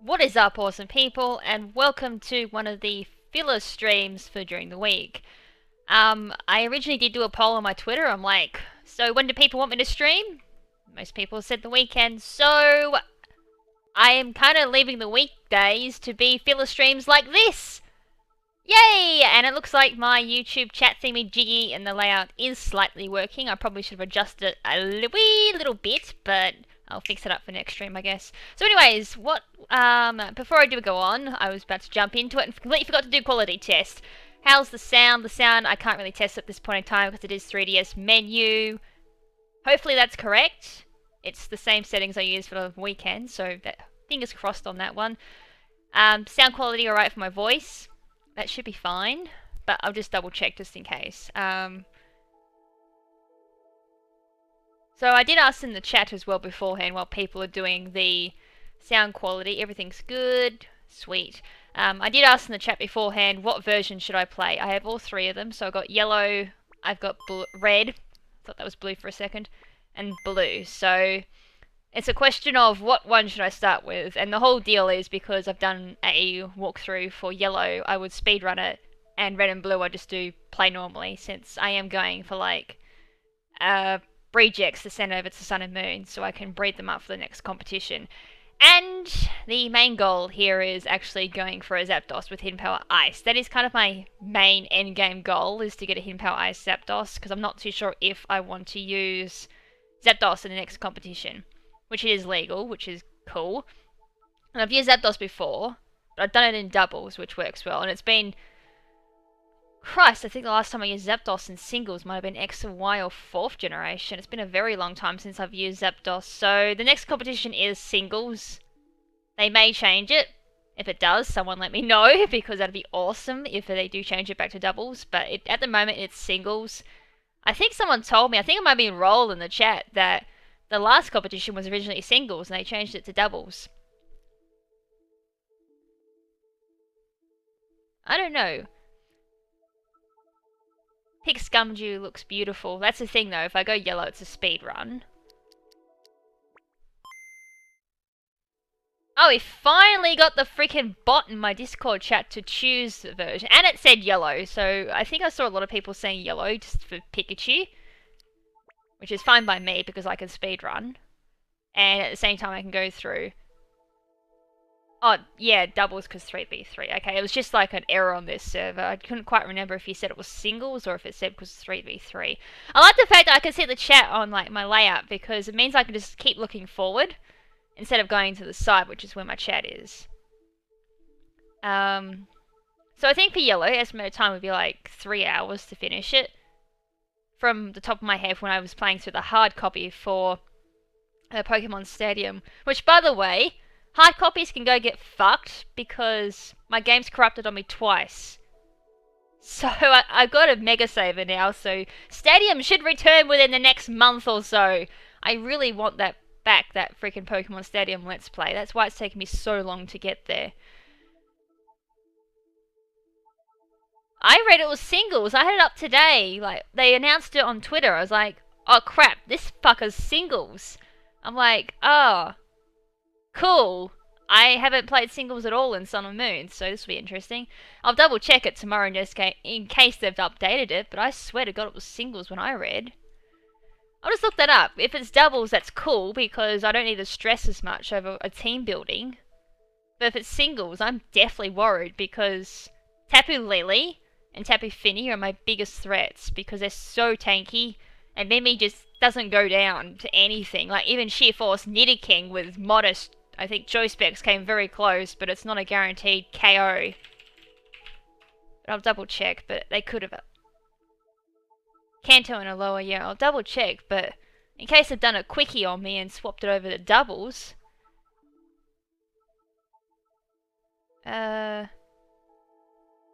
What is up, awesome people, and welcome to one of the filler streams for during the week. I originally did do a poll on my Twitter. I'm like, so when do people want me to stream? Most people said the weekend, so I am kind of leaving the weekdays to be filler streams like this. Yay! And it looks like my YouTube chat thingy jiggy and the layout is slightly working. I probably should have adjusted it a wee little bit, but I'll fix it up for next stream, I guess. So anyways, before I do go on, I was about to jump into it and completely forgot to do quality test. How's the sound? The sound, I can't really test at this point in time because it is 3DS menu. Hopefully that's correct. It's the same settings I used for the weekend, so fingers crossed on that one. Sound quality alright for my voice. That should be fine, but I'll just double check just in case. So I did ask in the chat as well beforehand while people are doing the sound quality. Everything's good. Sweet. I did ask in the chat beforehand what version should I play. I have all three of them. So I've got yellow, I've got red. Thought that was blue for a second. And blue. So it's a question of what one should I start with. And the whole deal is because I've done a walkthrough for yellow, I would speedrun it. And red and blue I just do play normally since I am going for like rejects to send over to Sun and Moon so I can breed them up for the next competition. And the main goal here is actually going for a Zapdos with Hidden Power Ice. That is kind of my main endgame goal, is to get a Hidden Power Ice Zapdos, because I'm not too sure if I want to use Zapdos in the next competition, which is legal, which is cool. And I've used Zapdos before, but I've done it in doubles, which works well, and it's been... Christ, I think the last time I used Zapdos in singles might have been X and Y or 4th generation. It's been a very long time since I've used Zapdos, so the next competition is singles. They may change it. If it does, someone let me know, because that'd be awesome if they do change it back to doubles, but at the moment it's singles. I think someone told me, I think it might be Roll in the chat, that the last competition was originally singles and they changed it to doubles. I don't know. Pick Scumdew looks beautiful. That's the thing though, if I go yellow it's a speed run. Oh, we finally got the freaking bot in my Discord chat to choose the version. And it said yellow, so I think I saw a lot of people saying yellow just for Pikachu. Which is fine by me because I can speed run. And at the same time I can go through. Oh, yeah, doubles because 3v3. Okay, it was just like an error on this server. I couldn't quite remember if you said it was singles or if it said because 3v3. I like the fact that I can see the chat on like my layout because it means I can just keep looking forward instead of going to the side, which is where my chat is. So I think for yellow, estimated time would be like 3 hours to finish it. From the top of my head when I was playing through the hard copy for Pokemon Stadium. Which, by the way, hard copies can go get fucked because my game's corrupted on me twice. So I got a Mega Saver now, so Stadium should return within the next month or so. I really want that back, that freaking Pokemon Stadium Let's Play. That's why it's taken me so long to get there. I read it was singles. I had it up today. Like, they announced it on Twitter. I was like, oh crap, this fucker's singles. I'm like, oh, cool. I haven't played singles at all in Sun and Moon, so this will be interesting. I'll double check it tomorrow in case they've updated it, but I swear to God it was singles when I read. I'll just look that up. If it's doubles, that's cool, because I don't need to stress as much over a team building. But if it's singles, I'm definitely worried, because Tapu Lele and Tapu Fini are my biggest threats, because they're so tanky, and Mimi just doesn't go down to anything. Like, even Sheer Force Nidoking with modest, I think Joe Specs came very close, but it's not a guaranteed KO. But I'll double check, but they could have. Kanto and a lower, yeah, I'll double check, but in case they've done a quickie on me and swapped it over to doubles.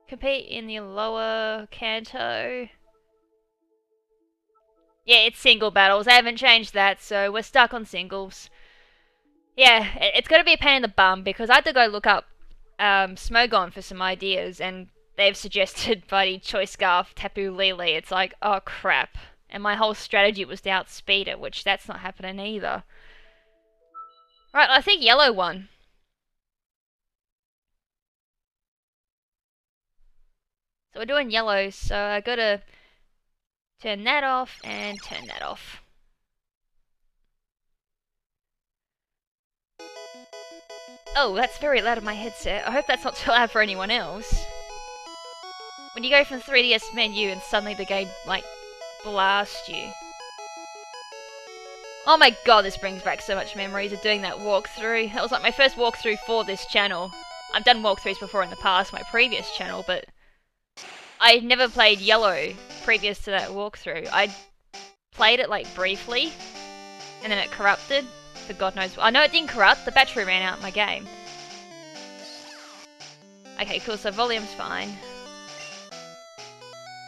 Compete in the lower Kanto. Yeah, it's single battles. I haven't changed that, so we're stuck on singles. Yeah, it's gonna be a pain in the bum, because I had to go look up Smogon for some ideas, and they've suggested bloody Choice Scarf, Tapu Lele. It's like, oh crap. And my whole strategy was to outspeed it, which that's not happening either. Right, I think yellow won. So we're doing yellow, so I gotta turn that off and turn that off. Oh, that's very loud in my headset. I hope that's not too loud for anyone else. When you go from the 3DS menu and suddenly the game, like, blasts you. Oh my god, this brings back so much memories of doing that walkthrough. That was like my first walkthrough for this channel. I've done walkthroughs before in the past, my previous channel, but I never played Yellow previous to that walkthrough. I played it like briefly, and then it corrupted, for God knows. I know it didn't corrupt, the battery ran out in my game. Okay, cool, so volume's fine.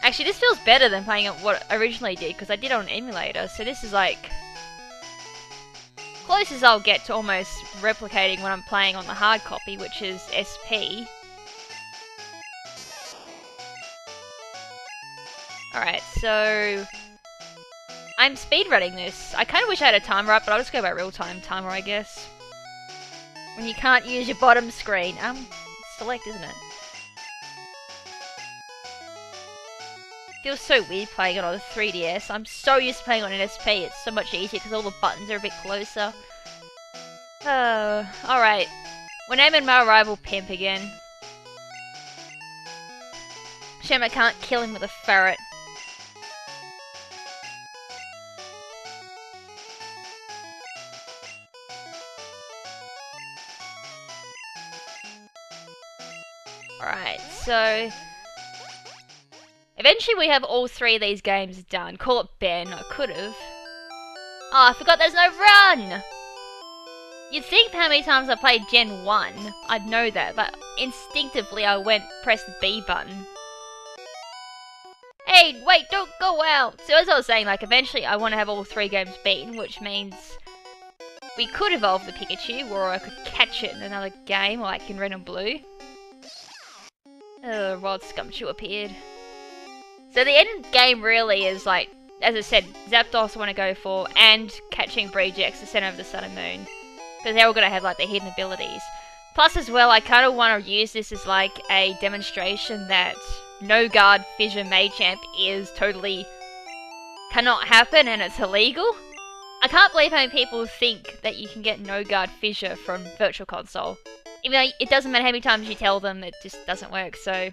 Actually, this feels better than playing it what I originally did, because I did it on an emulator, so this is like closest I'll get to almost replicating what I'm playing on the hard copy, which is SP. Alright, so I'm speedrunning this. I kind of wish I had a timer up, but I'll just go by real-time timer, I guess. When you can't use your bottom screen. Select, isn't it? Feels so weird playing it on a 3DS. I'm so used to playing on an SP. It's so much easier because all the buttons are a bit closer. Alright. We're naming my rival Pimp again. Shame I can't kill him with a ferret. Alright, so eventually we have all three of these games done. Call it Ben, I could've. Oh, I forgot there's no run! You'd think how many times I played Gen 1, I'd know that, but instinctively I pressed the B button. Hey, wait, don't go out! So as I was saying, like, eventually I want to have all three games beaten, which means we could evolve the Pikachu, or I could catch it in another game, like in Red and Blue. Rod Scumshoe appeared. So the end game really is like, as I said, Zapdos I want to go for, and catching Breejex, the center of the Sun and Moon. Because they're all going to have like their hidden abilities. Plus as well, I kind of want to use this as like a demonstration that No Guard Fissure Machamp is totally cannot happen and it's illegal. I can't believe how many people think that you can get No Guard Fissure from Virtual Console. Even though it doesn't matter how many times you tell them, it just doesn't work, so...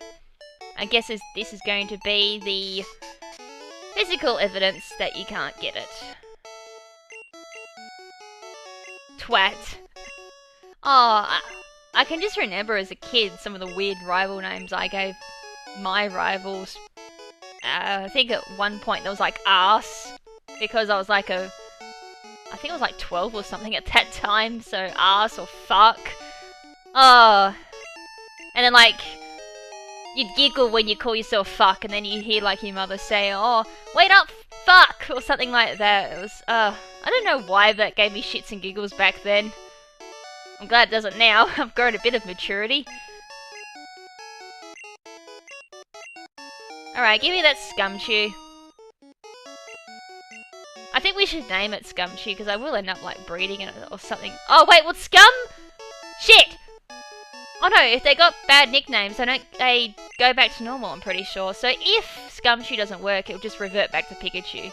I guess this is going to be the physical evidence that you can't get it. Twat. Oh, I can just remember as a kid some of the weird rival names I gave my rivals. I think at one point there was like arse, because I was like I think I was like 12 or something at that time, so arse or fuck. Oh. And then like, you'd giggle when you call yourself fuck, and then you hear like your mother say, oh, wait up, fuck, or something like that. It was, I don't know why that gave me shits and giggles back then. I'm glad it doesn't now. I've grown a bit of maturity. Alright, give me that Scumchew. I think we should name it Scumchew, because I will end up like breeding it or something. Oh wait, what, Scum? Shit! Oh no, if they got bad nicknames, they go back to normal, I'm pretty sure. So if Scumchew doesn't work, it'll just revert back to Pikachu.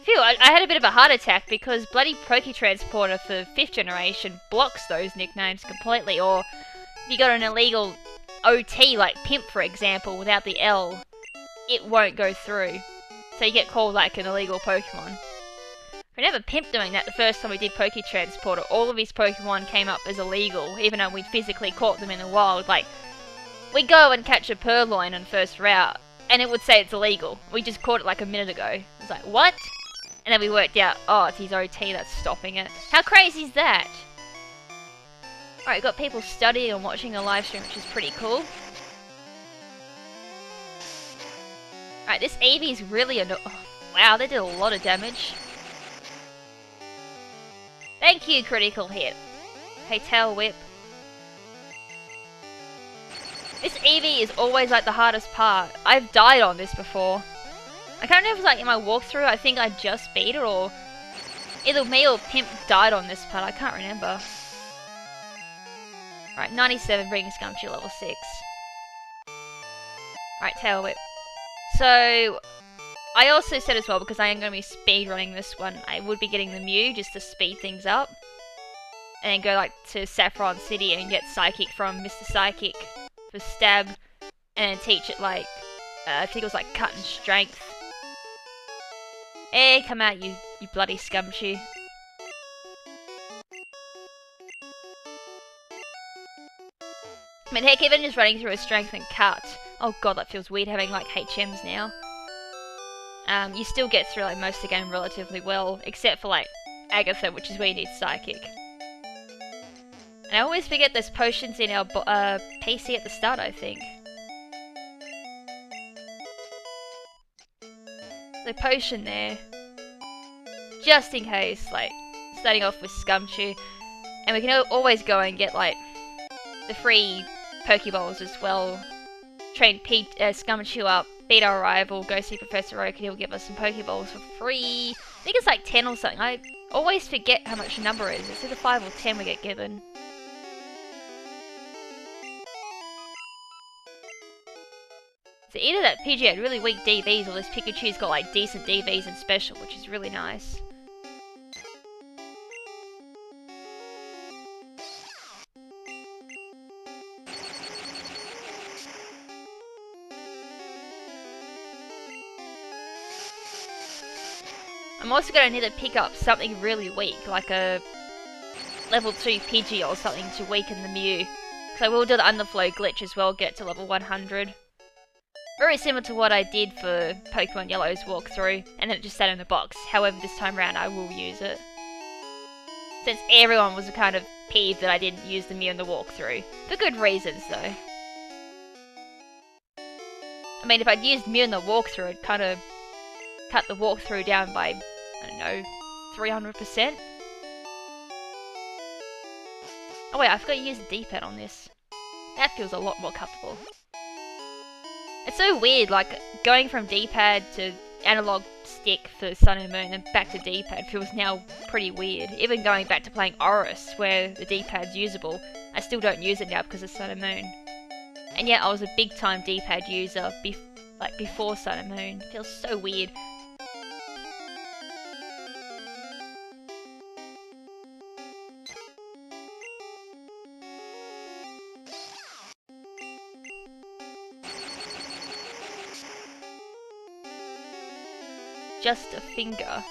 Phew, I had a bit of a heart attack because bloody Poké-Transporter for 5th generation blocks those nicknames completely, or if you got an illegal OT like Pimp for example without the L, it won't go through. So you get called like an illegal Pokemon. I remember Pimp doing that the first time we did Poké-Transporter. All of his Pokemon came up as illegal, even though we'd physically caught them in the wild. Like, we'd go and catch a Purloin on first route, and it would say it's illegal. We just caught it like a minute ago. I was like, what? And then we worked out, oh, it's his OT that's stopping it. How crazy is that? Alright, got people studying and watching a live stream, which is pretty cool. Alright, this Eevee's really oh, wow, they did a lot of damage. Thank you, critical hit. Okay, tail whip. This Eevee is always like the hardest part. I've died on this before. I can't remember if it was like in my walkthrough, I think I just beat it, or either me or Pimp died on this part, I can't remember. Alright, 97 brings Scumchew level 6. Alright, tail whip. So, I also said as well, because I am going to be speedrunning this one, I would be getting the Mew just to speed things up. And then go like to Saffron City and get Psychic from Mr. Psychic for Stab. And then teach it like, I think it was like Cut and Strength. Hey, come out you bloody Scumchew. I mean, heck, even just running through a Strength and Cut. Oh god, that feels weird having like HMs now. You still get through like most of the game relatively well, except for like Agatha, which is where you need Psychic. And I always forget there's potions in our PC at the start, I think. The potion there, just in case, like, starting off with Scumchew. And we can always go and get, like, the free Pokeballs as well. Train Scumchew up, beat our rival, go see Professor Oak, and he'll give us some Pokeballs for free. I think it's like 10 or something. I always forget how much the number is. It's either 5 or 10 we get given. So either that Pidgey had really weak DVs, or this Pikachu's got like decent DVs and special, which is really nice. I'm also going to need to pick up something really weak, like a level 2 Pidgey or something to weaken the Mew. Because I will do the underflow glitch as well, get to level 100. Very similar to what I did for Pokemon Yellow's walkthrough, and then it just sat in the box. However, this time around I will use it. Since everyone was kind of peeved that I didn't use the Mew in the walkthrough. For good reasons, though. I mean, if I'd used Mew in the walkthrough, it'd kind of cut the walkthrough down by, I don't know, 300%? Oh wait, I forgot to use the D-pad on this. That feels a lot more comfortable. It's so weird, like, going from D-pad to analog stick for Sun and Moon and back to D-pad feels now pretty weird. Even going back to playing Oris, where the D-pad's usable, I still don't use it now because of Sun and Moon. And yet I was a big time D-pad user before Sun and Moon. It feels so weird. just a finger.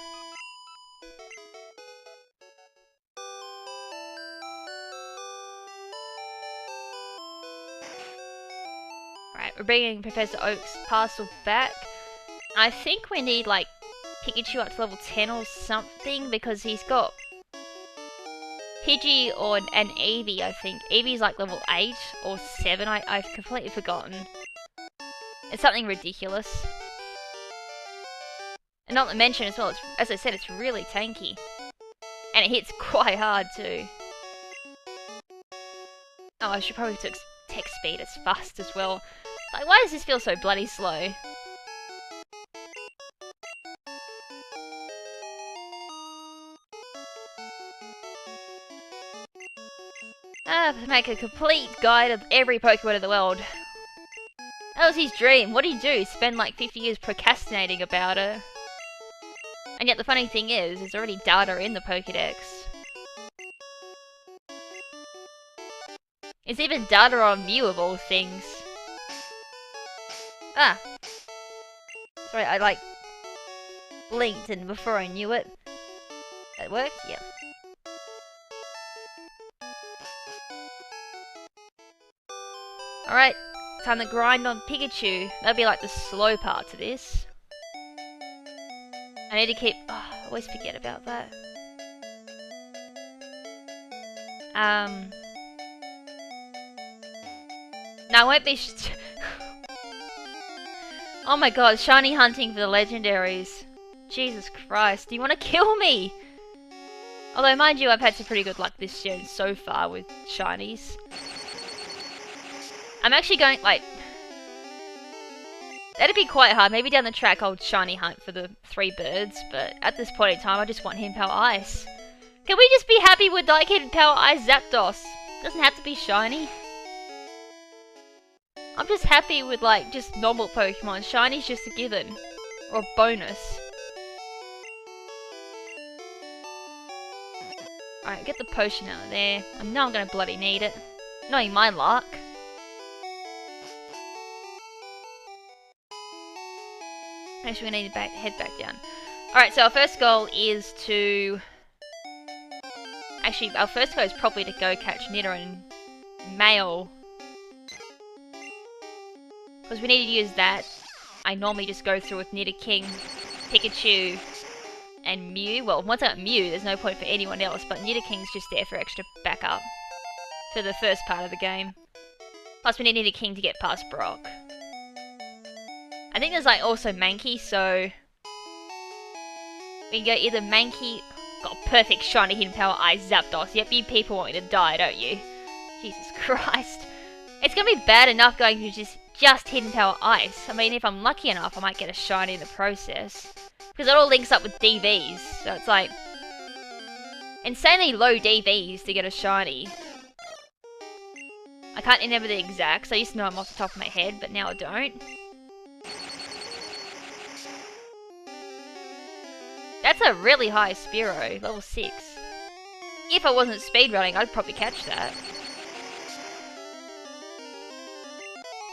Alright, we're bringing Professor Oak's parcel back. I think we need, like, Pikachu up to level 10 or something, because he's got Pidgey and Eevee, I think. Eevee's like level 8 or 7, I've completely forgotten. It's something ridiculous. And not to mention as well, it's, as I said, it's really tanky. And it hits quite hard too. Oh, I should probably took tech speed as fast as well. Like, why does this feel so bloody slow? Make a complete guide of every Pokemon in the world. That was his dream. What did he do? Spend like 50 years procrastinating about it. And yet the funny thing is, there's already data in the Pokédex. It's even data on Mew of all things. Ah! Sorry, I like blinked and before I knew it. That worked? Yeah. Alright, time to grind on Pikachu. That'll be like the slow part to this. I need to keep... Oh, I always forget about that. No, I won't be... Oh my god, shiny hunting for the legendaries. Jesus Christ, do you want to kill me? Although, mind you, I've had some pretty good luck this year so far with shinies. I'm actually going, like... That'd be quite hard. Maybe down the track I'll shiny hunt for the 3 birds, but at this point in time I just want Hidden Power Ice. Can we just be happy with, like, Hidden Power Ice Zapdos? Doesn't have to be shiny. I'm just happy with, like, just normal Pokemon. Shiny's just a given. Or a bonus. Alright, get the potion out of there. I know I'm gonna bloody need it. Knowing my luck. Actually, we need to head back down. Alright, so our first goal is to... Actually, our first goal is probably to go catch Nidoran male. Because we need to use that. I normally just go through with Nidoking, Pikachu, and Mew. Well, once I got Mew, there's no point for anyone else, but Nidoking's just there for extra backup. For the first part of the game. Plus, we need Nidoking to get past Brock. I think there's, like, also Mankey, so... We can go either Mankey... Got a perfect shiny Hidden Power Ice Zapdos. Yep, you people want me to die, don't you? Jesus Christ. It's gonna be bad enough going through just Hidden Power Ice. I mean, if I'm lucky enough, I might get a shiny in the process. Because it all links up with DVs, so it's like... Insanely low DVs to get a shiny. I can't remember the exacts. I used to know them off the top of my head, but now I don't. That's a really high Spearow, level 6. If I wasn't speedrunning, I'd probably catch that.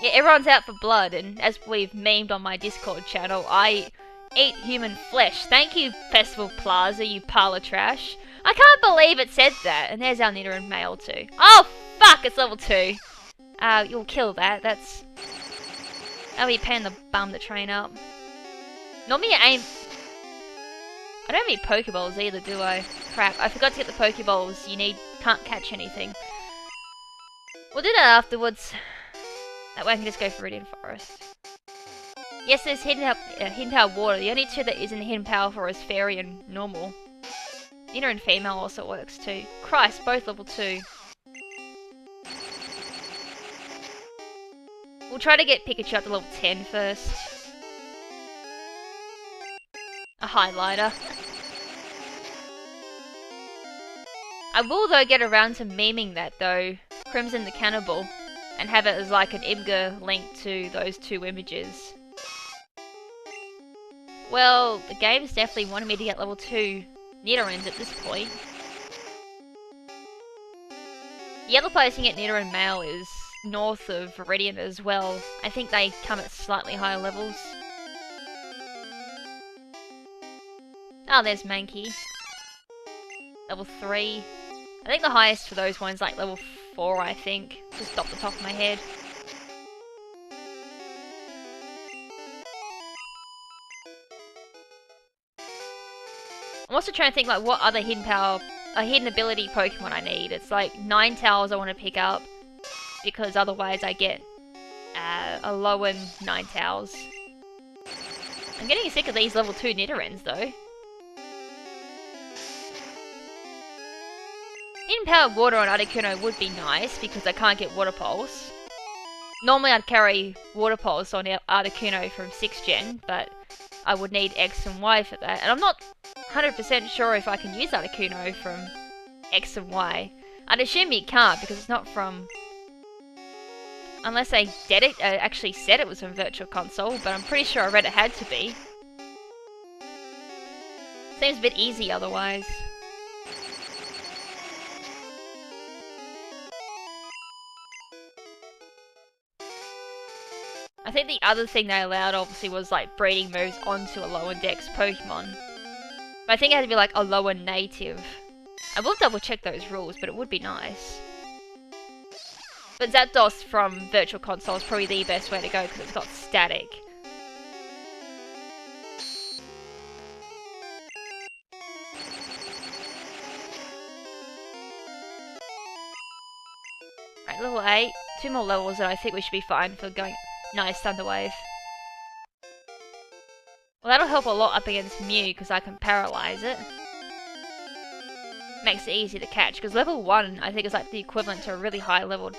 Yeah, everyone's out for blood, and as we've memed on my Discord channel, I eat human flesh. Thank you, Festival Plaza, you pile of trash. I can't believe it said that. And there's our Nidoran male too. Oh, fuck, it's level 2. You'll kill that. That'll be a pain in the bum to train up. Normally I aim... I don't have any Pokeballs either, do I? Crap, I forgot to get the Pokeballs. Can't catch anything. We'll do that afterwards. That way I can just go for Viridian Forest. Yes, there's Hidden Power Water. The only 2 that isn't Hidden Power for is Fairy and Normal. Nidoran Female also works too. Christ, both level 2. We'll try to get Pikachu up to level 10 first. A highlighter. I will though get around to memeing that though. KrimZen the Cannibal. And have it as like an Imgur link to those 2 images. Well, the game's definitely wanted me to get level 2 Nidorans at this point. The other place you can get Nidoran male is north of Viridian as well. I think they come at slightly higher levels. Oh, there's Mankey. Level 3. I think the highest for those ones like level 4, I think. Just off the top of my head. I'm also trying to think like what other hidden ability Pokemon I need. It's like Ninetales I want to pick up because otherwise I get a low-end Ninetales. I'm getting sick of these level 2 Nidorans though. Hidden Power Water on Articuno would be nice because I can't get Water Pulse. Normally I'd carry Water Pulse on Articuno from 6th Gen, but I would need X and Y for that. And I'm not 100% sure if I can use Articuno from X and Y. I'd assume you can't because it's not from... Unless they actually said it was from Virtual Console, but I'm pretty sure I read it had to be. Seems a bit easy otherwise. I think the other thing they allowed obviously was like breeding moves onto a lower dex Pokemon. But I think it had to be like a lower native. I will double check those rules, but it would be nice. But Zapdos from Virtual Console is probably the best way to go because it's got static. Right, level 8. 2 more levels and I think we should be fine for going... Nice, Thunder Wave. Well, that'll help a lot up against Mew because I can paralyze it. Makes it easy to catch because level 1 I think is like the equivalent to a really high leveled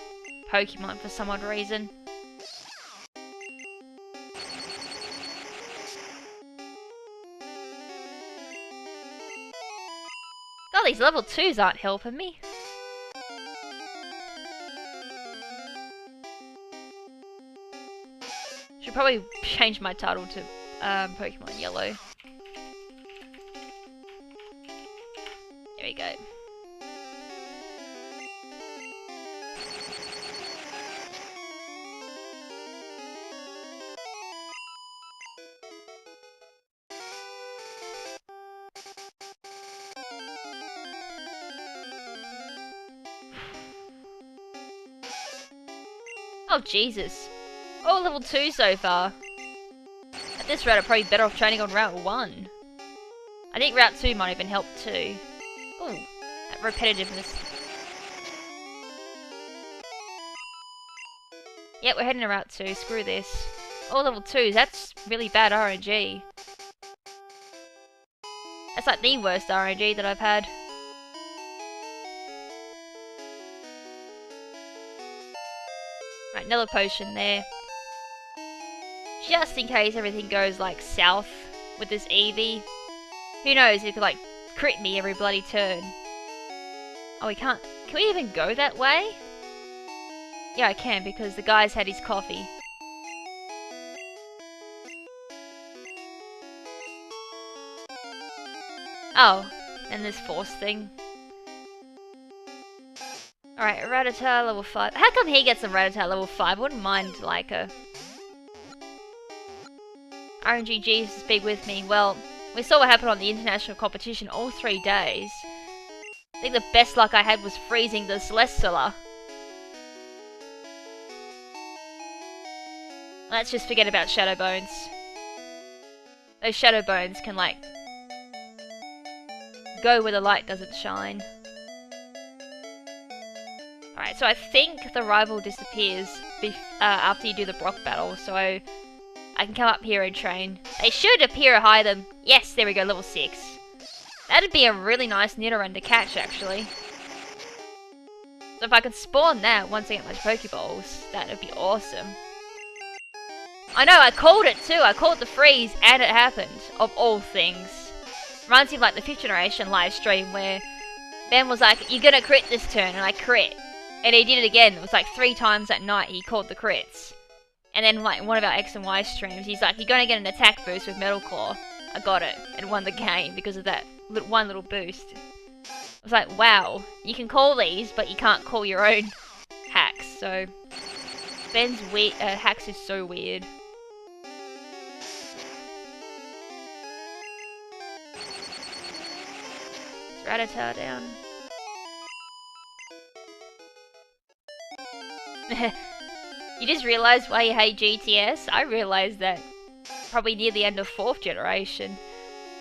Pokemon for some odd reason. God, these level 2s aren't helping me. Should probably change my title to Pokemon Yellow. There we go. Oh Jesus. Oh, level 2 so far. At this rate, I'm probably better off training on Route 1. I think Route 2 might even help too. Ooh, that repetitiveness. Yep, we're heading to Route 2, screw this. Oh, level 2s, that's really bad RNG. That's like the worst RNG that I've had. Right, another potion there. Just in case everything goes like south with this Eevee. Who knows, it could like crit me every bloody turn. Oh, we can't. Can we even go that way? Yeah, I can because the guy's had his coffee. Oh, and this force thing. Alright, Rattata level 5. How come he gets a Rattata level 5? I wouldn't mind like a... RNG Jesus be with me. Well, we saw what happened on the international competition all 3 days. I think the best luck I had was freezing the Celesteela. Let's just forget about Shadow Bones. Those Shadow Bones can like... go where the light doesn't shine. Alright, so I think the rival disappears after you do the Brock battle, so I can come up here and train. They should appear higher than... Yes, there we go, level 6. That'd be a really nice Nidoran to catch, actually. So if I could spawn that once I get my Pokeballs, that would be awesome. I know, I called it too. I called the freeze, and it happened. Of all things. Reminds me of like the 5th generation live stream where Ben was like, "You're gonna crit this turn," and I crit. And he did it again. It was like 3 times that night he called the crits. And then like one of our X and Y streams, he's like, "You're gonna get an attack boost with Metal Claw." I got it and won the game because of that one little boost. I was like, wow, you can call these, but you can't call your own hacks. So Ben's hacks is so weird. Rattata down. You just realised why you hate GTS? I realised that probably near the end of 4th generation.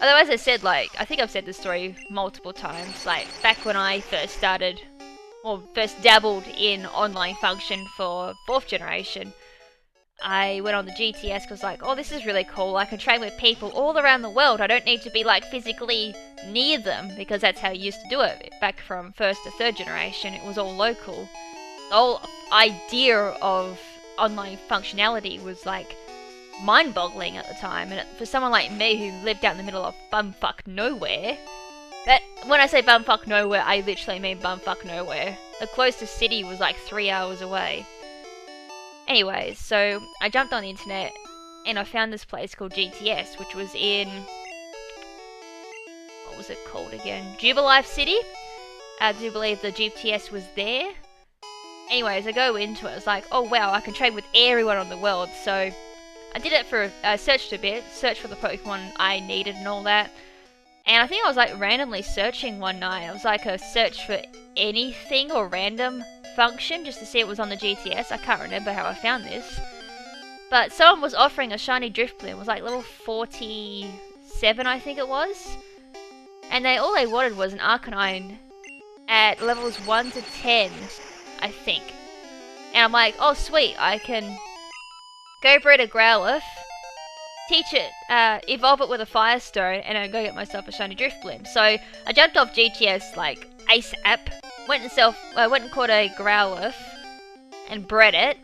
Although as I said, like, I think I've said this story multiple times, like, back when I first started, or first dabbled in online function for 4th generation, I went on the GTS because like, oh, this is really cool, I can train with people all around the world, I don't need to be like physically near them, because that's how you used to do it. Back from 1st to 3rd generation, it was all local. The whole idea of online functionality was like mind-boggling at the time, and for someone like me who lived out in the middle of bumfuck nowhere, that when I say bumfuck nowhere, I literally mean bumfuck nowhere. The closest city was like 3 hours away. Anyways, so I jumped on the internet and I found this place called GTS, which was in, what was it called again? Jubilife City? I do believe the GTS was there. Anyways, I go into it, I was like, oh wow, I can trade with everyone on the world, so I did it for, searched a bit, searched for the Pokemon I needed and all that, and I think I was like randomly searching one night. It was like a search for anything or random function just to see it was on the GTS. I can't remember how I found this, but someone was offering a shiny Drifblim. It was like level 47, I think it was, and all they wanted was an Arcanine at levels 1 to 10, I think. And I'm like, oh sweet, I can go breed a Growlithe, teach it, evolve it with a Firestone, and then go get myself a shiny Drifblim. So I jumped off GTS like ASAP, went and caught a Growlithe and bred it,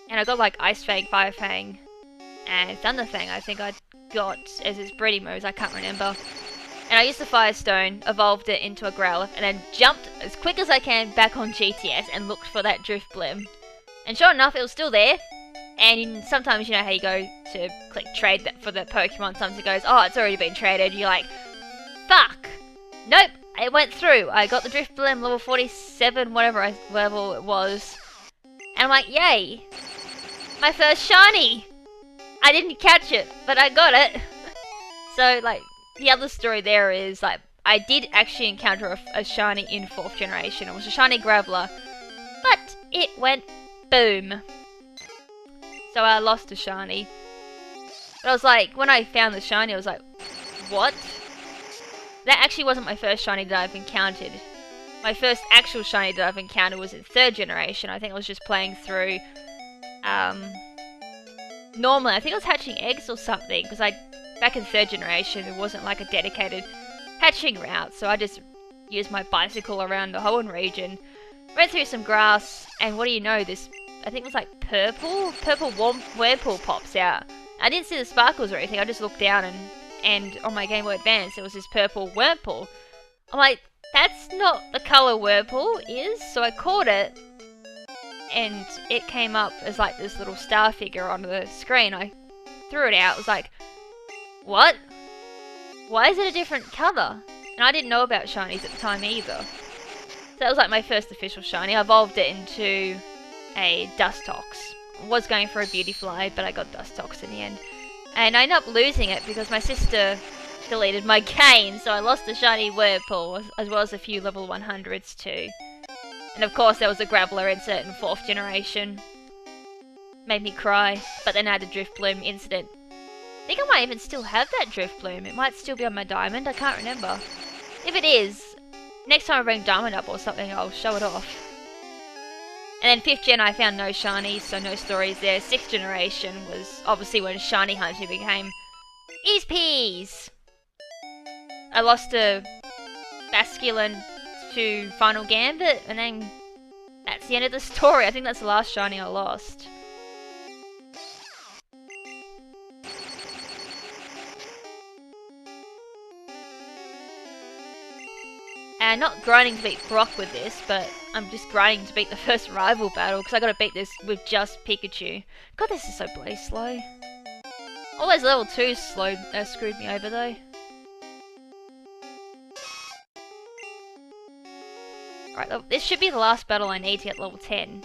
and I got like Ice Fang, Fire Fang, and Thunder Fang I think I got as its breeding moves, I can't remember. And I used the Firestone, evolved it into a Growlithe, and then jumped as quick as I can back on GTS and looked for that Drifblim. And sure enough, it was still there. And sometimes, you know how you go to click trade for the Pokemon, sometimes it goes, oh, it's already been traded. You're like, fuck! Nope, it went through. I got the Drifblim, level 47, whatever level it was. And I'm like, yay! My first shiny! I didn't catch it, but I got it. So, like, the other story there is, like, I did actually encounter a shiny in 4th generation. It was a shiny Graveler, but it went boom. So I lost a shiny. But I was like, when I found the shiny, I was like, what? That actually wasn't my first shiny that I've encountered. My first actual shiny that I've encountered was in 3rd generation. I think I was just playing through, normally, I think I was hatching eggs or something, because back in 3rd generation, there wasn't like a dedicated hatching route, so I just used my bicycle around the Hoenn region, went through some grass, and what do you know, this, I think it was like purple Whirlpool pops out. I didn't see the sparkles or anything, I just looked down and on my Game Boy Advance, there was this purple Whirlpool. I'm like, that's not the colour Whirlpool is, so I caught it, and it came up as like this little star figure on the screen. I threw it out, I was like, what? Why is it a different colour? And I didn't know about shinies at the time either. So that was like my first official shiny. I evolved it into a Dustox. I was going for a Beautyfly, but I got Dustox in the end. And I ended up losing it because my sister deleted my game, so I lost the shiny Whirlpool, as well as a few level 100s too. And of course there was a Graveler incident in 4th generation. Made me cry, but then I had a Drifblim incident. I think I might even still have that Drifblim. It might still be on my diamond, I can't remember. If it is, next time I bring diamond up or something, I'll show it off. And then 5th gen I found no shinies, so no stories there. 6th generation was obviously when shiny hunting became ease peas. I lost a Basculin to Final Gambit, and then that's the end of the story. I think that's the last shiny I lost. And not grinding to beat Brock with this, but I'm just grinding to beat the first rival battle, because I gotta beat this with just Pikachu. God, this is so bloody slow. All those level 2s screwed me over though. Right, this should be the last battle I need to get level 10.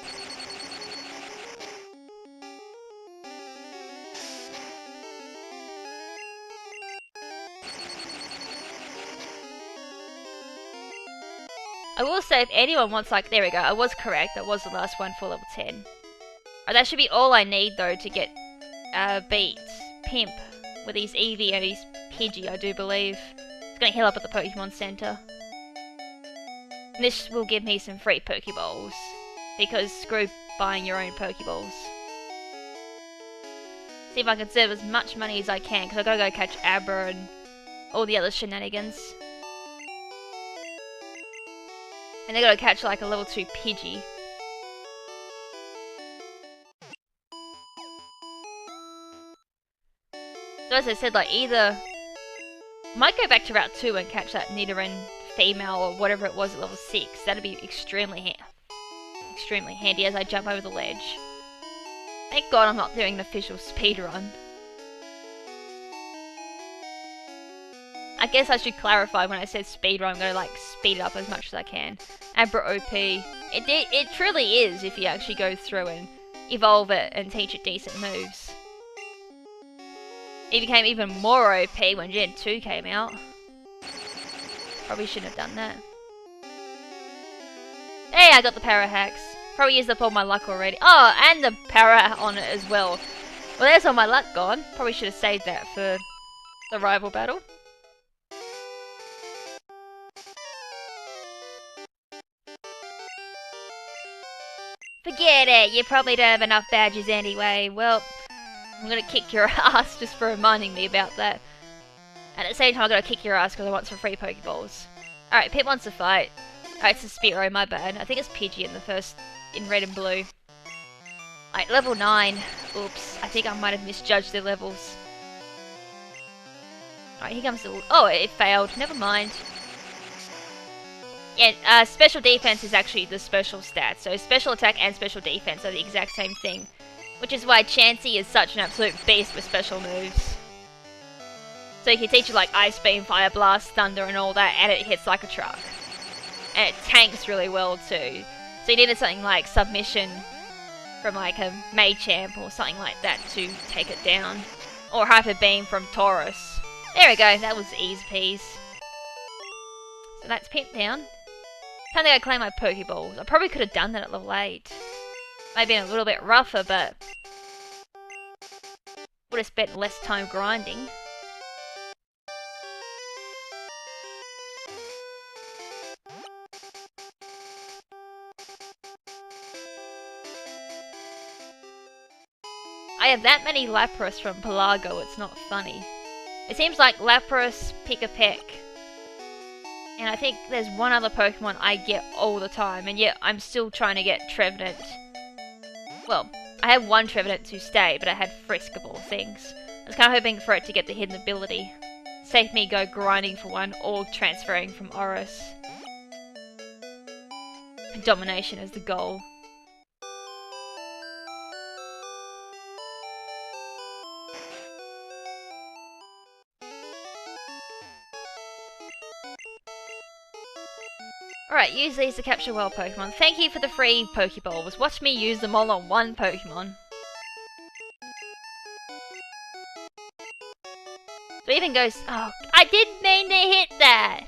I will say if anyone wants like, there we go, I was correct, that was the last one for level 10. Oh, that should be all I need though to get beat Pimp with his Eevee and his Pidgey, I do believe. It's gonna heal up at the Pokemon Center. And this will give me some free Pokeballs, because screw buying your own Pokeballs. See if I can save as much money as I can, because I gotta go catch Abra and all the other shenanigans. And I gotta catch like a level 2 Pidgey. So as I said, like either... I might go back to Route 2 and catch that Nidoran female or whatever it was at level 6. That'd be extremely handy as I jump over the ledge. Thank God I'm not doing an official speedrun. I guess I should clarify when I said speedrun, I'm gonna like speed it up as much as I can. Abra OP. It truly is if you actually go through and evolve it and teach it decent moves. It became even more OP when Gen 2 came out. Probably shouldn't have done that. Hey, I got the Para Hacks. Probably used up all my luck already. Oh, and the Para on it as well. Well, there's all my luck gone. Probably should have saved that for the rival battle. Forget it, you probably don't have enough badges anyway. Well, I'm gonna kick your ass just for reminding me about that. And at the same time, I'm gonna kick your ass because I want some free Pokeballs. Alright, Pip wants to fight. Alright, it's a Spearow, my bad. I think it's Pidgey in red and blue. Alright, level 9. Oops, I think I might have misjudged their levels. Alright, here comes the... Oh, it failed. Never mind. Yeah, special defense is actually the special stat. So special attack and special defense are the exact same thing. Which is why Chansey is such an absolute beast with special moves. So you can teach it like Ice Beam, Fire Blast, Thunder and all that, and it hits like a truck. And it tanks really well too. So you needed something like Submission from like a Machamp or something like that to take it down. Or Hyper Beam from Taurus. There we go, that was easy peas. So that's Pimp down. Time to go claim my Pokeballs. I probably could have done that at level 8. Maybe a little bit rougher, but would have spent less time grinding. I have that many Lapras from Pelago, it's not funny. It seems like Lapras, Pick-a-Peck, and I think there's one other Pokemon I get all the time, and yet I'm still trying to get Trevenant. Well, I have one Trevenant to stay, but I had Frisk of all things. I was kind of hoping for it to get the hidden ability. Save me go grinding for one, or transferring from Oris. Domination is the goal. Alright, use these to capture wild Pokemon. Thank you for the free Pokeballs. Watch me use them all on one Pokemon. So it even goes... Oh, I didn't mean to hit that!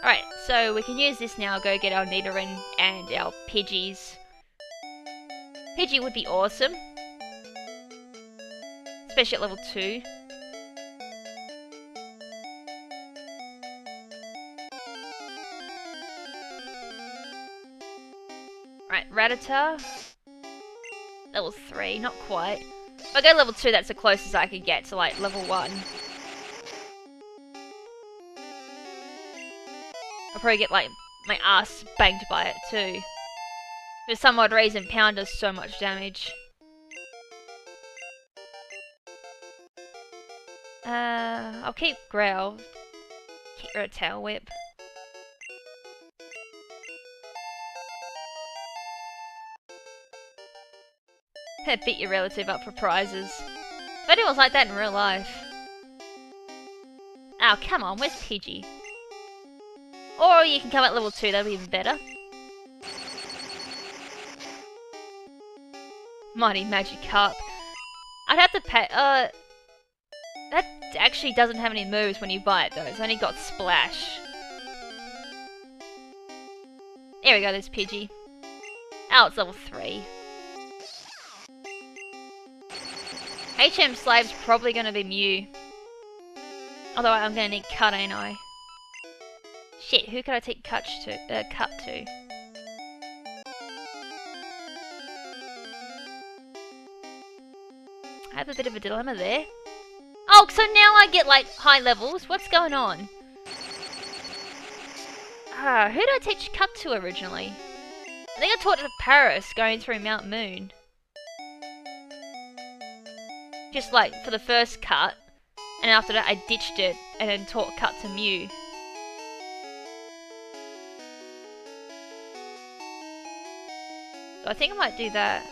Alright, so we can use this now, go get our Nidoran and our Pidgeys. Pidgey would be awesome. Especially at level 2. Right, Rattata. Level 3, not quite. If I go level 2, that's the closest I can get to, like, level 1. I'll probably get, like, my ass banged by it, too. For some odd reason, Pound does so much damage. I'll keep Growl. Get rid of Tail Whip. Beat your relative up for prizes. If anyone was like that in real life. Oh, come on, where's Pidgey? Or you can come at level 2, that'll be even better. Mighty Magikarp. I'd have to pay, that actually doesn't have any moves when you bite though. It's only got Splash. There we go, there's Pidgey. Oh, it's level 3. HM Slave's probably gonna be Mew. Although I'm gonna need Cut, ain't I? Shit, who could I take Cut to? I have a bit of a dilemma there. Oh, so now I get like high levels? What's going on? Who did I teach Cut to originally? I think I taught it to Paris going through Mount Moon. Just like for the first Cut, and after that I ditched it and then taught Cut to Mew. So I think I might do that.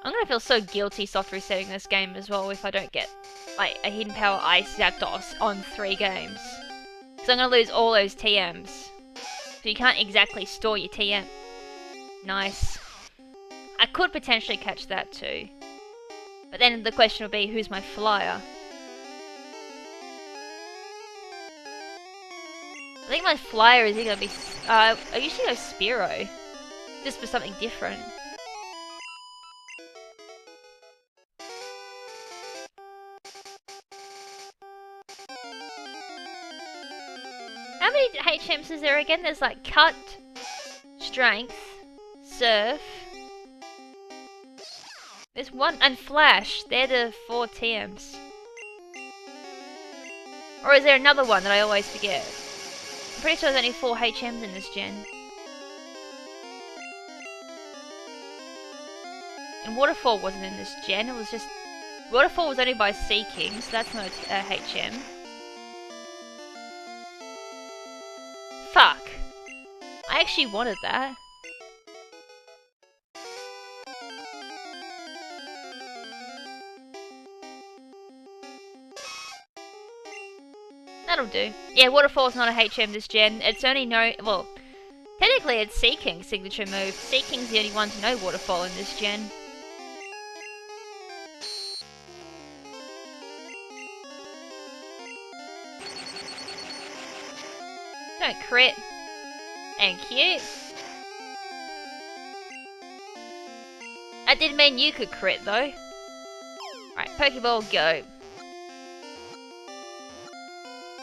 I'm gonna feel so guilty soft resetting this game as well if I don't get like a Hidden Power Ice Zapdos on 3 games. Because I'm gonna lose all those TMs. So you can't exactly store your TM. Nice. I could potentially catch that too. But then the question would be, who's my flyer? I think my flyer is either gonna be... I usually go Spearow. Just for something different. How many HMs is there again? There's like Cut, Strength, Surf. There's one, and Flash. They're the 4 TMs. Or is there another one that I always forget? I'm pretty sure there's only 4 HMs in this gen. And Waterfall wasn't in this gen, it was just... Waterfall was only by Seeking, so that's not a HM. Fuck. I actually wanted that. That'll do. Yeah, Waterfall's not a HM this gen. It's only well, technically it's Seeking's signature move. Seeking's the only one to know Waterfall in this gen. Don't crit. Thank you. That did mean you could crit though. Right, Pokeball, go.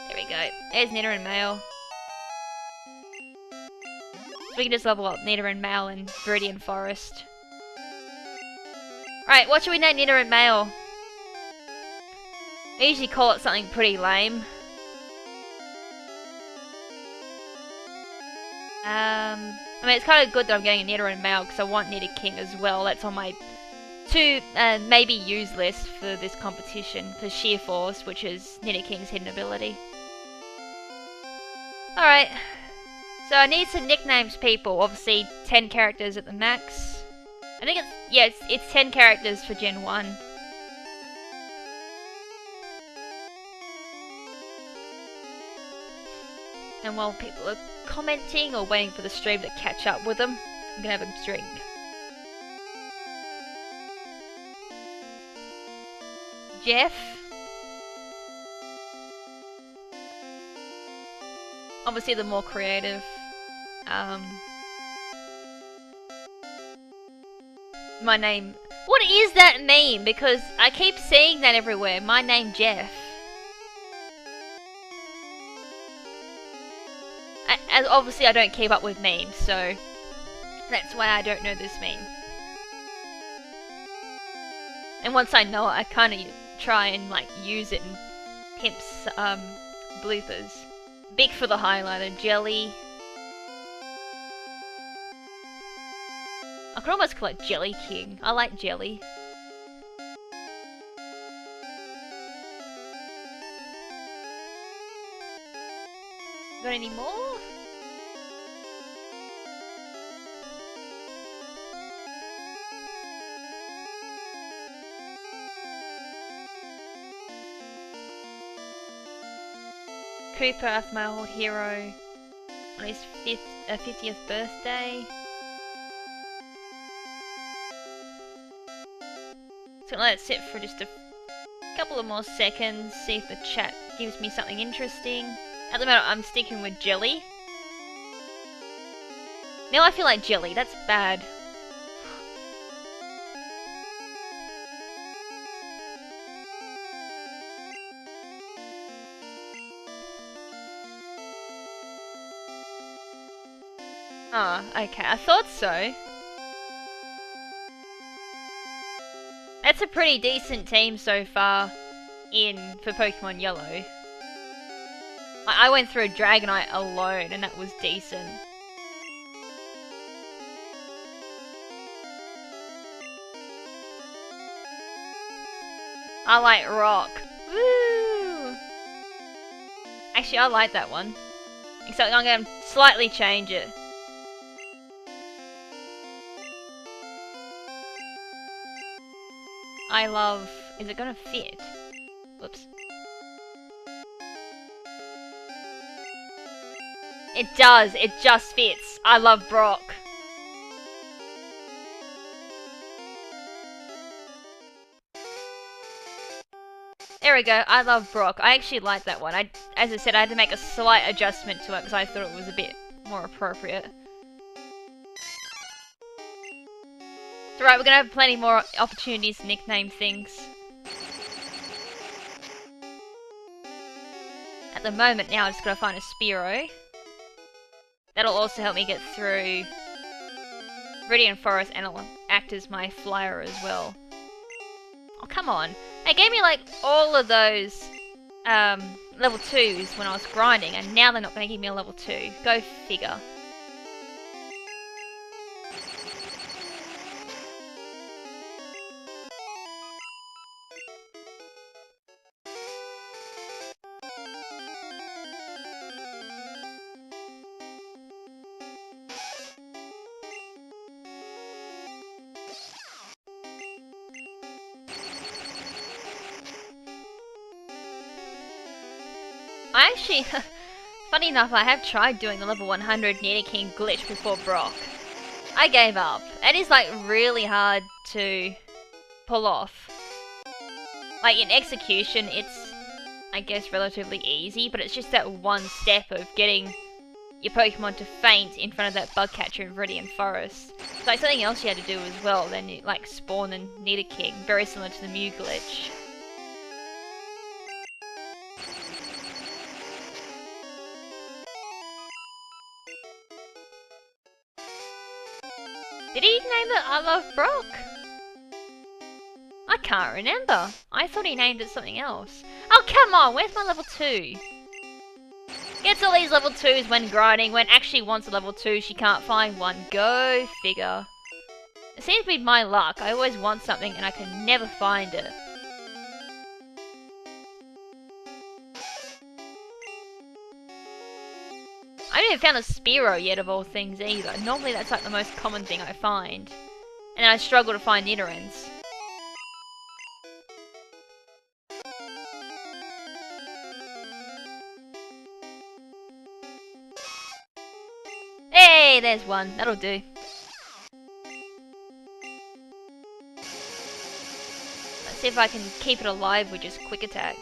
There we go. There's Nidoran Male. So we can just level up Nidoran Male in Viridian Forest. Right, what should we name Nidoran Male? I usually call it something pretty lame. I mean, it's kind of good that I'm getting a Nidoran Male because I want Nidoking as well. That's on my maybe use list for this competition for Sheer Force, which is Nidoking's hidden ability. Alright, so I need some nicknames, people. Obviously, 10 characters at the max. I think it's 10 characters for Gen 1. And while people are commenting or waiting for the stream to catch up with them, I'm gonna have a drink. Jeff. Obviously the more creative. My name... What is that meme? Because I keep seeing that everywhere. My name Jeff. And obviously I don't keep up with memes, so that's why I don't know this meme. And once I know it, I kind of try and like use it in Pimp's bloopers. Big for the highlighter, Jelly. I could almost call it Jelly King. I like Jelly. Got any more? Cooper after my old hero on his 50th birthday. So let it sit for just a Couple of more seconds, see if the chat gives me something interesting. At the moment, I'm sticking with jelly. Now I feel like jelly, that's bad. Oh, okay, I thought so. That's a pretty decent team so far for Pokemon Yellow. I went through Dragonite alone and that was decent. I like Rock. Woo! Actually, I like that one. Except I'm going to slightly change it. I love... Is it gonna fit? Whoops. It does, it just fits. I love Brock. There we go, I love Brock. I actually like that one. As I said, I had to make a slight adjustment to it because I thought it was a bit more appropriate. It's alright, we're gonna have plenty more opportunities to nickname things. At the moment now, I just gotta find a Spearow. That'll also help me get through Viridian Forest and it'll act as my flyer as well. Oh, come on. They gave me like all of those level 2s when I was grinding and now they're not gonna give me a level 2. Go figure. I actually, funny enough, I have tried doing the level 100 Nidoking glitch before Brock. I gave up. It is like really hard to pull off. Like in execution, it's, I guess, relatively easy, but it's just that one step of getting your Pokemon to faint in front of that bug catcher in Viridian Forest. It's like something else you had to do as well, then you like spawn and Nidoking, very similar to the Mew glitch. Did he name it I Love Brock? I can't remember. I thought he named it something else. Oh, come on, where's my level 2? Gets all these level 2s when grinding, when actually wants a level 2, she can't find one. Go figure. It seems to be my luck. I always want something and I can never find it. I haven't even found a Spearow yet of all things either. Normally that's like the most common thing I find. And I struggle to find Nidorans. Hey, there's one. That'll do. Let's see if I can keep it alive with just quick attack.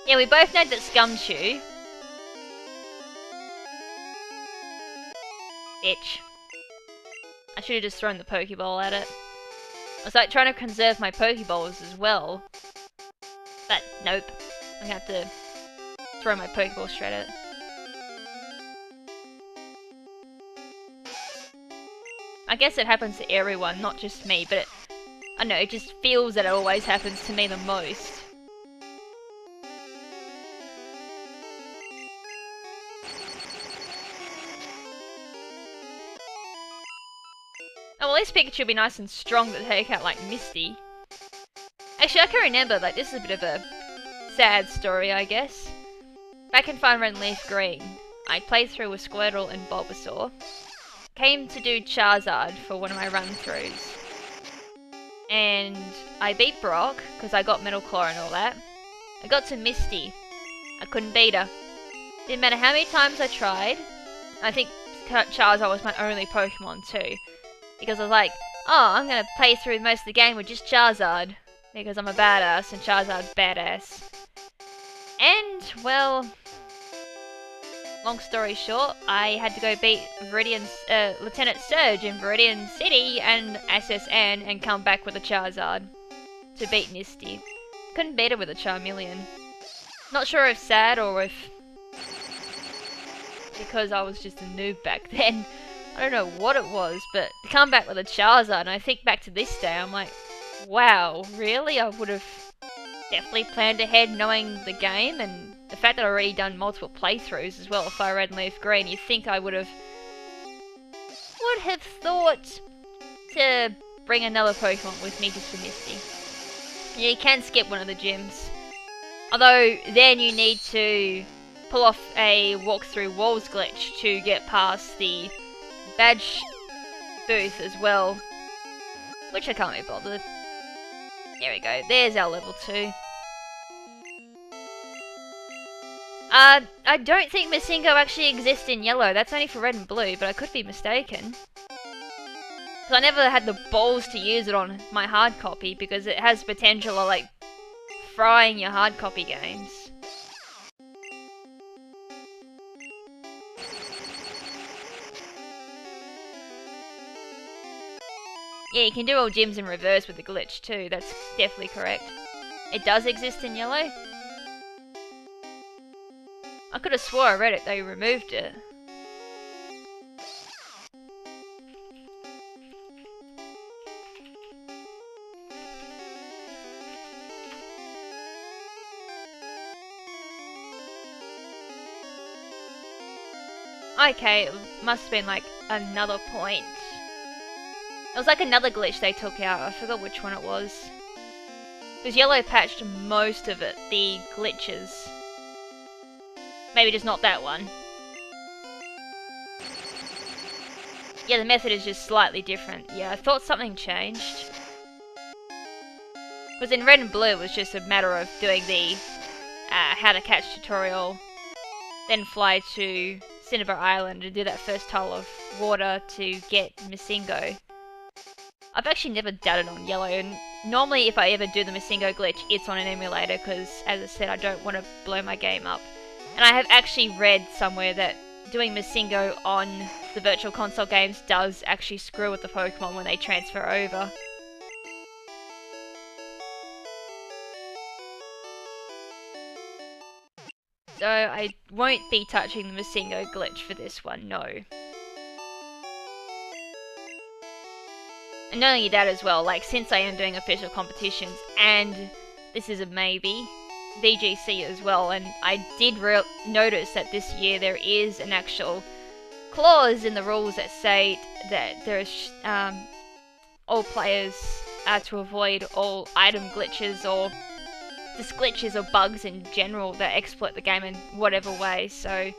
Yeah, we both know that Scumshoe. Bitch. I should have just thrown the Pokeball at it. I was like trying to conserve my Pokeballs as well. But nope. I have to throw my Pokeball straight at it. I guess it happens to everyone, not just me, but I don't know, it just feels that it always happens to me the most. Oh, well, this Pikachu will be nice and strong to take out, like, Misty. Actually, I can remember, like, this is a bit of a sad story, I guess. Back in Fire Red and Leaf Green, I played through with Squirtle and Bulbasaur. Came to do Charizard for one of my run-throughs. And I beat Brock, because I got Metal Claw and all that. I got to Misty. I couldn't beat her. Didn't matter how many times I tried. I think Charizard was my only Pokemon too. Because I was like, oh, I'm gonna play through most of the game with just Charizard. Because I'm a badass and Charizard's badass. And, well, long story short, I had to go beat Lieutenant Surge in Viridian City and SSN and come back with a Charizard to beat Misty. Couldn't beat her with a Charmeleon. Not sure if sad or if because I was just a noob back then. I don't know what it was, but to come back with a Charizard, and I think back to this day, I'm like, wow, really? I would have definitely planned ahead knowing the game, and the fact that I've already done multiple playthroughs as well of Fire Red and Leaf Green, you think I would have thought to bring another Pokemon with me just for Misty. Yeah, you can skip one of the gyms. Although, then you need to pull off a walk-through walls glitch to get past the badge booth as well. Which I can't be bothered. There we go, there's our level 2. I don't think Masingo actually exists in yellow, that's only for red and blue, but I could be mistaken. Because I never had the balls to use it on my hard copy, because it has potential of, like, frying your hard copy games. Yeah, you can do all gyms in reverse with the glitch too, that's definitely correct. It does exist in yellow? I could have swore I read it, they removed it. Okay, it must have been like another point. It was like another glitch they took out, I forgot which one it was. Because yellow patched most of it, the glitches. Maybe just not that one. Yeah, the method is just slightly different. Yeah, I thought something changed. Because in red and blue it was just a matter of doing the how to catch tutorial, then fly to Cinnabar Island and do that first tile of water to get Masingo. I've actually never done it on yellow, and normally if I ever do the Masingo glitch, it's on an emulator, because as I said, I don't want to blow my game up. And I have actually read somewhere that doing Masingo on the Virtual Console games does actually screw with the Pokemon when they transfer over. So I won't be touching the Masingo glitch for this one, no. And not only that as well, like, since I am doing official competitions, and this is a maybe, VGC as well, and I did notice that this year there is an actual clause in the rules that say that there's all players are to avoid all item glitches or just glitches or bugs in general that exploit the game in whatever way, so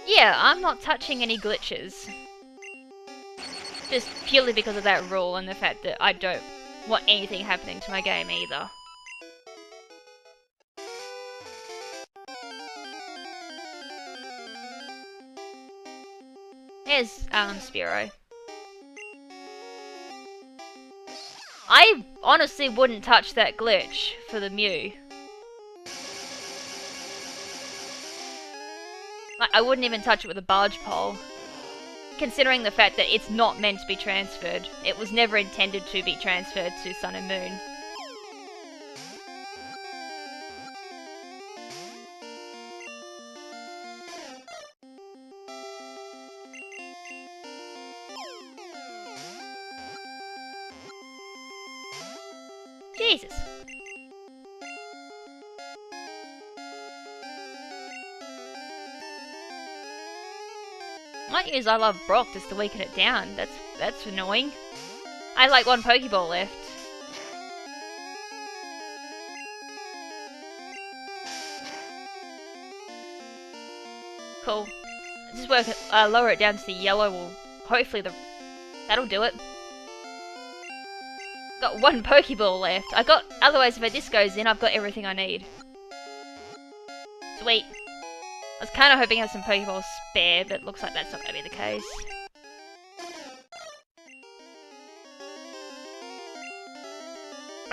yeah, I'm not touching any glitches. Just purely because of that rule and the fact that I don't want anything happening to my game either. Here's Spearow. I honestly wouldn't touch that glitch for the Mew. Like, I wouldn't even touch it with a barge pole. Considering the fact that it's not meant to be transferred. It was never intended to be transferred to Sun and Moon. Jesus. Might use I Love Brock just to weaken it down. That's annoying. I have like one Pokeball left. Cool. Just work it, lower it down to the yellow. Will hopefully that'll do it. Got one Pokeball left. Otherwise, if this goes in, I've got everything I need. Sweet. I was kind of hoping I have some Pokeballs spare, but looks like that's not going to be the case.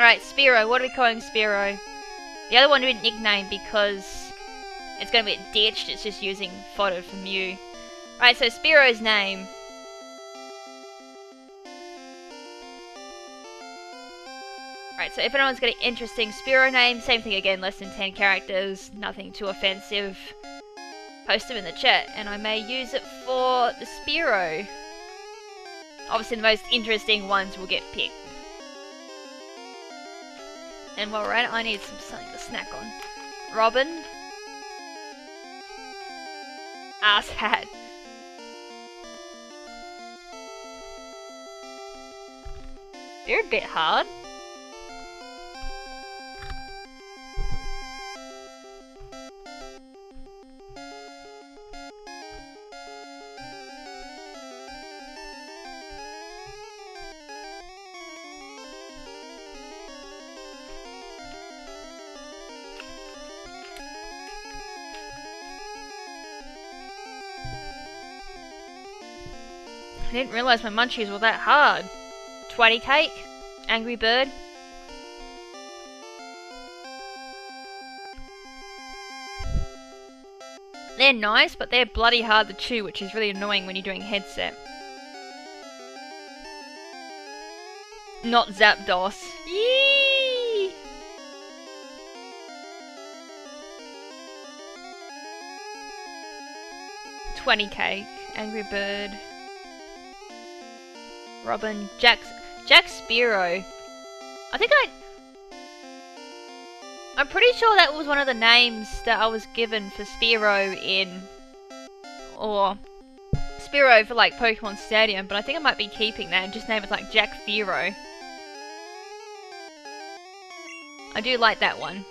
Alright, Spearow. What are we calling Spearow? The other one we didn't nickname because it's going to get ditched. It's just using fodder from you. Alright, so Spearow's name. Alright, so if anyone's got an interesting Spearow name, same thing again, less than 10 characters, nothing too offensive. Post them in the chat, and I may use it for the Spearow. Obviously the most interesting ones will get picked. And while we're at it, I need something to snack on. Robin. Ass hat. They're a bit hard. I didn't realise my munchies were that hard. Twatty cake, Angry Bird. They're nice, but they're bloody hard to chew, which is really annoying when you're doing headset. Not Zapdos. Yee! Twatty cake, Angry Bird. Robin, Jack Spearow. I'm pretty sure that was one of the names that I was given for Spearow or Spearow for like Pokemon Stadium, but I think I might be keeping that and just name it like Jack Fearow. I do like that one.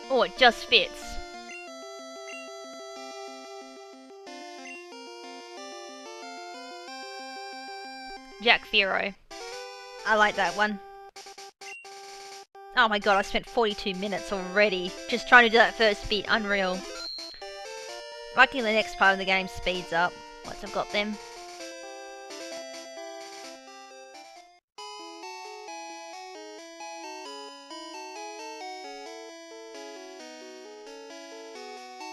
Oh, it just fits. Jack Fearow. I like that one. Oh my god, I spent 42 minutes already just trying to do that first bit. Unreal. Luckily the next part of the game speeds up once I've got them.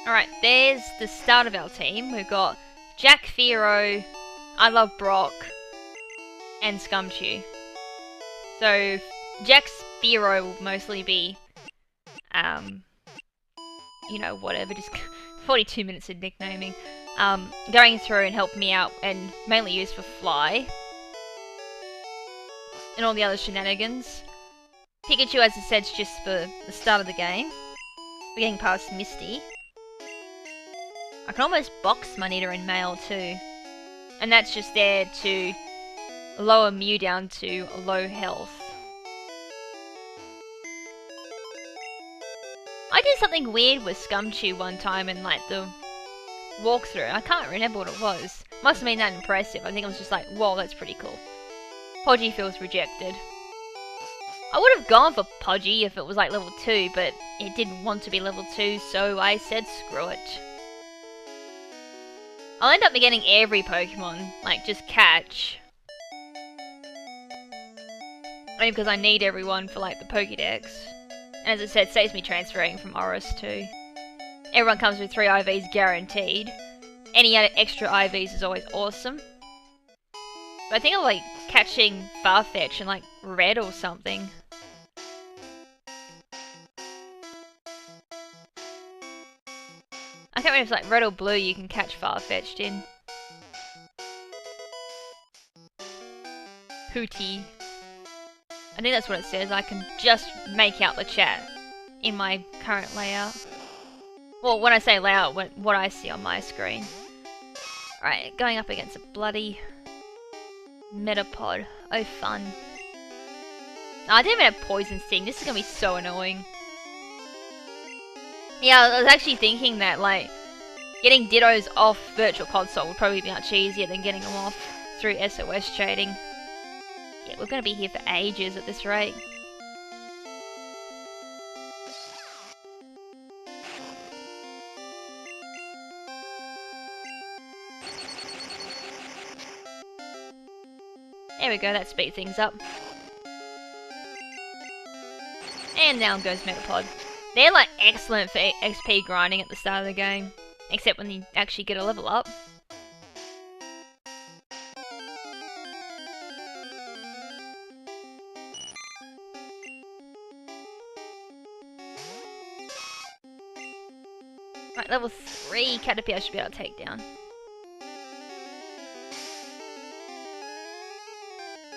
Alright, there's the start of our team. We've got Jack Fearow, I Love Brock, and Scumchew. So, Jack Fearow will mostly be, you know, whatever, just 42 minutes of nicknaming. Going through and helping me out, and mainly used for Fly. And all the other shenanigans. Pikachu, as I said, is just for the start of the game. We're getting past Misty. I can almost box my Nidoran male too. And that's just there to lower Mew down to low health. I did something weird with Scumchew one time in like the walkthrough. I can't remember what it was. Must have been that impressive. I think it was just like, whoa, that's pretty cool. Podgy feels rejected. I would have gone for Podgy if it was like level 2, but it didn't want to be level 2, so I said screw it. I'll end up getting every Pokemon, like just catch. Only because I need everyone for like the Pokédex. And as I said, saves me transferring from Oris too. Everyone comes with 3 IVs guaranteed. Any other extra IVs is always awesome. But I think I'm like catching Farfetch in like red or something. I can't remember if it's like red or blue you can catch Farfetch'd in. Hootie. I think that's what it says. I can just make out the chat in my current layout. Well, when I say layout, what I see on my screen. Alright, going up against a bloody Metapod. Oh, fun. Oh, I didn't even have Poison Sting. This is gonna be so annoying. Yeah, I was actually thinking that, like, getting Dittos off Virtual Console would probably be much easier than getting them off through SOS trading. Yeah, we're gonna be here for ages at this rate. There we go, that speeds things up. And down goes Metapod. They're like excellent for XP grinding at the start of the game. Except when you actually get a level up. Right, level 3 Caterpie I should be able to take down.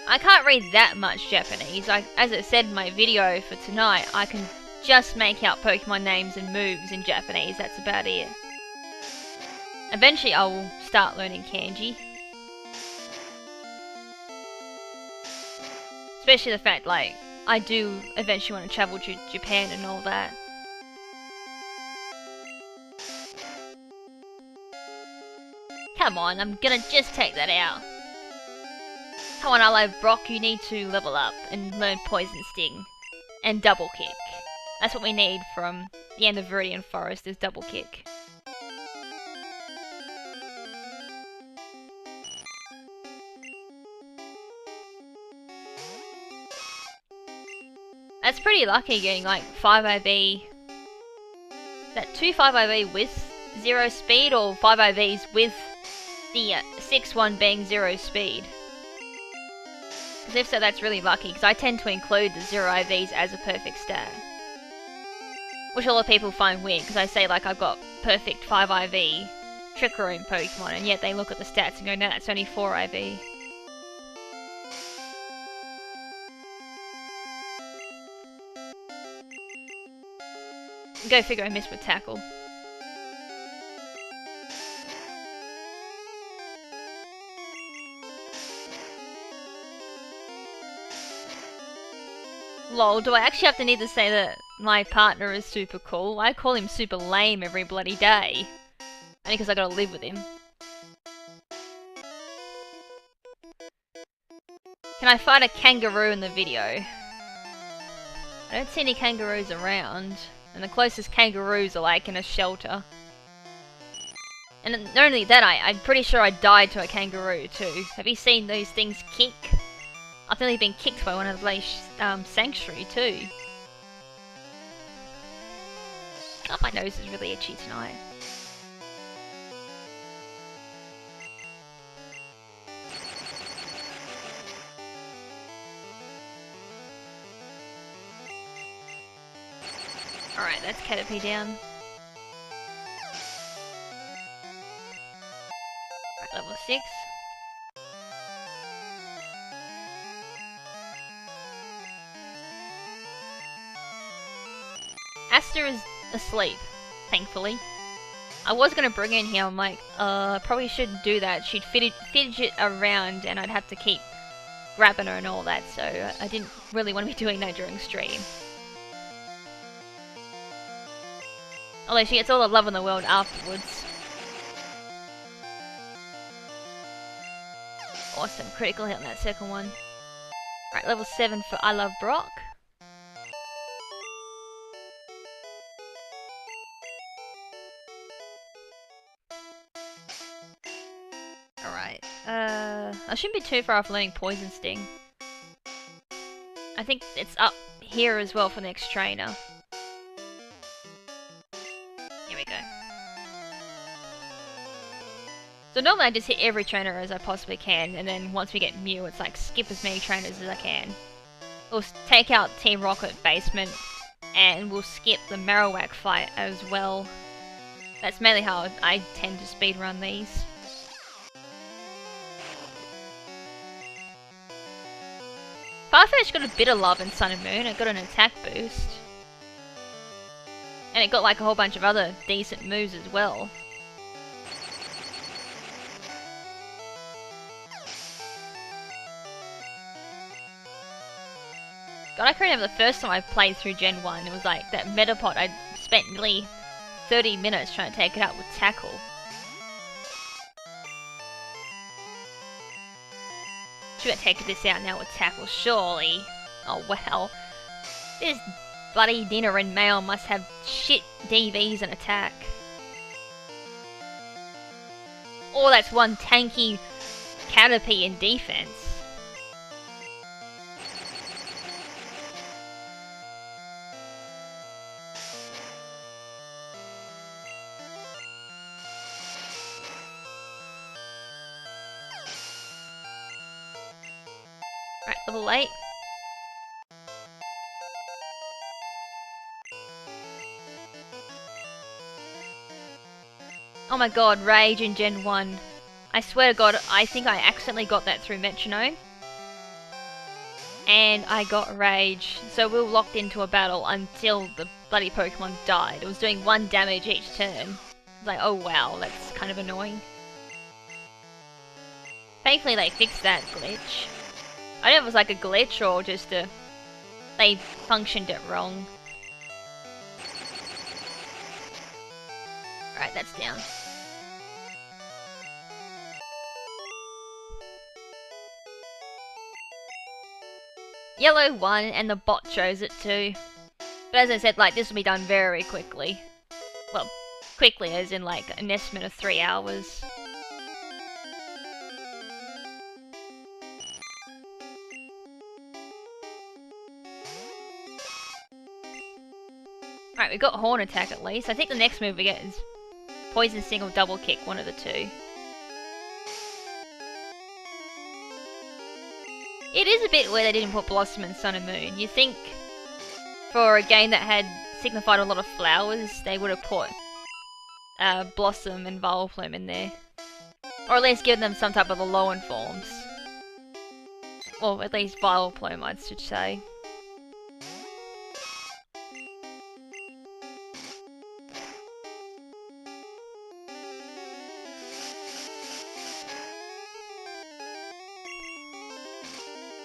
I can't read that much Japanese. As it said in my video for tonight, I can just make out Pokemon names and moves in Japanese. That's about it. Eventually I will start learning kanji. Especially the fact, like, I do eventually want to travel to Japan and all that. Come on, I'm gonna just take that out. Come on, I love Brock, you need to level up and learn Poison Sting. And Double Kick. That's what we need from the end of Viridian Forest, is Double Kick. That's pretty lucky getting like 5 IV. Is that 2 5 IV with 0 speed, or 5 IVs with the 6-1 being 0 speed? Because if so, that's really lucky, because I tend to include the 0 IVs as a perfect stat. Which a lot of people find weird, because I say like I've got perfect 5 IV Trick Room Pokemon, and yet they look at the stats and go, no, that's only 4 IV. Go figure, I missed with Tackle. Lol, do I actually have to need to say that my partner is super cool? I call him super lame every bloody day. Only because I gotta live with him. Can I fight a kangaroo in the video? I don't see any kangaroos around. And the closest kangaroos are like in a shelter. And not only that, I'm pretty sure I died to a kangaroo too. Have you seen those things kick? I've nearly been kicked by one of the sanctuary too. Oh, my nose is really itchy tonight. Alright, that's Caterpie down. Right, level 6. Aster is asleep, thankfully. I was gonna bring her in here, I'm like, probably shouldn't do that. She'd fidget around and I'd have to keep grabbing her and all that, so I didn't really want to be doing that during stream. Although she gets all the love in the world afterwards. Awesome, critical hit on that second one. Right, level 7 for I Love Brock. Alright, I shouldn't be too far off learning Poison Sting. I think it's up here as well for the next trainer. Here we go. So normally I just hit every trainer as I possibly can, and then once we get Mew, it's like skip as many trainers as I can. We'll take out Team Rocket Basement, and we'll skip the Marowak fight as well. That's mainly how I tend to speedrun these. Farfetch got a bit of love in Sun and Moon. It got an attack boost. And it got like a whole bunch of other decent moves as well. God, I can remember the first time I played through Gen 1, it was like that Metapod, I spent nearly 30 minutes trying to take it out with Tackle. Should have taken this out now with Tackle, surely. Oh wow. This bloody Nidoran male must have shit DVs and attack. Oh, that's one tanky Caterpie in defense. Level 8. Oh my god, Rage in Gen 1. I swear to god, I think I accidentally got that through Metronome. And I got Rage, so we were locked into a battle until the bloody Pokemon died. It was doing 1 damage each turn. I was like, oh wow, that's kind of annoying. Thankfully they fixed that glitch. I don't know if it was like a glitch or just they functioned it wrong. Alright, that's down. Yellow won, and the bot chose it too. But as I said, like, this will be done very quickly. Well, quickly as in like an estimate of 3 hours. Alright, we got Horn Attack at least. I think the next move we get is Poison Sting or Double Kick, one of the two. It is a bit weird they didn't put Blossom and Sun and Moon. You think for a game that had signified a lot of flowers, they would have put Blossom and Vileplume in there. Or at least given them some type of the Alolan forms. Or at least Vileplume, I should say.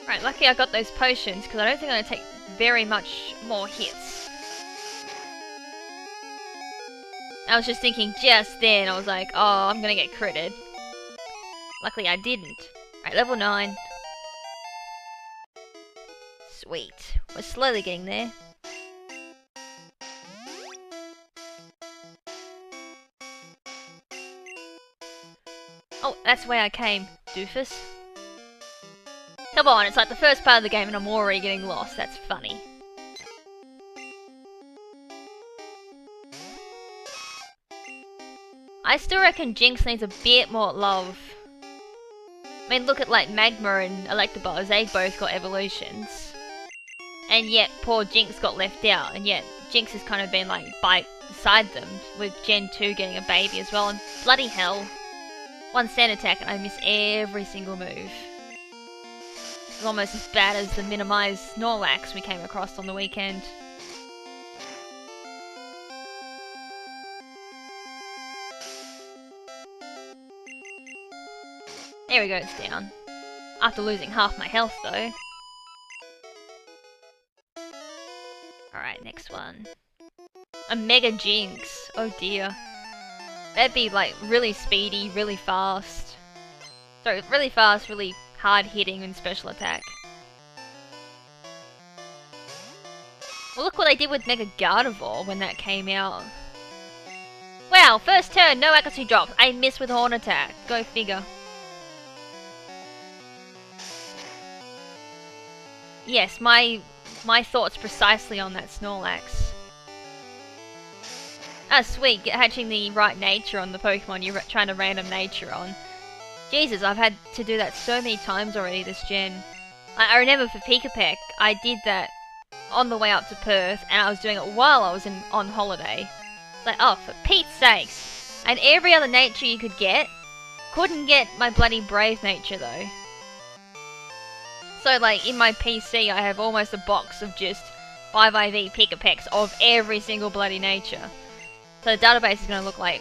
Right, lucky I got those potions, because I don't think I'm going to take very much more hits. I was just thinking just then, I was like, oh, I'm going to get critted. Luckily I didn't. Right, level 9. Sweet. We're slowly getting there. Oh, that's where I came, doofus. Come on, it's like the first part of the game and I'm already getting lost. That's funny. I still reckon Jinx needs a bit more love. I mean, look at like Magma and Electabuzz, they both got evolutions. And yet, poor Jinx got left out, and yet Jinx has kind of been like beside them, with Gen 2 getting a baby as well, and bloody hell. One stand attack and I miss every single move. It's almost as bad as the minimized Snorlax we came across on the weekend. There we go, it's down. After losing half my health though. Alright, next one. A Mega Jinx. Oh dear. That'd be like really speedy, really fast. Sorry, really fast, really hard hitting and special attack. Well, look what they did with Mega Gardevoir when that came out. Wow, first turn, no accuracy drops. I miss with Horn Attack. Go figure. Yes, my thoughts precisely on that Snorlax. Ah, sweet, hatching the right nature on the Pokemon you're trying to random nature on. Jesus, I've had to do that so many times already this gen. I remember for Pikapeck, I did that on the way up to Perth, and I was doing it while I was on holiday. It's like, oh, for Pete's sakes. And every other nature you could get, couldn't get my bloody Brave nature though. So like, in my PC I have almost a box of just 5IV Pikapecks of every single bloody nature. So the database is going to look like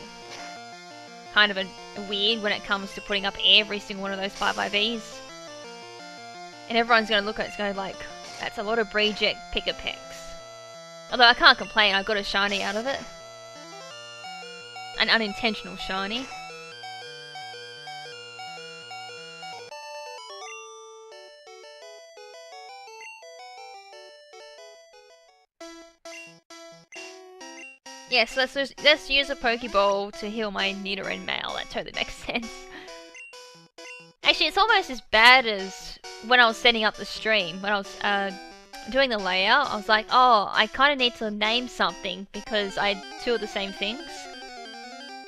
kind of a weird when it comes to putting up every single one of those 5IVs. And everyone's going to look at it, it's going to like, that's a lot of Breeject Pikapecks. Although I can't complain, I got a shiny out of it. An unintentional shiny. Yes, let's use a Pokeball to heal my Nidoran male. That totally makes sense. Actually, it's almost as bad as when I was setting up the stream. When I was doing the layout, I was like, oh, I kind of need to name something because I had two of the same things.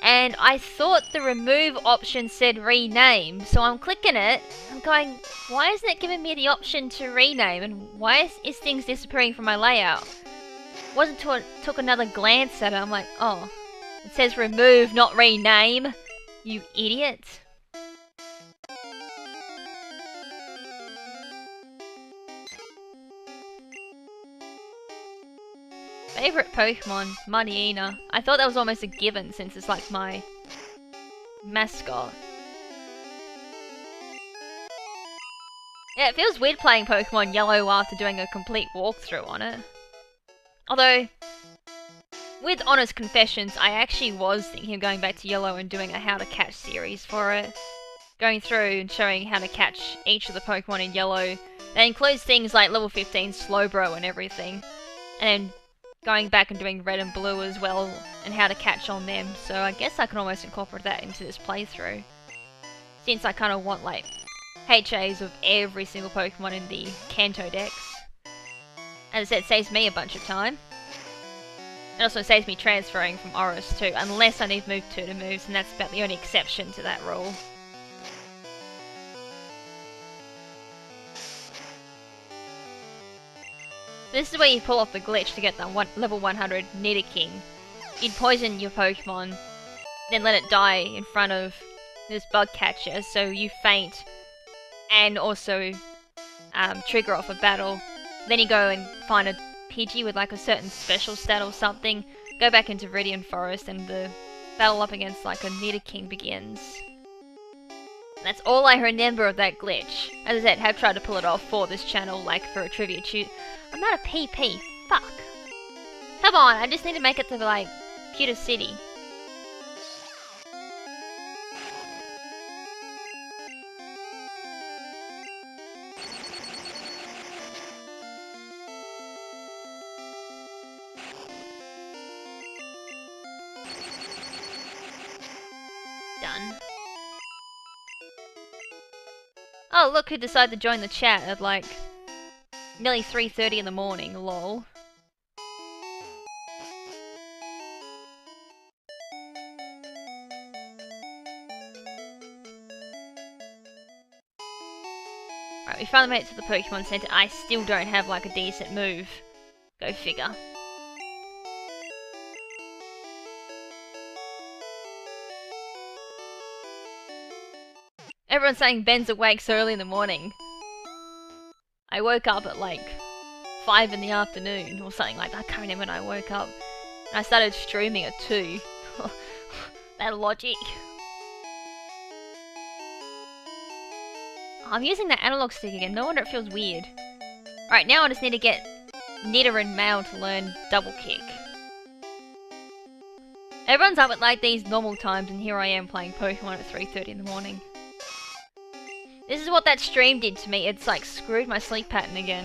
and I thought the remove option said rename, so I'm clicking it. I'm going, why isn't it giving me the option to rename, and why is things disappearing from my layout? Wasn't until I took another glance at it, I'm like, oh, it says remove, not rename. You idiot. Favorite Pokemon, Marniena. I thought that was almost a given since it's like my mascot. Yeah, it feels weird playing Pokemon Yellow after doing a complete walkthrough on it. Although, with honest confessions, I actually was thinking of going back to Yellow and doing a how to catch series for it. Going through and showing how to catch each of the Pokemon in Yellow. That includes things like level 15 Slowbro and everything. And then going back and doing Red and Blue as well, and how to catch on them. So I guess I can almost incorporate that into this playthrough. Since I kind of want like HAs of every single Pokemon in the Kanto Dex. As I said, it saves me a bunch of time. It also saves me transferring from Oris too, unless I need move 2 to moves, and that's about the only exception to that rule. This is where you pull off the glitch to get the level 100 Nidoking. You'd poison your Pokemon, then let it die in front of this bug catcher, so you faint, and also trigger off a battle. Then you go and find a Pidgey with like a certain special stat or something, go back into Viridian Forest, and the battle up against like a Nidoking begins. That's all I remember of that glitch. As I said, have tried to pull it off for this channel, like for a trivia shoot. I'm not a PP. Fuck. Come on, I just need to make it to like Pewter City. Done. Oh, look who decided to join the chat at like nearly 3:30 in the morning, lol. Right, we finally made it to the Pokemon Center. I still don't have like a decent move. Go figure. Everyone's saying Ben's awake so early in the morning. I woke up at like 5 in the afternoon or something like that. I can't remember when I woke up. And I started streaming at 2. That logic. I'm using that analog stick again. No wonder it feels weird. Alright, now I just need to get Nidoran male to learn Double Kick. Everyone's up at like these normal times, and here I am playing Pokemon at 3:30 in the morning. This is what that stream did to me. It's like screwed my sleep pattern again.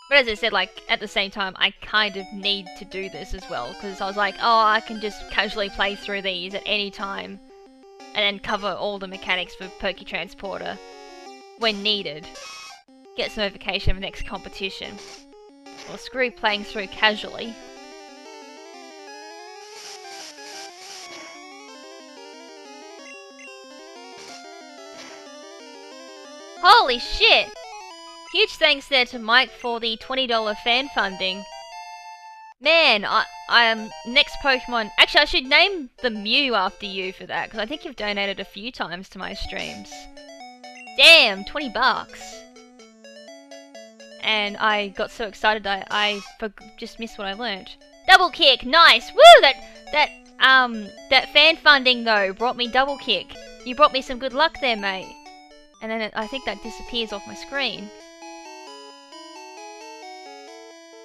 But as I said, like, at the same time, I kind of need to do this as well. Because I was like, oh, I can just casually play through these at any time. And then cover all the mechanics for Poketransporter when needed. Get some notification of the next competition. Or screw playing through casually. Holy shit! Huge thanks there to Mike for the $20 fan funding. Man, I next Pokemon... Actually, I should name the Mew after you for that, because I think you've donated a few times to my streams. Damn, 20 bucks. And I got so excited I just missed what I learnt. Double Kick, nice! Woo! That fan funding, though, brought me Double Kick. You brought me some good luck there, mate. And then I think that disappears off my screen.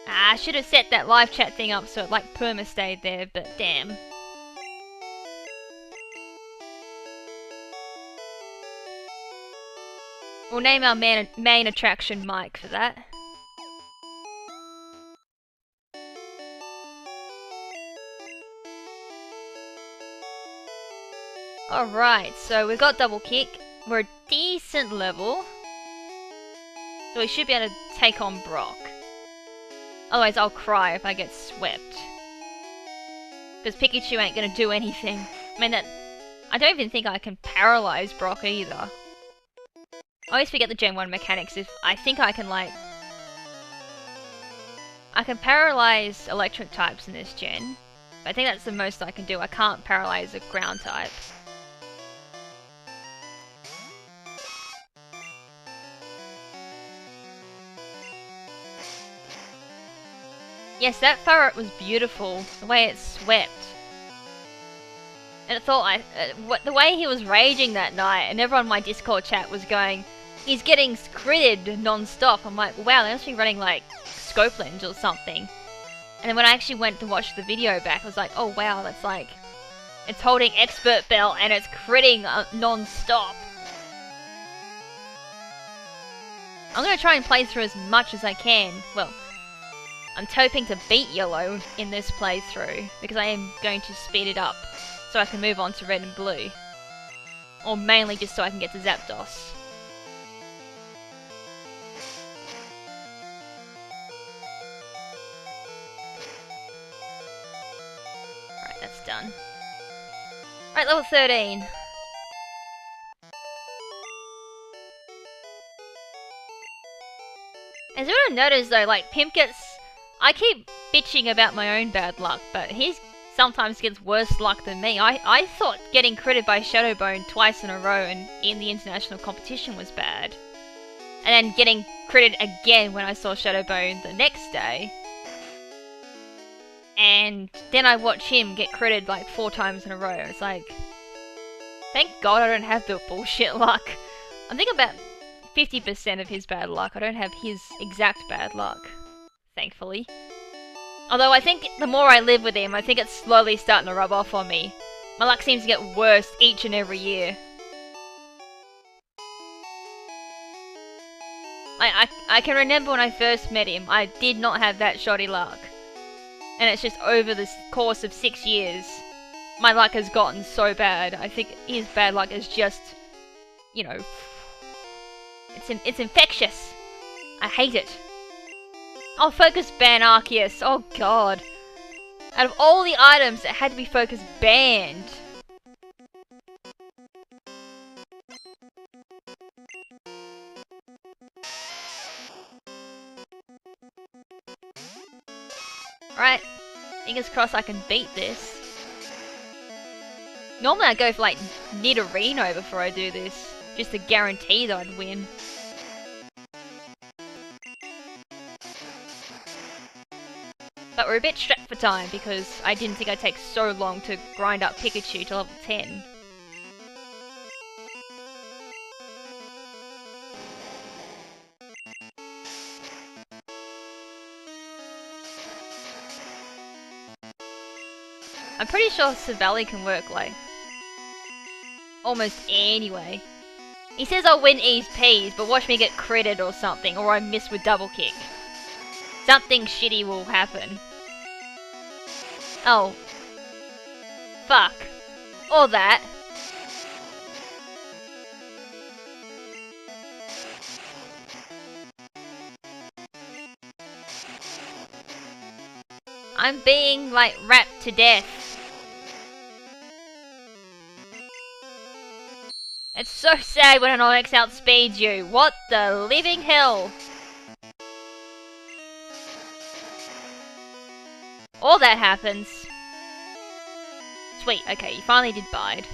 I should have set that live chat thing up so it like perma-stayed there, but damn. We'll name our main attraction Mike for that. Alright, so we've got Double Kick. We're a decent level. So we should be able to take on Brock. Otherwise I'll cry if I get swept. Because Pikachu ain't gonna do anything. I mean, I don't even think I can paralyze Brock either. I always forget the Gen 1 mechanics. I think I can, like... I can paralyze electric types in this gen. I think that's the most I can do. I can't paralyze a ground type. Yes, that turret was beautiful. The way it swept. And I thought the way he was raging that night, and everyone in my Discord chat was going, he's getting critted non-stop. I'm like, wow, they must be running like scope lens or something. And then when I actually went to watch the video back, I was like, oh wow, that's like, it's holding expert belt and it's critting non-stop. I'm gonna try and play through as much as I can. Well, I'm hoping to beat yellow in this playthrough, because I am going to speed it up so I can move on to red and blue. Or mainly just so I can get to Zapdos. Alright, that's done. Alright, level 13. As you would have noticed though, like, Pimp gets... I keep bitching about my own bad luck, but he's sometimes gets worse luck than me. I thought getting critted by Shadowbone twice in a row and in the international competition was bad. And then getting critted again when I saw Shadowbone the next day. And then I watch him get critted like 4 times in a row. It's like, thank God I don't have the bullshit luck. I'm thinking about 50% of his bad luck. I don't have his exact bad luck, thankfully. Although I think the more I live with him, I think it's slowly starting to rub off on me. My luck seems to get worse each and every year. I can remember when I first met him, I did not have that shoddy luck. And it's just over the course of 6 years, my luck has gotten so bad. I think his bad luck is just, you know, it's infectious. I hate it. Oh, focus ban Arceus. Oh god. Out of all the items that had to be focus banned. Alright. Fingers crossed I can beat this. Normally I go for like Nidoran before I do this. Just to guarantee that I'd win. But we're a bit strapped for time because I didn't think I'd take so long to grind up Pikachu to level 10. I'm pretty sure Savali can work like almost anyway. He says I'll win E's P's, but watch me get critted or something, or I miss with double kick. Something shitty will happen. Oh. Fuck. Or that. I'm being, like, wrapped to death. It's so sad when an Onyx outspeeds you. What the living hell? All that happens. Sweet, okay, you finally did bide.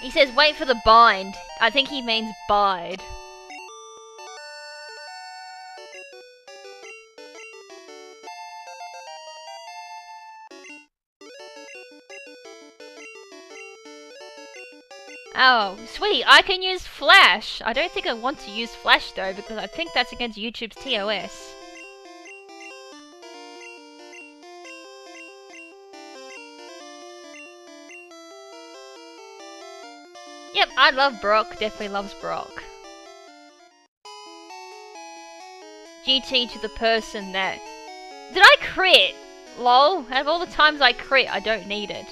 He says wait for the bind. I think he means bide. Oh, sweet, I can use Flash! I don't think I want to use Flash though, because I think that's against YouTube's TOS. Yep, I love Brock, definitely loves Brock. GT to the person that... Did I crit? Lol, out of all the times I crit, I don't need it.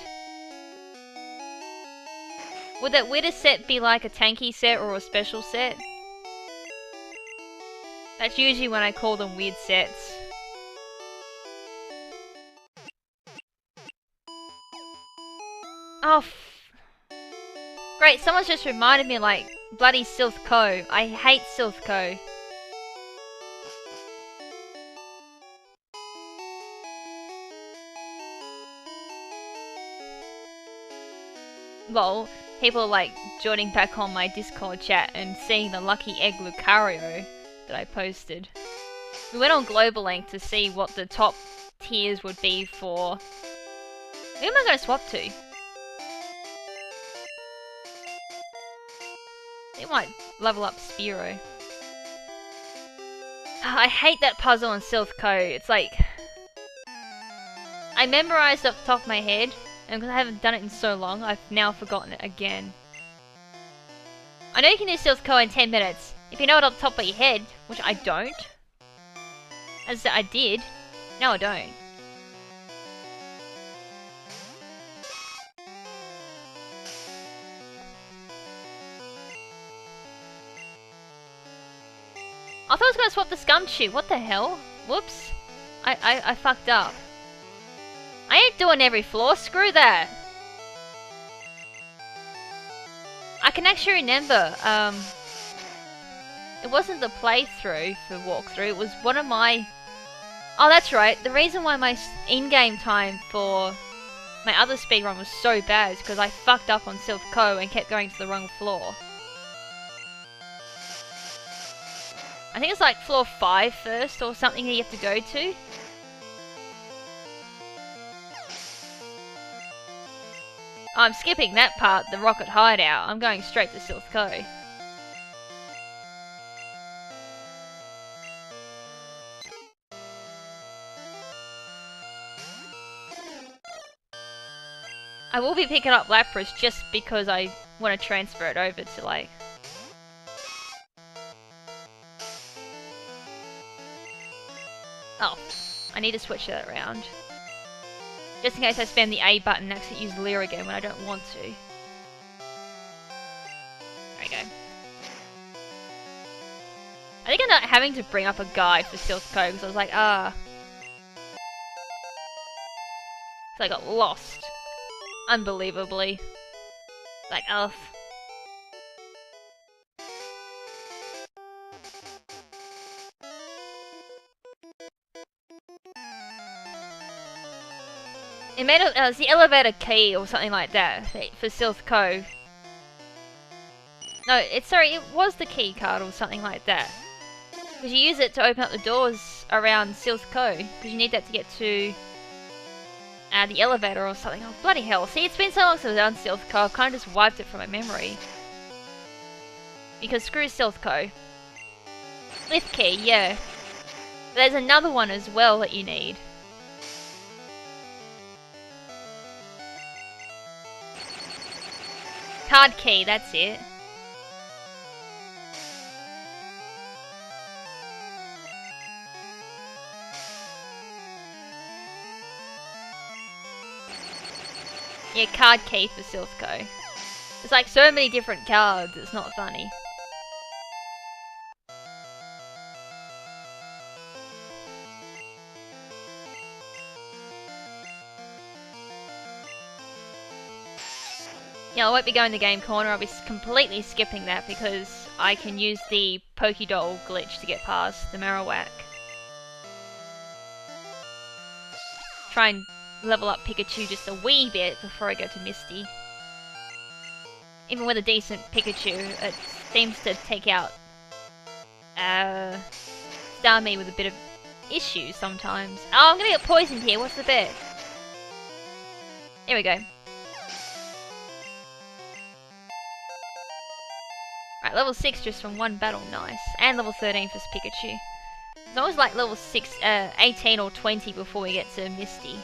Would that Witter set be like a tanky set or a special set? That's usually when I call them weird sets. Oh, great, someone's just reminded me, like, bloody Silph Co. I hate Silph Co. Lol, people are like joining back on my Discord chat and seeing the Lucky Egg Lucario that I posted. We went on Global Link to see what the top tiers would be for... Who am I going to swap to? They might level up Spearow. I hate that puzzle in Silph Co. It's like... I memorized off the top of my head, and because I haven't done it in so long, I've now forgotten it again. I know you can do Silph Co in 10 minutes. If you know it off the top of your head, which I don't. As I did. No, I don't. I thought I was going to swap the Scumchew. What the hell? Whoops. I fucked up. I ain't doing every floor. Screw that. I can actually remember, it wasn't the playthrough for walkthrough. It was one of my... Oh, that's right. The reason why my in-game time for my other speedrun was so bad is because I fucked up on Silph Co and kept going to the wrong floor. I think it's like floor 5 first or something that you have to go to. I'm skipping that part, the rocket hideout. I'm going straight to Silph Co. I will be picking up Lapras just because I want to transfer it over to like... Oh, I need to switch that around. Just in case I spam the A button and actually use Leer again when I don't want to. There we go. I think I'm not having to bring up a guide for Silph Co because I was like, So I got lost. Unbelievably. Like, oh. It made it was the elevator key or something like that for Silph Co. No, it was the key card or something like that. Because you use it to open up the doors around Silph Co. Because you need that to get to the elevator or something. Oh, bloody hell. See, it's been so long since I've done Silph Co. I've kind of just wiped it from my memory. Because screw Silph Co. Lift key, yeah. But there's another one as well that you need. Card key, that's it. Yeah, card key for Silph Co. There's like so many different cards, it's not funny. Yeah, I won't be going to Game Corner, I'll be completely skipping that because I can use the Pokédoll glitch to get past the Marowak. Try and level up Pikachu just a wee bit before I go to Misty. Even with a decent Pikachu, it seems to take out Starmie with a bit of issues sometimes. Oh, I'm gonna get poisoned here, what's the bet? Here we go. Right, level 6 just from one battle, nice. And level 13 for Pikachu. It's always like level 18 or 20 before we get to Misty.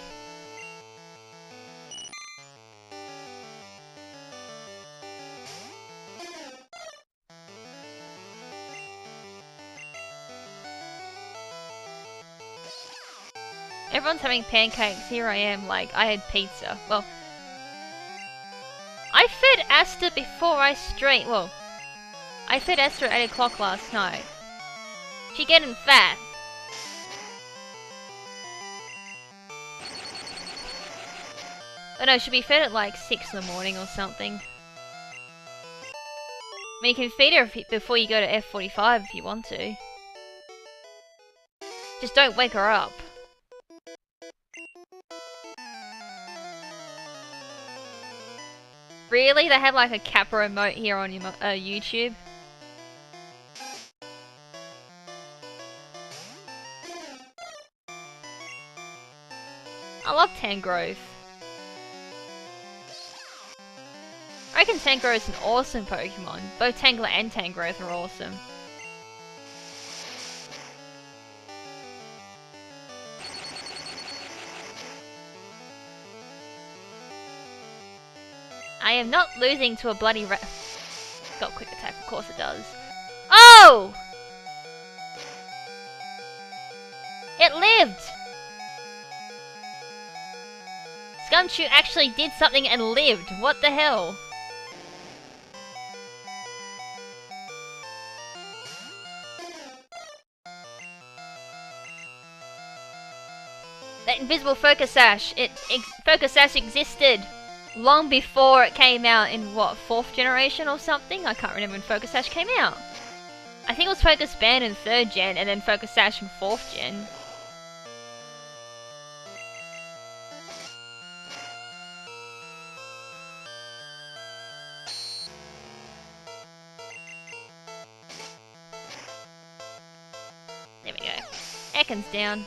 Everyone's having pancakes, here I am, like, I had pizza. Well, I fed Asta before I streamed, well, I fed Asta at 8 o'clock last night. She getting fat. Oh no, she'll be fed at like 6 in the morning or something. I mean, you can feed her before you go to F45 if you want to. Just don't wake her up. Really? They have like a Kappa emote here on your YouTube? I love Tangrowth. I reckon Tangrowth is an awesome Pokemon. Both Tangler and Tangrowth are awesome. I am not losing to a bloody rat. Got quick attack, of course it does. Oh! It lived! Scumchew actually did something and lived. What the hell? That invisible Focus Sash. Focus Sash existed long before it came out in what, 4th generation or something? I can't remember when Focus Sash came out. I think it was Focus Band in 3rd gen and then Focus Sash in 4th gen. There we go. Ekans down.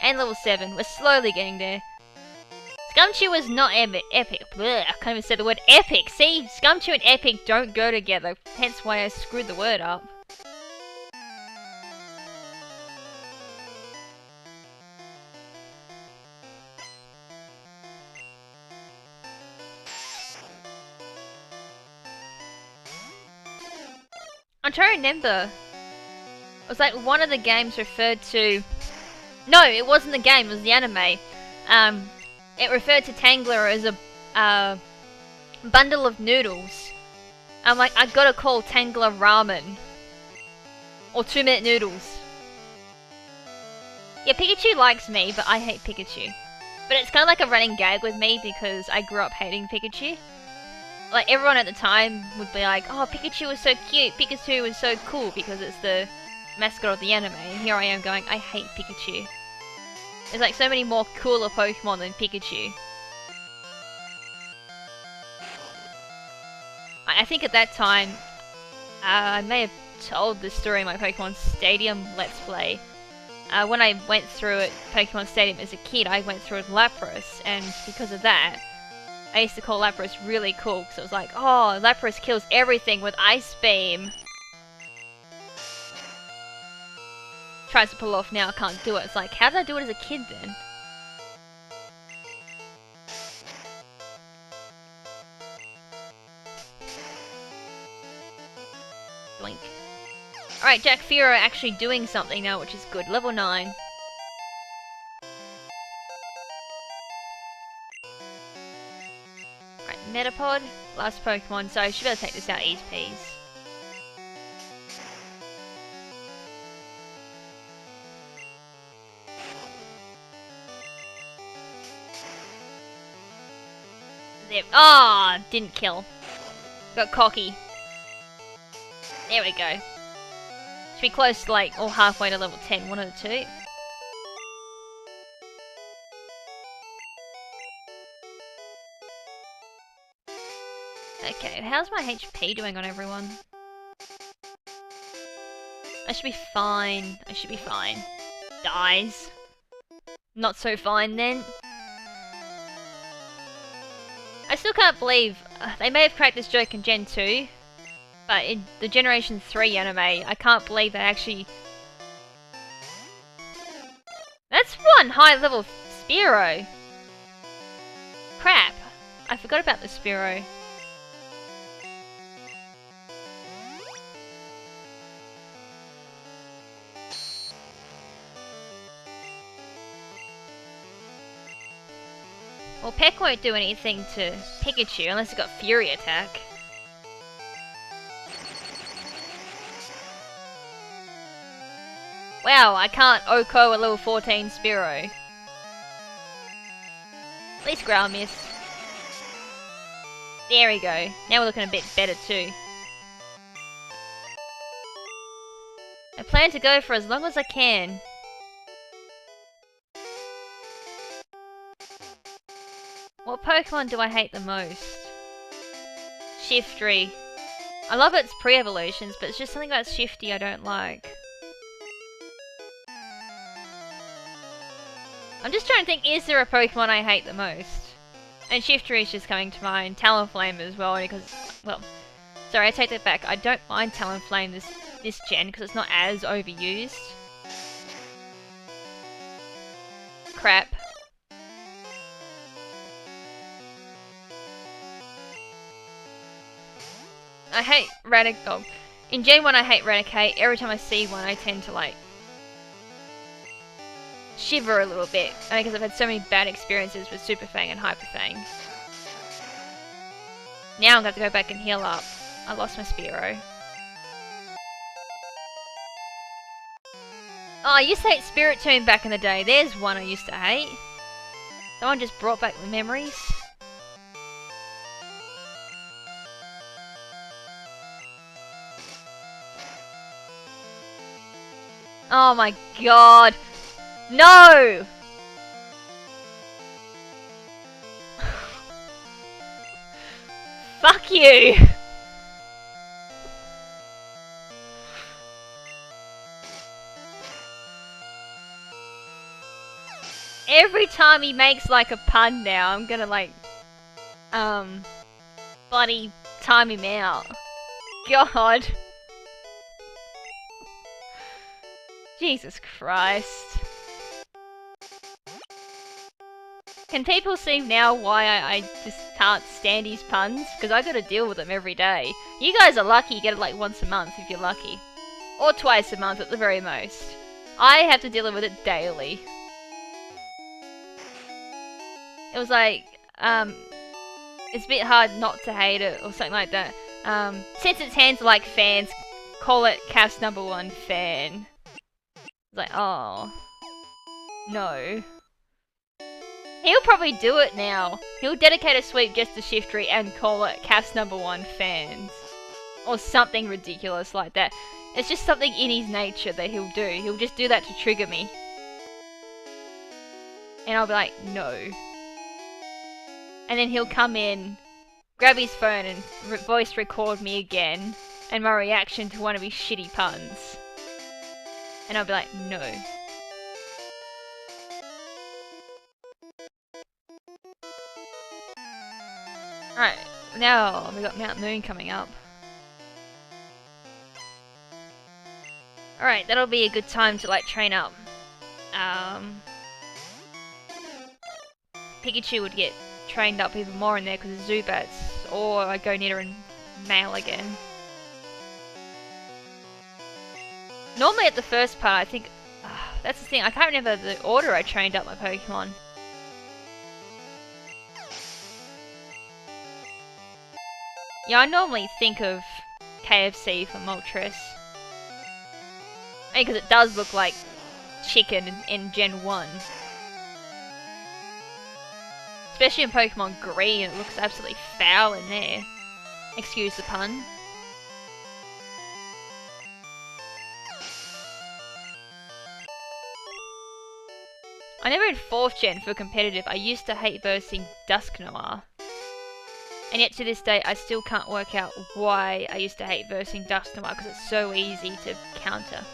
And level 7. We're slowly getting there. Scumchew was not epic. Blech, I can't even say the word epic. See, Scumchew and epic don't go together. Hence why I screwed the word up. I'm trying to remember. It was like one of the games referred to... No, it wasn't the game, it was the anime. It referred to Tangler as a bundle of noodles. I'm like, I gotta call Tangler ramen. Or 2-minute noodles. Yeah, Pikachu likes me, but I hate Pikachu. But it's kind of like a running gag with me because I grew up hating Pikachu. Like, everyone at the time would be like, oh, Pikachu was so cute, Pikachu was so cool because it's the mascot of the anime. And here I am going, I hate Pikachu. There's like so many more cooler Pokemon than Pikachu. I think at that time, I may have told this story in my Pokemon Stadium Let's Play. When I went through it, Pokemon Stadium as a kid, I went through it with Lapras, and because of that, I used to call Lapras really cool, because it was like, oh, Lapras kills everything with Ice Beam. Tries to pull off now, can't do it. It's like, how did I do it as a kid then? Blink. Alright, Jack Furo actually doing something now, which is good. Level 9. Alright, Metapod. Last Pokemon, so I should be able to take this out easy peas. There. Ah, oh, didn't kill. Got cocky. There we go. Should be close to like, or halfway to level 10, one of the two. Okay, how's my HP doing on everyone? I should be fine. I should be fine. Dies. Not so fine then. I still can't believe they may have cracked this joke in Gen 2, but in the Generation 3 anime, I can't believe they actually... That's one high level Spearow! Crap, I forgot about the Spearow. Well, Peck won't do anything to Pikachu unless it's got Fury Attack. Wow, I can't Oko a level 14 Spearow. At least ground miss. There we go. Now we're looking a bit better too. I plan to go for as long as I can. What Pokemon do I hate the most? Shiftry. I love its pre-evolutions, but it's just something about Shifty I don't like. I'm just trying to think, is there a Pokemon I hate the most? And Shiftry is just coming to mind. Talonflame as well, because, well, sorry, I take that back. I don't mind Talonflame this gen, because it's not as overused. Crap. I hate Raticate. Oh, in Gen 1 I hate Raticate. Every time I see one I tend to like shiver a little bit. Only because I've had so many bad experiences with Super Fang and Hyper Fang. Now I'm going to have to go back and heal up. I lost my Spearow. Oh, I used to hate Spiritomb back in the day. There's one I used to hate. Someone just brought back the memories. Oh my god. No! Fuck you! Every time he makes like a pun now, I'm gonna like, bloody time him out. God. Jesus Christ. Can people see now why I just can't stand his puns? Because I gotta deal with them every day. You guys are lucky you get it like once a month if you're lucky. Or twice a month at the very most. I have to deal with it daily. It was like, it's a bit hard not to hate it or something like that. Since its hands are like fans, call it Cast #1 fan. It's like, oh. No. He'll probably do it now. He'll dedicate a sweep just to Shiftry and call it Cast #1 fans. Or something ridiculous like that. It's just something in his nature that he'll do. He'll just do that to trigger me. And I'll be like, no. And then he'll come in, grab his phone and voice record me again. And my reaction to one of his shitty puns. And I'll be like, no. Alright, now we got Mount Moon coming up. Alright, that'll be a good time to like train up. Pikachu would get trained up even more in there because of Zubats. Or I go Nidoran male again. Normally at the first part, I think... that's the thing, I can't remember the order I trained up my Pokemon. Yeah, I normally think of KFC for Moltres. Because it does look like chicken in Gen 1. Especially in Pokemon Green, it looks absolutely foul in there. Excuse the pun. I never in 4th Gen for competitive, I used to hate versing Dusknoir. And yet to this day, I still can't work out why I used to hate versing Dusknoir, because it's so easy to counter.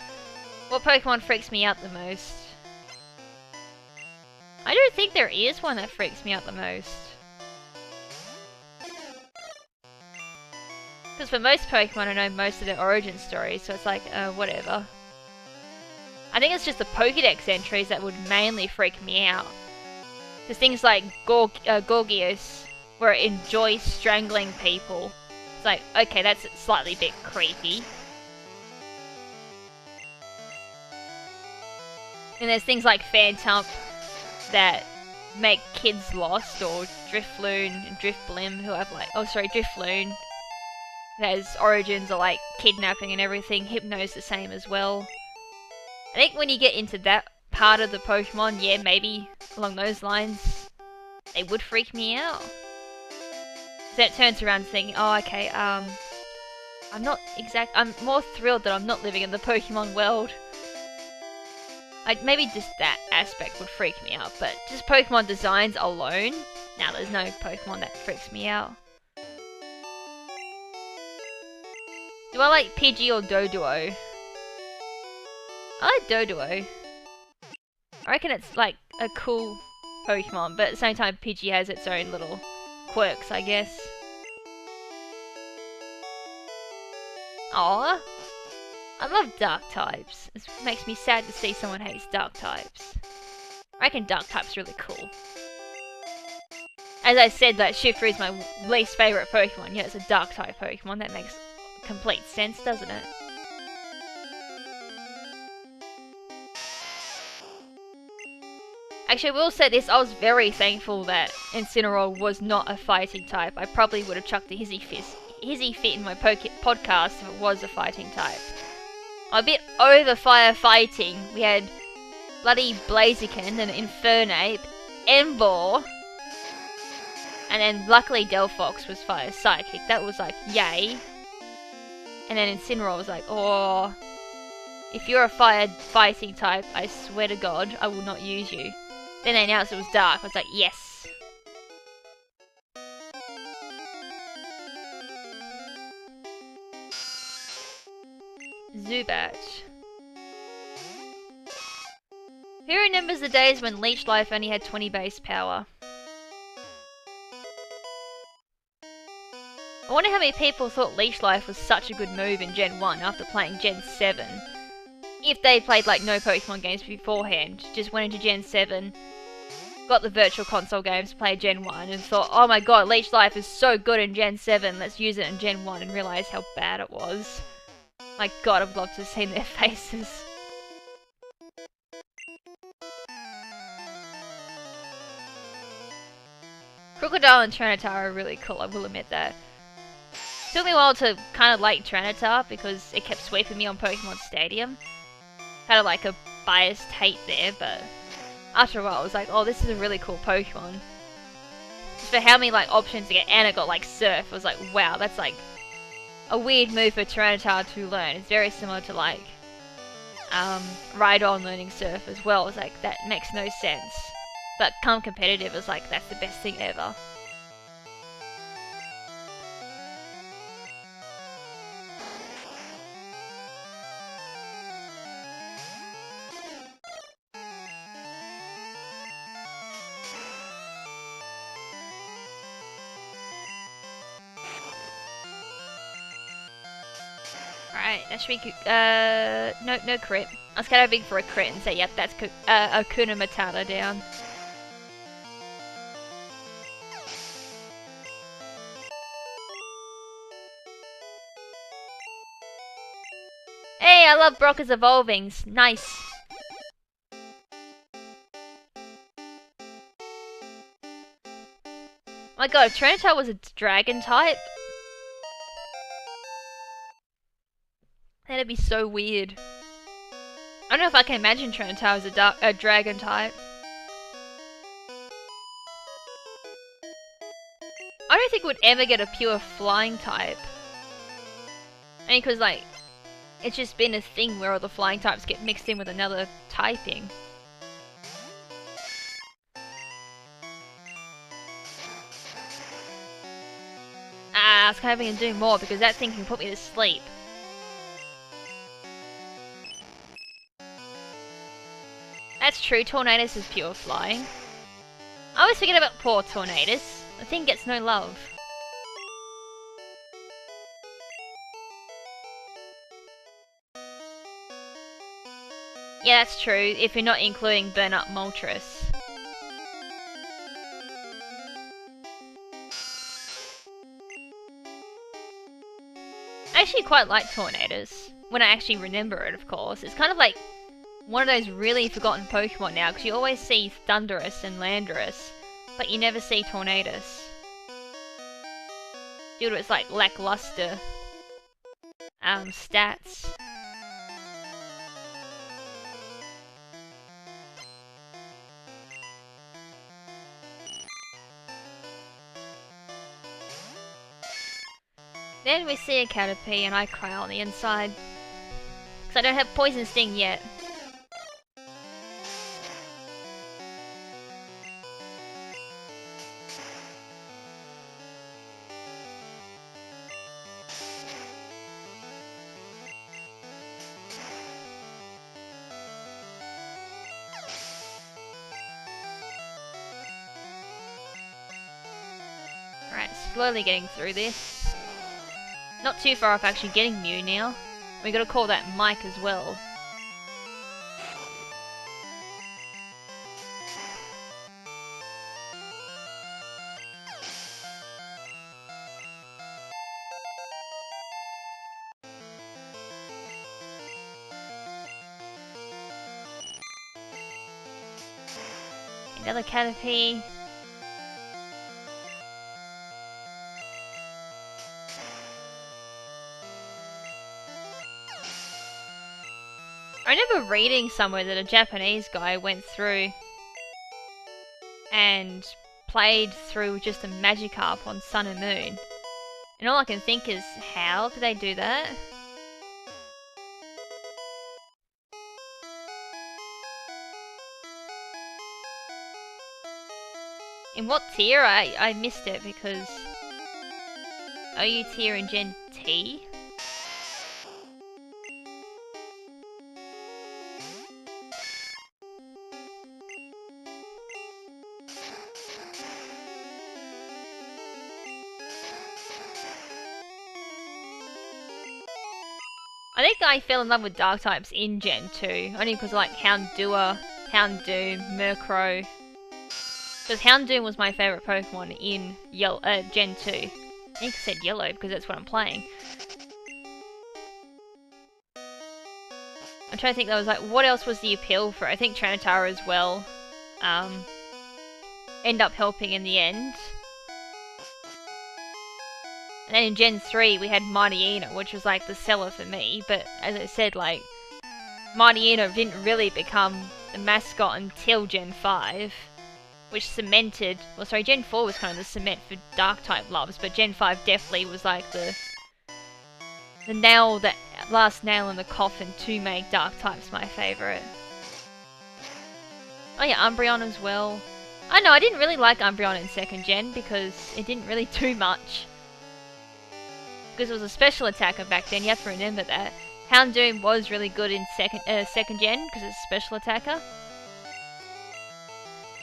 What Pokemon freaks me out the most? I don't think there is one that freaks me out the most. Because for most Pokemon, I know most of their origin stories, so it's like, whatever. I think it's just the Pokédex entries that would mainly freak me out. Because things like Gorgias, where it enjoys strangling people. It's like, okay, that's slightly a bit creepy. And there's things like Phantump that make kids lost, or Drifloon and Drifblim who have like, oh sorry, Drifloon. It has origins of like kidnapping and everything. Hypno's the same as well. I think when you get into that part of the Pokemon, yeah, maybe along those lines, they would freak me out. So it turns around thinking, oh, okay, I'm more thrilled that I'm not living in the Pokemon world. Like, maybe just that aspect would freak me out, but just Pokemon designs alone, now there's no Pokemon that freaks me out. Do I like Pidgey or Doduo? I like Doduo. I reckon it's like a cool Pokemon, but at the same time Pidgey has its own little quirks, I guess. Aww. I love dark types. It makes me sad to see someone hates dark types. I reckon dark type's really cool. As I said, that Shiftry is my least favourite Pokemon, yet it's a dark type Pokemon. That makes complete sense, doesn't it? Actually, I will say this, I was very thankful that Incineroar was not a fighting type. I probably would have chucked the Hizzy Fit in my podcast if it was a fighting type. I'm a bit over firefighting. We had bloody Blaziken and Infernape, Emboar, and then luckily Delphox was Fire Psychic. That was like, yay. And then Incineroar was like, oh, if you're a fire fighting type, I swear to God, I will not use you. Then they announced it was dark. I was like, yes. Zubat. Who remembers the days when Leech Life only had 20 base power? I wonder how many people thought Leech Life was such a good move in Gen 1 after playing Gen 7. If they played like no Pokemon games beforehand, just went into Gen 7, got the Virtual Console games, played Gen 1, and thought, oh my god, Leech Life is so good in Gen 7, let's use it in Gen 1, and realised how bad it was. My god, I'd love to have seen their faces. Crocodile and Tyranitar are really cool, I will admit that. Took me a while to kind of like Tyranitar because it kept sweeping me on Pokemon Stadium. Had like a biased hate there, but after a while I was like, oh, this is a really cool Pokemon. Just for how many like options to get, and it got like Surf. I was like, wow, that's like a weird move for Tyranitar to learn. It's very similar to like Rhydon learning Surf as well. It's like, that makes no sense. But come competitive, it's like, that's the best thing ever. Alright, that should be no crit. I was kind of big for a crit and say, yep, that's Akuna Matata down. Hey, I love Brocker's Evolvings. Nice. My god, if Tyranitar was a dragon type, that'd be so weird. I don't know if I can imagine Tyranitar as a dragon type. I don't think we'd ever get a pure flying type. I mean, because like, it's just been a thing where all the flying types get mixed in with another typing. I was hoping to do more because that thing can put me to sleep. That's true, Tornadus is pure flying. I always forget about poor Tornadus. The thing gets no love. Yeah, that's true, if you're not including Burn Up Moltres. I actually quite like Tornadus, when I actually remember it, of course. It's kind of like one of those really forgotten Pokemon now, because you always see Thundurus and Landorus, but you never see Tornadus. Due to its like lackluster stats. Then we see a Caterpie and I cry on the inside. Because I don't have Poison Sting yet. Alright, slowly getting through this. Not too far off actually getting Mew now. We gotta call that Mike as well. Another Caterpie. I remember reading somewhere that a Japanese guy went through and played through just a Magikarp on Sun and Moon. And all I can think is, how did they do that? In what tier? I missed it because... OU tier in Gen T? I think I fell in love with Dark types in Gen 2, only because like Houndoom, Murkrow. Because Houndoom was my favourite Pokemon in Gen 2. I think I said Yellow because that's what I'm playing. I'm trying to think, that was like, what else was the appeal for? I think Trinitara as well. End up helping in the end. And then in Gen 3 we had Mightyena, which was like the seller for me, but as I said, like, Mightyena didn't really become the mascot until Gen 5, which cemented, well sorry, Gen 4 was kind of the cement for Dark type loves, but Gen 5 definitely was like the last nail in the coffin to make Dark types my favourite. Oh yeah, Umbreon as well. I know, I didn't really like Umbreon in 2nd Gen because it didn't really do much. Because it was a special attacker back then, you have to remember that. Houndoom was really good in 2nd Gen because it's a special attacker.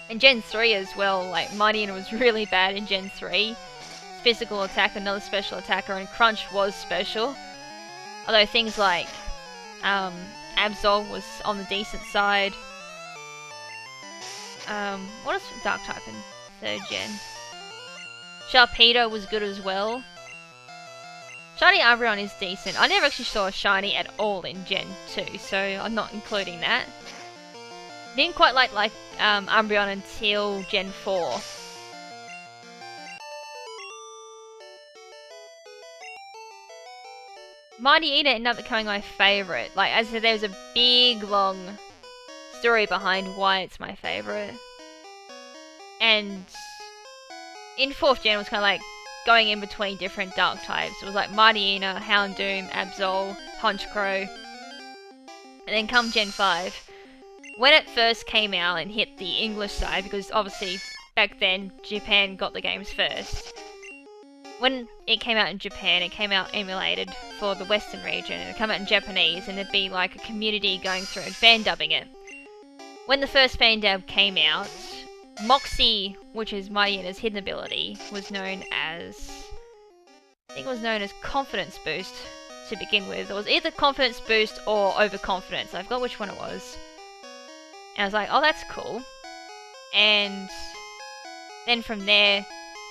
And Gen 3 as well, like Mightyena was really bad in Gen 3. Physical attack, another special attacker, and Crunch was special. Although things like Absol was on the decent side. What is Dark type in 3rd Gen? Sharpedo was good as well. Shiny Umbreon is decent. I never actually saw a shiny at all in Gen 2, so I'm not including that. Didn't quite like Umbreon until Gen 4. Mightyena ended up becoming my favourite. Like, as I said, there's a big, long story behind why it's my favourite. And in 4th Gen, it was kind of like going in between different Dark types. It was like Mightyena, Houndoom, Absol, Honchkrow. And then come Gen 5. When it first came out and hit the English side, because obviously back then Japan got the games first. When it came out in Japan, it came out emulated for the Western region, and it came out in Japanese, and it'd be like a community going through and fan dubbing it. When the first fan dub came out, Moxie, which is Mightyena's hidden ability, was known as... I think it was known as Confidence Boost to begin with. It was either Confidence Boost or Overconfidence. I forgot which one it was. And I was like, oh, that's cool. And then from there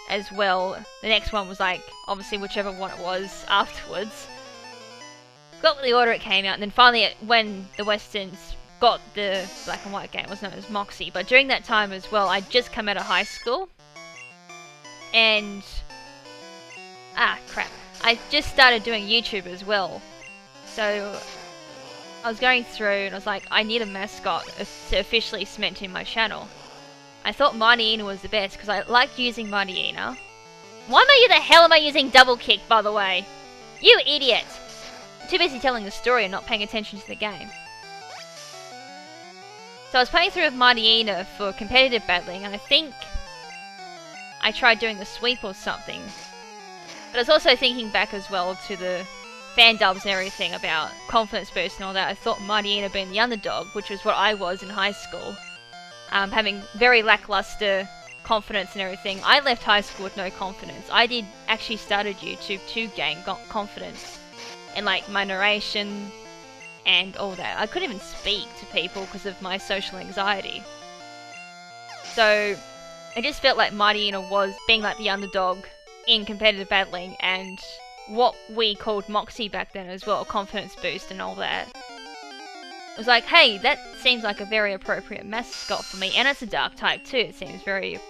as well, the next one was like, obviously whichever one it was afterwards. Got the order it came out, and then finally when the Westerns got the black and white game, it was known as Moxie. But during that time as well, I'd just come out of high school. And... I just started doing YouTube as well. So I was going through and I was like, I need a mascot to officially cement in my channel. I thought Mightyena was the best because I liked using Mightyena. Why the hell am I using double kick, by the way? You idiot! Too busy telling the story and not paying attention to the game. So I was playing through with Martina for competitive battling, and I think I tried doing the sweep or something. But I was also thinking back as well to the fan dubs and everything about confidence boost and all that. I thought Martina being the underdog, which was what I was in high school, having very lackluster confidence and everything. I left high school with no confidence. I did actually started YouTube to gain confidence in like my narration and all that. I couldn't even speak to people because of my social anxiety. So I just felt like Martina was being like the underdog in competitive battling, and what we called Moxie back then as well, confidence boost and all that. It was like, hey, that seems like a very appropriate mascot for me, and it's a dark type too. It seems very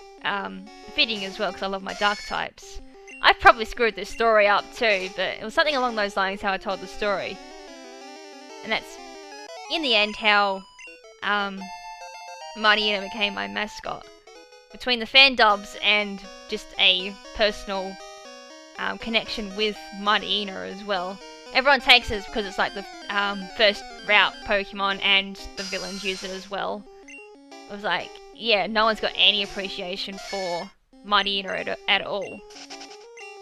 fitting as well because I love my dark types. I probably screwed this story up too, but it was something along those lines how I told the story. And that's, in the end, how Martina became my mascot. Between the fan dubs and just a personal connection with Martina as well. Everyone takes it because it's like the first route Pokemon, and the villains use it as well. It was like, yeah, no one's got any appreciation for Martina at all.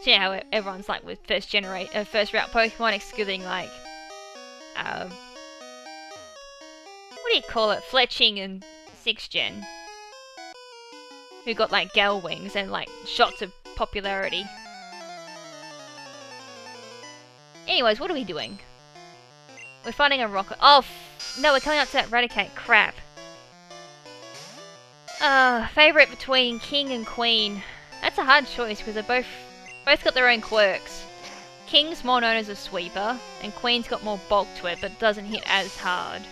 So yeah, how everyone's like with first route Pokemon, excluding like what do you call it? Fletching and 6th gen. Who got like Gale Wings and like shots of popularity. Anyways, what are we doing? We're fighting a rocket. Oh, no, we're coming up to that Raticate. Crap. Favorite between King and Queen. That's a hard choice because they both got their own quirks. King's more known as a sweeper, and Queen's got more bulk to it, but doesn't hit as hard.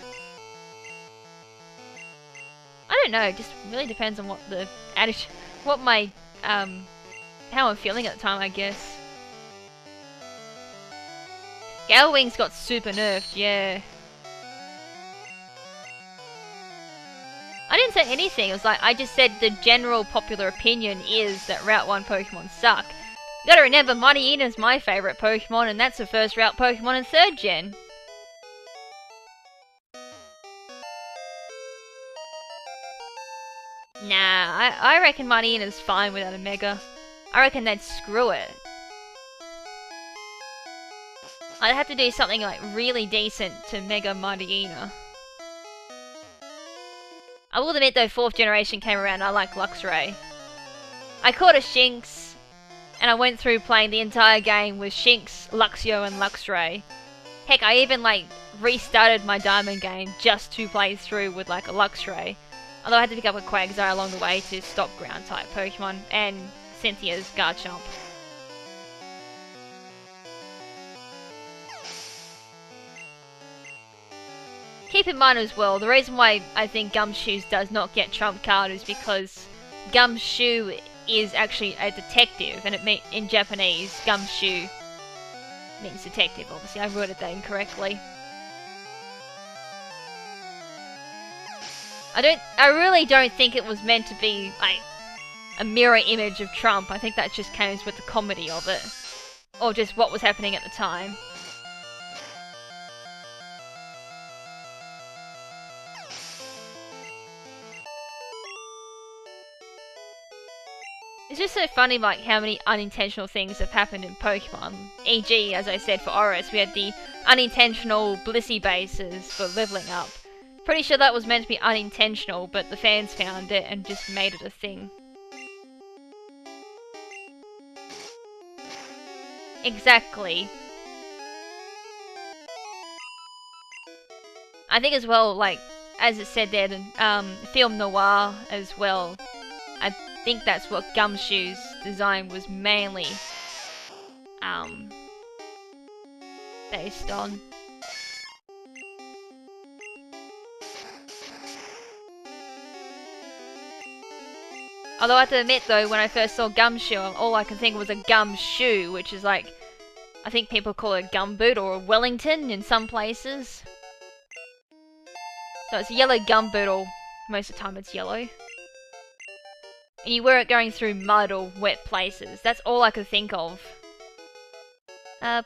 I don't know, it just really depends on what the attitude, what my, how I'm feeling at the time, I guess. Gale Wings got super nerfed, yeah. I didn't say anything, it was like, I just said the general popular opinion is that Route 1 Pokemon suck. You gotta remember, Martina's my favourite Pokemon, and that's the first route Pokemon in 3rd gen. Nah, I reckon Martina's fine without a Mega. I reckon they'd screw it. I'd have to do something like really decent to Mega Martina. I will admit though, 4th generation came around, I like Luxray. I caught a Shinx, and I went through playing the entire game with Shinx, Luxio, and Luxray. Heck, I even like restarted my Diamond game just to play through with like a Luxray. Although I had to pick up a Quagsire along the way to stop ground type Pokemon and Cynthia's Garchomp. Keep in mind as well, the reason why I think Gumshoes does not get trump card is because Gumshoe is actually a detective, and it in Japanese, Gumshoe means detective. Obviously, I worded that incorrectly. I really don't think it was meant to be like a mirror image of Trump. I think that just came with the comedy of it, or just what was happening at the time. It's just so funny, like, how many unintentional things have happened in Pokemon. E.g., as I said, for Oris, we had the unintentional Blissey bases for leveling up. Pretty sure that was meant to be unintentional, but the fans found it and just made it a thing. Exactly. I think as well, like, as it said there, the film noir as well. I think that's what Gumshoe's design was mainly based on. Although I have to admit though, when I first saw Gumshoe, all I could think was a gumshoe, which is like, I think people call it a gumboot or a Wellington in some places. So it's a yellow gumboot, or most of the time it's yellow. And you wear it going through mud or wet places. That's all I could think of.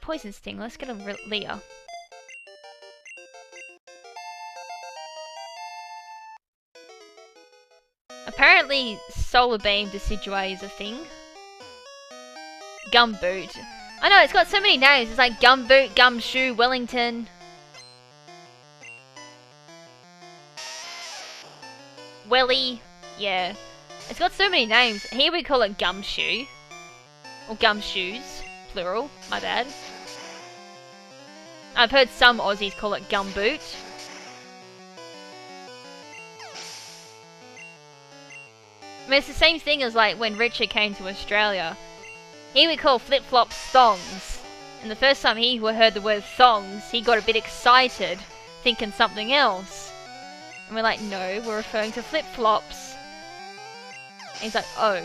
Poison Sting. Let's get a Leah. Apparently, Solar Beam Decidueye is a thing. Gumboot. I know, it's got so many names. It's like Gumboot, Gumshoe, Wellington. Welly. Yeah. It's got so many names. Here we call it Gumshoe. Or Gumshoes. Plural. My bad. I've heard some Aussies call it Gumboot. I mean, it's the same thing as like when Richard came to Australia. Here we call flip-flops thongs. And the first time he heard the word thongs, he got a bit excited, thinking something else. And we're like, no, we're referring to flip-flops. And he's like, oh.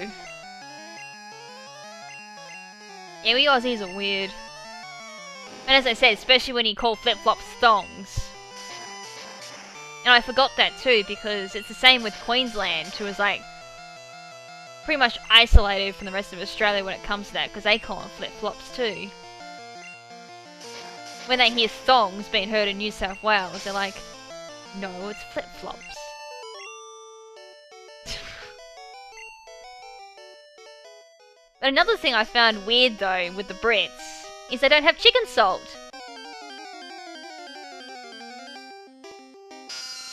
Yeah, we Aussies are weird. And as I said, especially when you call flip-flops thongs. And I forgot that too, because it's the same with Queensland, who was like, pretty much isolated from the rest of Australia when it comes to that, because they call them flip-flops too. When they hear thongs being heard in New South Wales, they're like, no, it's flip-flops. But another thing I found weird though with the Brits is they don't have chicken salt.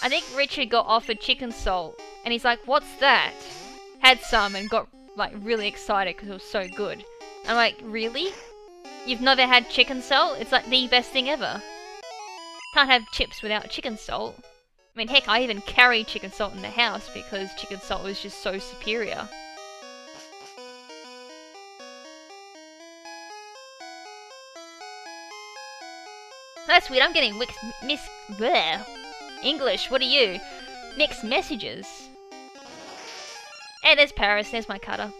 I think Richard got offered chicken salt and he's like, what's that? Had some and got like really excited because it was so good. I'm like, really? You've never had chicken salt? It's like the best thing ever. Can't have chips without chicken salt. I mean, heck, I even carry chicken salt in the house because chicken salt was just so superior. That's weird, I'm getting English, what are you? Mixed messages. Hey, there's Paris, there's my cutter.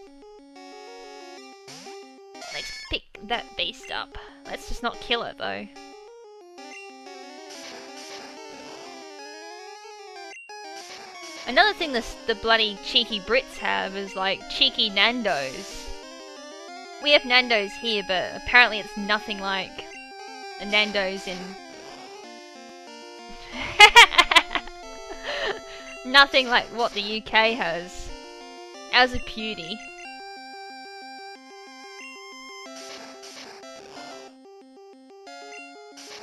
Let's pick that beast up. Let's just not kill it though. Another thing the bloody cheeky Brits have is like cheeky Nandos. We have Nandos here, but apparently it's nothing like the Nandos in... nothing like what the UK has. Ours are beauty.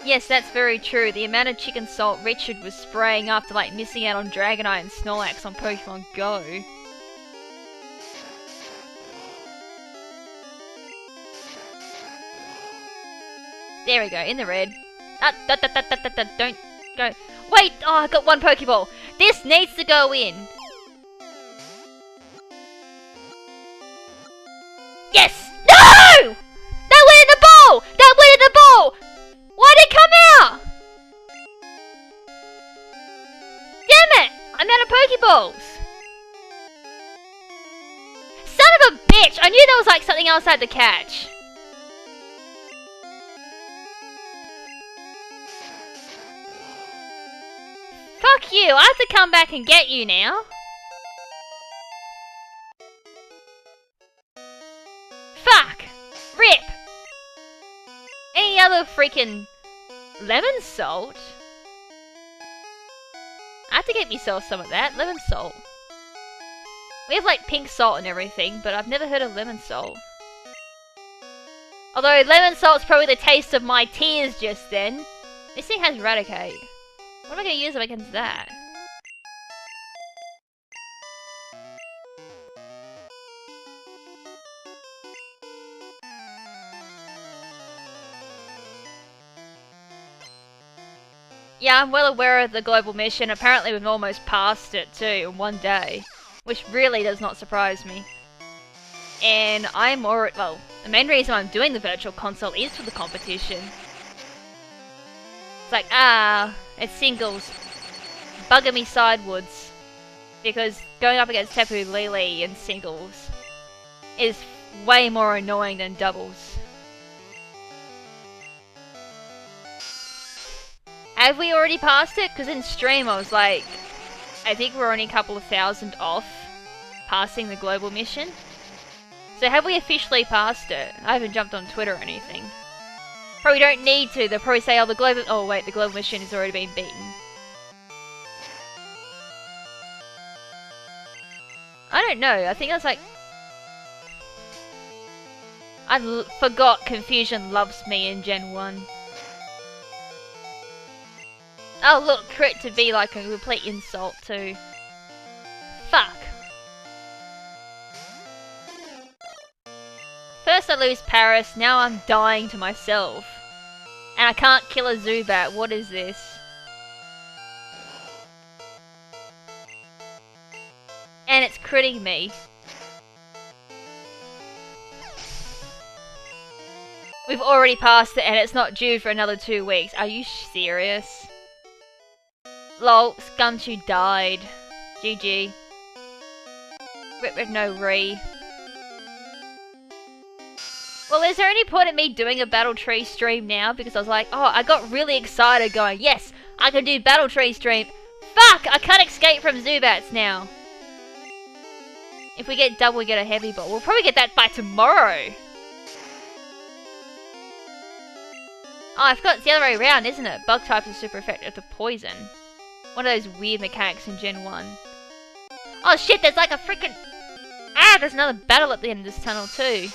Yes, that's very true. The amount of chicken salt Richard was spraying after like missing out on Dragonite and Snorlax on Pokemon Go. There we go, in the red. Don't go. Wait! Oh, I got one Pokeball! This needs to go in! Yes! No! That went in the bowl! That went in the bowl! Why'd it come out? Damn it! I'm out of Pokeballs! Son of a bitch! I knew there was like something else I had to catch. Fuck you! I have to come back and get you now. Fuck! Rip! Any other freaking lemon salt? I have to get myself some of that, lemon salt. We have like pink salt and everything, but I've never heard of lemon salt. Although lemon salt's probably the taste of my tears just then. This thing has Eradicate. What am I going to use against that? Yeah, I'm well aware of the global mission. Apparently we've almost passed it too in one day. Which really does not surprise me. And I'm already... well, the main reason I'm doing the virtual console is for the competition. It's like, it's singles. Bugging me sidewards. Because going up against Tapu Lele in singles is way more annoying than doubles. Have we already passed it? Because in stream I was like, I think we're only a couple of thousand off passing the global mission. So have we officially passed it? I haven't jumped on Twitter or anything. Probably don't need to. They'll probably say, oh, the global... Oh, wait, the global machine has already been beaten. I don't know. I think that's like... I forgot Confusion loves me in Gen 1. Oh, look, crit to be like a complete insult, too. Fuck. First I lose Paris, now I'm dying to myself. And I can't kill a Zubat, what is this? And it's critting me. We've already passed it and it's not due for another 2 weeks. Are you serious? Lol, Scumchew died. GG. With no re. Well, is there any point in me doing a Battle Tree stream now? Because I was like, oh, I got really excited going, yes, I can do Battle Tree stream. Fuck, I can't escape from Zubats now. If we get double, we get a heavy ball. We'll probably get that by tomorrow. Oh, I forgot it's the other way around, isn't it? Bug types are super effective to poison. One of those weird mechanics in Gen 1. Oh shit, there's like a freaking... Ah, there's another battle at the end of this tunnel too.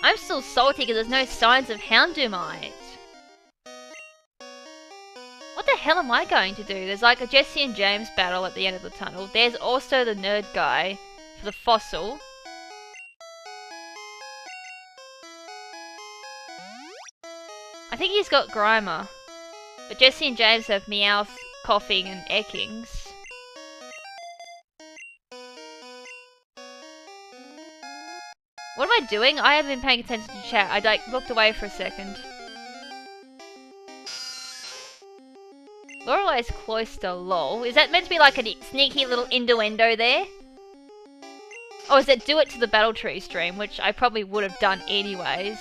I'm still salty because there's no signs of Houndoomite. What the hell am I going to do? There's like a Jesse and James battle at the end of the tunnel. There's also the nerd guy for the fossil. I think he's got Grimer. But Jesse and James have Meowth, Coughing, and Ekings. What am I doing? I haven't been paying attention to chat. I like looked away for a second. Lorelei's Cloister, lol. Is that meant to be like a sneaky little innuendo there? Or is it do it to the Battle Tree stream, which I probably would have done anyways.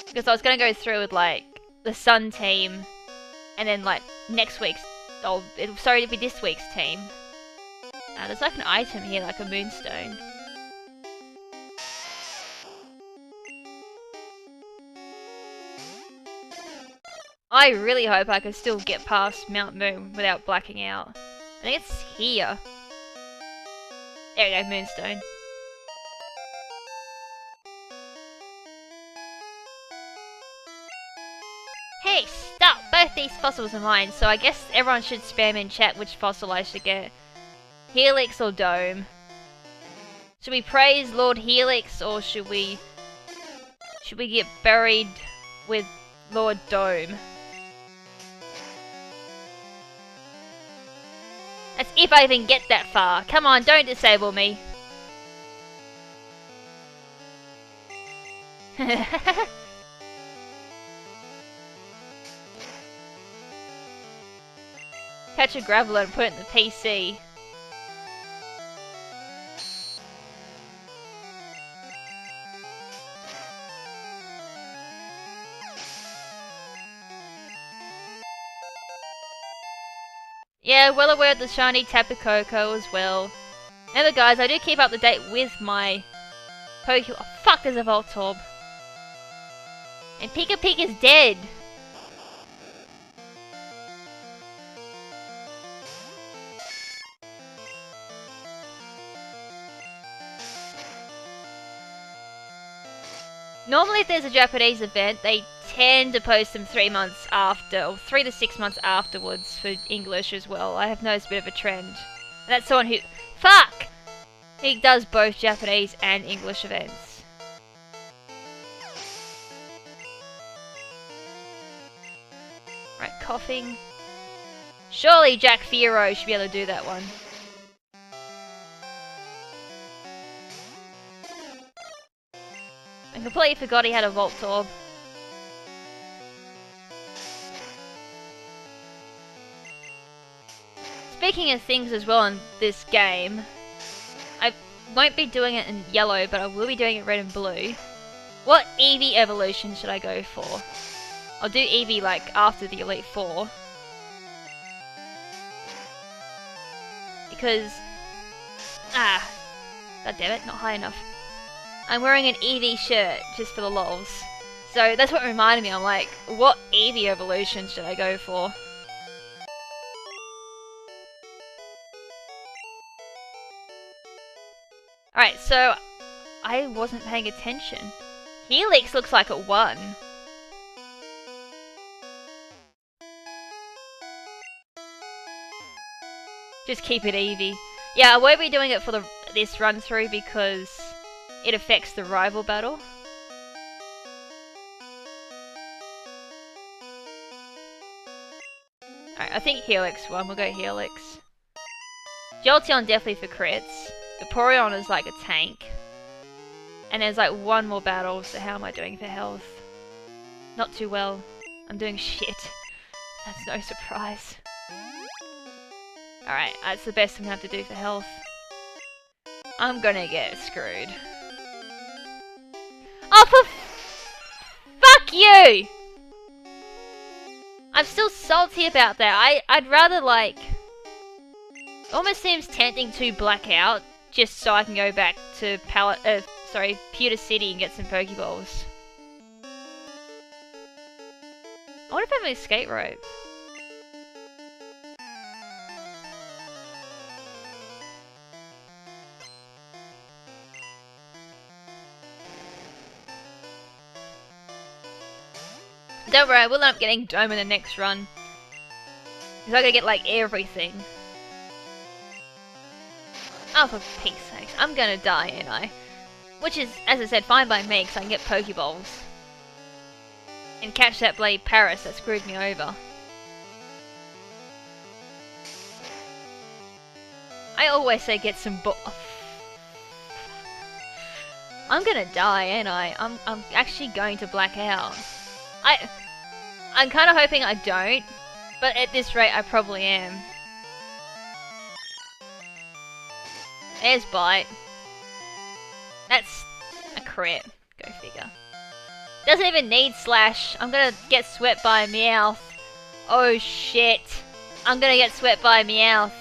Because I was gonna go through with like the Sun team, and then like next week's, oh, sorry, it'd be this week's team. There's like an item here, like a moonstone. I really hope I can still get past Mount Moon without blacking out. I think it's here. There we go, moonstone. Hey, stop! Both these fossils are mine, so I guess everyone should spam in chat which fossil I should get. Helix or Dome? Should we praise Lord Helix or should we get buried with Lord Dome? That's if I even get that far. Come on, don't disable me. Catch a Graveler and put it in the PC. Yeah, well aware of the shiny Tapu Koko as well. Remember guys, I do keep up to date with my Pokemon. Oh, fuck, there's a Voltorb. And Pika Pika's dead. Normally if there's a Japanese event, they tend to post them 3 months after, or 3 to 6 months afterwards for English as well. I have noticed a bit of a trend. And that's someone who... Fuck! He does both Japanese and English events. Right, Coughing. Surely Jack Fiero should be able to do that one. I completely forgot he had a Voltorb. Speaking of things as well in this game, won't be doing it in yellow, but I will be doing it red and blue. What Eevee evolution should I go for? I'll do Eevee like after the Elite Four. Because... God damn it, not high enough. I'm wearing an Eevee shirt, just for the lols. So that's what reminded me, I'm like, what Eevee evolution should I go for? Alright, so I wasn't paying attention. Helix looks like it won. Just keep it Eevee. Yeah, I won't be doing it for this run through because it affects the rival battle. Alright, I think Helix won. We'll go Helix. Jolteon definitely for crits. Vaporeon is like a tank. And there's like one more battle, so how am I doing for health? Not too well. I'm doing shit. That's no surprise. Alright, that's the best I'm gonna have to do for health. I'm gonna get screwed. Oh, fuck you! I'm still salty about that. I'd rather like... It almost seems tempting to black out, just so I can go back to Pewter City and get some Pokeballs. I wonder if I have an escape rope. Don't worry, I will end up getting Dome in the next run. Because I gotta get like everything. Oh, for peace sakes. I'm gonna die, ain't I? Which is, as I said, fine by me, because I can get Pokeballs. And catch that bloody Paris that screwed me over. I always say get some I'm gonna die, ain't I? I'm actually going to black out. I'm kind of hoping I don't, but at this rate I probably am. There's Bite. That's a crit. Go figure. Doesn't even need Slash. I'm gonna get swept by a Meowth. Oh shit. I'm gonna get swept by a Meowth.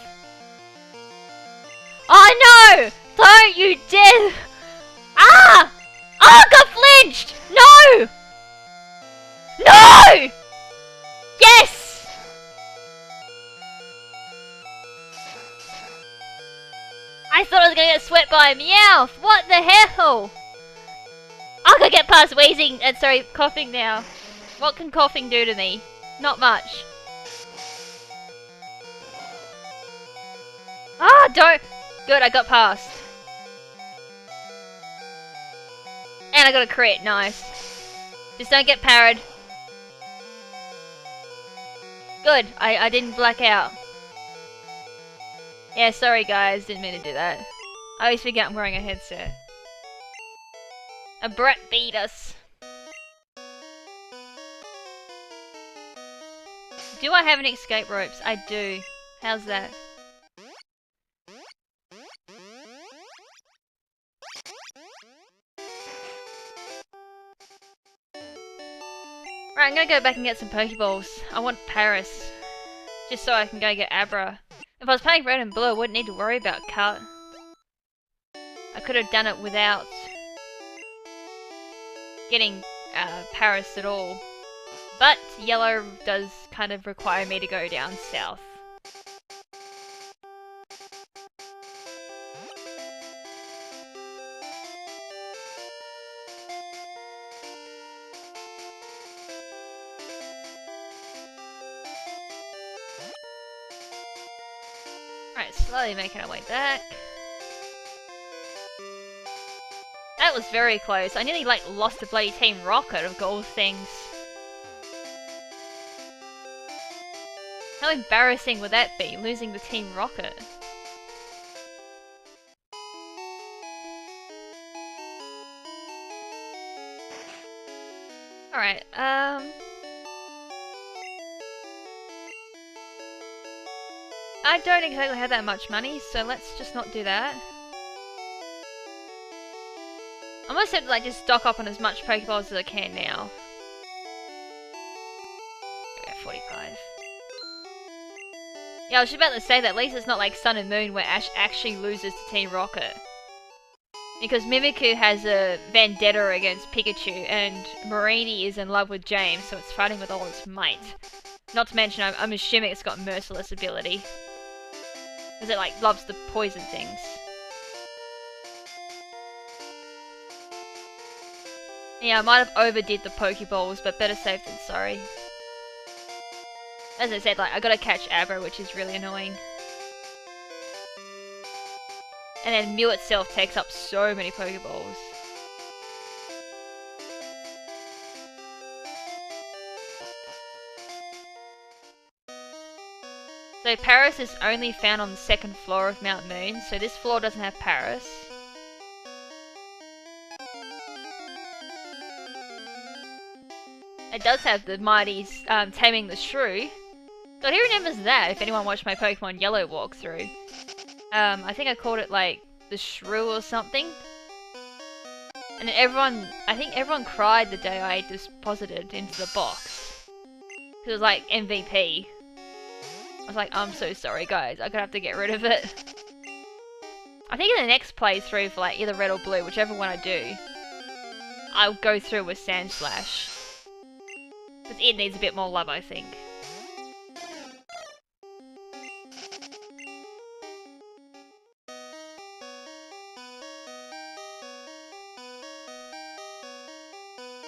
Oh no! Don't you dare! Ah! Oh, I got flinched! No! No! Yes! I thought I was gonna get swept by a Meowth! What the hell? I could get past wheezing, coughing now. What can coughing do to me? Not much. Ah, don't! Good, I got past. And I got a crit, nice. Just don't get parried. Good, I didn't black out. Yeah, sorry guys, didn't mean to do that. I always forget I'm wearing a headset. A Brett beat us. Do I have any escape ropes? I do. How's that? Right, I'm gonna go back and get some Pokeballs. I want Paris. Just so I can go get Abra. If I was playing red and blue, I wouldn't need to worry about cut. I could have done it without getting Paris at all. But yellow does kind of require me to go down south. Alright, slowly making our way back. That was very close. I nearly lost to bloody Team Rocket of all things. How embarrassing would that be, losing the Team Rocket? Alright, I don't exactly have that much money, so let's just not do that. I must have to like just stock up on as much Pokeballs as I can now. Okay, 45. Yeah, I was just about to say that at least it's not like Sun and Moon where Ash actually loses to Team Rocket. Because Mimikyu has a vendetta against Pikachu and Marini is in love with James, so it's fighting with all its might. Not to mention, I'm assuming it's got Merciless ability. Because it like loves to poison things. Yeah, I might have overdid the Pokeballs, but better safe than sorry. As I said, like, I gotta catch Abra, which is really annoying. And then Mew itself takes up so many Pokeballs. So Paris is only found on the second floor of Mount Moon, so this floor doesn't have Paris. It does have the mighty Taming the Shrew. God, who remembers that if anyone watched my Pokemon Yellow walkthrough? I think I called it like the Shrew or something. And I think everyone cried the day I deposited into the box. Because it was like MVP. I was like, I'm so sorry guys, I'm gonna have to get rid of it. I think in the next playthrough for like either red or blue, whichever one I do, I'll go through with Sandslash. Because it needs a bit more love, I think.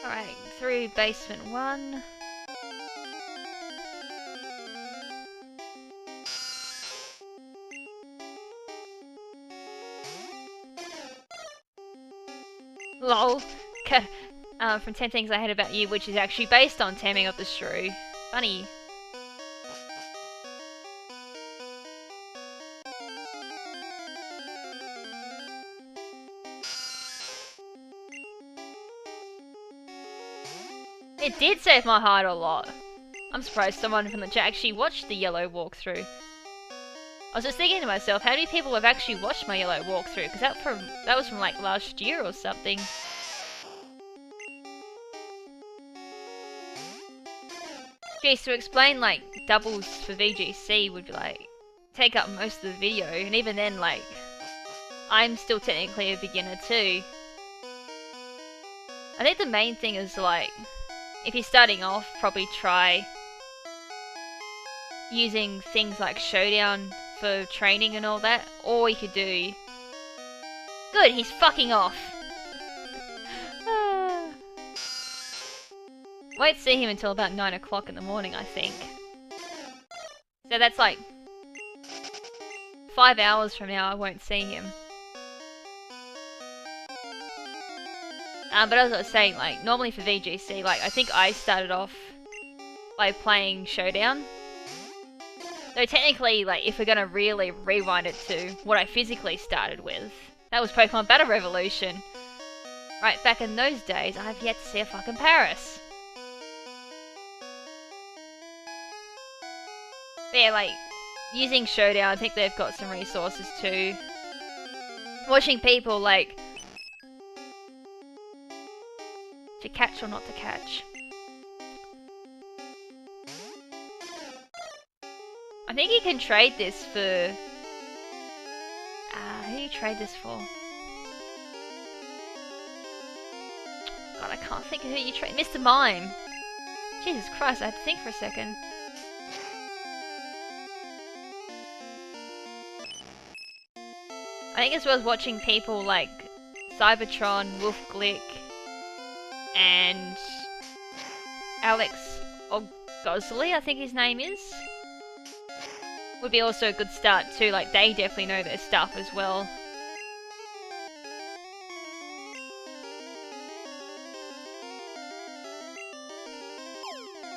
Alright, through basement 1. LOL. From 10 Things I Hate About You, which is actually based on Taming of the Shrew. Funny. It did save my heart a lot. I'm surprised someone from the chat actually watched the Yellow walkthrough. I was just thinking to myself, how many people have actually watched my Yellow walkthrough? Because that was from like last year or something. Geez, to explain like doubles for VGC would be like take up most of the video, and even then like I'm still technically a beginner too. I think the main thing is like if you're starting off, probably try using things like Showdown for training and all that, or you could do... Good, he's fucking off! Won't see him until about 9 o'clock in the morning, I think. So that's like 5 hours from now I won't see him. But as I was saying, like, normally for VGC, like, I think I started off by playing Showdown. Though technically, like, if we're gonna really rewind it to what I physically started with, that was Pokemon Battle Revolution. Right, back in those days, I've yet to see a fucking Paris. But yeah, like, using Showdown, I think they've got some resources too. Watching people, like, to catch or not to catch. I think you can trade this for... who do you trade this for? God, I can't think of who you trade... Mr. Mime! Jesus Christ, I had to think for a second. I think it's worth watching people like Cybertron, Wolfglick, and Alex Ogozley, I think his name is. Would be also a good start too, like they definitely know their stuff as well.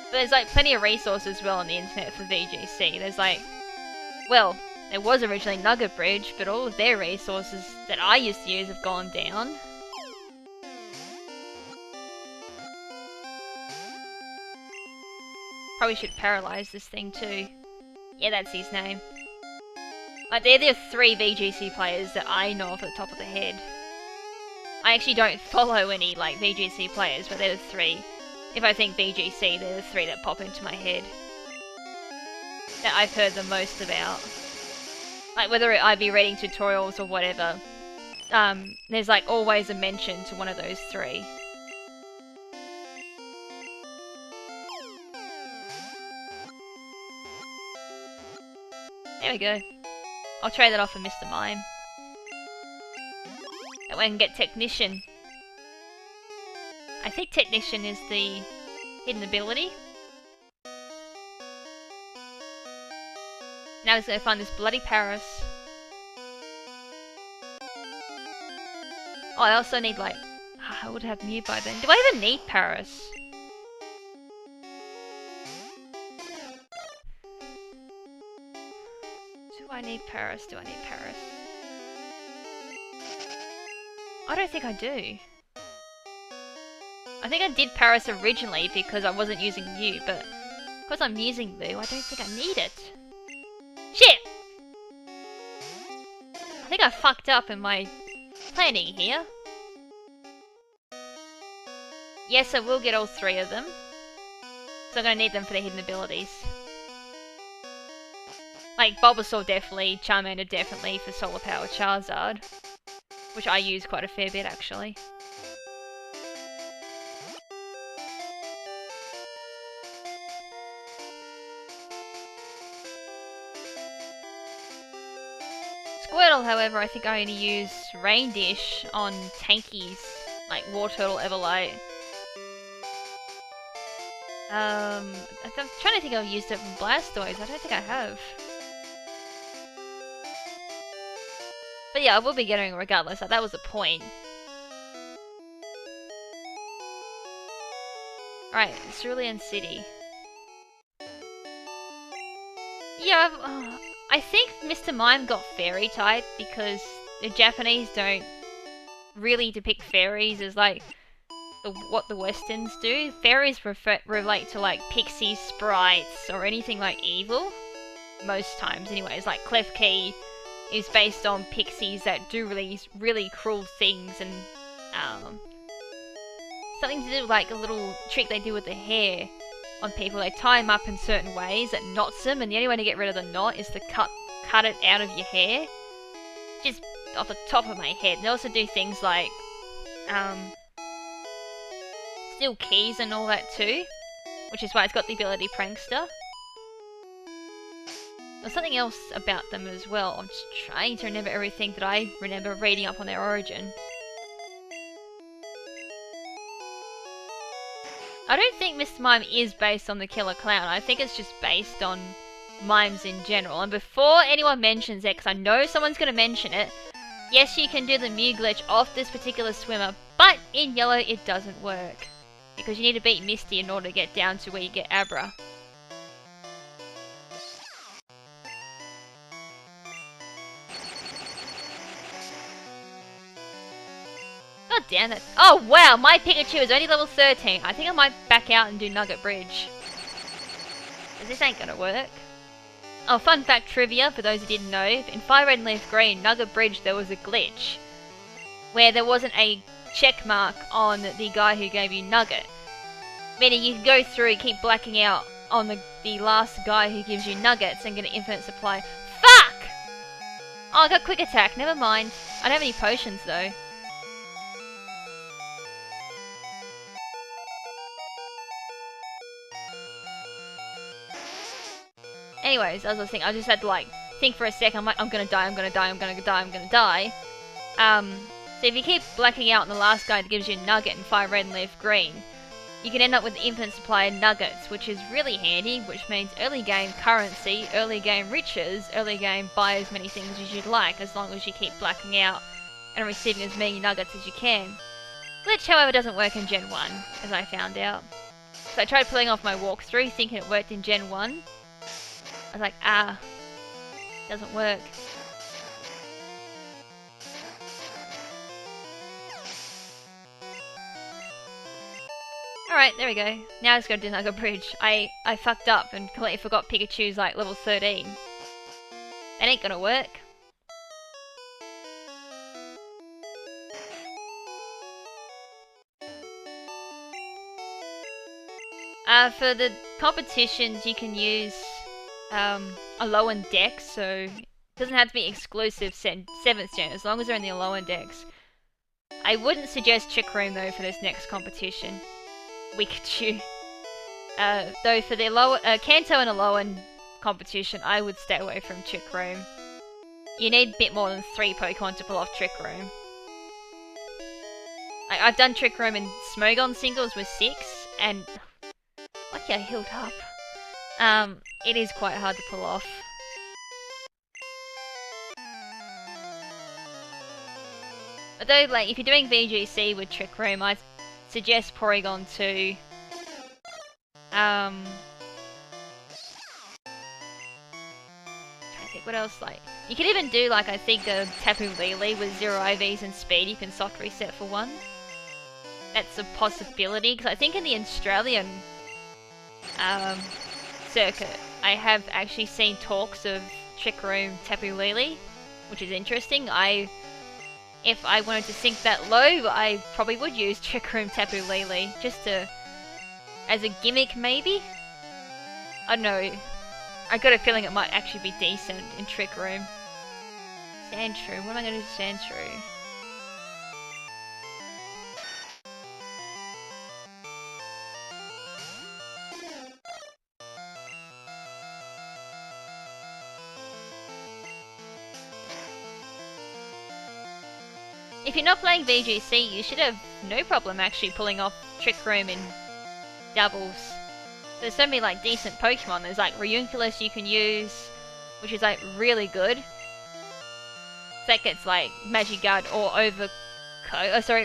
But there's like plenty of resources as well on the internet for VGC. There's like, well, there was originally Nugget Bridge, but all of their resources that I used to use have gone down. Probably should paralyze this thing too. Yeah, that's his name. Like, they're the 3 VGC players that I know off the top of the head. I actually don't follow any, like, VGC players, but they're the three. If I think VGC, they're the three that pop into my head. That I've heard the most about. Like, whether I be reading tutorials or whatever, there's, like, always a mention to one of those three. There we go. I'll trade that off for Mr. Mime. That way I can get Technician. I think Technician is the hidden ability. Now he's gonna find this bloody Paris. Oh, I also need, like... I would have Mew by then. Do I even need Paris? Do I need Paris? Do I need Paris? I don't think I do. I think I did Paris originally because I wasn't using Mew, but because I'm using Mew, I don't think I need it. Shit! I think I fucked up in my planning here. Yes, I will get all three of them. So I'm gonna need them for the hidden abilities. Like, Bulbasaur definitely, Charmander definitely for Solar Power Charizard. Which I use quite a fair bit, actually. Squirtle, however, I think I only use Rain Dish on tankies, like Wartortle, Everlight. I'm trying to think I've used it from Blastoise. I don't think I have. But yeah, I will be getting it regardless. That was the point. Alright, Cerulean City. Yeah, I think Mr. Mime got fairy type because the Japanese don't really depict fairies as like what the Westerns do. Fairies relate to like pixie sprites or anything like evil. Most times anyways, like Klefki is based on pixies that do really cruel things, and something to do with like a little trick they do with the hair on people. They tie them up in certain ways that knots them, and the only way to get rid of the knot is to cut it out of your hair. Just off the top of my head. They also do things like steal keys and all that too, which is why it's got the ability Prankster. There's something else about them as well. I'm just trying to remember everything that I remember reading up on their origin. I don't think Mr. Mime is based on the Killer Clown. I think it's just based on mimes in general. And before anyone mentions it, because I know someone's going to mention it, yes, you can do the Mew glitch off this particular swimmer, but in yellow it doesn't work. Because you need to beat Misty in order to get down to where you get Abra. God damn it. Oh wow, my Pikachu is only level 13. I think I might back out and do Nugget Bridge. Because this ain't gonna work. Oh, fun fact trivia, for those who didn't know, in Fire Red and Leaf Green, Nugget Bridge, there was a glitch. Where there wasn't a check mark on the guy who gave you Nugget. Meaning you can go through, keep blacking out on the last guy who gives you Nuggets and get an infinite supply. Fuck! Oh, I got Quick Attack, never mind. I don't have any potions though. Anyways, as I was saying, I just had to like think for a second. I'm like, I'm gonna die, I'm gonna die, I'm gonna die, I'm gonna die. So if you keep blacking out on the last guy that gives you a nugget in Fire Red and Leaf Green, you can end up with an infinite supply of nuggets, which is really handy, which means early game currency, early game riches, early game buy as many things as you'd like, as long as you keep blacking out and receiving as many nuggets as you can. Glitch, however, doesn't work in Gen 1, as I found out. So I tried pulling off my walkthrough, thinking it worked in Gen 1. I was like, doesn't work. Alright, there we go. Now I just gotta do Nugget Bridge. I fucked up and completely forgot Pikachu's like level 13. That ain't gonna work. For the competitions, you can use a low-end dex, so it doesn't have to be exclusive 7th gen, as long as they're in the low-end dex. I wouldn't suggest Trick Room though for this next competition. Wikachu. Though for the Kanto and a low-end competition, I would stay away from Trick Room. You need a bit more than 3 Pokemon to pull off Trick Room. I've done Trick Room in Smogon singles with 6, and lucky I healed up. It is quite hard to pull off. Although, like, if you're doing VGC with Trick Room, I'd suggest Porygon 2. Trying to think what else, like... You could even do, like, I think a Tapu Lele with 0 IVs and speed, you can soft reset for 1. That's a possibility, because I think in the Australian circuit, I have actually seen talks of Trick Room Tapu Lele, which is interesting. If I wanted to sink that low, I probably would use Trick Room Tapu Lele, just to... as a gimmick, maybe? I don't know. I got a feeling it might actually be decent in Trick Room. Sandshrew. What am I going to do with Sandshrew? If you're not playing VGC, you should have no problem actually pulling off Trick Room in doubles. There's so many like decent Pokemon. There's like Reunculus you can use, which is like really good. That gets like Magikarp or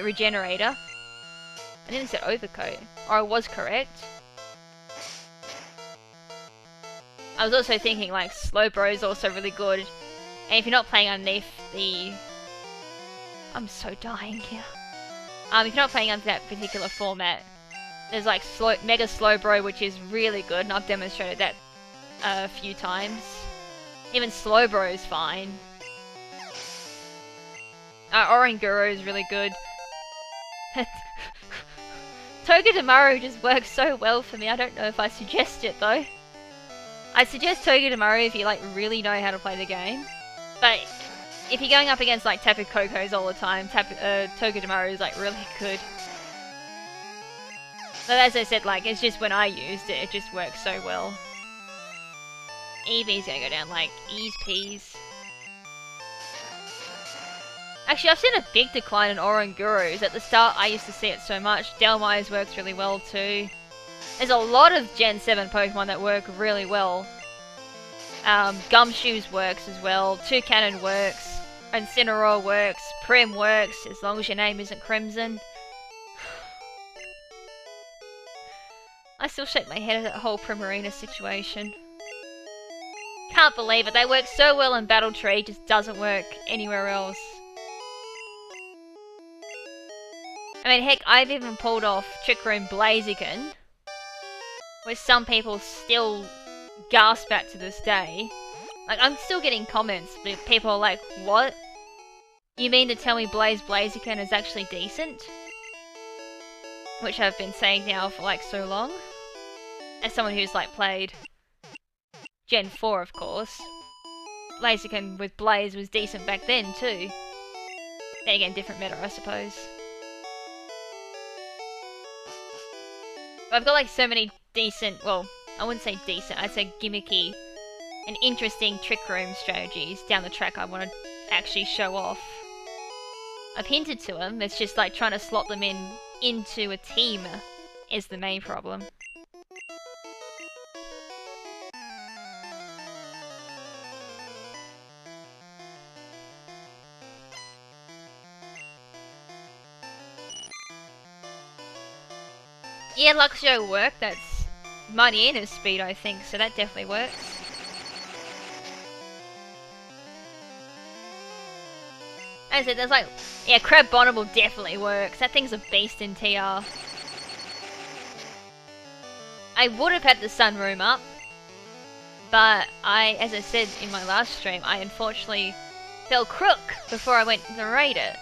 Regenerator. I nearly said Overcoat, or I was correct. I was also thinking like Slowbro is also really good. And if you're not playing underneath the... I'm so dying here. If you're not playing under that particular format, there's like Mega Slowbro, which is really good, and I've demonstrated that a few times. Even Slowbro is fine. Oranguru is really good. Togedemaru just works so well for me, I don't know if I suggest it though. I suggest Togedemaru if you like really know how to play the game. But if you're going up against like Tapu Kokos all the time, Togedemaru is like really good. But as I said, like, it's just when I used it, it just works so well. Eevee's gonna go down like ease peas. Actually, I've seen a big decline in Orangurus. At the start, I used to see it so much. Delmire's works really well too. There's a lot of Gen 7 Pokemon that work really well. Gumshoes works as well. Toucannon works. Incineroar works. Prim works, as long as your name isn't KrimZen. I still shake my head at that whole Primarina situation. Can't believe it. They work so well in Battletree, just doesn't work anywhere else. I mean, heck, I've even pulled off Trick Room Blaziken, which some people still gasp at to this day. Like, I'm still getting comments where people are like, what? You mean to tell me Blaziken is actually decent? Which I've been saying now for like so long. As someone who's like played Gen 4, of course. Blaziken with Blaze was decent back then too. Then again, different meta, I suppose. But I've got like so many decent, well, I wouldn't say decent, I'd say gimmicky and interesting Trick Room strategies down the track I want to actually show off. I've hinted to them, it's just like trying to slot them into a team is the main problem. Yeah, Luxio work, that's Mighty Eater's speed I think, so that definitely works. As I said, there's like, yeah, Crabominable definitely works, that thing's a beast in TR. I would have had the sunroom up, but as I said in my last stream, I unfortunately fell crook before I went to raid it.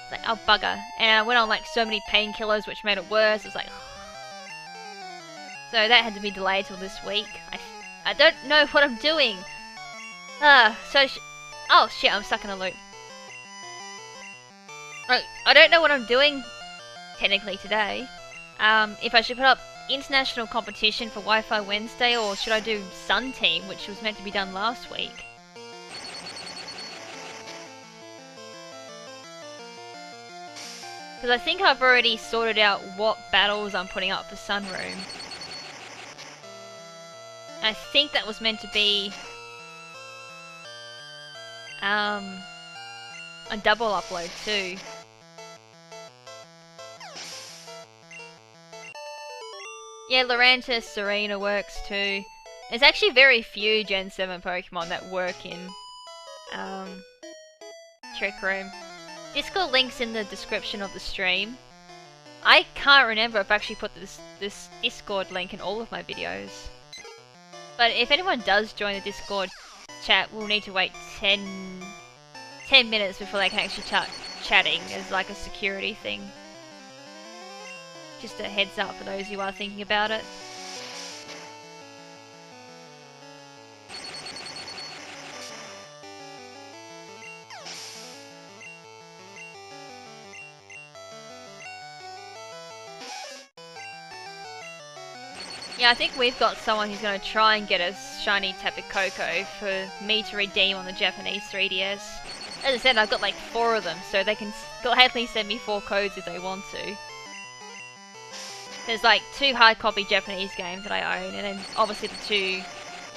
It's like, oh bugger. And I went on like so many painkillers which made it worse, it's like... So that had to be delayed till this week. I don't know what I'm doing. Oh shit, I'm stuck in a loop. I don't know what I'm doing, technically, today. If I should put up international competition for Wi-Fi Wednesday, or should I do Sun Team, which was meant to be done last week? Because I think I've already sorted out what battles I'm putting up for Sunroom. I think that was meant to be a double upload too. Yeah, Lurantis, Serena works too. There's actually very few Gen 7 Pokemon that work in Trick Room. Discord link's in the description of the stream. I can't remember if I actually put this Discord link in all of my videos. But if anyone does join the Discord chat, we'll need to wait 10 minutes before they can actually start chatting as like a security thing. Just a heads up for those who are thinking about it. Yeah, I think we've got someone who's going to try and get us shiny Tapu Koko for me to redeem on the Japanese 3DS. As I said, I've got like 4 of them, so they can gladly send me 4 codes if they want to. There's like 2 hard copy Japanese games that I own, and then obviously the 2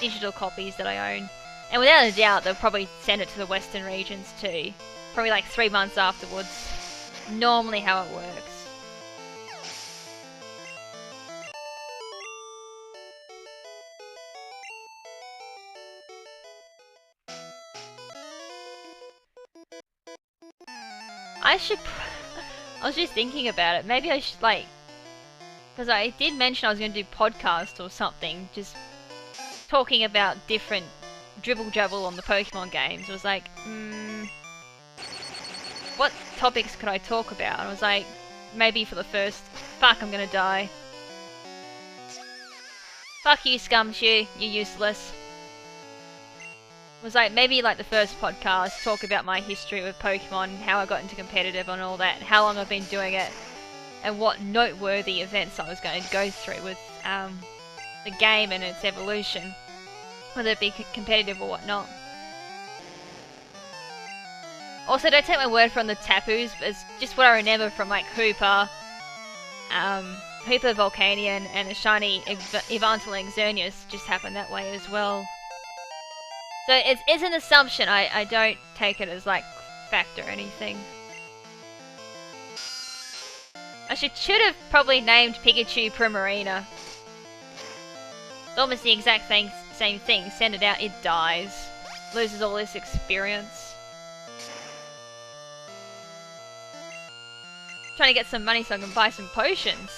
digital copies that I own. And without a doubt, they'll probably send it to the Western regions too. Probably like 3 months afterwards. Normally how it works. I was just thinking about it. Maybe I should like, because I did mention I was going to do podcast or something, just talking about different dribble jabble on the Pokemon games. I was like, what topics could I talk about? I was like, maybe for the first, fuck, I'm gonna die. Fuck you, Scumshoe, you're useless. Was like, maybe like the first podcast, talk about my history with Pokemon, how I got into competitive and all that, and how long I've been doing it, and what noteworthy events I was going to go through with the game and its evolution, whether it be competitive or whatnot. Also, don't take my word from the Tapus, but it's just what I remember from like Hooper, Volcanion, and a shiny Evangeline Xerneas just happened that way as well. So it's an assumption, I don't take it as like fact or anything. I should have probably named Pikachu Primarina. It's almost the exact same thing. Send it out, it dies. Loses all this experience. Trying to get some money so I can buy some potions.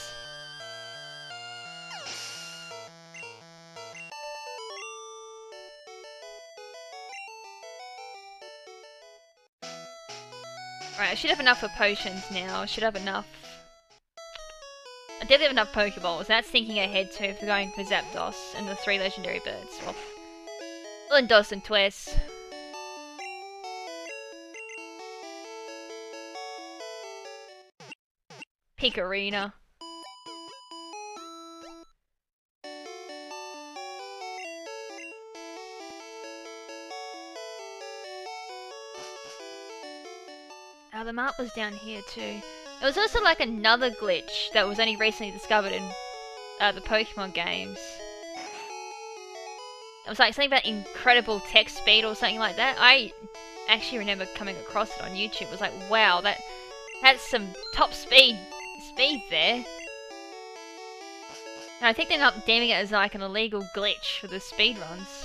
Right, I should have enough for potions now. I should have enough. I definitely have enough Pokeballs. That's thinking ahead too for going for Zapdos and the 3 legendary birds. Well, Lindos and Twist. Picarina. Oh, the map was down here too. There was also like another glitch that was only recently discovered in the Pokemon games. It was like something about incredible text speed or something like that. I actually remember coming across it on YouTube. It was like, wow, that's some top speed there. And I think they're not deeming it as like an illegal glitch for the speedruns.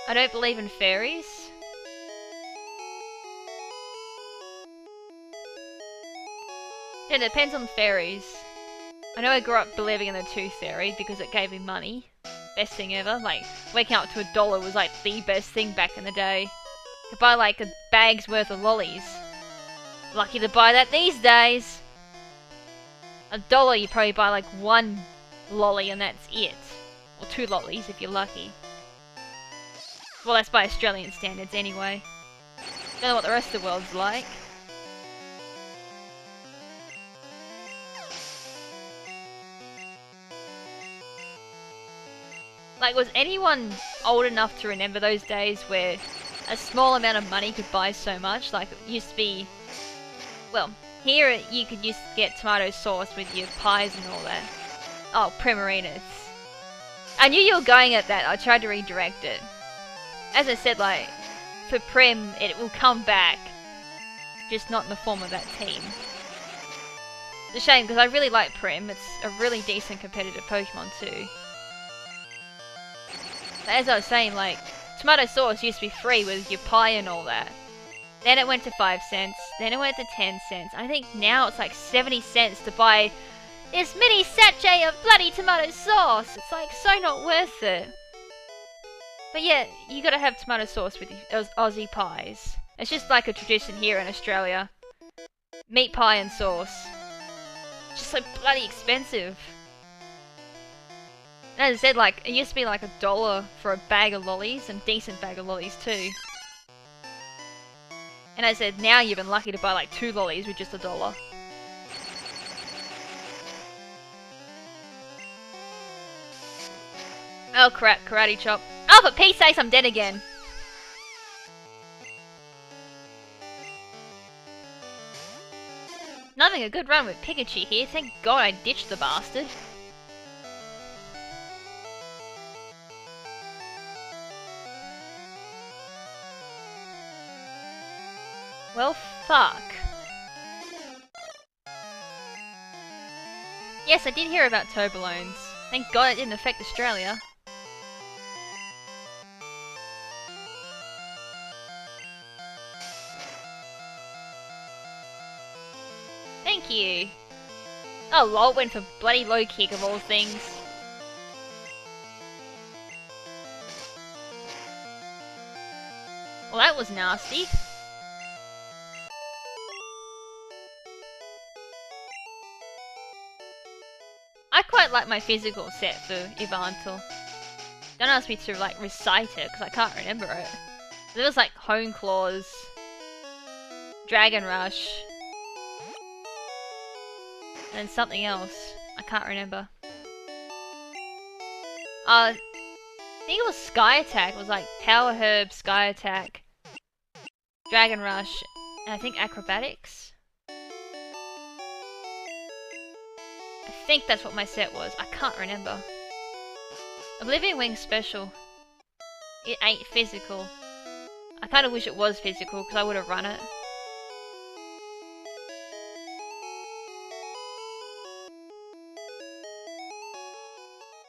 I don't believe in fairies. Yeah, it depends on fairies. I know I grew up believing in the tooth fairy because it gave me money. Best thing ever. Like, waking up to $1 was like the best thing back in the day. Could buy like a bag's worth of lollies. Lucky to buy that these days. $1 you probably buy like 1 lolly and that's it. Or 2 lollies if you're lucky. Well, that's by Australian standards anyway. Don't know what the rest of the world's like. Like, was anyone old enough to remember those days where a small amount of money could buy so much? Like, it used to be... Well, here you could used to get tomato sauce with your pies and all that. Oh, primarinas. I knew you were going at that. I tried to redirect it. As I said, like, for Prim, it will come back. Just not in the form of that team. It's a shame, because I really like Prim. It's a really decent competitive Pokemon, too. But as I was saying, like, tomato sauce used to be free with your pie and all that. Then it went to 5 cents. Then it went to 10 cents. I think now it's like 70 cents to buy this mini sachet of bloody tomato sauce. It's like so not worth it. But yeah, you gotta have tomato sauce with those Aussie pies. It's just like a tradition here in Australia. Meat pie and sauce. It's just so bloody expensive. And as I said, like, it used to be like $1 for a bag of lollies, and decent bag of lollies too. And as I said, now you've been lucky to buy like 2 lollies with just $1. Oh crap, karate chop. Oh, for Pete's sake, I'm dead again. Not having a good run with Pikachu here. Thank God I ditched the bastard. Well, fuck. Yes, I did hear about Toblerones. Thank God it didn't affect Australia. Thank you. Oh lol, went for bloody low kick of all things. Well, that was nasty. I quite like my physical set for Yveltal. Don't ask me to like recite it, because I can't remember it. There was like Hone Claws, Dragon Rush, and then something else. I can't remember. I think it was Sky Attack. It was like Power Herb, Sky Attack, Dragon Rush, and I think Acrobatics. I think that's what my set was. I can't remember. Oblivion Wing Special. It ain't physical. I kind of wish it was physical because I would have run it.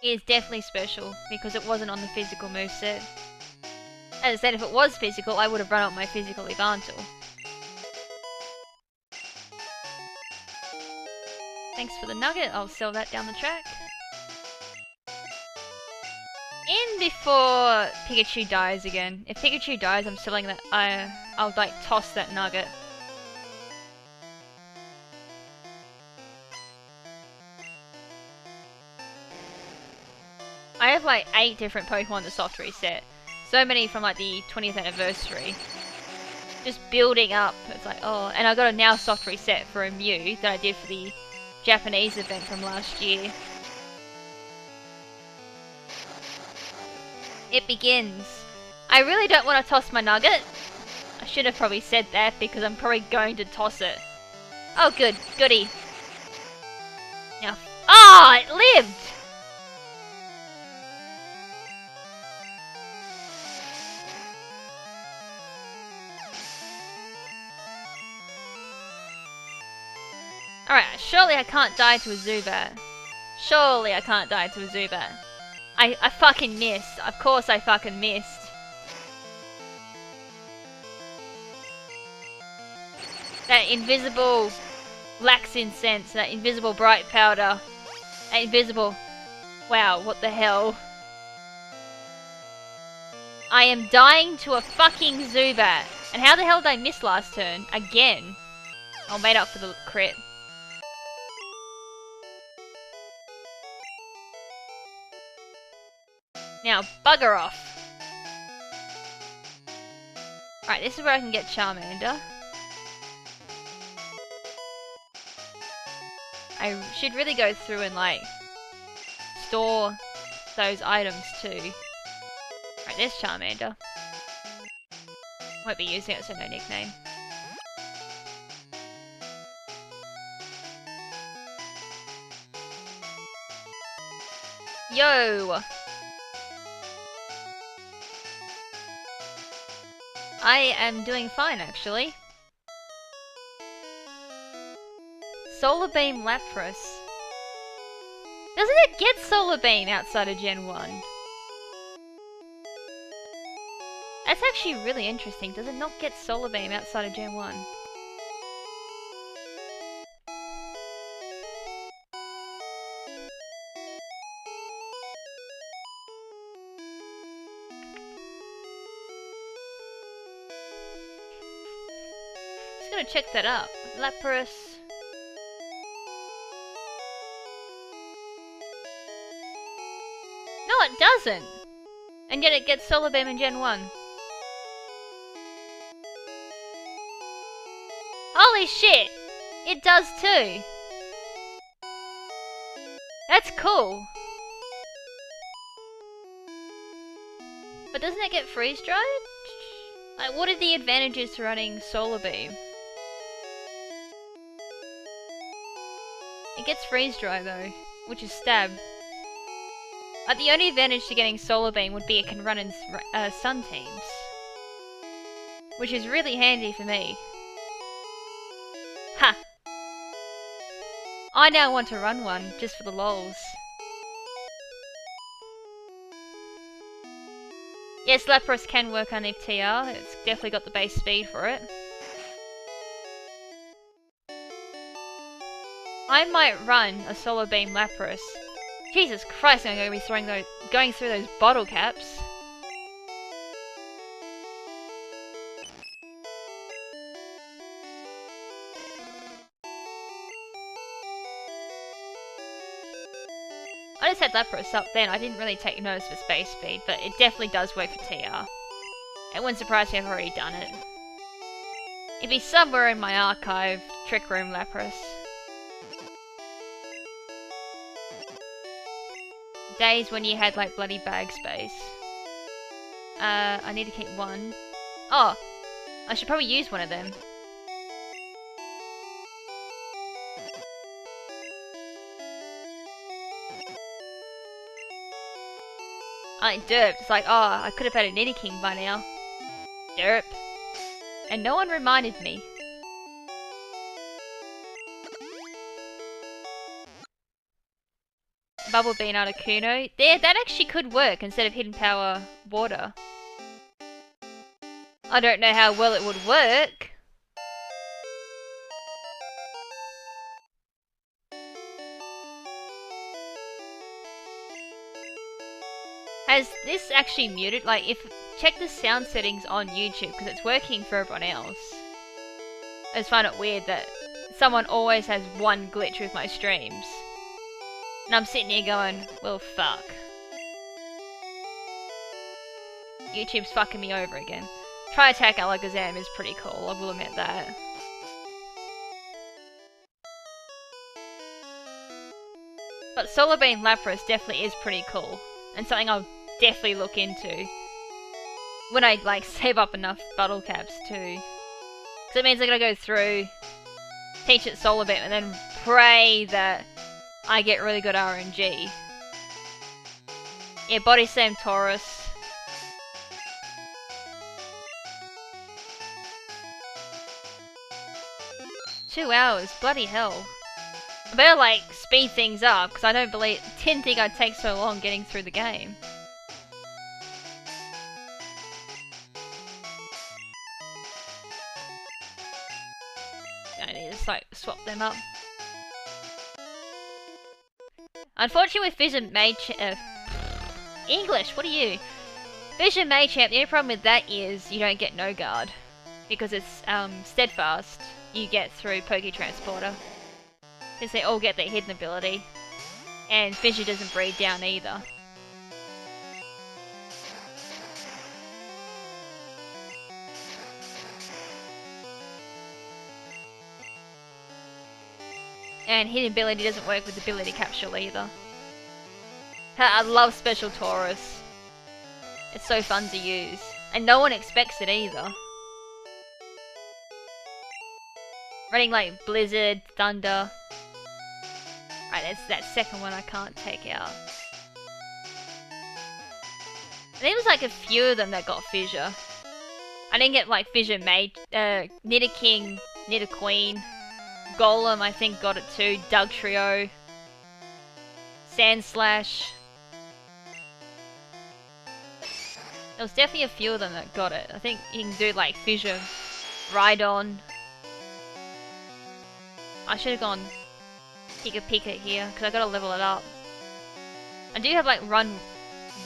It is definitely special because it wasn't on the physical moveset. As I said, if it was physical, I would have run out my physical Yveltal. Thanks for the nugget, I'll sell that down the track. In before Pikachu dies again. If Pikachu dies, I'm selling that. I'll like toss that nugget. I have like 8 different Pokemon to soft reset. So many from like the 20th anniversary. Just building up. It's like, oh, and I got a now soft reset for a Mew that I did for the Japanese event from last year. It begins. I really don't want to toss my nugget. I should have probably said that because I'm probably going to toss it. Oh good, goody. Now, oh, it lived! Alright, surely I can't die to a Zubat. Surely I can't die to a Zubat. I fucking missed. Of course I fucking missed. That invisible lax incense, that invisible bright powder, that invisible... Wow, what the hell? I am dying to a fucking Zubat. And how the hell did I miss last turn? Again. I made up for the crit. Now, bugger off. Alright, this is where I can get Charmander. I should really go through and, like, store those items too. Right, there's Charmander. Won't be using it, so no nickname. Yo! I am doing fine, actually. Solar Beam Lapras. Doesn't it get Solar Beam outside of Gen 1? That's actually really interesting. Does it not get Solar Beam outside of Gen 1? Just gonna check that up. Lapras. No, it doesn't! And yet it gets Solar Beam in Gen 1. Holy shit! It does too! That's cool! But doesn't it get freeze dried? Like, what are the advantages to running Solar Beam? It gets freeze dry though, which is stab. Like, the only advantage to getting Solar Beam would be it can run in Sun teams. Which is really handy for me. Ha! I now want to run one, just for the lols. Yes, Lapras can work on TR, it's definitely got the base speed for it. I might run a Solar Beam Lapras. Jesus Christ, I'm going to be going through those bottle caps. I just had Lapras up then, I didn't really take notice of its base speed, but it definitely does work for TR. It wouldn't surprise me if I've already done it. It'd be somewhere in my archive, Trick Room Lapras. Days when you had like bloody bag space. I need to keep one. Oh! I should probably use one of them. I derp. It's like, oh, I could have had a Nidoking by now. Derp. And no one reminded me. Bubble Bean Articuno. There, that actually could work instead of Hidden Power Water. I don't know how well it would work. Has this actually muted? Like, check the sound settings on YouTube, because it's working for everyone else. I just find it weird that someone always has one glitch with my streams. And I'm sitting here going, well, fuck. YouTube's fucking me over again. Tri-Attack Alakazam is pretty cool, I will admit that. But Solar Beam Lapras definitely is pretty cool. And something I'll definitely look into. When I, like, save up enough bottle caps too. Because it means I gotta go through, teach it Solar Beam, and then pray that I get really good RNG. Yeah, Body Slam Taurus. Two hours, bloody hell. I better, like, speed things up, because I didn't think I'd take so long getting through the game. I need to, like, swap them up. Unfortunately with Vision Machamp, English, what are you? Vision Machamp, the only problem with that is you don't get No Guard. Because it's, Steadfast, you get through Poke Transporter. Since they all get their hidden ability. And Fissure doesn't breed down either. And hidden ability doesn't work with ability capsule either. I love Special Taurus. It's so fun to use. And no one expects it either. Running like Blizzard, Thunder. Right, that's that second one I can't take out. I think it was like a few of them that got Fissure. I didn't get like Fissure Mage, Nidoking, Nidoqueen. Golem I think got it too, Dugtrio. Sandslash. There was definitely a few of them that got it. I think you can do like Fissure, Rhydon. I should have gone Pika here, because I gotta level it up. I do have like Run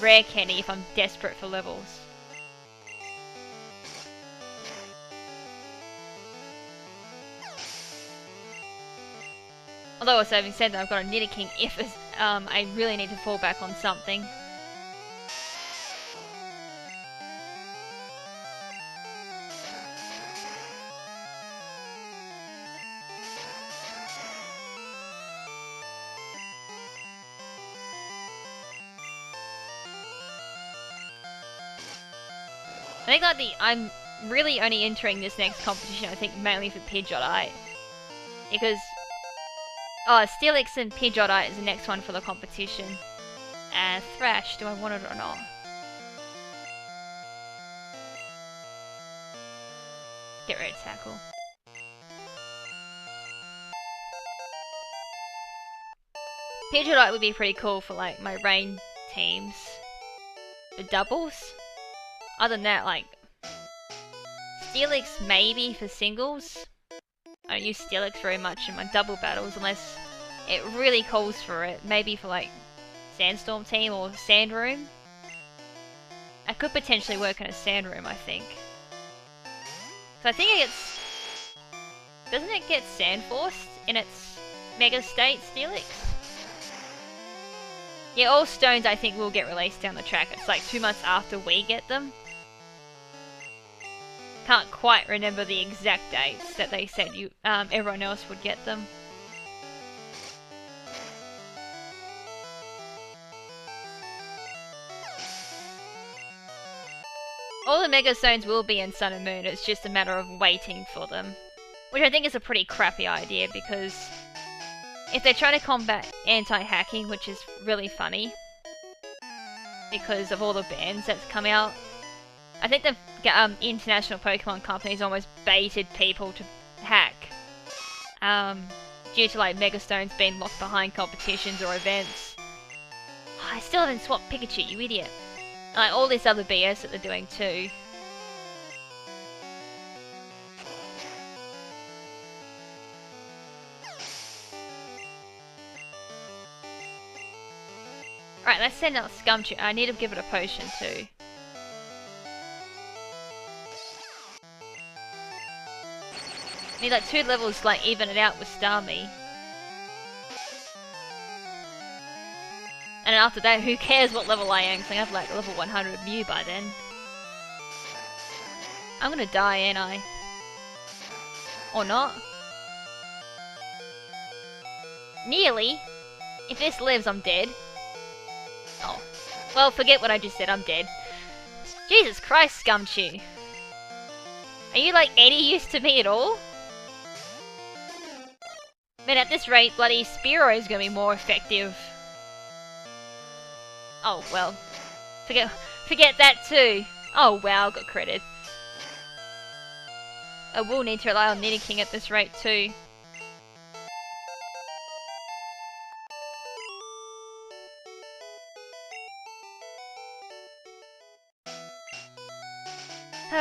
Rare Candy if I'm desperate for levels. Although also having said that, I've got a Nidoking if I really need to fall back on something. I think like I'm really only entering this next competition, I think mainly for Pidgeotite. Because Steelix and Pidgeotite is the next one for the competition. And Thrash, do I want it or not? Get rid of Tackle. Pidgeotite would be pretty cool for like my rain teams. The doubles. Other than that, like Steelix maybe for singles. I don't use Steelix very much in my double battles unless it really calls for it. Maybe for like Sandstorm team or Sand Room. I could potentially work in a Sand Room, I think. So I think it gets... Doesn't it get Sand Forced in its Mega State, Steelix? Yeah, all stones I think will get released down the track. It's like 2 months after we get them. Can't quite remember the exact dates that they said everyone else would get them. All the Mega Stones will be in Sun and Moon, it's just a matter of waiting for them. Which I think is a pretty crappy idea because if they're trying to combat anti-hacking, which is really funny because of all the bans that's come out, I think the international Pokemon companies almost baited people to hack due to like Mega Stones being locked behind competitions or events. Oh, I still haven't swapped Pikachu, you idiot. And, like all this other BS that they're doing too. Right, let's send out Scumchew. I need to give it a potion too. Need like 2 levels to like even it out with Starmie. And after that, who cares what level I am, because I have like level 100 Mew by then. I'm gonna die, ain't I? Or not? Nearly. If this lives, I'm dead. Oh. Well, forget what I just said, I'm dead. Jesus Christ, Scumchew. Are you like any use to me at all? Man, at this rate, bloody Spearow is gonna be more effective. Oh, well. Forget that too. Oh, wow, got credit. I will need to rely on Nidoking at this rate too.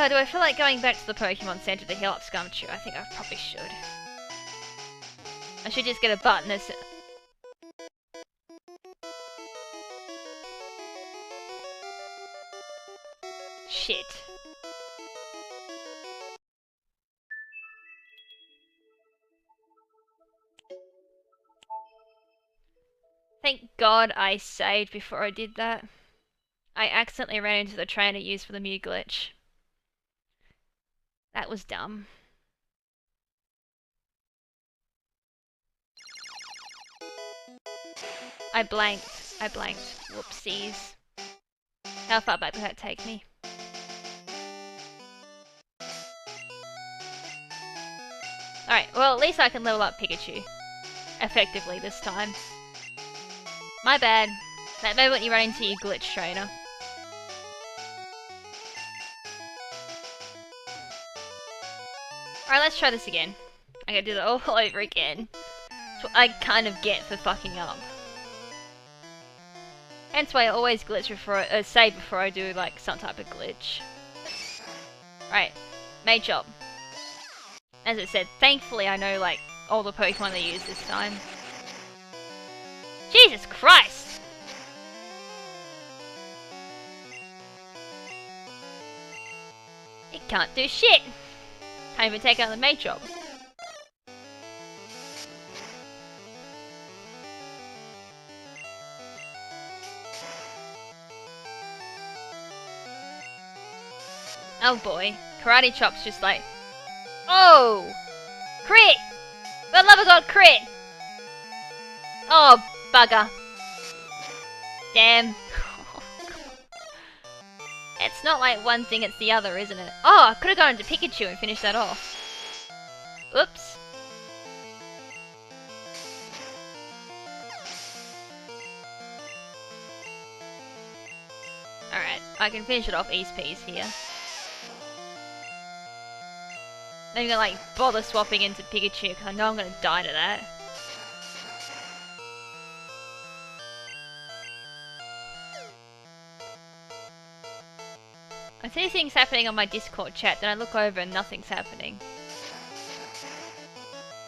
Do I feel like going back to the Pokemon Center to heal up Scumchew? I think I probably should. I should just get a button that's... Shit. Thank God I saved before I did that. I accidentally ran into the trainer used for the Mew glitch. That was dumb. I blanked. Whoopsies. How far back did that take me? Alright, well at least I can level up Pikachu. Effectively this time. My bad. That moment you run into your glitch trainer. Alright, let's try this again. I gotta do that all over again. That's what I kind of get for fucking up. Hence why I always glitch before save before I do like some type of glitch. Alright, mage job. As I said, thankfully I know like all the Pokemon they use this time. Jesus Christ! It can't do shit! Can't even take out the mage job. Oh boy, Karate Chop's just like, oh! Crit! For the love of God, crit! Oh, bugger. Damn. It's not like one thing, it's the other, isn't it? Oh, I could have gone into Pikachu and finished that off. Oops. Alright, I can finish it off East Peas here. Then I'm gonna like bother swapping into Pikachu because I know I'm gonna die to that. I see things happening on my Discord chat, then I look over and nothing's happening.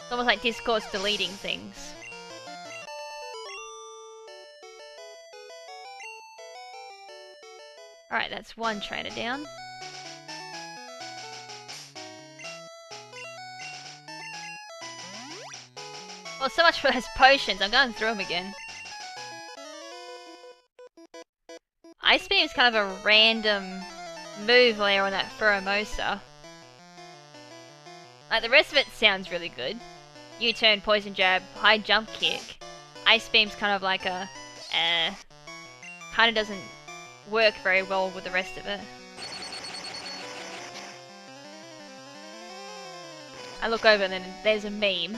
It's almost like Discord's deleting things. Alright, that's one trainer down. Well, so much for those potions. I'm going through them again. Ice Beam is kind of a random move layer on that Pheromosa. Like, the rest of it sounds really good. U-turn, poison jab, high jump kick. Ice Beam's kind of like a... kind of doesn't work very well with the rest of it. I look over and then there's a meme.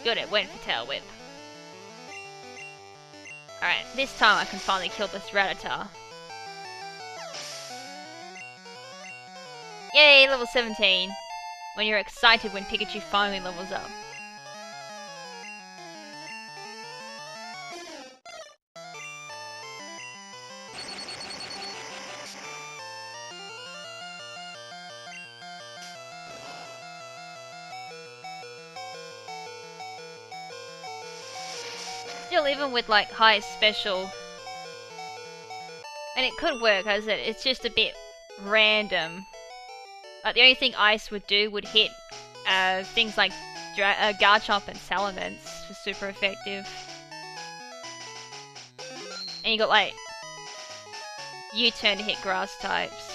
Good, it went for Tail Whip. Alright, this time I can finally kill this Rattata. Yay, level 17. When you're excited when Pikachu finally levels up. Still, even with like high special, and it could work, as it's just a bit random. Like the only thing Ice would do would hit things like Garchomp and Salamence for super effective. And you got like U-turn to hit grass types.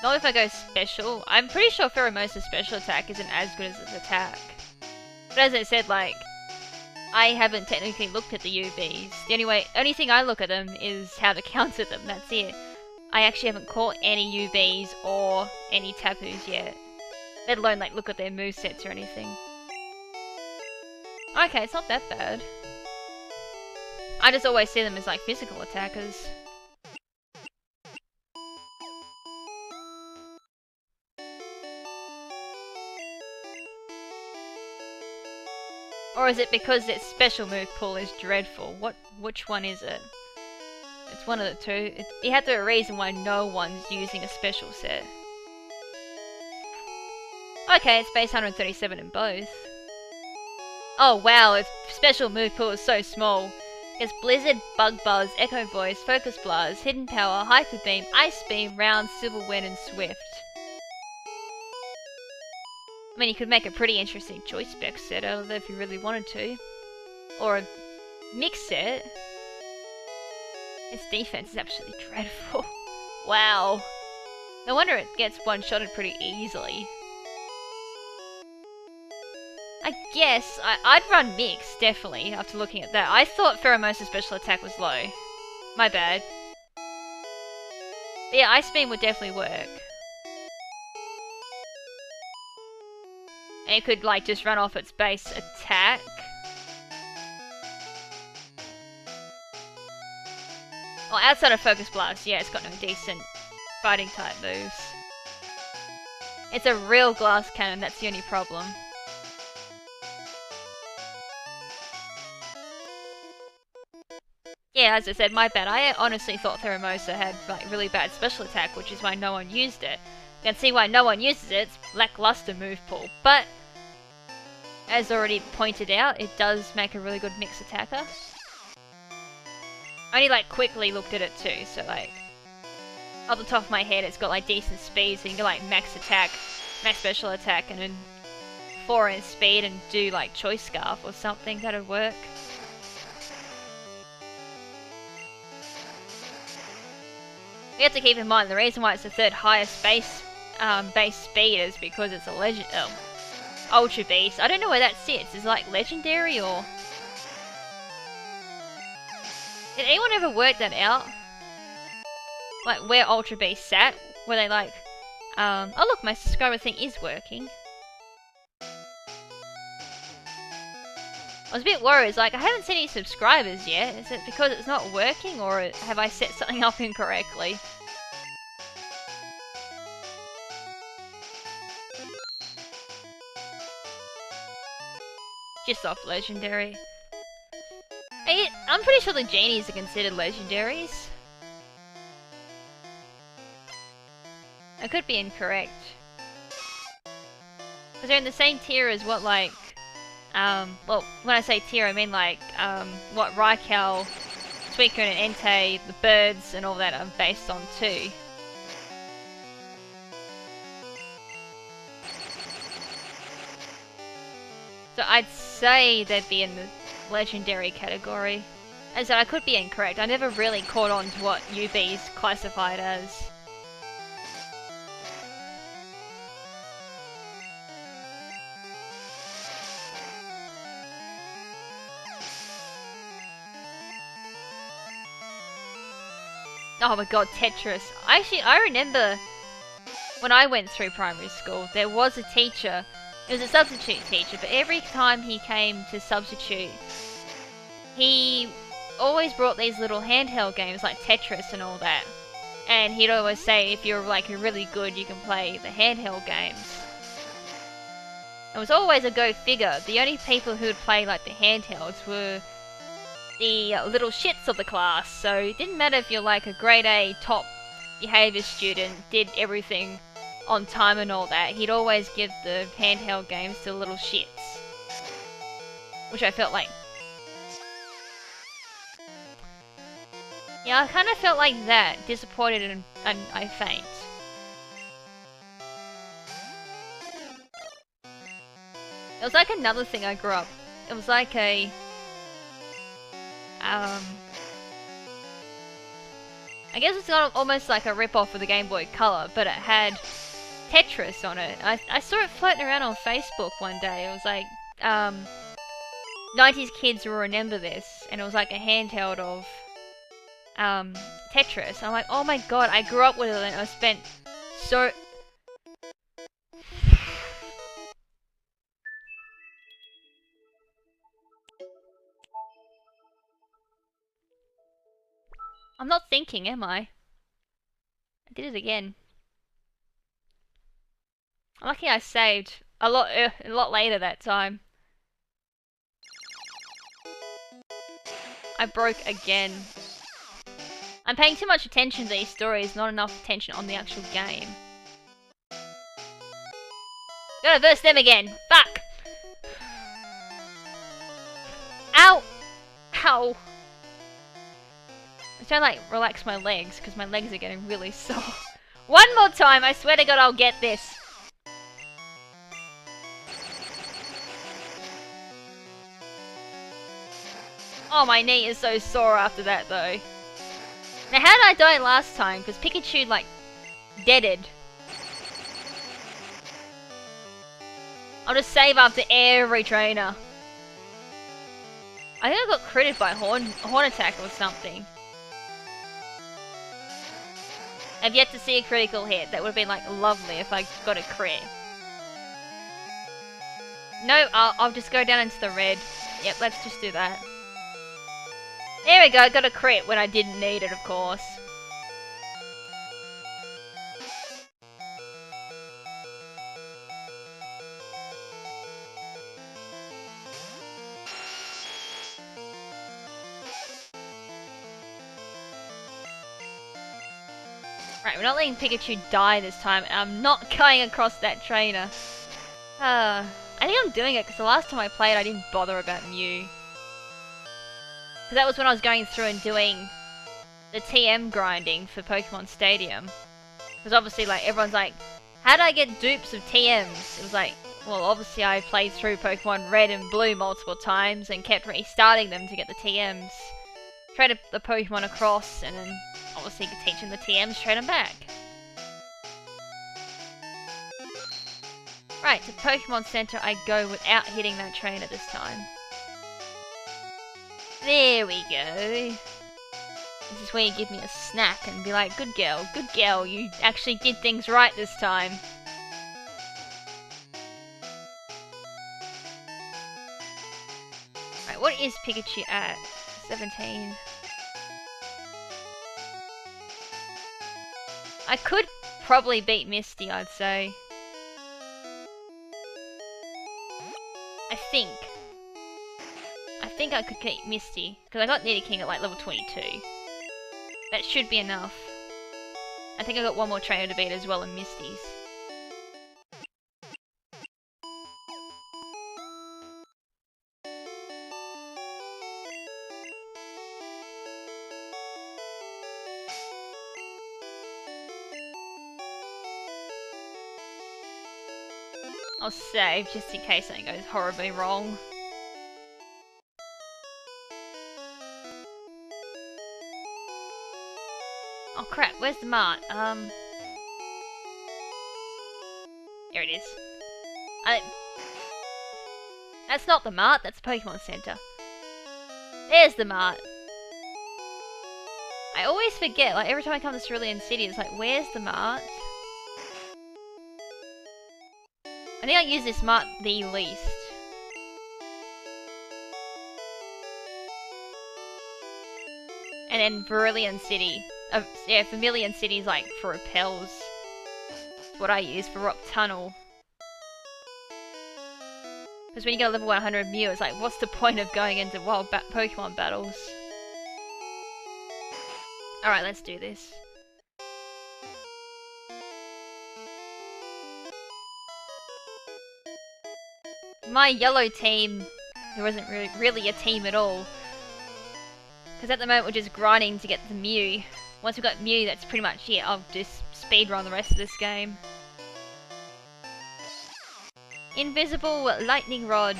Not if I go special. I'm pretty sure Pheromosa's special attack isn't as good as its attack. But as I said, like, I haven't technically looked at the UVs. The only thing I look at them is how to counter them, that's it. I actually haven't caught any UVs or any Tapus yet. Let alone, like, look at their movesets or anything. Okay, it's not that bad. I just always see them as, like, physical attackers. Or is it because its special move pool is dreadful? Which one is it? It's one of the two. It had to be a reason why no one's using a special set. Okay, it's base 137 in both. Oh wow, its special move pool is so small. It's Blizzard, Bug Buzz, Echo Voice, Focus Blast, Hidden Power, Hyper Beam, Ice Beam, Round, Civil Wind, and Swift. I mean, you could make a pretty interesting choice spec set out of it if you really wanted to. Or a mix set. Its defense is absolutely dreadful. Wow. No wonder it gets one-shotted pretty easily. I guess I'd run Mix, definitely, after looking at that. I thought Pheromosa's special attack was low. My bad. But yeah, Ice Beam would definitely work. And it could, like, just run off its base attack. Well, outside of Focus Blast, yeah, it's got no decent fighting type moves. It's a real glass cannon, that's the only problem. Yeah, as I said, my bad. I honestly thought Pheromosa had like really bad special attack, which is why no one used it. You can see why no one uses it, it's lackluster move pool. But, as already pointed out, it does make a really good mix attacker. I only like quickly looked at it too, so like, off the top of my head it's got like decent speed, so you can go like max attack, max special attack, and then 4 in speed and do like Choice Scarf or something, that'd work. We have to keep in mind the reason why it's the third highest base speed is because it's a Ultra Beast. I don't know where that sits. Is it like legendary or? Did anyone ever work that out? Like where Ultra Beast sat? Were they like, oh look, my subscriber thing is working. I was a bit worried, like I haven't seen any subscribers yet. Is it because it's not working or have I set something up incorrectly? Just off legendary. I'm pretty sure the genies are considered legendaries. I could be incorrect. Because they're in the same tier as what like, well, when I say tier I mean like, what Raikou, Suicune and Entei, the birds and all that are based on too. So I'd say they'd be in the legendary category. As I said, I could be incorrect. I never really caught on to what UB's classified as. Oh my god, Tetris. Actually, I remember when I went through primary school, there was a teacher. It was a substitute teacher, but every time he came to substitute, he always brought these little handheld games like Tetris and all that. And he'd always say if you're like really good, you can play the handheld games. It was always a go figure. The only people who would play like the handhelds were the little shits of the class. So it didn't matter if you're like a grade A top behaviour student, did everything on time and all that, he'd always give the handheld games to little shits. Which I felt like... Yeah, I kind of felt like that. Disappointed and I faint. It was like another thing I grew up... It was like a... I guess it's got almost like a rip-off of the Game Boy Color, but it had Tetris on it. I saw it floating around on Facebook one day. It was like, 90s kids will remember this, and it was like a handheld of, Tetris. I'm like, oh my god, I grew up with it and I spent so... I'm not thinking, am I? I did it again. I'm lucky I saved a lot later that time. I broke again. I'm paying too much attention to these stories, not enough attention on the actual game. Gotta verse them again. Fuck! Ow! Ow! I'm trying to like relax my legs because my legs are getting really sore. One more time, I swear to god I'll get this. Oh, my knee is so sore after that though. Now, how did I die last time? Because Pikachu, like, deaded. I'll just save after every trainer. I think I got critted by horn attack or something. I've yet to see a critical hit. That would have been, like, lovely if I got a crit. No, I'll just go down into the red. Yep, let's just do that. There we go, I got a crit when I didn't need it, of course. Right, we're not letting Pikachu die this time. I'm not going across that trainer. I think I'm doing it because the last time I played I didn't bother about Mew. Because that was when I was going through and doing the TM grinding for Pokemon Stadium. Because obviously, like, everyone's like, how do I get dupes of TMs? It was like, well, obviously I played through Pokemon Red and Blue multiple times and kept restarting them to get the TMs. Trade the Pokemon across and then obviously you could teach them the TMs, trade them back. Right, to Pokemon Center I go without hitting that trainer this time. There we go. This is where you give me a snack and be like, good girl, you actually did things right this time. Right, what is Pikachu at? 17. I could probably beat Misty, I'd say. I think I could beat Misty, because I got Nidoking at like level 22. That should be enough. I think I got one more trainer to beat as well in Misty's. I'll save just in case something goes horribly wrong. Oh crap, where's the mart? Here it is. That's not the mart, that's Pokemon Center. There's the mart. I always forget, like every time I come to Cerulean City, it's like, where's the mart? I think I use this mart the least. And then Vermilion City. Yeah, Vermilion City's like for repels. It's what I use for Rock Tunnel. Because when you get a level 100 Mew, it's like, what's the point of going into wild Pokemon battles? Alright, let's do this. My yellow team, who isn't really a team at all. Because at the moment we're just grinding to get the Mew. Once we've got Mew, that's pretty much it. I'll just speedrun the rest of this game. Invisible Lightning Rod.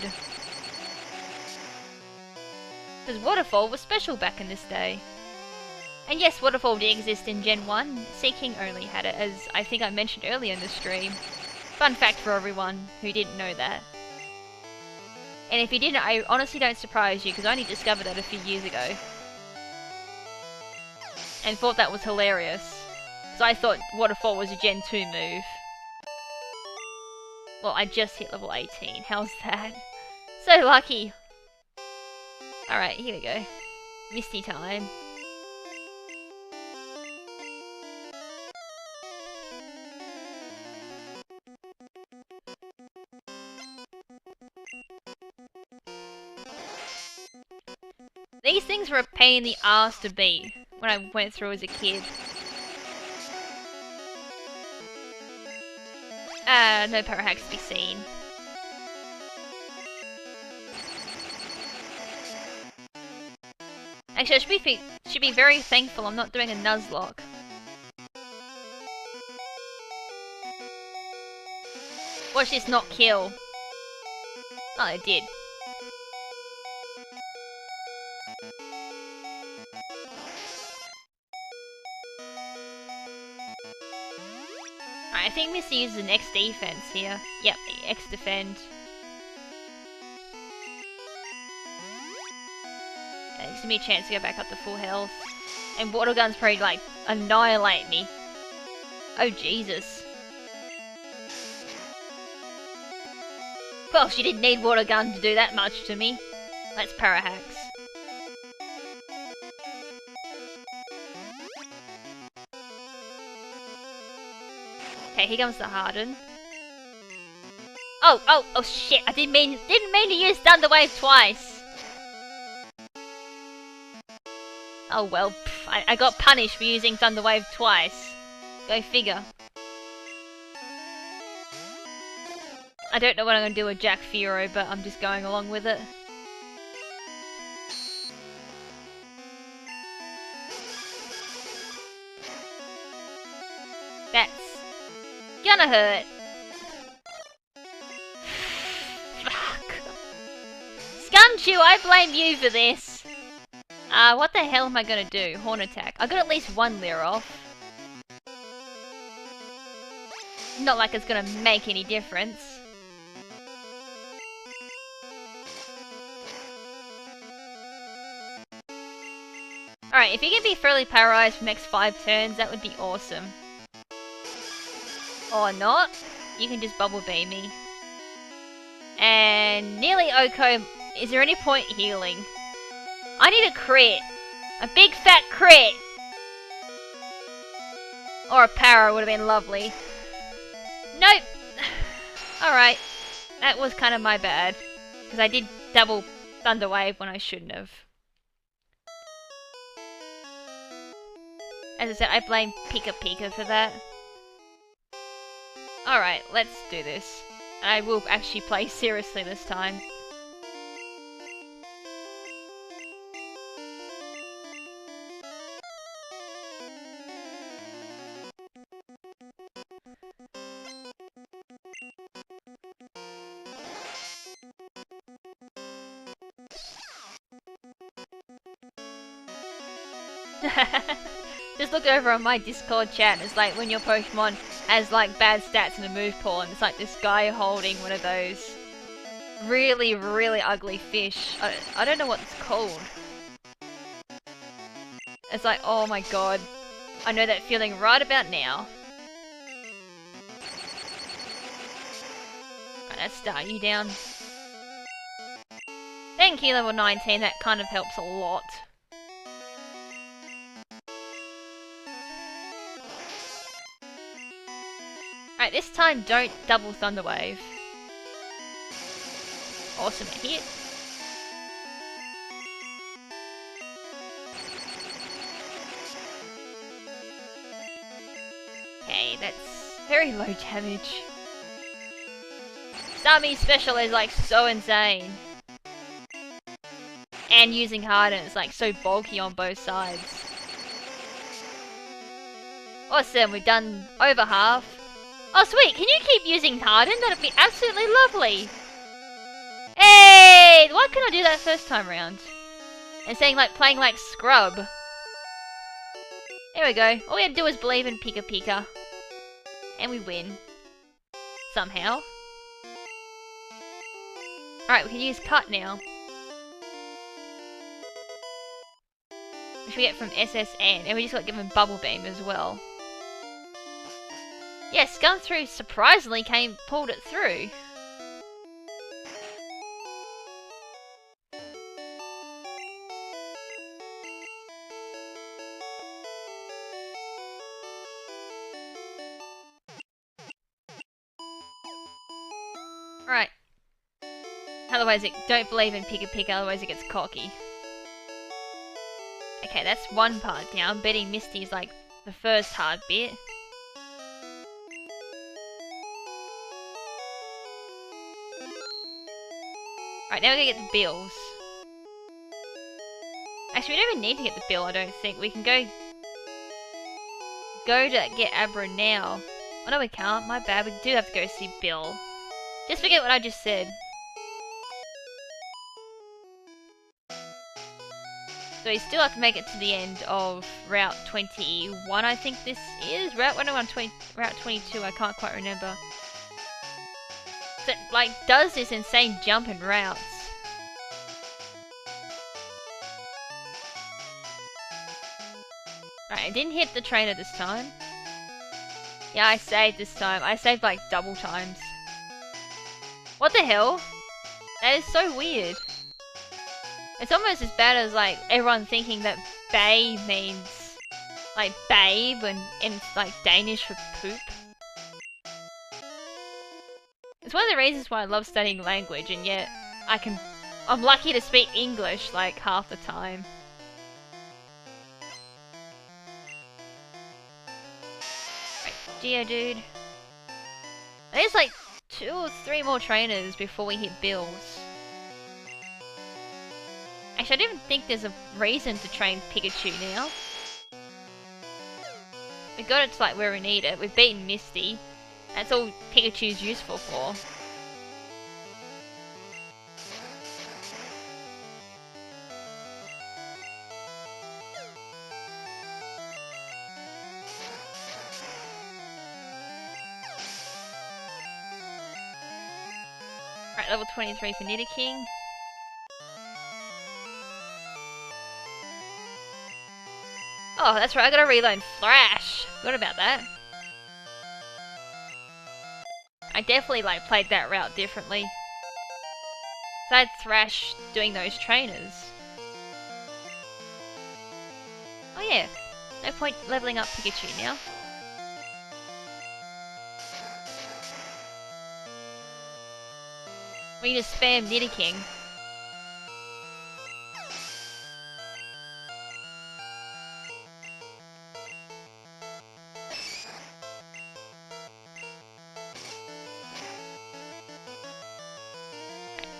Because Waterfall was special back in this day. And yes, Waterfall did exist in Gen 1. Seeking only had it, as I think I mentioned earlier in the stream. Fun fact for everyone who didn't know that. And if you didn't, I honestly don't surprise you, because I only discovered that a few years ago. And thought that was hilarious. Because I thought Waterfall was a Gen 2 move. Well, I just hit level 18. How's that? So lucky! Alright, here we go. Misty time. These things were a pain in the ass to beat when I went through as a kid. No power hacks to be seen. Actually, I should be very thankful I'm not doing a Nuzlocke. Watch this not kill. Oh, it did. Alright, I think Misty uses an X defense here. Yep, X defend. That gives me a chance to go back up to full health. And Water Gun's probably like annihilate me. Oh Jesus. Well, she didn't need Water Gun to do that much to me. Let's Parahax. Okay, here comes the Harden. Oh shit! I didn't mean to use Thunder Wave twice. Oh well, I got punished for using Thunder Wave twice. Go figure. I don't know what I'm gonna do with Jack Furo, but I'm just going along with it. That's gonna hurt. Fuck. Scumchew, I blame you for this. What the hell am I gonna do? Horn attack. I got at least one Leer off. Not like it's gonna make any difference. Alright, if you can be fairly paralyzed for the next 5 turns, that would be awesome. Or not, you can just Bubble Beam me. And nearly Oko, is there any point healing? I need a crit. A big fat crit! Or a para would have been lovely. Nope! Alright, that was kind of my bad. Because I did double Thunder Wave when I shouldn't have. As I said, I blame Pika Pika for that. Alright, let's do this. I will actually play seriously this time. Just look over on my Discord chat and it's like when your Pokemon has like bad stats in the move pool and it's like this guy holding one of those really, really ugly fish. I don't know what it's called. It's like, oh my god. I know that feeling right about now. Right, let's start you down. Thank you, level 19. That kind of helps a lot. Alright, this time don't double Thunder Wave. Awesome hit. Okay, that's very low damage. Starmie special is like so insane. And using Harden is like so bulky on both sides. Awesome, we've done over half. Oh sweet, can you keep using Harden? That'd be absolutely lovely. Hey, why couldn't I do that first time round? And saying like playing like Scrub. There we go. All we had to do was believe in Pika Pika. And we win. Somehow. Alright, we can use Cut now. Which we get from SSN. And we just got given Bubble Beam as well. Yeah, Scumthrough surprisingly pulled it through. Right. Otherwise don't believe in Pika Pika, otherwise it gets cocky. Okay, that's one part down. Betting Misty's like the first hard bit. Right, now we're gonna get the bills. Actually, we don't even need to get the bill, I don't think. We can go to get Abra now. Oh no, we can't. My bad. We do have to go see Bill. Just forget what I just said. So we still have to make it to the end of Route 21, I think this is. Route 101, Route 22, I can't quite remember. So it, like, does this insane jump in routes. Right, I didn't hit the trainer this time. Yeah, I saved this time. I saved like double times. What the hell? That is so weird. It's almost as bad as like everyone thinking that bay means like babe and it's like Danish for poop. It's one of the reasons why I love studying language, and yet I'm lucky to speak English like half the time. Right, Geodude. There's like 2 or 3 more trainers before we hit Bills. Actually, I don't even think there's a reason to train Pikachu now. We got it to like where we need it. We've beaten Misty. That's all Pikachu's useful for. Right, level 23 for Nidoking. Oh, that's right, I gotta relearn Thrash. Forgot about that. I definitely like played that route differently. So I had Thrash doing those trainers. Oh yeah, no point leveling up Pikachu now. We need to spam Nidoking.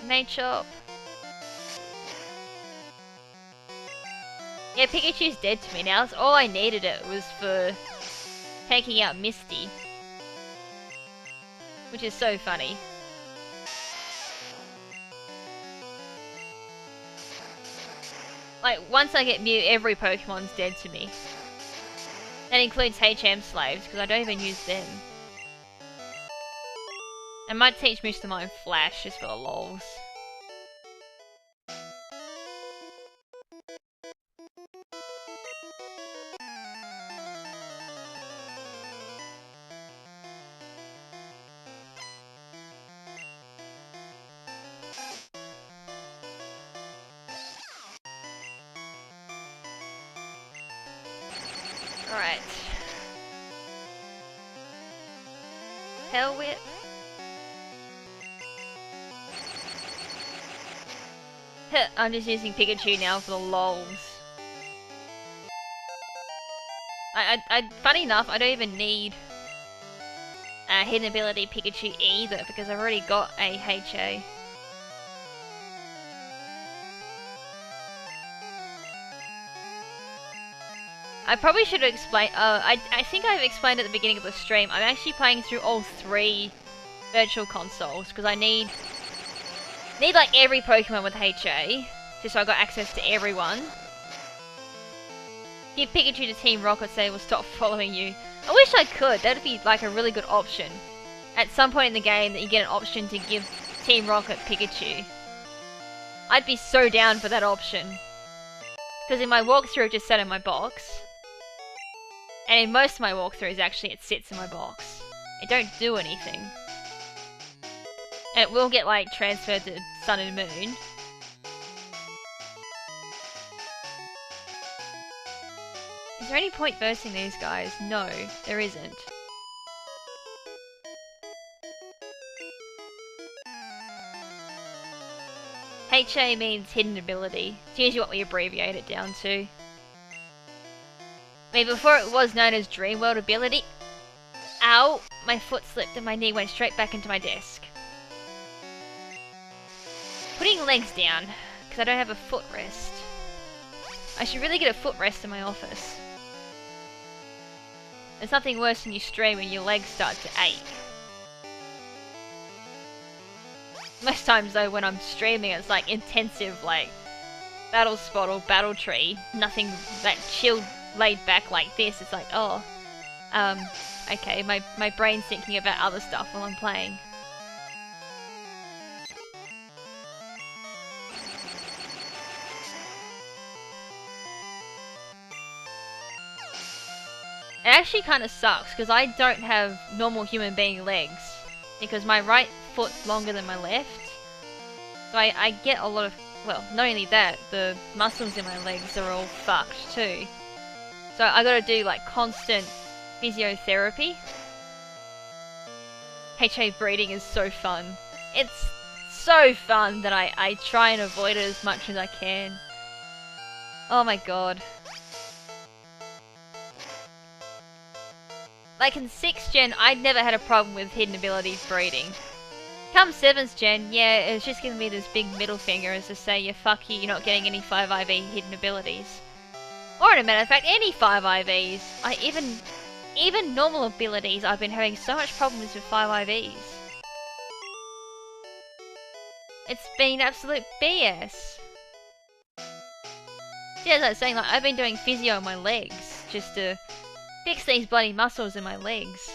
Machop. Yeah, Pikachu's dead to me now. That's all I needed it was for taking out Misty. Which is so funny. Like, once I get Mew, every Pokemon's dead to me. That includes HM slaves, because I don't even use them. I might teach Mr. Mime Flash, just for the lols. Alright. Tail Whip. I'm just using Pikachu now for the lols. Funny enough, I don't even need hidden ability Pikachu either, because I've already got a HA. I probably should have explained, I think I've explained at the beginning of the stream, I'm actually playing through all 3 virtual consoles, because I need like every Pokemon with HA, just so I got access to everyone. Give Pikachu to Team Rocket, say will stop following you. I wish I could, that'd be like a really good option. At some point in the game that you get an option to give Team Rocket Pikachu. I'd be so down for that option. Because in my walkthrough it just sat in my box. And in most of my walkthroughs actually it sits in my box. It don't do anything. And it will get like transferred to Sun and Moon. Is there any point versing these guys? No, there isn't. HA means hidden ability. It's usually what we abbreviate it down to. I mean, before it was known as Dream World ability. Ow! My foot slipped and my knee went straight back into my desk. Putting legs down, because I don't have a footrest. I should really get a footrest in my office. There's nothing worse than you stream and your legs start to ache. Most times though, when I'm streaming, it's like intensive, like battle spot or battle tree, nothing that chilled, laid back like this. It's like, oh, okay, my brain's thinking about other stuff while I'm playing. It actually kind of sucks, because I don't have normal human being legs, because my right foot's longer than my left, so I get a lot of, well, not only that, the muscles in my legs are all fucked too. So I gotta do like constant physiotherapy. HA breeding is so fun. It's so fun that I try and avoid it as much as I can. Oh my god. Like in 6th gen, I'd never had a problem with hidden abilities breeding. Come 7th gen, yeah, it's just giving me this big middle finger as to say, yeah, fuck you, you're not getting any 5IV hidden abilities. Or in a matter of fact, any 5IVs. Even normal abilities, I've been having so much problems with 5IVs. It's been absolute BS. See, as I was saying, like, I've been doing physio on my legs, just to fix these bloody muscles in my legs.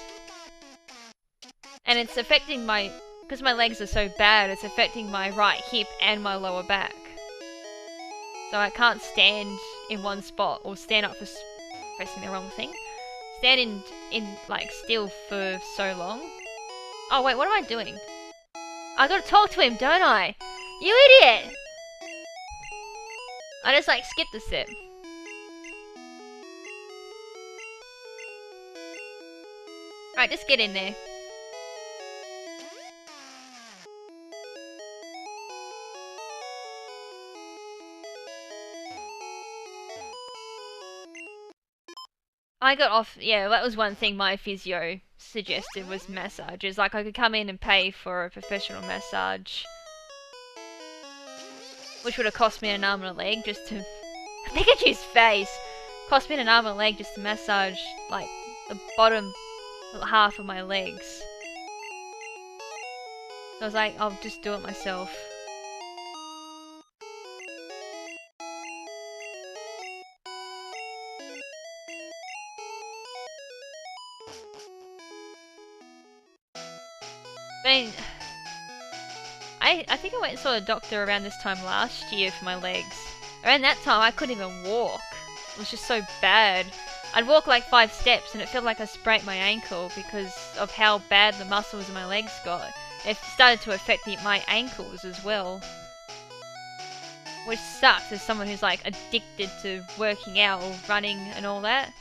And it's affecting my... because my legs are so bad, it's affecting my right hip and my lower back. So I can't stand in one spot, or stand up for pressing the wrong thing. Stand in like, still for so long. Oh wait, what am I doing? I gotta talk to him, don't I? You idiot! I just, like, skipped a step. Alright, just get in there. I got off, yeah, that was one thing my physio suggested was massages. Like, I could come in and pay for a professional massage, which would have cost me an arm and a leg just to... Pikachu's face! Cost me an arm and a leg just to massage, like, the bottom half of my legs. So I was like, I'll just do it myself. I think I went and saw a doctor around this time last year for my legs. Around that time, I couldn't even walk. It was just so bad. I'd walk like 5 steps and it felt like I sprained my ankle because of how bad the muscles in my legs got. It started to affect my ankles as well. Which sucks as someone who's like addicted to working out or running and all that.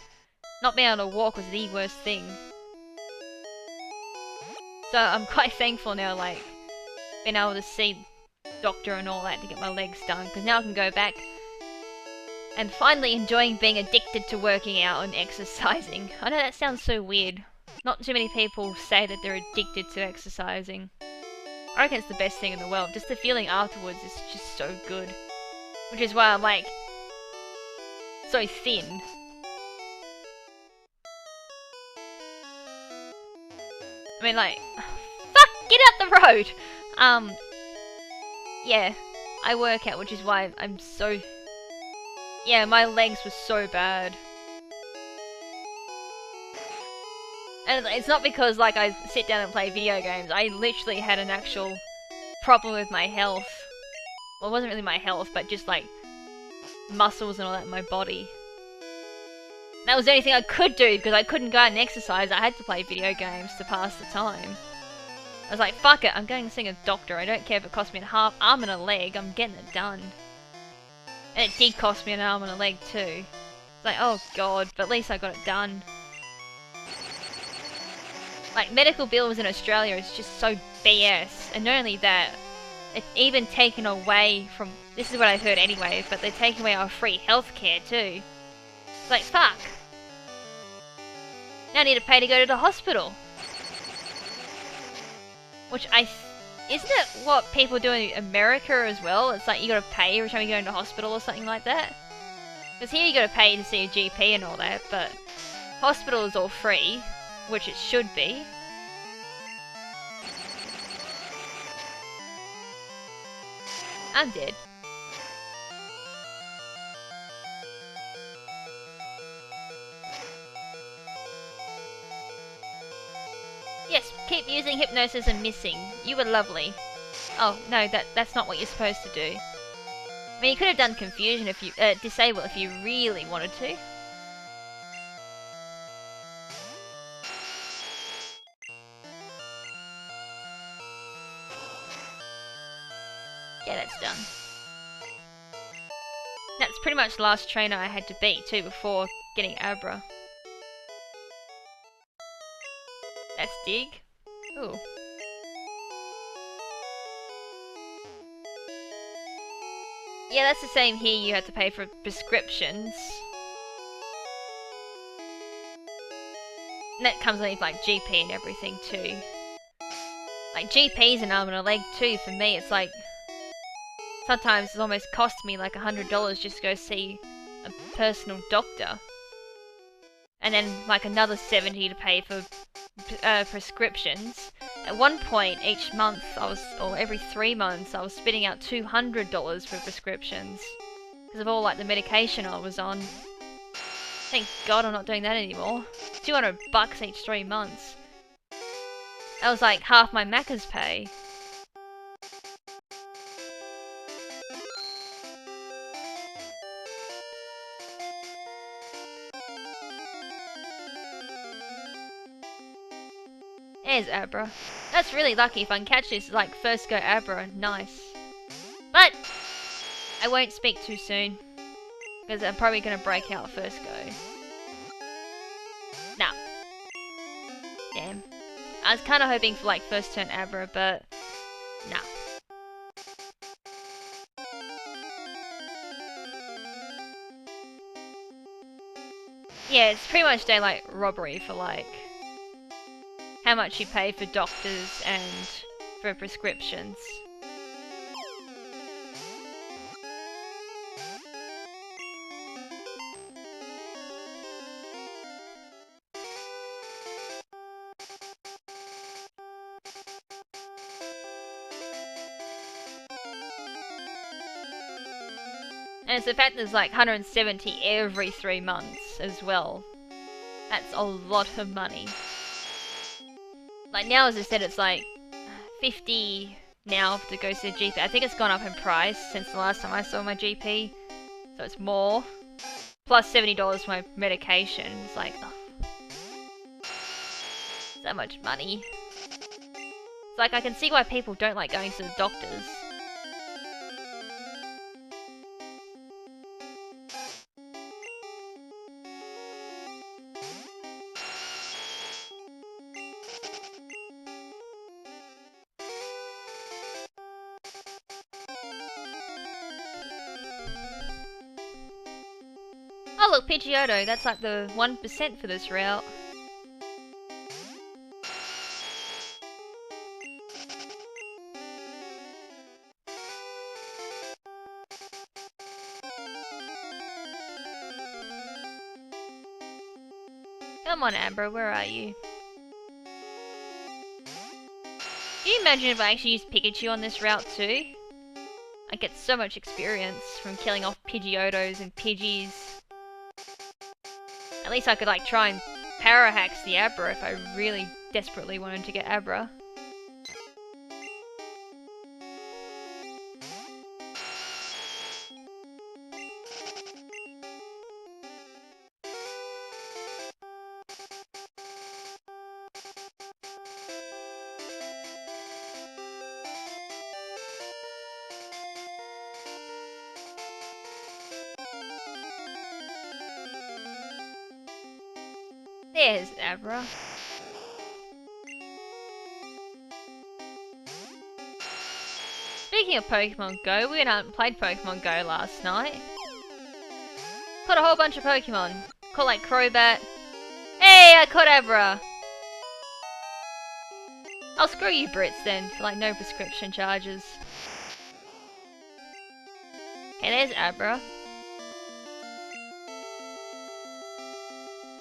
Not being able to walk was the worst thing. So I'm quite thankful now, like, being able to see doctor and all that to get my legs done, because now I can go back and finally enjoying being addicted to working out and exercising. I know that sounds so weird. Not too many people say that they're addicted to exercising. I reckon it's the best thing in the world. Just the feeling afterwards is just so good. Which is why I'm like so thin. I mean, like, fuck, get out the road! Yeah, I work out, which is why I'm so... Yeah, my legs were so bad. And it's not because, like, I sit down and play video games. I literally had an actual problem with my health. Well, it wasn't really my health, but just, like, muscles and all that in my body. That was the only thing I could do, because I couldn't go out and exercise. I had to play video games to pass the time. I was like, fuck it, I'm going to see a doctor. I don't care if it costs me an arm and a leg, I'm getting it done. And it did cost me an arm and a leg too. It's like, oh god, but at least I got it done. Like, medical bills in Australia is just so BS. And not only that, it's even taken away from... This is what I heard anyway, but they're taking away our free healthcare too. It's like, fuck. Now I need to pay to go to the hospital. Which isn't it what people do in America as well? It's like you gotta pay every time you go into hospital or something like that. Because here you gotta pay to see a GP and all that, but hospital is all free, which it should be. I'm dead. keep using hypnosis and missing. You were lovely. Oh, no, that's not what you're supposed to do. I mean, you could have done confusion if you, disable if you really wanted to. Yeah, that's done. That's pretty much the last trainer I had to beat too before getting Abra. That's Dig. Ooh. Yeah, that's the same here, you have to pay for prescriptions. And that comes with like GP and everything too. Like GP's an arm and a leg too, for me it's like... Sometimes it's almost cost me like $100 just to go see a personal doctor. And then like another $70 to pay for prescriptions. At one point each month, or every 3 months, I was spitting out $200 for prescriptions. Because of all like the medication I was on. Thank God I'm not doing that anymore. $200 each 3 months. That was like half my Macca's pay. There's Abra. That's really lucky if I can catch this like first go Abra. Nice. But I won't speak too soon. Because I'm probably going to break out first go. Nah. Damn. I was kind of hoping for like first turn Abra, but nah. Yeah, it's pretty much daylight robbery for like how much you pay for doctors and for prescriptions. And it's the fact there's like 170 every 3 months as well. That's a lot of money. Like now, as I said, it's like 50 now to go see a GP. I think it's gone up in price since the last time I saw my GP. So it's more. Plus $70 for my medication. It's like, oh, so much money. It's like I can see why people don't like going to the doctors. Oh look, Pidgeotto, that's like the 1% for this route. Come on, Amber, where are you? Can you imagine if I actually used Pikachu on this route too? I get so much experience from killing off Pidgeotos and Pidgeys. At least I could like try and Parahax the Abra if I really desperately wanted to get Abra. There's Abra. Speaking of Pokemon Go, we went out and played Pokemon Go last night. Caught a whole bunch of Pokemon. Caught like Crobat. Hey, I caught Abra! I'll screw you Brits then, for like no prescription charges. Okay, there's Abra.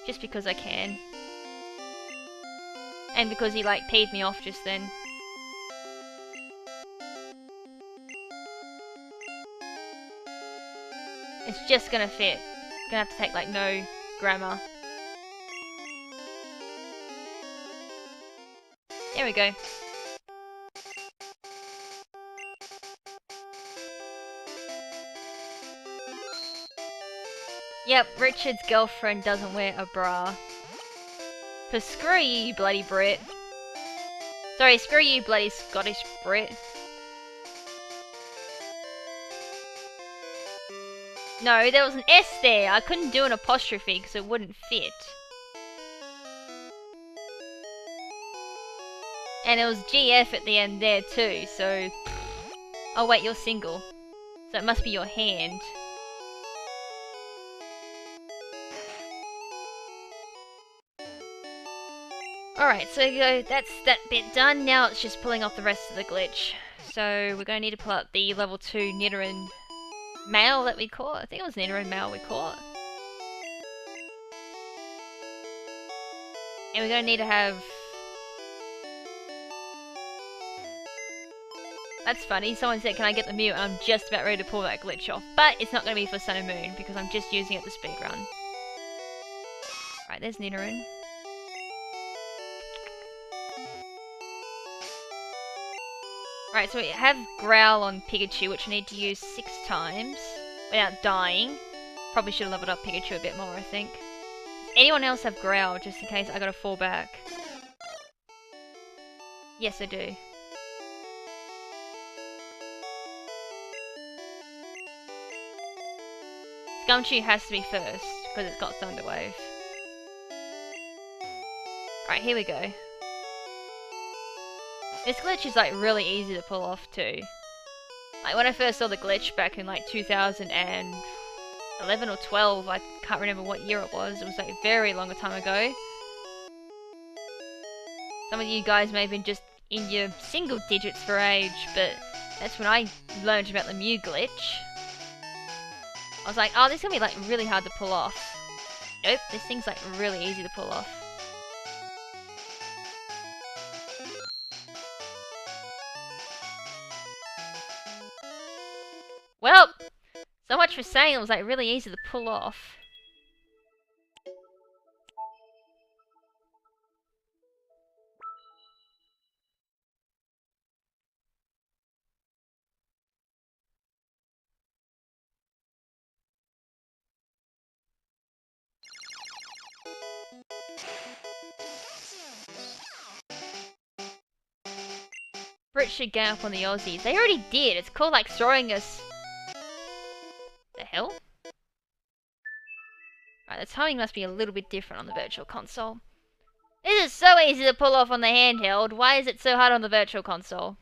Just because I can. And because he like peed me off just then. It's just gonna fit. Gonna have to take like no grammar. There we go. Yep, Richard's girlfriend doesn't wear a bra. Cause screw you, you bloody Brit. Sorry, screw you, bloody Scottish Brit. No, there was an S there. I couldn't do an apostrophe because it wouldn't fit. And it was GF at the end there too, so... Oh wait, you're single. So it must be your hand. Alright, so that's that bit done. Now it's just pulling off the rest of the glitch. So we're going to need to pull out the level 2 Nidoran male that we caught. I think it was Nidoran male we caught. And we're going to need to have... That's funny, someone said can I get the Mew, and I'm just about ready to pull that glitch off. But it's not going to be for Sun and Moon, because I'm just using it to speedrun. Right, there's Nidoran. Right, so we have Growl on Pikachu, which I need to use 6 times without dying. Probably should have leveled up Pikachu a bit more, I think. Does anyone else have Growl, just in case I gotta fall back? Yes, I do. Gumshoe has to be first, because it's got Thunder Wave. Right, here we go. This glitch is like really easy to pull off too. Like when I first saw the glitch back in like 2011 or 12, I can't remember what year it was like a very long time ago. Some of you guys may have been just in your single digits for age, but that's when I learned about the Mew glitch. I was like, oh, this is gonna be like really hard to pull off. Nope, this thing's like really easy to pull off. Well, so much for saying it was like really easy to pull off. Brit should gang up on the Aussies. They already did. It's called like throwing us... The hell? Right, the timing must be a little bit different on the Virtual Console. This is so easy to pull off on the handheld. Why is it so hard on the Virtual Console?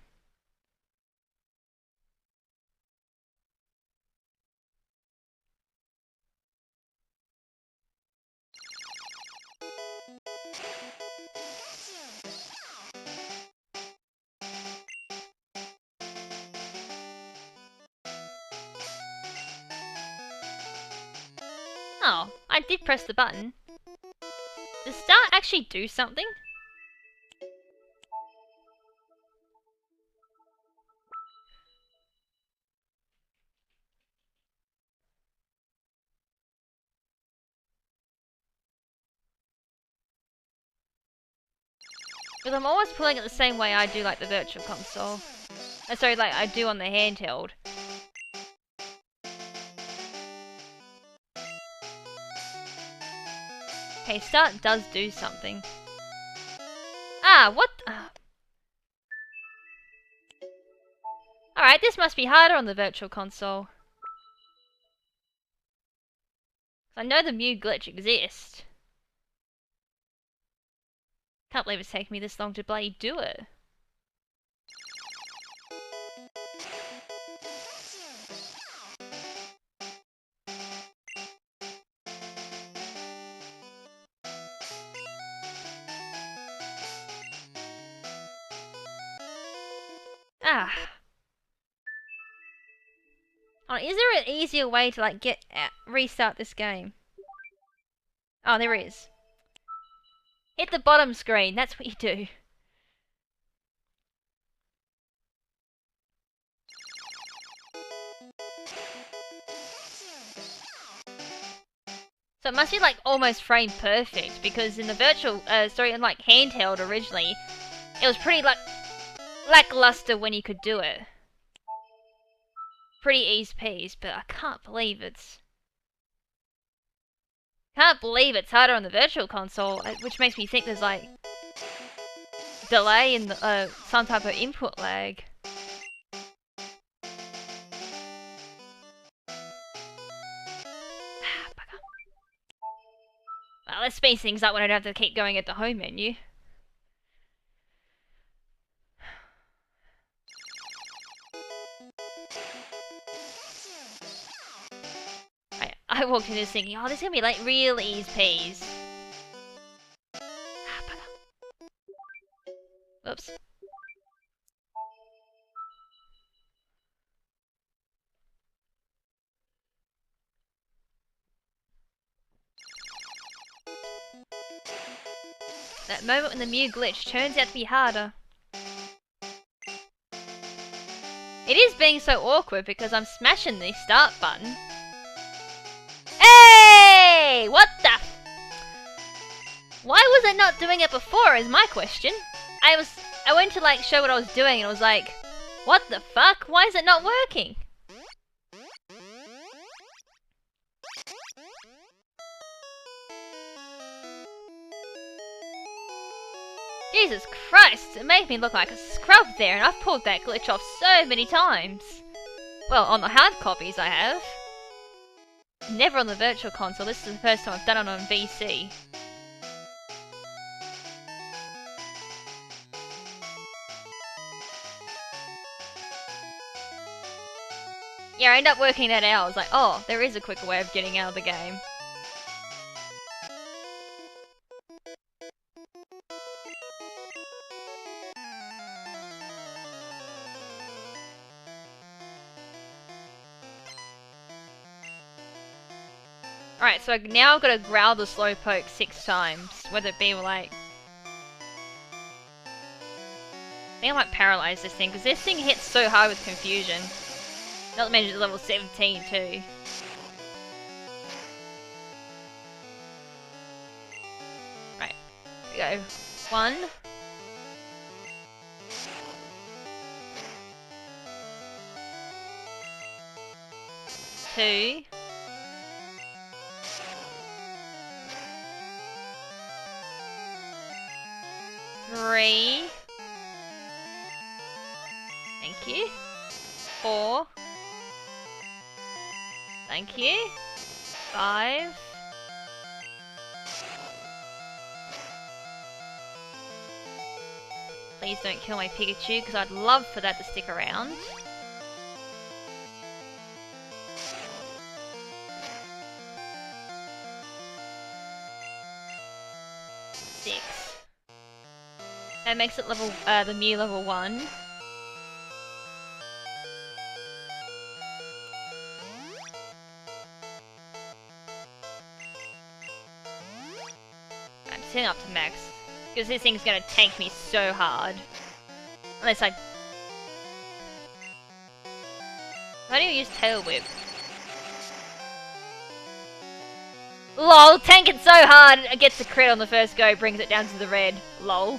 Oh, I did press the button. Does start actually do something? Because I'm always pulling it the same way I do like the Virtual Console. Sorry, like I do on the handheld. Okay, start does do something. Ah, what? Alright, this must be harder on the Virtual Console. I know the Mew glitch exists. Can't believe it's taken me this long to bloody do it. Ah. Oh, is there an easier way to like restart this game? Oh, there is. Hit the bottom screen, that's what you do. So it must be like almost frame perfect, because in the in like handheld originally, It was pretty lackluster when you could do it. Pretty easy peas, but I can't believe it's harder on the virtual console, which makes me think there's like delay in the, some type of input lag. Well, let's speed things up when I don't have to keep going at the home menu. I walked in this thinking, oh, this is gonna be like real easy peas. Oops. That moment when the Mew glitch turns out to be harder. It is being so awkward because I'm smashing the start button. Hey! What the Why was I not doing it before is my question. I went to like show what I was doing and I was like, what the fuck? Why is it not working? Jesus Christ, it made me look like a scrub there, and I've pulled that glitch off so many times. Well, on the hard copies I have. Never on the virtual console, this is the first time I've done it on VC. Yeah, I ended up working that out. I was like, oh, there is a quicker way of getting out of the game. Alright, so now I've got to growl the Slowpoke 6 times. Whether it be like... I think I might paralyze this thing, because this thing hits so hard with confusion. Not to mention it's level 17 too. Right, here we go. 1. 2. 3. Thank you. 4. Thank you. 5. Please don't kill my Pikachu, because I'd love for that to stick around. 6. That makes it level, the Mew level 1. I'm setting up to max, because this thing's gonna tank me so hard. Unless I... How do you use Tail Whip? LOL, tank it so hard, it gets a crit on the first go, brings it down to the red. LOL.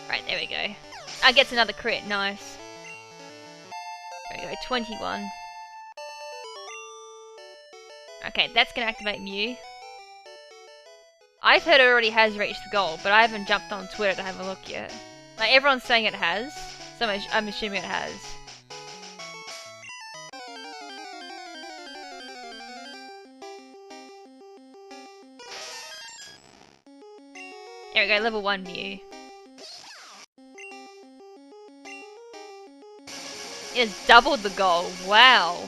Right, there we go. Gets another crit, nice. There we go, 21. Okay, that's gonna activate Mew. I've heard it already has reached the goal, but I haven't jumped on Twitter to have a look yet. Like, everyone's saying it has, so I'm assuming it has. There we go, level 1 Mew. It has doubled the goal, wow.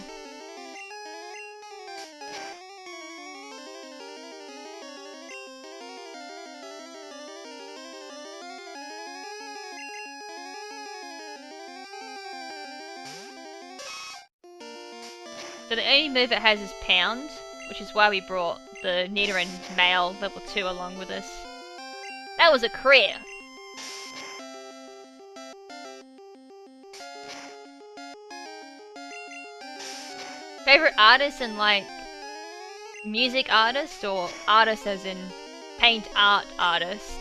So the only move it has is Pound, which is why we brought the Nidoran male level 2 along with us. That was a crit! Favorite artist and like music artist or artist as in paint art artist.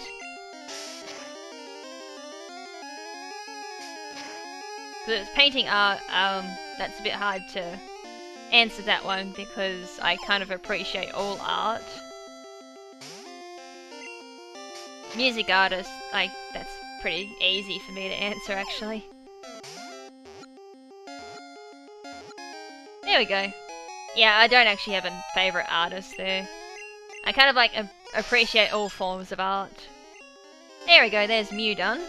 Because it's painting art, that's a bit hard to answer that one because I kind of appreciate all art. Music artist, like, that's pretty easy for me to answer actually. There we go. Yeah, I don't actually have a favourite artist there. I kind of like appreciate all forms of art. There we go, there's Mew done.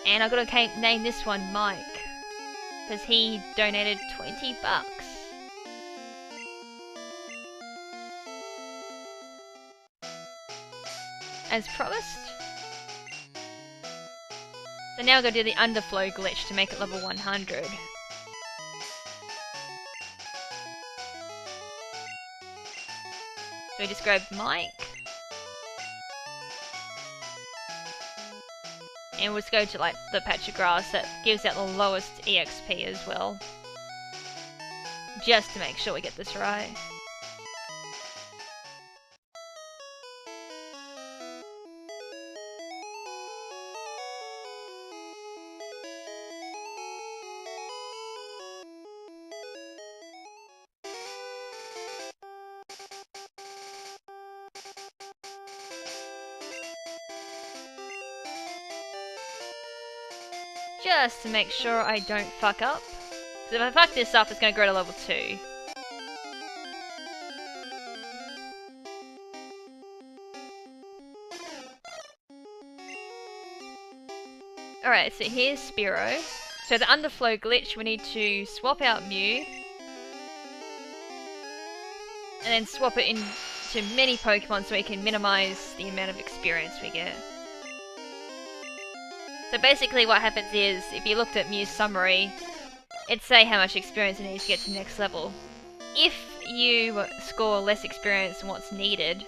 And I've got to name this one Mike. Because he donated 20 bucks. As promised. So now we're going to do the underflow glitch to make it level 100. So we just grab Mike. And we'll just go to like the patch of grass that gives out the lowest EXP as well. Just to make sure we get this right. Just to make sure I don't fuck up. Because if I fuck this up, it's going to grow to level 2. Alright, so here's Spearow. So the underflow glitch, we need to swap out Mew. And then swap it into many Pokemon so we can minimize the amount of experience we get. So basically what happens is, if you looked at Mew's summary, it'd say how much experience it needs to get to the next level. If you score less experience than what's needed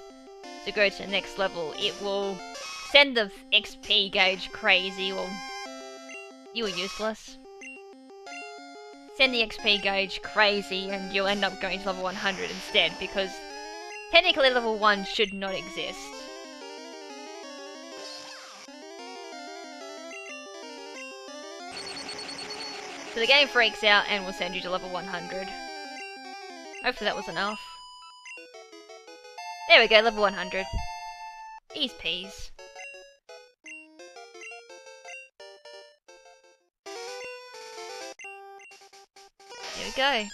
to go to the next level, it will send the XP gauge crazy, or you were useless. Send the XP gauge crazy and you'll end up going to level 100 instead, because technically level 1 should not exist. So the game freaks out and will send you to level 100. Hopefully that was enough. There we go, level 100. Ease peas. There we go.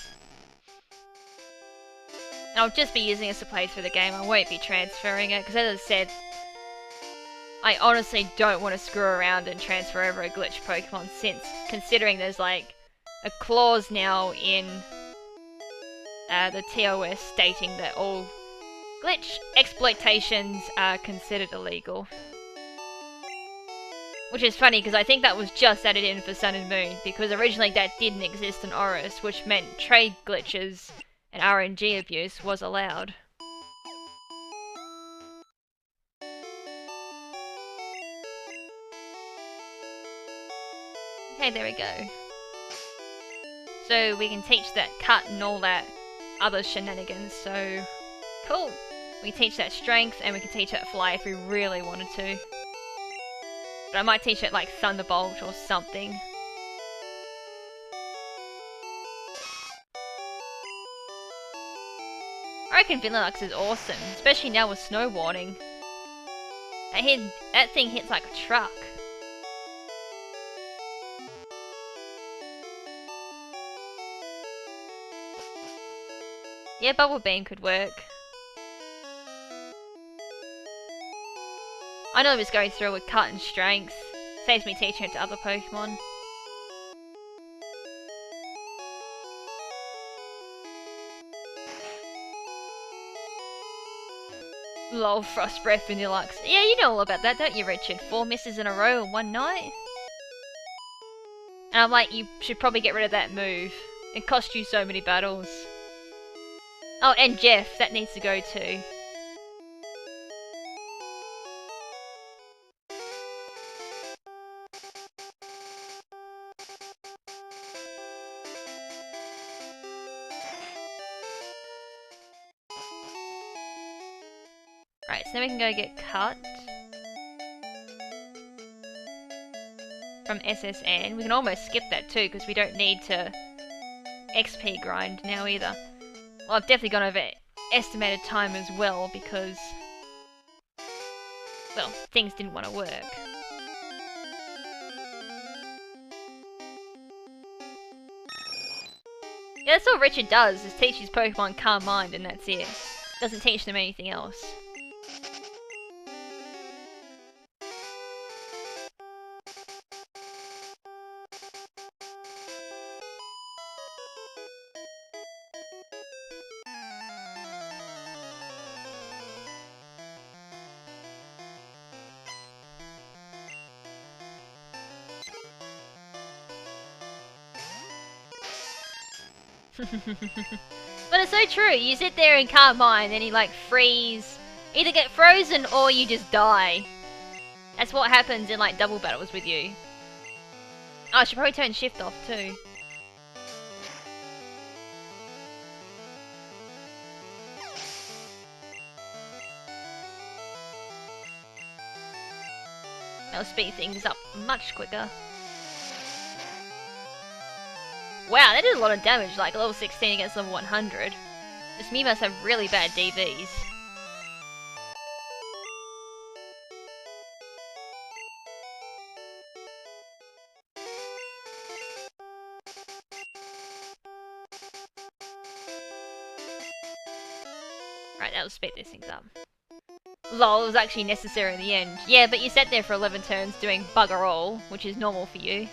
And I'll just be using this to play through the game, I won't be transferring it, because as I said, I honestly don't want to screw around and transfer over a glitch Pokemon, since considering there's like a clause now in the TOS stating that all glitch exploitations are considered illegal. Which is funny because I think that was just added in for Sun and Moon, because originally that didn't exist in Oris, which meant trade glitches and RNG abuse was allowed. Okay, there we go. So we can teach that cut and all that other shenanigans, so cool. We can teach that strength and we can teach that fly if we really wanted to. But I might teach it like Thunderbolt or something. I reckon Vanillux is awesome, especially now with snow warning. That thing hits like a truck. Yeah, Bubble Beam could work. I know I'm just going through with cut and strength. Saves me teaching it to other Pokemon. Lol, Frost Breath Vanillux. Yeah, you know all about that, don't you, Richard? 4 misses in a row in one night? And I'm like, you should probably get rid of that move. It cost you so many battles. Oh, and Jeff, that needs to go too. Right, so then we can go get cut from SSN. We can almost skip that too, because we don't need to XP grind now either. Well, I've definitely gone over estimated time as well, because, well, things didn't want to work. Yeah, that's all Richard does, is teach his Pokemon Calm Mind, and that's it. Doesn't teach them anything else. But it's so true, you sit there and can't mind, then you like freeze, either get frozen or you just die. That's what happens in like double battles with you. Oh, I should probably turn shift off too. That'll speed things up much quicker. Wow, that did a lot of damage, like level 16 against level 100. This me must have really bad DVs. Right, that'll speed these things up. Lol, it was actually necessary in the end. Yeah, but you sat there for 11 turns doing bugger all, which is normal for you.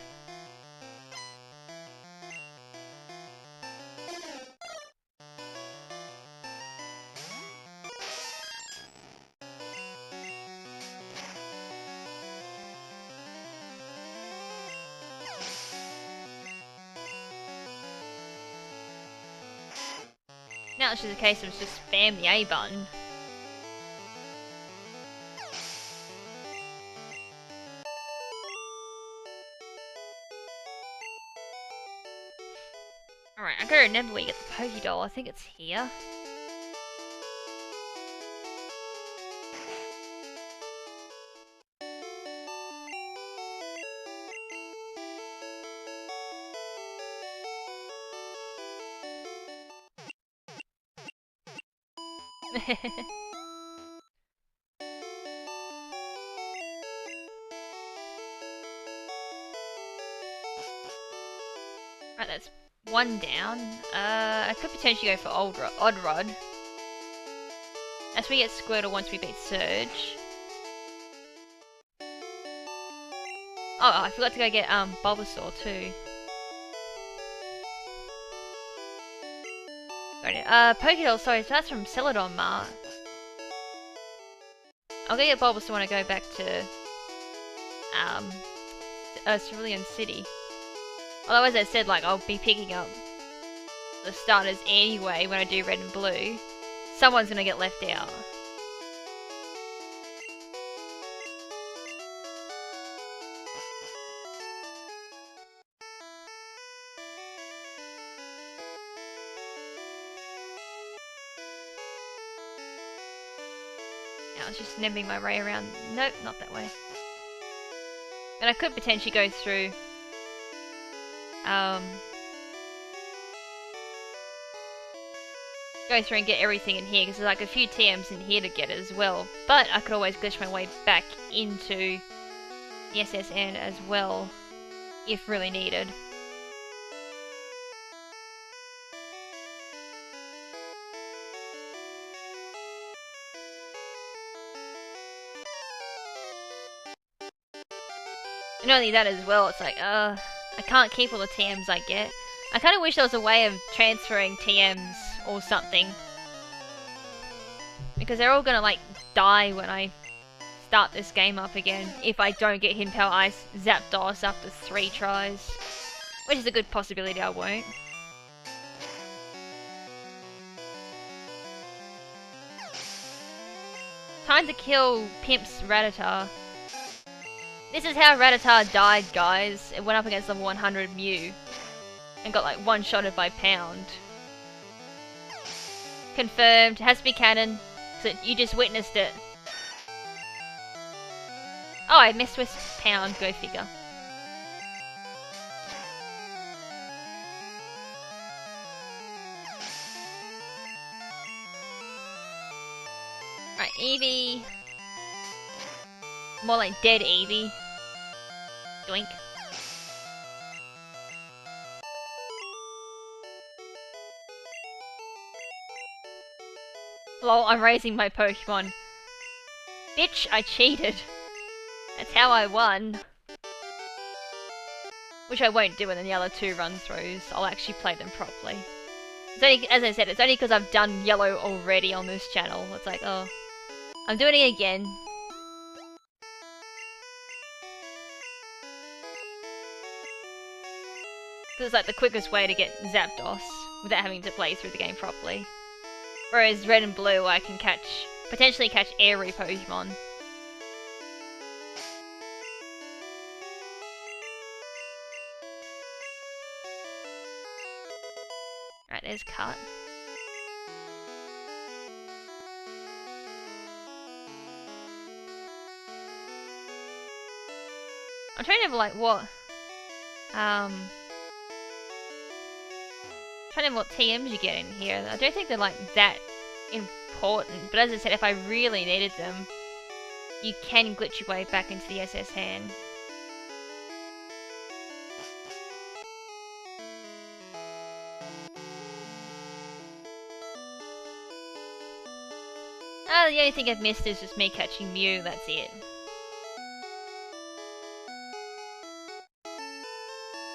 Now it's just a case of just spam the A button. Alright, I gotta remember where you get the Pokédoll. I think it's here. Right, that's one down. I could potentially go for Odd Rod. As we get Squirtle once we beat Surge. Oh, I forgot to go get Bulbasaur too. Got it. Pokédoll, sorry, so that's from Celadon Mart. I'll go get Bulbasaur when I go back to Cerulean City. Although as I said, like, I'll be picking up the starters anyway when I do Red and Blue. Someone's gonna get left out. I was just nibbling my way around. Nope, not that way. And I could potentially go through and get everything in here, because there's like a few TMs in here to get as well. But I could always glitch my way back into the SSN as well, if really needed. And not only that as well, it's like, I can't keep all the TMs I get. I kind of wish there was a way of transferring TMs or something. Because they're all gonna, like, die when I start this game up again. If I don't get Hidden Power Ice Zapdos after 3 tries. Which is a good possibility I won't. Time to kill Pimp's Rattata. This is how Rattata died, guys. It went up against level 100 Mew. And got like one-shotted by Pound. Confirmed. Has to be canon. Because So you just witnessed it. Oh, I messed with Pound, go figure. Right, Eevee. More like dead Eevee. Doink. Lol, I'm raising my Pokemon. Bitch, I cheated. That's how I won. Which I won't do in the other 2 run-throughs. I'll actually play them properly. It's only, as I said, it's only because I've done yellow already on this channel. It's like, oh, I'm doing it again. Because it's like the quickest way to get Zapdos without having to play through the game properly. Whereas red and blue, I can potentially catch airy Pokemon. Right, there's Cut. I'm trying to remember, like, what... trying to remember what TMs you get in here. I don't think they're, like, that important. But as I said, if I really needed them, you can glitch your way back into the SS hand. The only thing I've missed is just me catching Mew, that's it.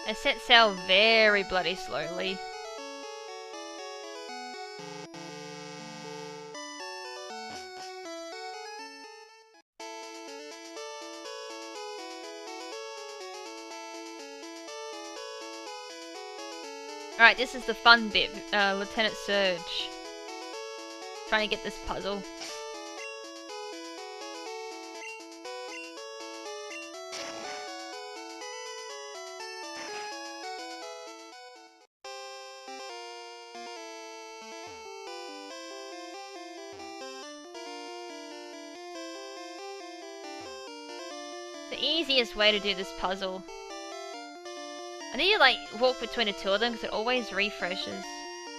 I set sail very bloody slowly. Alright, this is the fun bit, Lieutenant Surge. Trying to get this puzzle. The easiest way to do this puzzle. I need to like walk between the 2 of them because it always refreshes,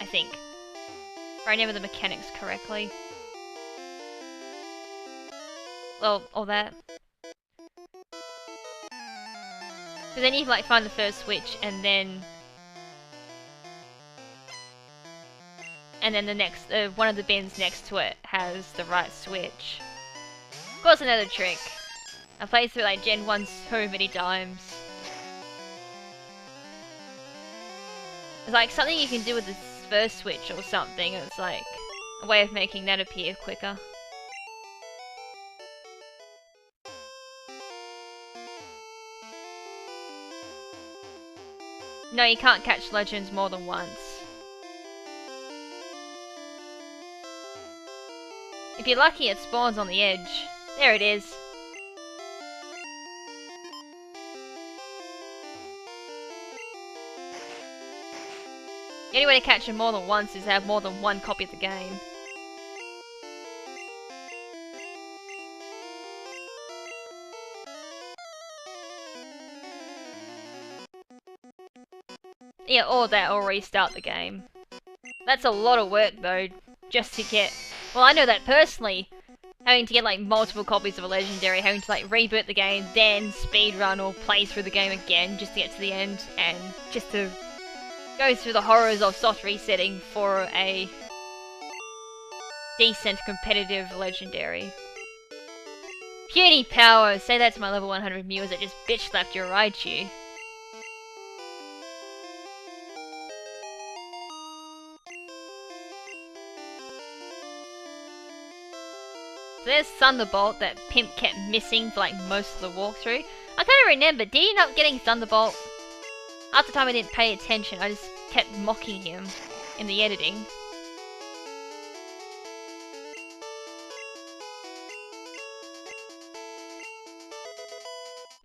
I think. If I remember the mechanics correctly. Well, all that. Because then you like find the first switch and then the next, one of the bins next to it has the right switch. Of course, another trick. I played through like Gen 1 so many times. It's like something you can do with this first switch or something. It's like a way of making that appear quicker. No, you can't catch legends more than once. If you're lucky, it spawns on the edge. There it is. The only way to catch them more than once is to have more than 1 copy of the game. Yeah, or that, or restart the game. That's a lot of work though, just to get... Well, I know that personally. Having to get like multiple copies of a legendary, having to like reboot the game, then speedrun or play through the game again just to get to the end, and just to go through the horrors of soft resetting for a decent competitive legendary. Puny power! Say that to my level 100 Mew as it just bitch slapped your Raichu. So there's Thunderbolt that Pimp kept missing for like most of the walkthrough. I kinda remember, did he end up getting Thunderbolt? Half the time I didn't pay attention, I just kept mocking him in the editing.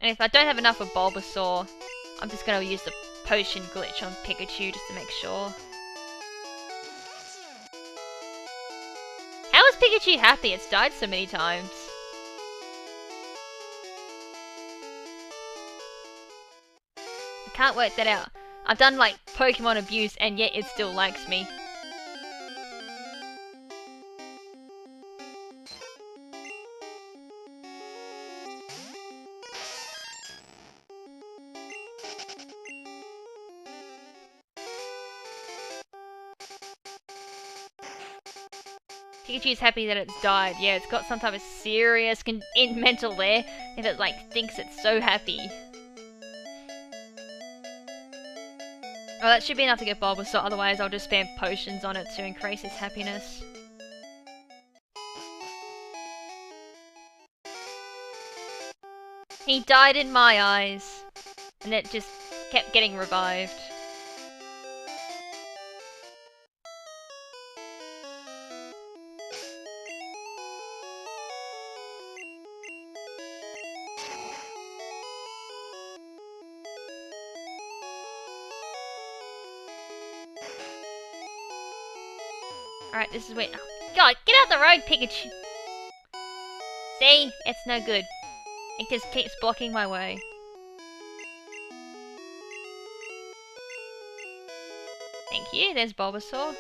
And if I don't have enough of Bulbasaur, I'm just gonna use the potion glitch on Pikachu just to make sure. How is Pikachu happy it's died so many times. I can't work that out. I've done like Pokemon abuse and yet it still likes me. Pikachu's happy that it's died. Yeah, it's got some type of serious mental there if it like thinks it's so happy. Oh, that should be enough to get Bulbasaur, otherwise I'll just spam potions on it to increase its happiness. He died in my eyes, and it just kept getting revived. Alright, this is where... Oh, God, get out the road, Pikachu! See? It's no good. It just keeps blocking my way. Thank you, there's Bulbasaur.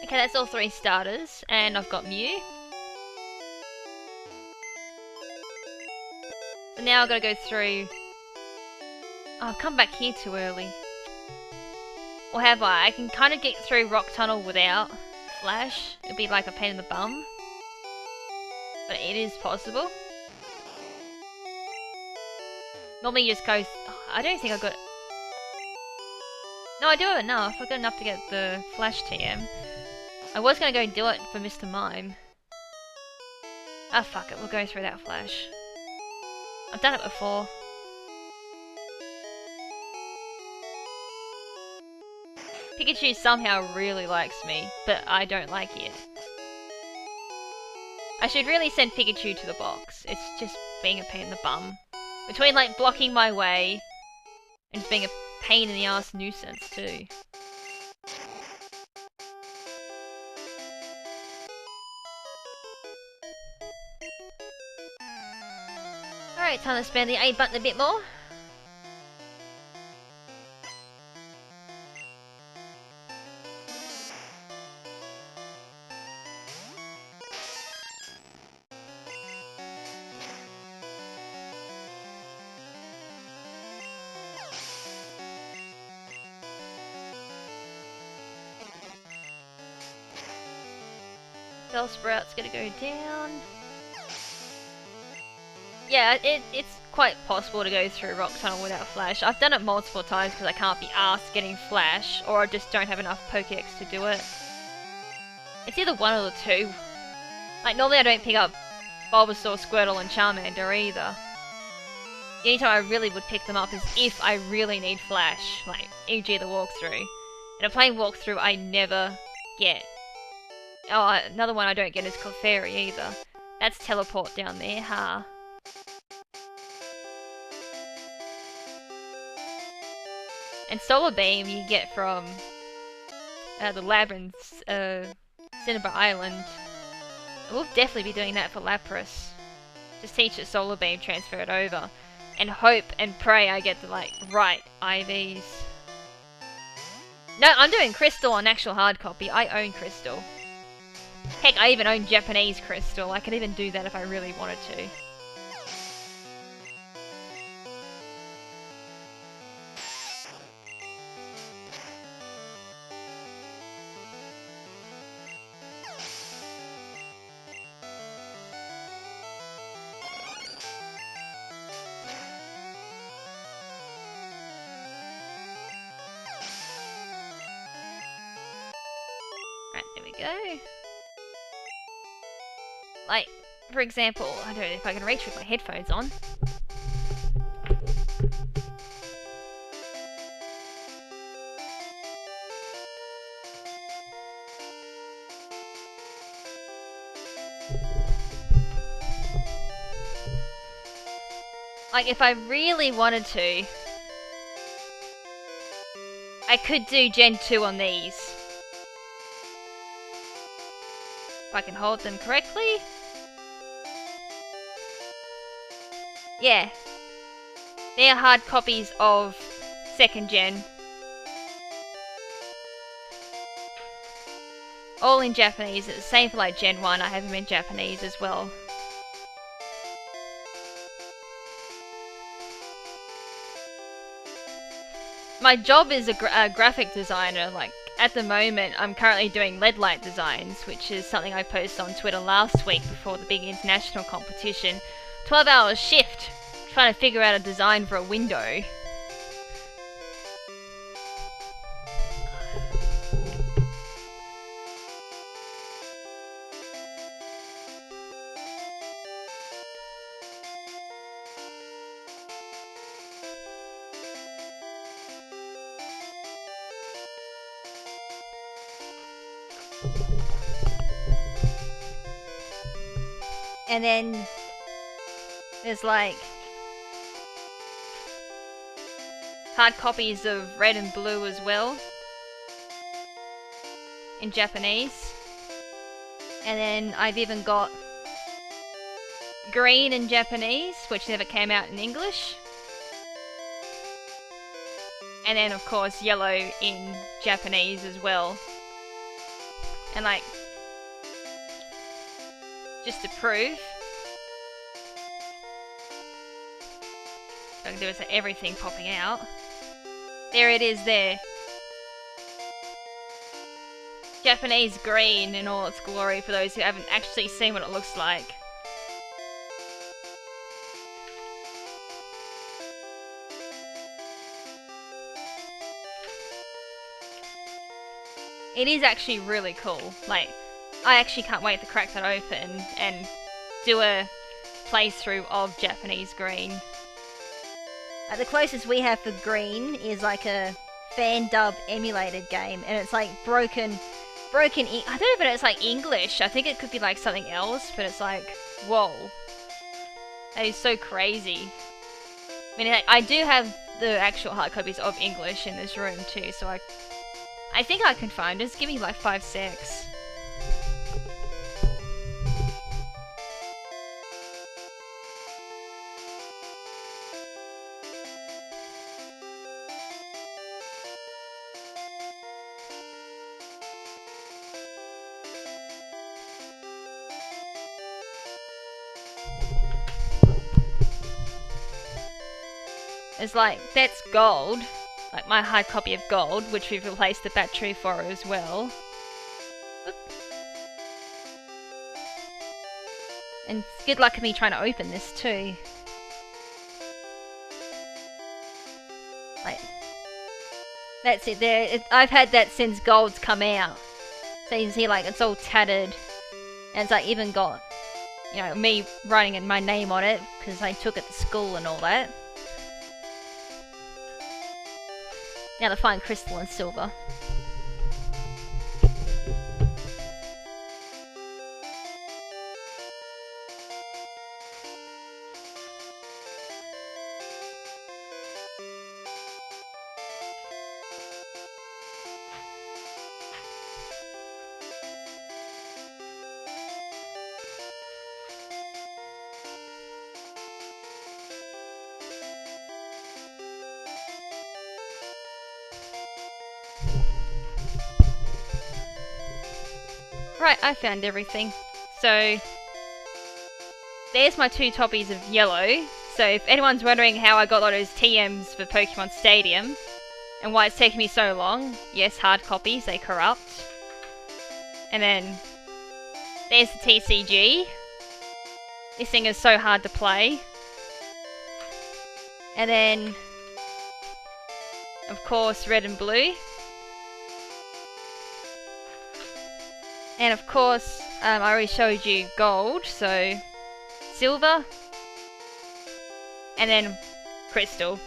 Okay, that's all 3 starters, and I've got Mew. So now I've got to go through... Oh, I've come back here too early. Or have I? I can kind of get through Rock Tunnel without Flash. It'd be like a pain in the bum. But it is possible. Normally you just go... Oh, I don't think I got... No, I do have enough. I got enough to get the Flash TM. I was going to go and do it for Mr. Mime. Ah, fuck it. We'll go through that Flash. I've done it before. Pikachu somehow really likes me, but I don't like it. I should really send Pikachu to the box. It's just being a pain in the bum. Between like blocking my way and just being a pain in the ass nuisance too. Alright, time to spam the A button a bit more. Bellsprout's gonna go down. Yeah, it's quite possible to go through Rock Tunnel without Flash. I've done it multiple times because I can't be arsed getting Flash, or I just don't have enough Pokédex to do it. It's either one or the two. Like, normally I don't pick up Bulbasaur, Squirtle, and Charmander either. The only time I really would pick them up is if I really need Flash, like, e.g. the walkthrough. In a plain walkthrough, I never get. Oh, another one I don't get is Clefairy either. That's teleport down there, huh? And Solar Beam you get from the Labyrinth's Cinnabar Island. We'll definitely be doing that for Lapras. Just teach it Solar Beam, transfer it over. And hope and pray I get the like right IVs. No, I'm doing Crystal on actual hard copy. I own Crystal. Heck, I even own Japanese Crystal. I could even do that if I really wanted to. Right, there we go. Like, for example, I don't know if I can reach with my headphones on. Like, if I really wanted to, I could do Gen 2 on these. If I can hold them correctly. Yeah. They're hard copies of 2nd Gen. All in Japanese. It's the same for like Gen 1. I have them in Japanese as well. My job is a graphic designer. Like, at the moment, I'm currently doing LED light designs, which is something I posted on Twitter last week before the big international competition. 12-hour shift, trying to figure out a design for a window. And then there's like hard copies of red and blue as well in Japanese. And then I've even got green in Japanese, which never came out in English. And then of course yellow in Japanese as well. And like, just to prove, what I can do is everything popping out. There it is there. Japanese green in all its glory for those who haven't actually seen what it looks like. It is actually really cool. Like, I actually can't wait to crack that open and do a playthrough of Japanese green. The closest we have for green is like a fan dub emulated game, and it's like broken. I don't know if it's like English. I think it could be like something else, but it's like, whoa, that is so crazy. I mean, I do have the actual hard copies of English in this room too, so I think I can find it. Just give me like 5 secs. It's like, that's gold. Like my hard copy of gold, which we've replaced the battery for as well. Oop. And it's good luck at me trying to open this too. Like, that's it there. I've had that since gold's come out. So you can see like it's all tattered. And it's like even got, you know, me writing my name on it because I took it to school and all that. Now to find crystal and silver. Right, I found everything. So, there's my 2 copies of yellow. So if anyone's wondering how I got all those TMs for Pokemon Stadium, and why it's taking me so long, yes, hard copies, they corrupt. And then, there's the TCG. This thing is so hard to play. And then, of course, red and blue. And of course, I already showed you gold, so silver, and then crystal.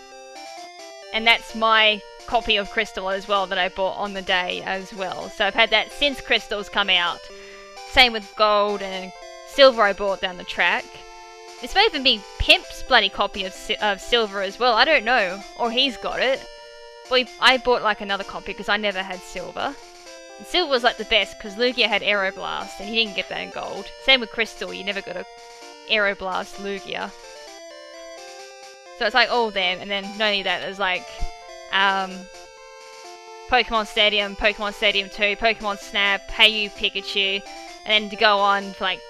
And that's my copy of crystal as well that I bought on the day as well. So I've had that since crystal's come out. Same with gold, and silver I bought down the track. This may even be Pimp's bloody copy of Silver as well. I don't know. Or he's got it. But I bought like another copy because I never had Silver. And Silver was like the best because Lugia had Aeroblast and he didn't get that in Gold. Same with Crystal, you never got a Aeroblast Lugia. So it's like all them, and then not only that, there's like Pokemon Stadium 2, Pokemon Snap, Hey You Pikachu, and then to go on for like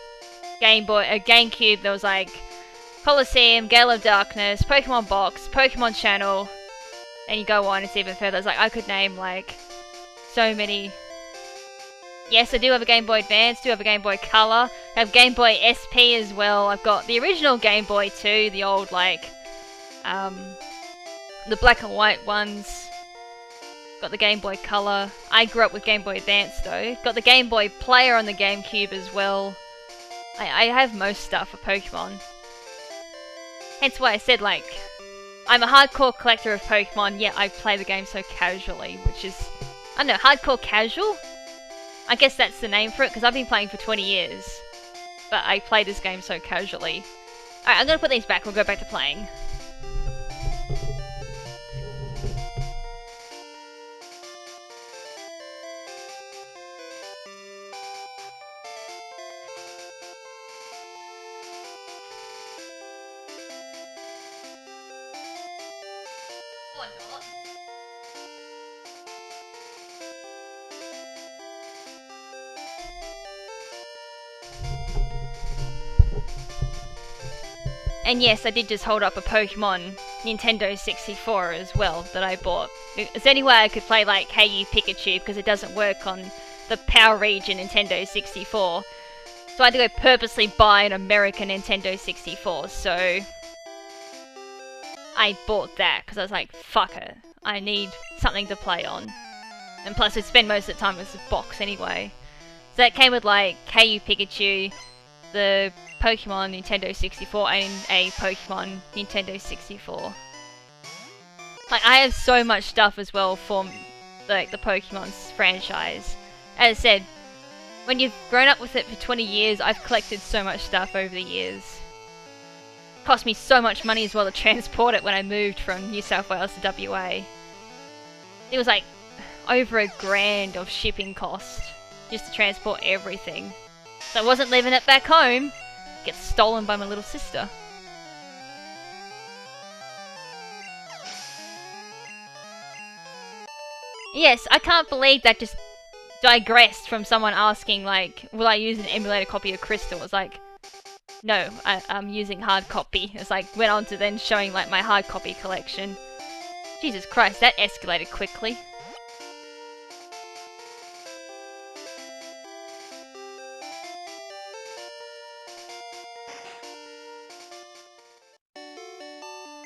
GameCube, there was like Coliseum, Gale of Darkness, Pokemon Box, Pokemon Channel, and you go on, it's even further. It's like I could name like so many. Yes, I do have a Game Boy Advance, do have a Game Boy Color, I have Game Boy SP as well. I've got the original Game Boy too, the old like the black and white ones. Got the Game Boy Color. I grew up with Game Boy Advance though. Got the Game Boy Player on the GameCube as well. I have most stuff for Pokemon. Hence why I said like, I'm a hardcore collector of Pokemon, yet I play the game so casually, which is, I don't know, hardcore casual? I guess that's the name for it, because I've been playing for 20 years. But I play this game so casually. Alright, I'm gonna put these back, we'll go back to playing. Or not. And yes, I did just hold up a Pokemon Nintendo 64 as well that I bought. Is there any way I could play like Hey You Pikachu, because it doesn't work on the Power Region Nintendo 64. So I had to go purposely buy an American Nintendo 64, so I bought that because I was like, fuck it, I need something to play on. And plus I'd spend most of the time with this box anyway. So that came with like Hey You Pikachu, the Pokemon Nintendo 64, and a Pokemon Nintendo 64. Like, I have so much stuff as well for like the Pokemon's franchise. As I said, when you've grown up with it for 20 years, I've collected so much stuff over the years. Cost me so much money as well to transport it when I moved from New South Wales to WA. It was like over $1,000 of shipping cost just to transport everything. So I wasn't leaving it back home. It gets stolen by my little sister. Yes, I can't believe that just digressed from someone asking like, will I use an emulator copy of Crystal? It's like, no, I'm using hard copy. It's like, went on to then showing like my hard copy collection. Jesus Christ, that escalated quickly.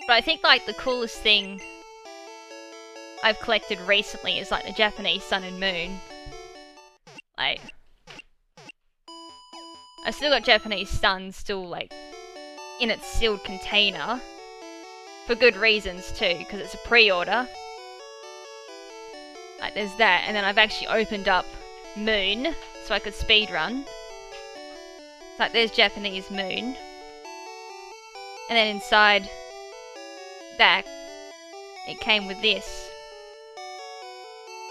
But I think like the coolest thing I've collected recently is like the Japanese Sun and Moon. Like, I still got Japanese Sun still like in its sealed container. For good reasons too, because it's a pre-order. Like there's that, and then I've actually opened up Moon so I could speedrun. It's like there's Japanese Moon. And then inside that, it came with this.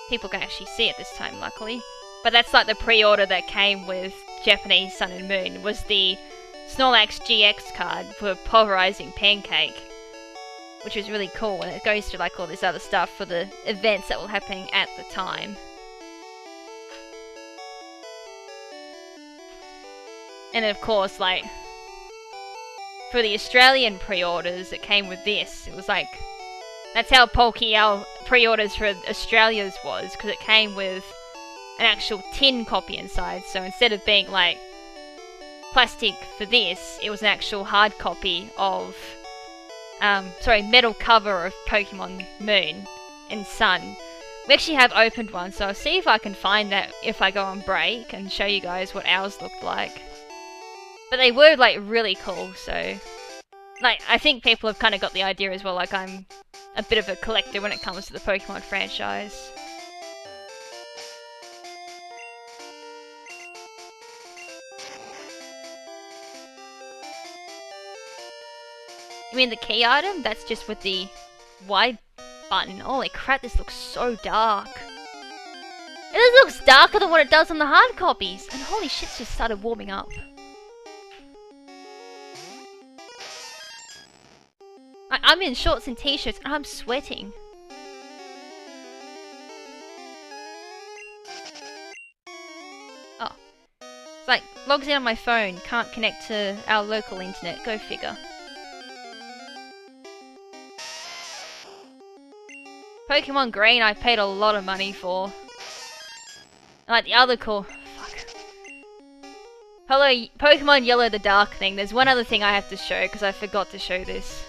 People can actually see it this time, luckily. But that's like the pre-order that came with Japanese Sun and Moon, was the Snorlax GX card for Pulverizing Pancake, which was really cool, and it goes through like all this other stuff for the events that were happening at the time. And then of course, like, for the Australian pre-orders, it came with this. It was like, that's how bulky our pre-orders for Australia's was, because it came with an actual tin copy inside. So instead of being like plastic for this, it was an actual hard copy of, metal cover of Pokemon Moon and Sun. We actually have opened one, so I'll see if I can find that if I go on break and show you guys what ours looked like. But they were like really cool, so like I think people have kind of got the idea as well, like I'm a bit of a collector when it comes to the Pokemon franchise. You mean the key item? That's just with the Y button. Holy crap, this looks so dark. It looks darker than what it does on the hard copies. And holy shit, it's just started warming up. I'm in shorts and t-shirts and I'm sweating. Oh. It's like, logs in on my phone, can't connect to our local internet. Go figure. Pokemon Green I paid a lot of money for. Like the other fuck. Hello, Pokemon Yellow the Dark thing. There's one other thing I have to show because I forgot to show this.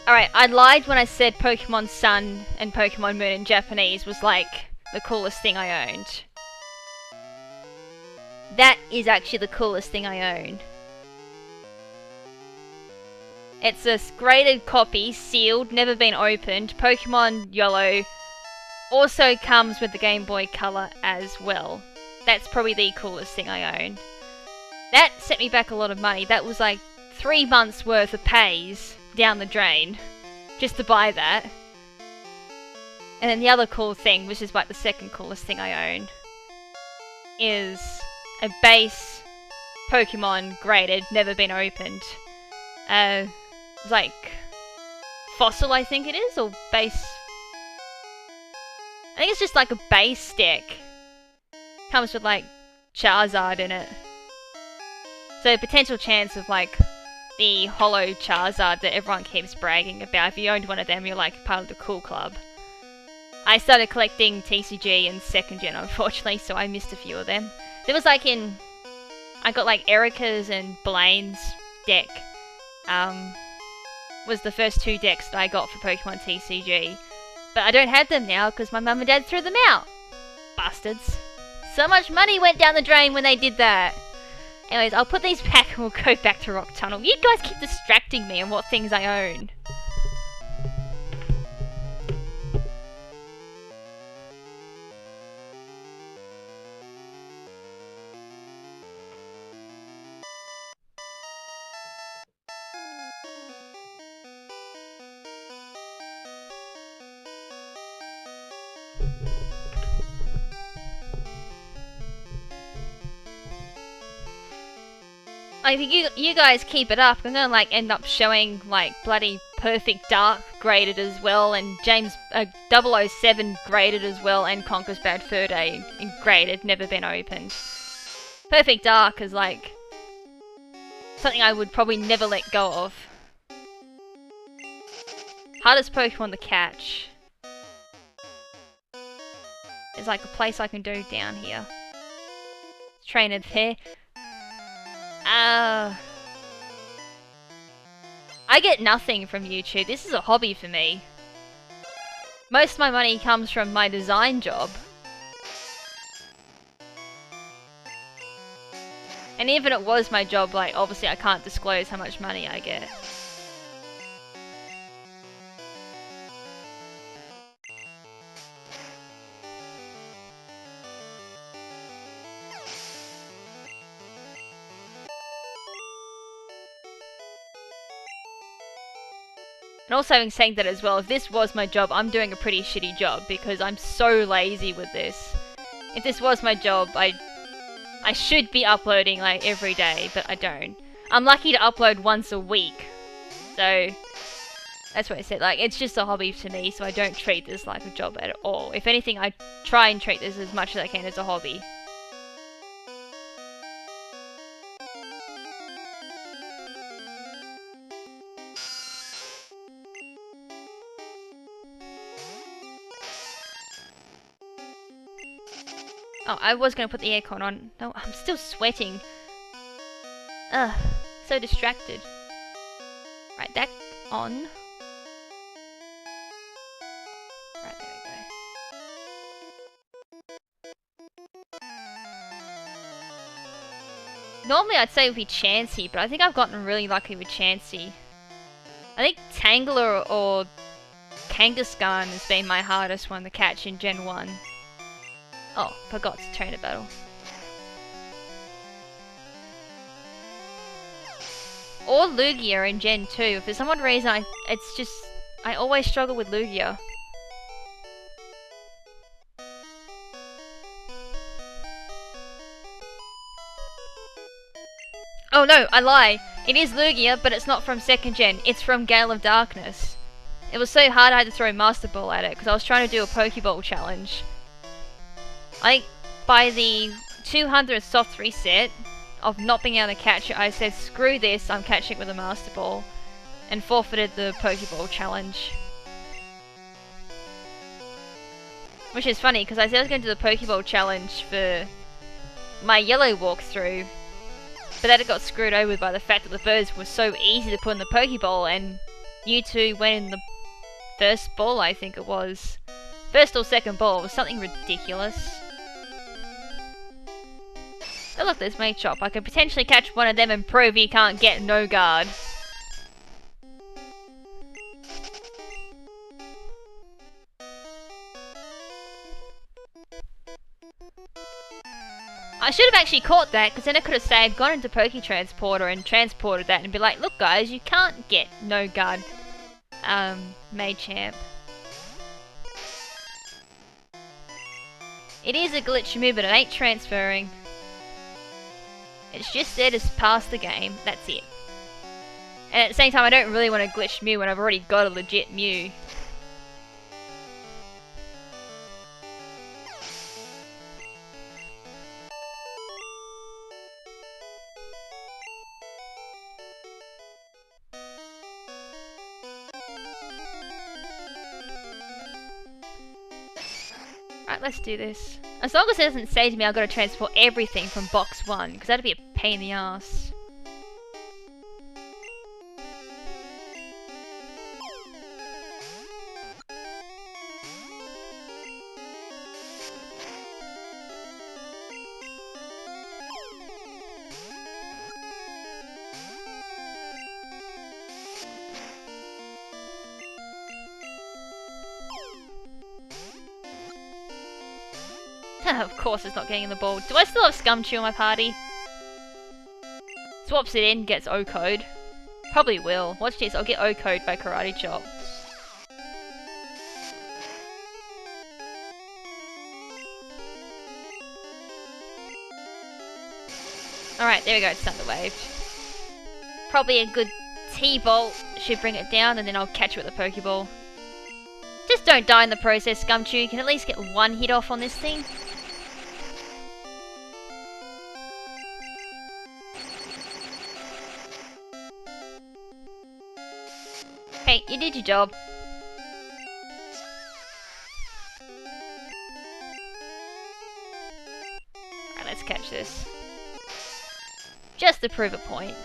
Alright, I lied when I said Pokemon Sun and Pokemon Moon in Japanese was like the coolest thing I owned. That is actually the coolest thing I own. It's a graded copy, sealed, never been opened. Pokemon Yellow also comes with the Game Boy Color as well. That's probably the coolest thing I own. That set me back a lot of money. That was like 3 months worth of pays down the drain just to buy that. And then the other cool thing, which is like the second coolest thing I own, is a base Pokemon graded, never been opened. It's like Fossil, I think it is, or base. I think it's just like a base deck. Comes with like Charizard in it. So potential chance of like the hollow Charizard that everyone keeps bragging about. If you owned one of them, you're like part of the cool club. I started collecting TCG in 2nd gen, unfortunately, so I missed a few of them. There was like I got like Erica's and Blaine's deck. Was the first 2 decks that I got for Pokemon TCG. But I don't have them now because my mum and dad threw them out. Bastards. So much money went down the drain when they did that. Anyways, I'll put these back and we'll go back to Rock Tunnel. You guys keep distracting me on what things I own. Like, if you guys keep it up, I'm gonna like end up showing like bloody Perfect Dark graded as well, and James 007 graded as well, and Conquer's Bad Fur Day graded, never been opened. Perfect Dark is like something I would probably never let go of. Hardest Pokemon to catch. There's like a place I can do down here. Trainer there. I get nothing from YouTube. This is a hobby for me. Most of my money comes from my design job. And even if it was my job, like, obviously I can't disclose how much money I get. And also having saying that as well, if this was my job, I'm doing a pretty shitty job because I'm so lazy with this. If this was my job, I should be uploading like every day, but I don't. I'm lucky to upload once a week. So that's what I said, like it's just a hobby to me, so I don't treat this like a job at all. If anything, I try and treat this as much as I can as a hobby. Oh, I was going to put the aircon on. No, I'm still sweating. Ugh, so distracted. Right, that on. Right, there we go. Normally I'd say it would be Chansey, but I think I've gotten really lucky with Chansey. I think Tangler or Kangaskhan has been my hardest one to catch in Gen 1. Oh, forgot to train a battle. Or Lugia in Gen 2. For some odd reason, I always struggle with Lugia. Oh no, I lie. It is Lugia, but it's not from 2nd Gen. It's from Gale of Darkness. It was so hard I had to throw Master Ball at it, because I was trying to do a Pokeball challenge. I think by the 200th soft reset of not being able to catch it, I said, screw this, I'm catching it with a Master Ball, and forfeited the Pokeball challenge. Which is funny, because I said I was going to do the Pokeball challenge for my yellow walkthrough, but then it got screwed over by the fact that the birds were so easy to put in the Pokeball, and Mewtwo went in the first ball, I think it was. First or second ball, it was something ridiculous. Oh look, there's Machop. I could potentially catch one of them and prove he can't get no guard. I should have actually caught that, because then I could have saved, gone into Poke Transporter and transported that and be like, look guys, you can't get no guard Machamp. It is a glitch move, but it ain't transferring. It's just there to pass the game, that's it. And at the same time, I don't really want to glitch Mew when I've already got a legit Mew. Alright, let's do this. As long as it doesn't say to me I've got to transport everything from box 1, because that'd be a pain in the ass. Of course it's not getting in the ball. Do I still have Scumchew in my party? Swaps it in, gets O-Code. Probably will. Watch this, I'll get O-Code by Karate Chop. Alright, there we go, it's Thunder Wave. Probably a good T-Bolt should bring it down, and then I'll catch it with a Pokeball. Just don't die in the process, Scumchew. You can at least get one hit off on this thing. Hey, you did your job. Alright, let's catch this. Just to prove a point.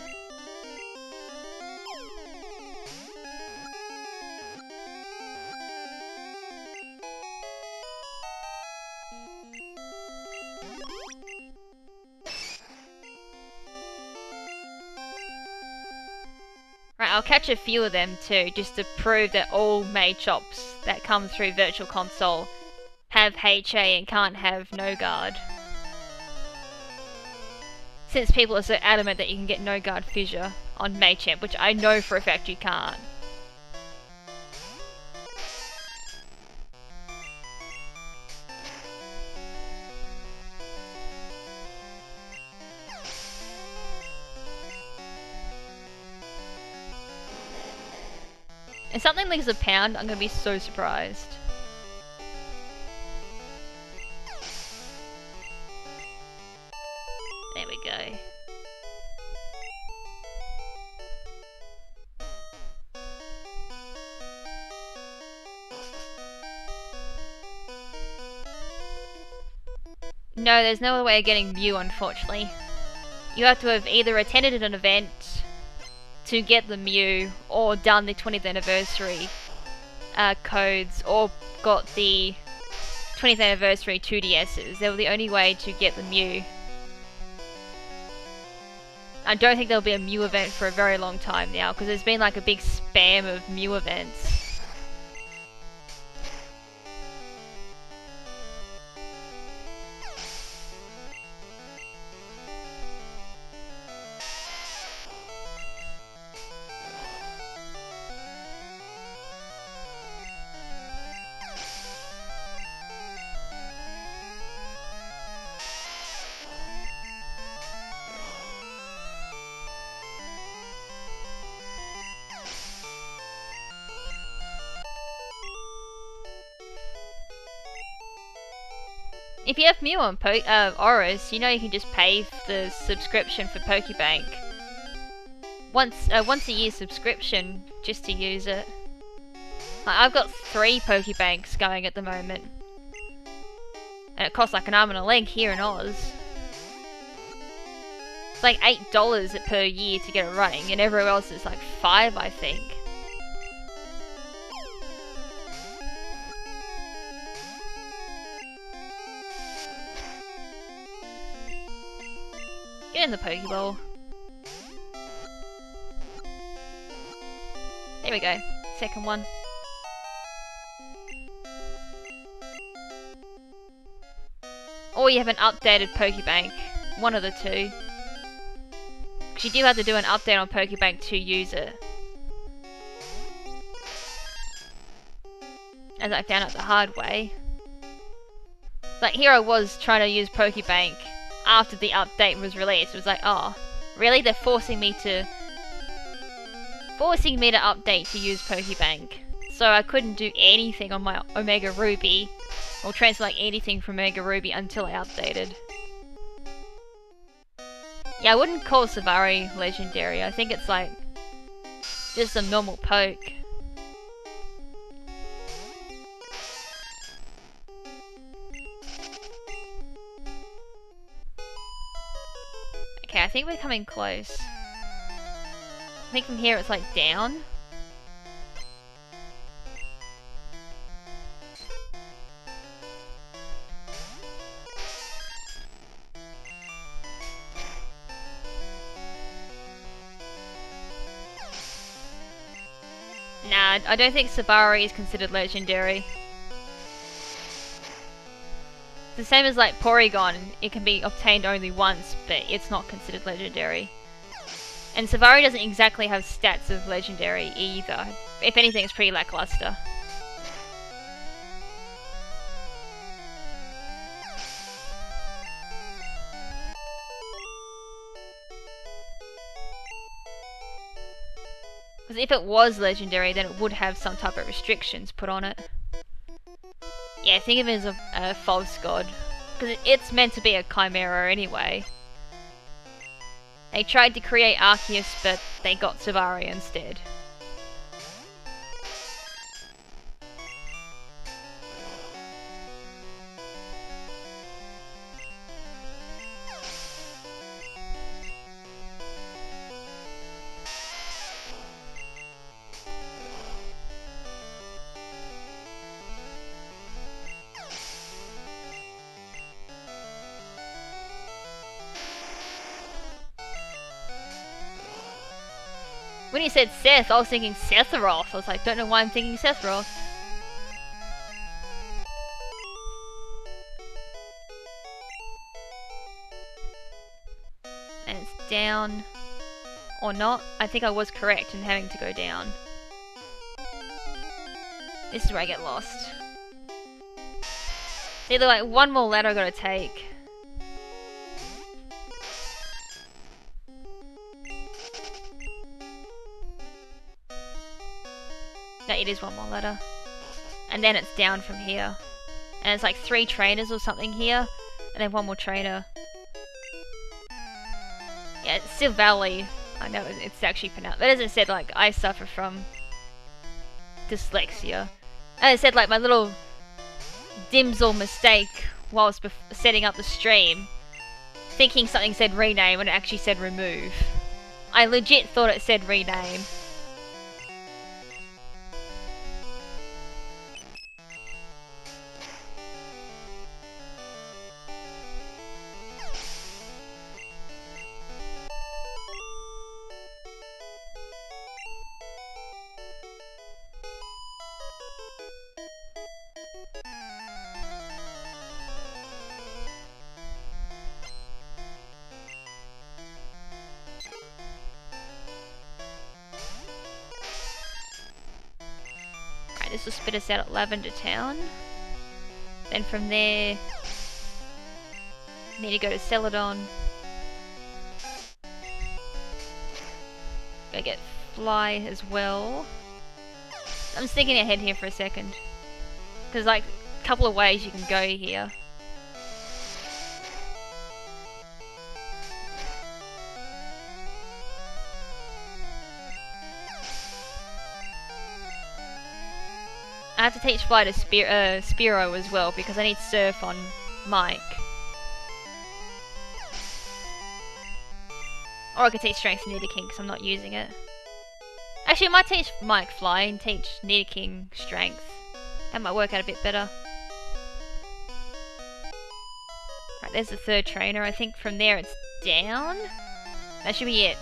Right, I'll catch a few of them too, just to prove that all Machops that come through Virtual Console have HA and can't have no guard. Since people are so adamant that you can get no guard fissure on Machamp, which I know for a fact you can't. If something leaves a pound, I'm gonna be so surprised. There we go. No, there's no other way of getting Mew, unfortunately. You have to have either attended an event to get the Mew, or done the 20th anniversary codes, or got the 20th anniversary 2DSs. They were the only way to get the Mew. I don't think there'll be a Mew event for a very long time now, because there's been like a big spam of Mew events. If you have Mew on Oris, you know you can just pay the subscription for Pokebank. Once a year subscription just to use it. I've got 3 Pokebanks going at the moment. And it costs like an arm and a leg here in Oz. It's like $8 per year to get it running, and everywhere else is like 5, I think. Get in the Pokeball. There we go. Second one. Or you have an updated Pokebank. One of the two. Because you do have to do an update on Pokebank to use it. As I found out the hard way. Like here I was trying to use Pokebank after the update was released. It was like, oh, really? They're forcing me to update to use Pokebank. So I couldn't do anything on my Omega Ruby, or transfer like anything from Omega Ruby until I updated. Yeah, I wouldn't call Savari legendary. I think it's like just a normal poke. Okay, I think we're coming close. I think from here it's like down. Nah, I don't think Savari is considered legendary. It's the same as like Porygon, it can be obtained only once, but it's not considered legendary. And Savari doesn't exactly have stats of legendary either. If anything, it's pretty lackluster. Because if it was legendary, then it would have some type of restrictions put on it. Yeah, think of it as a false god. Because it's meant to be a chimera anyway. They tried to create Arceus, but they got Savari instead. When he said Seth, I was thinking Sephiroth. I was like, don't know why I'm thinking Sephiroth. And it's down. Or not. I think I was correct in having to go down. This is where I get lost. It's either like one more ladder I gotta take. No, it is one more ladder. And then it's down from here. And it's like 3 trainers or something here. And then one more trainer. Yeah, it's still Valley. I know it's actually pronounced. But as I said, like, I suffer from dyslexia. As I said, like, my little dimsel mistake whilst setting up the stream. Thinking something said rename when it actually said remove. I legit thought it said rename. This will spit us out at Lavender Town. Then from there, need to go to Celadon. Go get Fly as well. I'm just thinking ahead here for a second. There's like a couple of ways you can go here. I have to teach Fly to Spearow as well because I need Surf on Mike. Or I could teach Strength to Nidoking because I'm not using it. Actually, I might teach Mike Fly and teach Nidoking Strength. That might work out a bit better. Right, there's the third trainer. I think from there it's down. That should be it.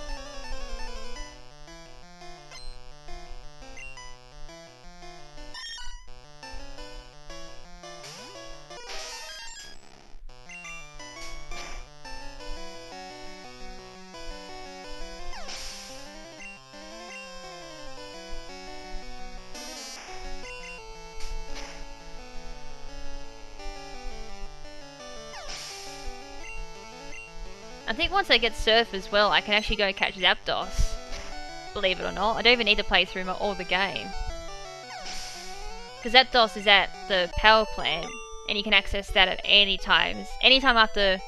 I think once I get Surf as well, I can actually go catch Zapdos. Believe it or not, I don't even need to play through all the game. Because Zapdos is at the power plant, and you can access that at any time. Anytime after,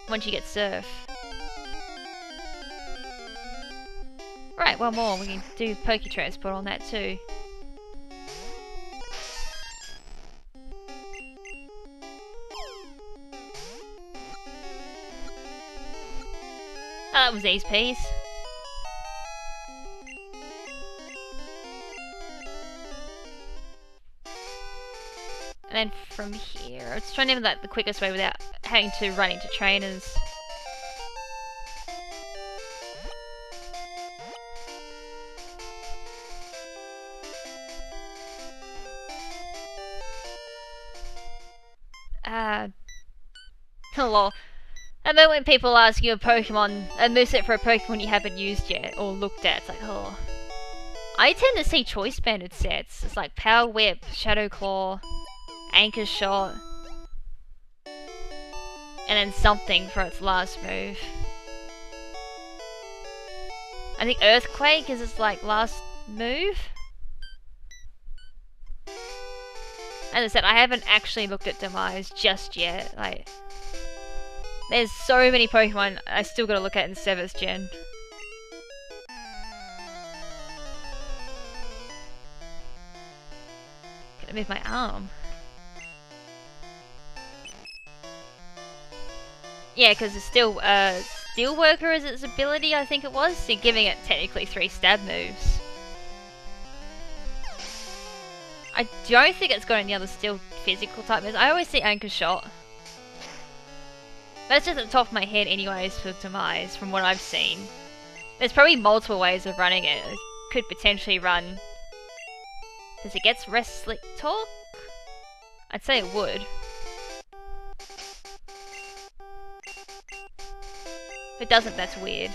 once you get Surf. Right, one more, we can do Poke Transport on that too. That was easy peas. And then from here, I was trying to do that the quickest way without having to run into trainers. Lol. I know when people ask you a moveset for a Pokemon you haven't used yet, or looked at, it's like, oh. I tend to see choice banded sets. It's like Power Whip, Shadow Claw, Anchor Shot, and then something for its last move. I think Earthquake is its like last move. As I said, I haven't actually looked at Demise just yet. Like, there's so many Pokemon I still gotta look at in 7th Gen. Gotta move my arm. Yeah, because it's still, Steelworker is its ability, I think it was, so giving it technically 3 stab moves. I don't think it's got any other Steel physical type moves. I always see Anchor Shot. That's just at the top of my head anyways for Demise, from what I've seen. There's probably multiple ways of running it. It could potentially run... Does it get Rest Sleep Talk? I'd say it would. If it doesn't, that's weird.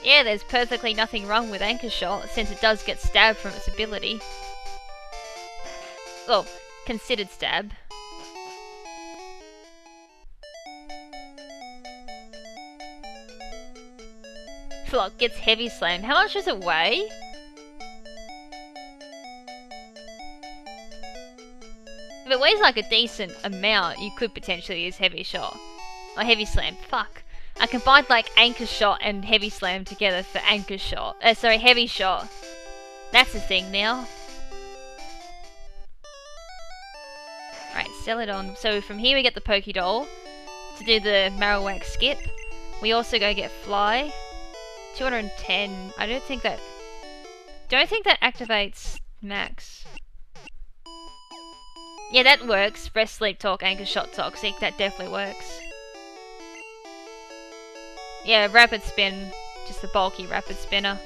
Yeah, there's perfectly nothing wrong with Anchor Shot, since it does get stabbed from its ability. Well, considered stab. Flock gets Heavy Slam. How much does it weigh? If it weighs like a decent amount, you could potentially use Heavy Shot. Or Heavy Slam. Fuck. I combined like Anchor Shot and Heavy Slam together for Anchor Shot. Sorry, Heavy Shot. That's the thing now. Right, Celadon. So from here we get the Pokédoll to do the Marowak skip. We also go get Fly. 210. I don't think that activates Max. Yeah, that works. Rest, Sleep Talk, Anchor Shot, Toxic. That definitely works. Yeah, Rapid Spin. Just the bulky Rapid Spinner.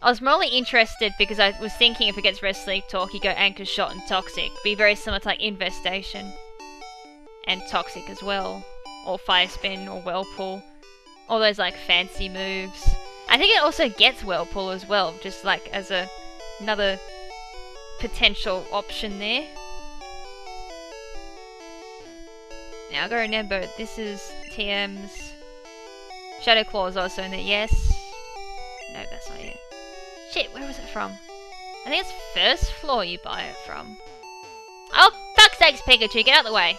I was morally interested because I was thinking if it gets Red Sleep Talk, you go Anchor Shot and Toxic. Be very similar to like Infestation. And Toxic as well. Or Fire Spin or Whirlpool. All those like fancy moves. I think it also gets Whirlpool as well, just like as another potential option there. Now I gotta remember, this is TM's. Shadow Claw is also in there, yes. No, that's not it. Shit, where was it from? I think it's first floor you buy it from. Oh, fuck's sakes, Pikachu, get out of the way!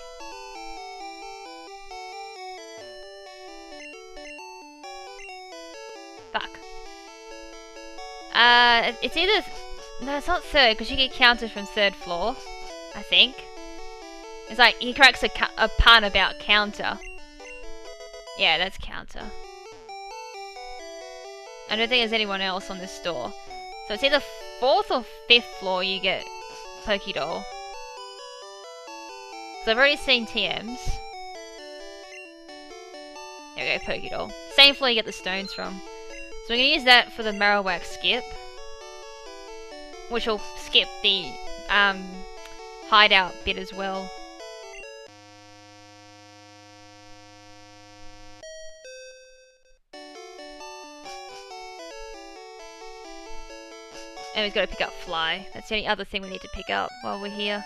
Fuck. It's either... No, it's not third, because you get counted from third floor, I think. It's like, he cracks a pun about counter. Yeah, that's counter. I don't think there's anyone else on this store. So it's either 4th or 5th floor you get Pokédoll. So I've already seen TM's. There we go, Pokédoll. Same floor you get the stones from. So we're going to use that for the Marowak skip. Which will skip the hideout bit as well. And we've got to pick up Fly. That's the only other thing we need to pick up while we're here.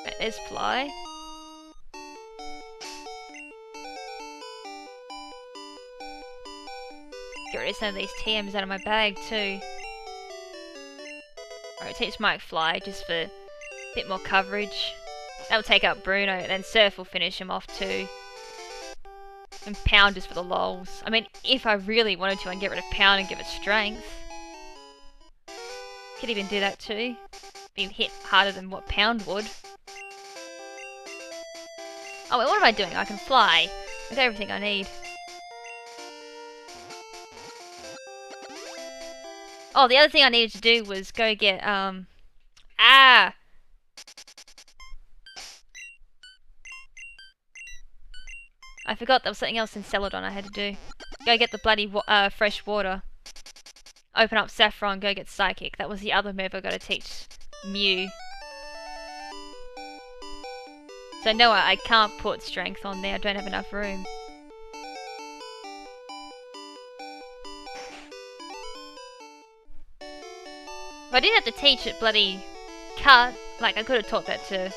Right, there's Fly. Get rid of some of these TMs out of my bag too. Alright, teach Mike Fly just for a bit more coverage. That'll take out Bruno, and then Surf will finish him off too. And Pound just for the lols. I mean, if I really wanted to, I can get rid of Pound and give it strength. Could even do that too. Be hit harder than what Pound would. Oh wait, what am I doing? I can fly. With everything I need. Oh, the other thing I needed to do was go get, I forgot there was something else in Celadon I had to do. Go get the bloody fresh water. Open up Saffron, go get Psychic. That was the other move I got to teach Mew. So no, I can't put Strength on there. I don't have enough room. If I didn't have to teach it bloody Cut, like I could have taught that to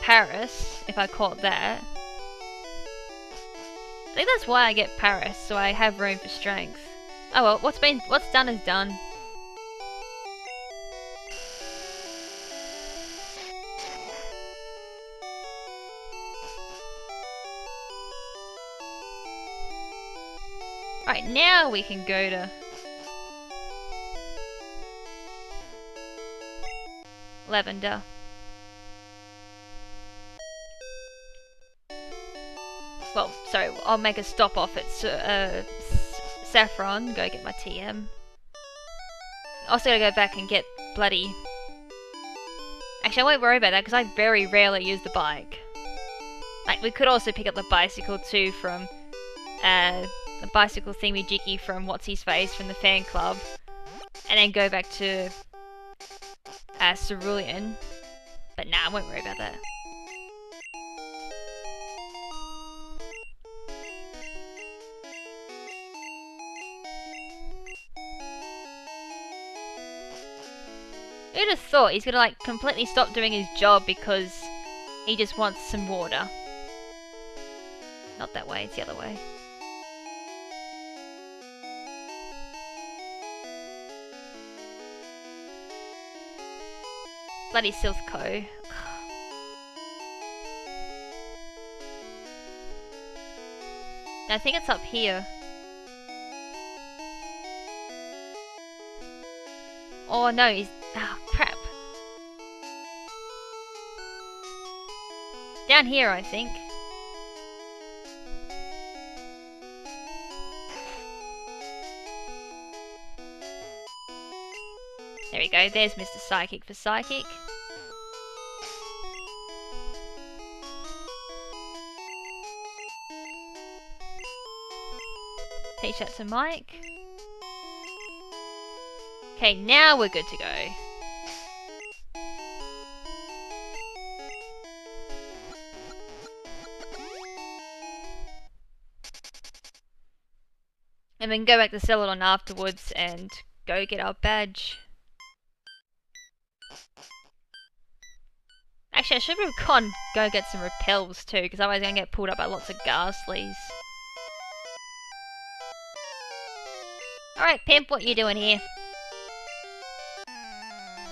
Paris, if I caught that. I think that's why I get Paris, so I have room for Strength. Oh well, what's done is done. Right, now we can go to Lavender. Well, sorry, I'll make a stop off at Saffron, go get my TM. Also gotta go back and get bloody... Actually, I won't worry about that because I very rarely use the bike. Like, we could also pick up the bicycle too from the bicycle thingy jiggy from What's His Face from the fan club. And then go back to Cerulean. But nah, I won't worry about that. Who'd have thought he's gonna like completely stop doing his job because he just wants some water. Not that way, it's the other way. Bloody Silphco. I think it's up here. Oh no, he's... Oh crap. down here, I think. There we go, there's Mr. Psychic for Psychic. Teach that to Mike. Okay, now we're good to go. And then go back to Celadon afterwards and go get our badge. Actually, I should have gone go get some repels too, because otherwise I'm going to get pulled up by lots of Ghastlies. Alright, Pimp, what you doing here?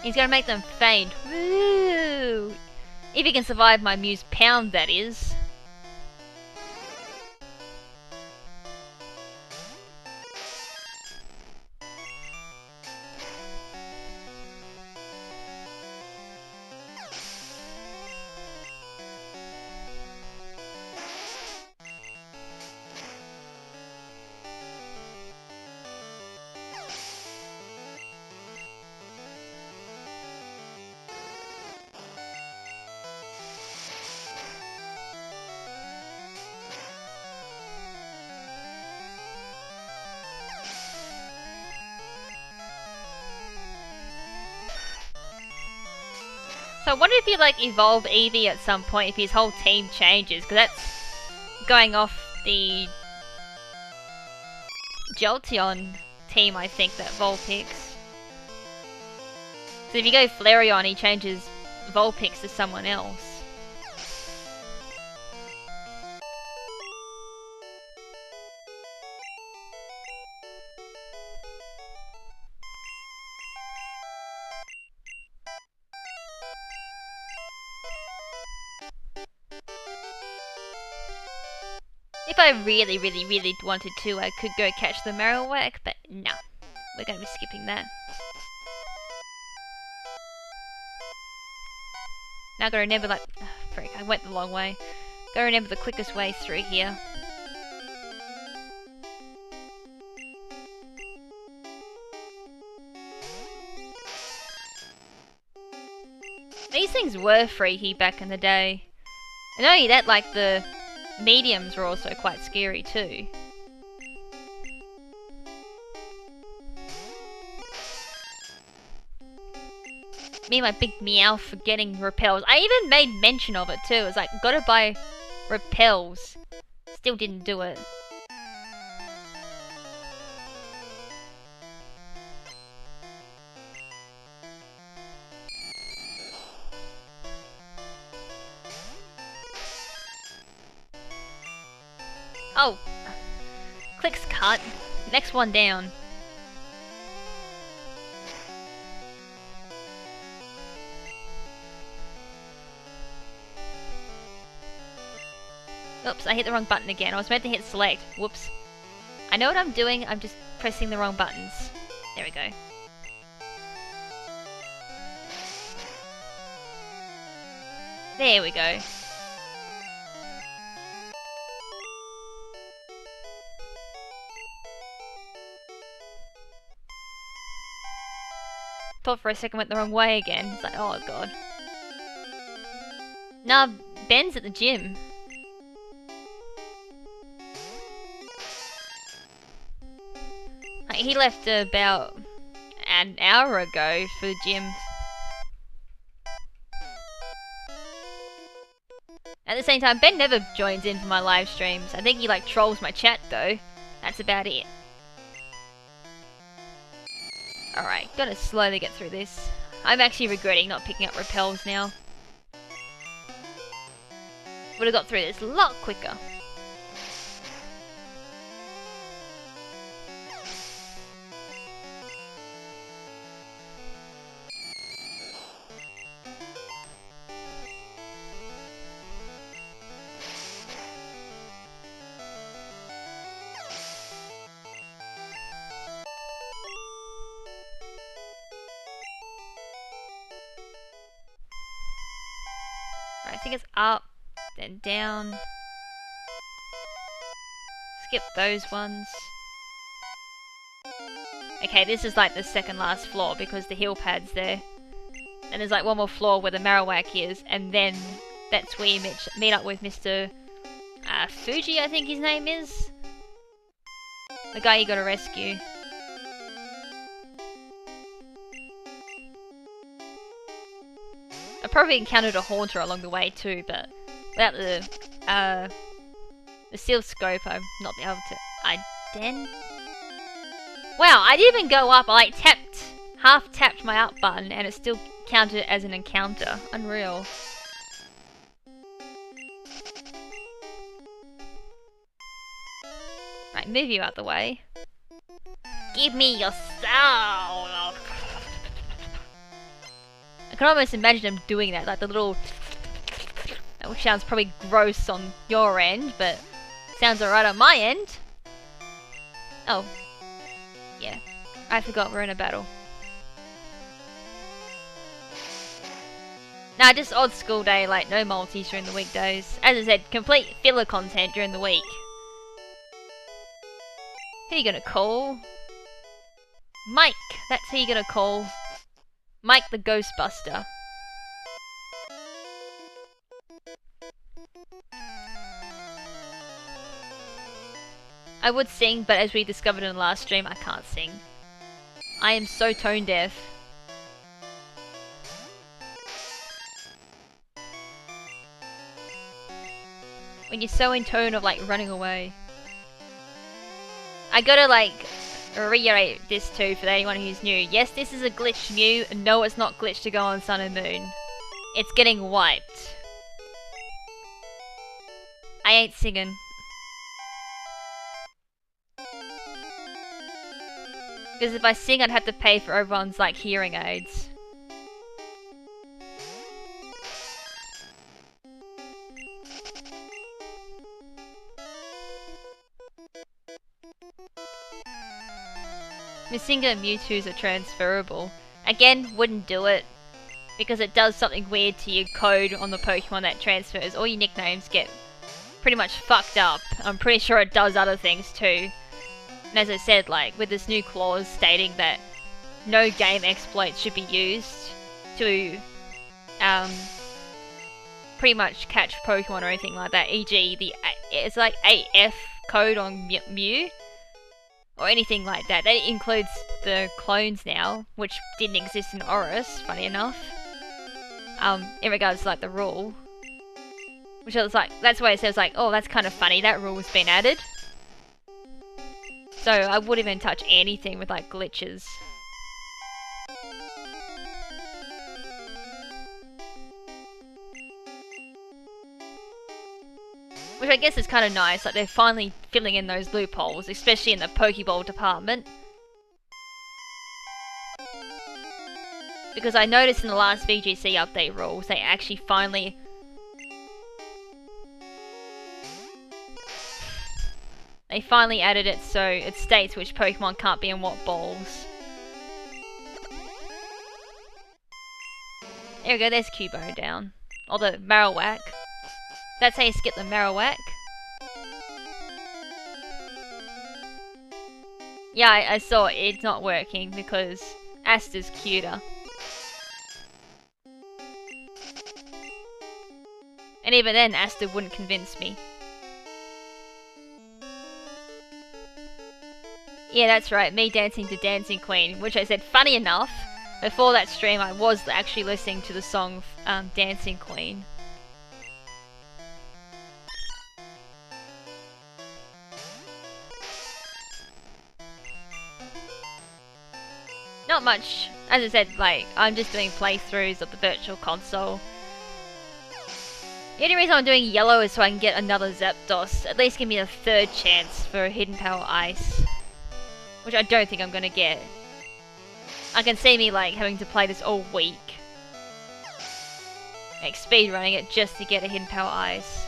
He's gonna make them faint. Woo! If he can survive my Muse Pound, that is. So I wonder if you like evolve Eevee at some point if his whole team changes, because that's going off the Jolteon team, I think, that Vulpix. So if you go Flareon, he changes Vulpix to someone else. If I really wanted to, I could go catch the Marowak, but no. We're going to be skipping that. Now I gotta remember, like... Oh, frick, I went the long way. Gotta remember the quickest way through here. These things were freaky back in the day. And not only that, like, the mediums were also quite scary too. Me and my big meow for getting repels. I even made mention of it too. It was like, gotta buy repels. Still didn't do it. Oh. Clicks cut. Next one down. Oops, I hit the wrong button again. I was meant to hit select. Whoops. I know what I'm doing, I'm just pressing the wrong buttons. There we go. There we go. Thought for a second went the wrong way again. It's like, oh god. Nah, Ben's at the gym. Like, he left about an hour ago for the gym. At the same time, Ben never joins in for my live streams. I think he like trolls my chat though. That's about it. Alright, gotta slowly get through this. I'm actually regretting not picking up repels now. Would've got through this a lot quicker. I think it's up. then down. Skip those ones. Okay, this is like the second last floor because the heel pad's there. And there's like one more floor where the Marowak is, and then that's where you meet up with Mr. Fuji, I think his name is. The guy you gotta rescue. I probably encountered a Haunter along the way too, but without the sealed scope, I'm not able to Wow, I didn't even go up. I like half tapped my up button, and it still counted as an encounter. Unreal. Right, move you out the way. Give me your soul! I can almost imagine him doing that, like the little... Which sounds probably gross on your end, but sounds alright on my end. Oh. Yeah. I forgot we're in a battle. Nah, just old school day, like no multis during the weekdays. As I said, complete filler content during the week. Who you gonna call? Mike! That's who you gonna call. Mike the Ghostbuster. I would sing, but as we discovered in the last stream, I can't sing. I am so tone deaf. When you're so in tone of like running away. I gotta like reiterate this too for anyone who's new. Yes, this is a glitch Mew. No, it's not glitched to go on Sun and Moon. It's getting wiped. I ain't singing. Because if I sing, I'd have to pay for everyone's like hearing aids. Missinga and Mewtwo's are transferable. Again, wouldn't do it. Because it does something weird to your code on the Pokemon that transfers. All your nicknames get pretty much fucked up. I'm pretty sure it does other things too. And as I said, like, with this new clause stating that no game exploits should be used to, pretty much catch Pokemon or anything like that, e.g. it's like AF code on Mew, or anything like that. That includes the clones now, which didn't exist in Oris, funny enough, in regards to, like, the rule. Which I was like, that's why it says, like, oh, that's kind of funny, that rule has been added. So I wouldn't even touch anything with like glitches. Which I guess is kind of nice, like they're finally filling in those loopholes, especially in the Pokeball department. Because I noticed in the last VGC update rules, they actually finally... They finally added it so it states which Pokemon can't be in what balls. There we go, there's Cubone down. Or the Marowak. That's how you skip the Marowak. Yeah, I saw it's not working because Asta's cuter. And even then, Asta wouldn't convince me. Yeah, that's right, me dancing to Dancing Queen, which I said, funny enough, before that stream I was actually listening to the song Dancing Queen. Not much, as I said, like, I'm just doing playthroughs of the Virtual Console. The only reason I'm doing yellow is so I can get another Zapdos, at least give me a third chance for a Hidden Power Ice. Which I don't think I'm gonna get. I can see me like having to play this all week. Like speedrunning it just to get a Hidden Power Ice.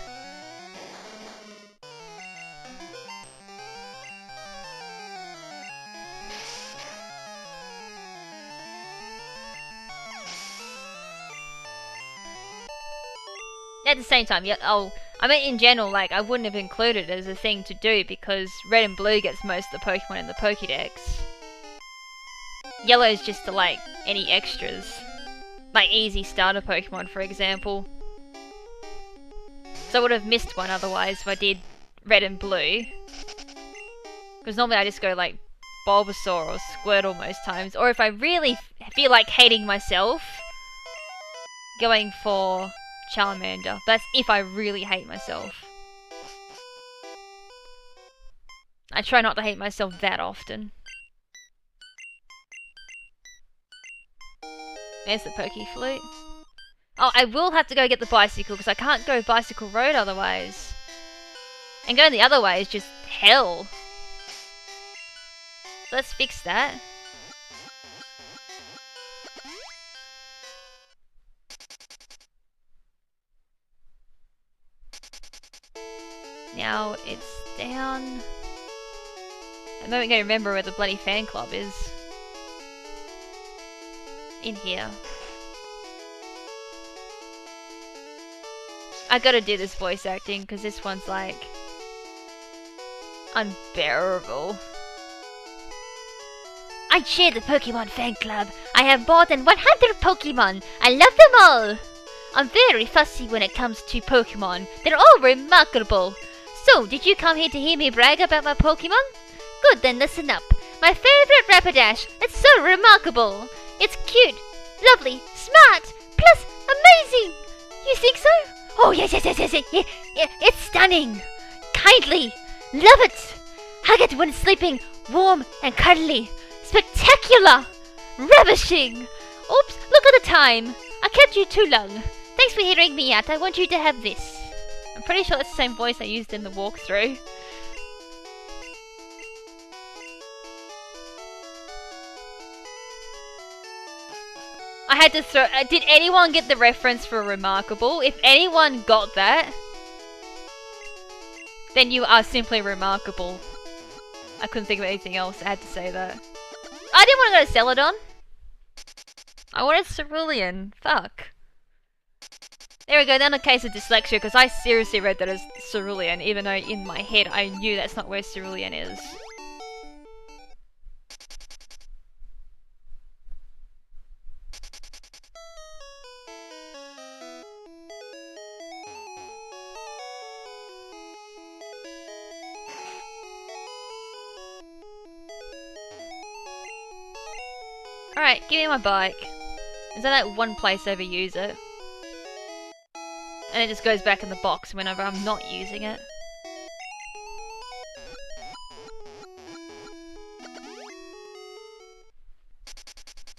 At the same time, yeah, I mean in general, like, I wouldn't have included it as a thing to do because red and blue gets most of the Pokemon in the Pokédex. Yellow is just the, like, any extras. Like, easy starter Pokemon, for example. So I would have missed one otherwise if I did red and blue. Because normally I just go, like, Bulbasaur or Squirtle most times. Or if I really feel like hating myself, going for Charmander. That's if I really hate myself. I try not to hate myself that often. There's the Pokeflute. Oh, I will have to go get the bicycle because I can't go bicycle road otherwise. And going the other way is just hell. So let's fix that. Now it's down. I'm not going to remember where the bloody fan club is. In here. I gotta do this voice acting because this one's like unbearable. I share the Pokemon fan club. I have more than 100 Pokemon. I love them all. I'm very fussy when it comes to Pokemon. They're all remarkable. So, did you come here to hear me brag about my Pokemon? Good, then listen up. My favorite Rapidash. It's so remarkable. It's cute, lovely, smart, plus amazing. You think so? Oh, yes. It's stunning. Kindly. Love it. Hug it when sleeping. Warm and cuddly. Spectacular. Ravishing. Oops, look at the time. I kept you too long. Thanks for hearing me out. I want you to have this. I'm pretty sure it's the same voice I used in the walkthrough. I had to throw... did anyone get the reference for remarkable? If anyone got that, then you are simply remarkable. I couldn't think of anything else. I had to say that. I didn't want to go to Celadon. I wanted Cerulean. Fuck. There we go, then a case of dyslexia, because I seriously read that as Cerulean, even though in my head I knew that's not where Cerulean is. Alright, give me my bike. Is that one place I ever use it? And it just goes back in the box whenever I'm not using it.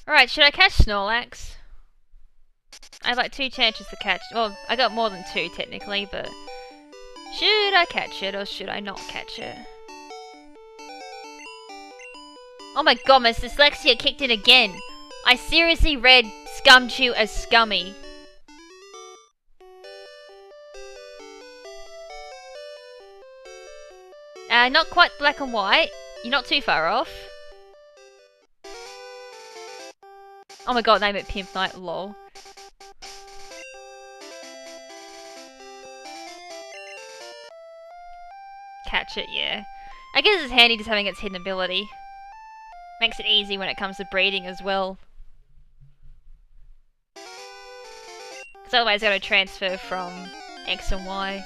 Alright, should I catch Snorlax? I have like 2 chances to catch... well, I got more than 2 technically, but... should I catch it or should I not catch it? Oh my god, my dyslexia kicked in again! I seriously read Scumchew as Scummy. Not quite black and white. You're not too far off. Oh my god, name it Pimp Knight, lol. Catch it, yeah. I guess it's handy just having its hidden ability. Makes it easy when it comes to breeding as well. Because otherwise I gotta transfer from X and Y.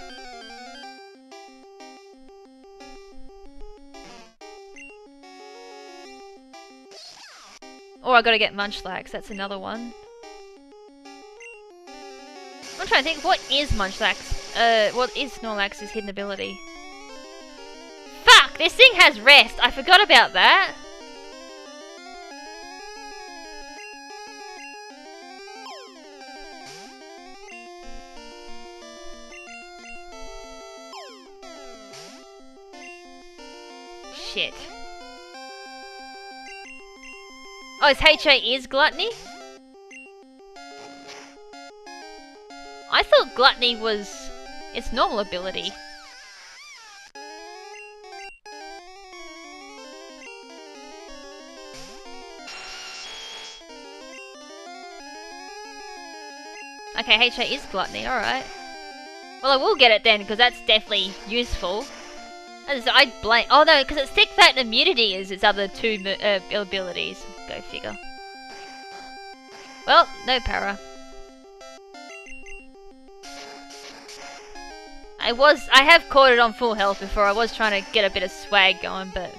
Or I gotta get Munchlax, that's another one. I'm trying to think, what is Munchlax? What is Snorlax's hidden ability? Fuck! This thing has rest! I forgot about that! Shit. Oh, his HA is Gluttony? I thought Gluttony was its normal ability. Okay, HA is Gluttony, alright. Well, I will get it then, because that's definitely useful. As I blame. Oh no, because it's thick, fat, and immunity is its other two abilities. Go figure. Well, no para. I have caught it on full health before. I was trying to get a bit of swag going, but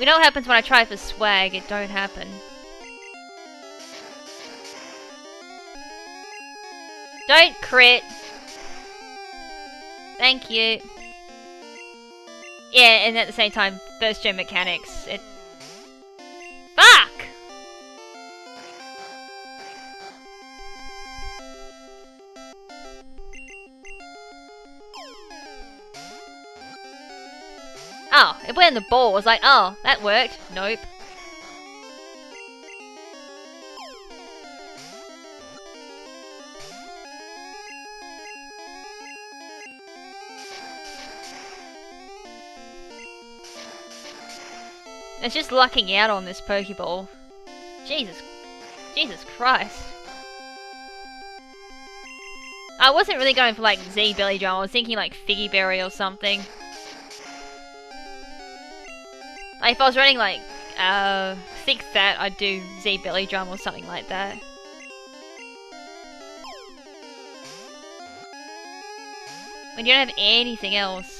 we know what happens when I try for swag. It don't happen. Don't crit. Thank you. Yeah, and at the same time, first gen mechanics. Fuck! Oh, it went in the ball. I was like, oh, that worked. Nope. It's just lucking out on this Pokeball. Jesus Christ. I wasn't really going for like Z Belly Drum. I was thinking like Figgy Berry or something. Like if I was running like Thick Fat, I'd do Z Belly Drum or something like that. When you don't have anything else.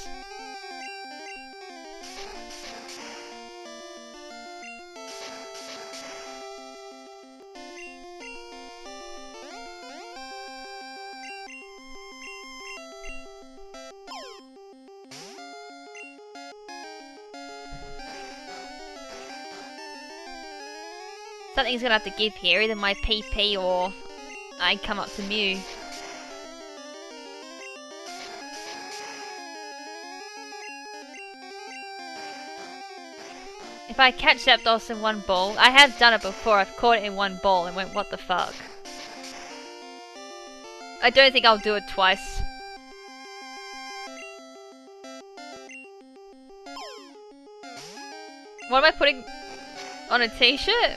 Something's gonna have to give here, either my PP or I come up to Mew. If I catch Zapdos in one ball, I have done it before, I've caught it in one ball and went, what the fuck. I don't think I'll do it twice. What am I putting on a t-shirt?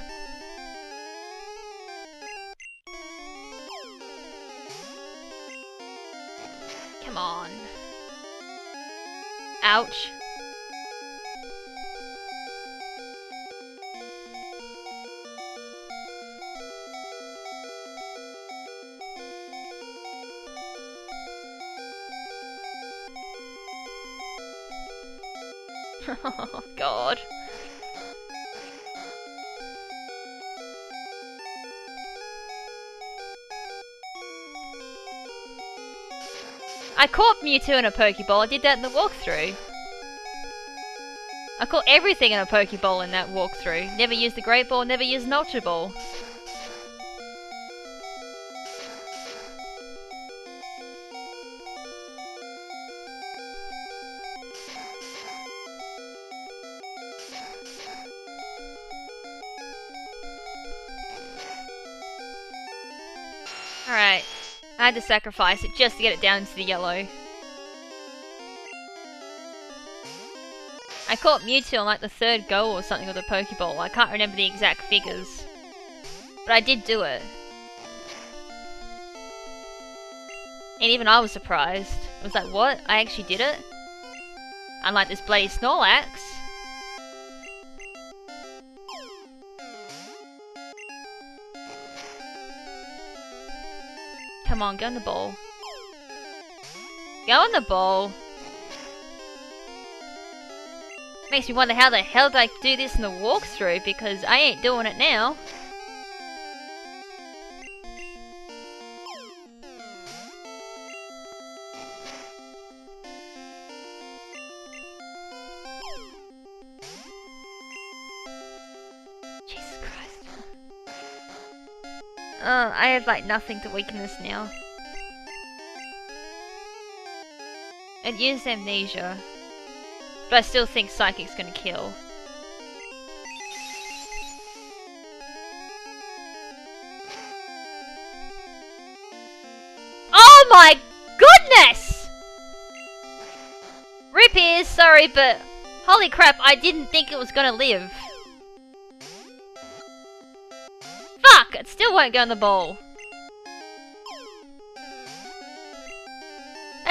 Come on. Ouch. Oh god. I caught Mewtwo in a Pokeball, I did that in the walkthrough. I caught everything in a Pokeball in that walkthrough. Never used the Great Ball, never used an Ultra Ball. Alright, I had to sacrifice it just to get it down into the yellow. I caught Mewtwo on like the third go or something with a Pokeball. I can't remember the exact figures. But I did do it. And even I was surprised. I was like, what? I actually did it? Unlike this bloody Snorlax. Come on, go in the ball. Go in the ball. Makes me wonder how the hell did I do this in the walkthrough, because I ain't doing it now. Jesus Christ. I have like nothing to weaken this now. It used Amnesia. But I still think Psychic's gonna kill. Oh my goodness! Rip ears, sorry, but holy crap, I didn't think it was gonna live. Fuck, it still won't go in the bowl.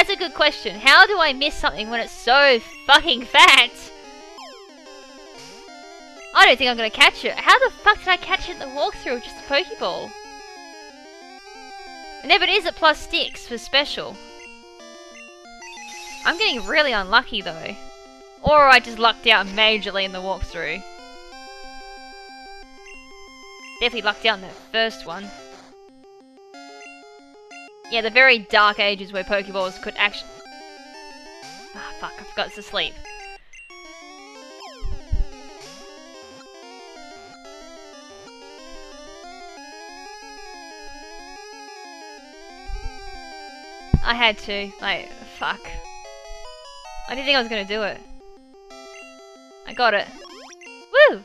That's a good question. How do I miss something when it's so fucking fat? I don't think I'm gonna catch it. How the fuck did I catch it in the walkthrough with just a Pokeball? And if it is at plus 6 for special. I'm getting really unlucky though. Or I just lucked out majorly in the walkthrough. Definitely lucked out in that first one. Yeah, the very dark ages where Pokeballs could actually... Ah, fuck, I forgot to sleep. I had to, like, fuck. I didn't think I was gonna do it. I got it. Woo!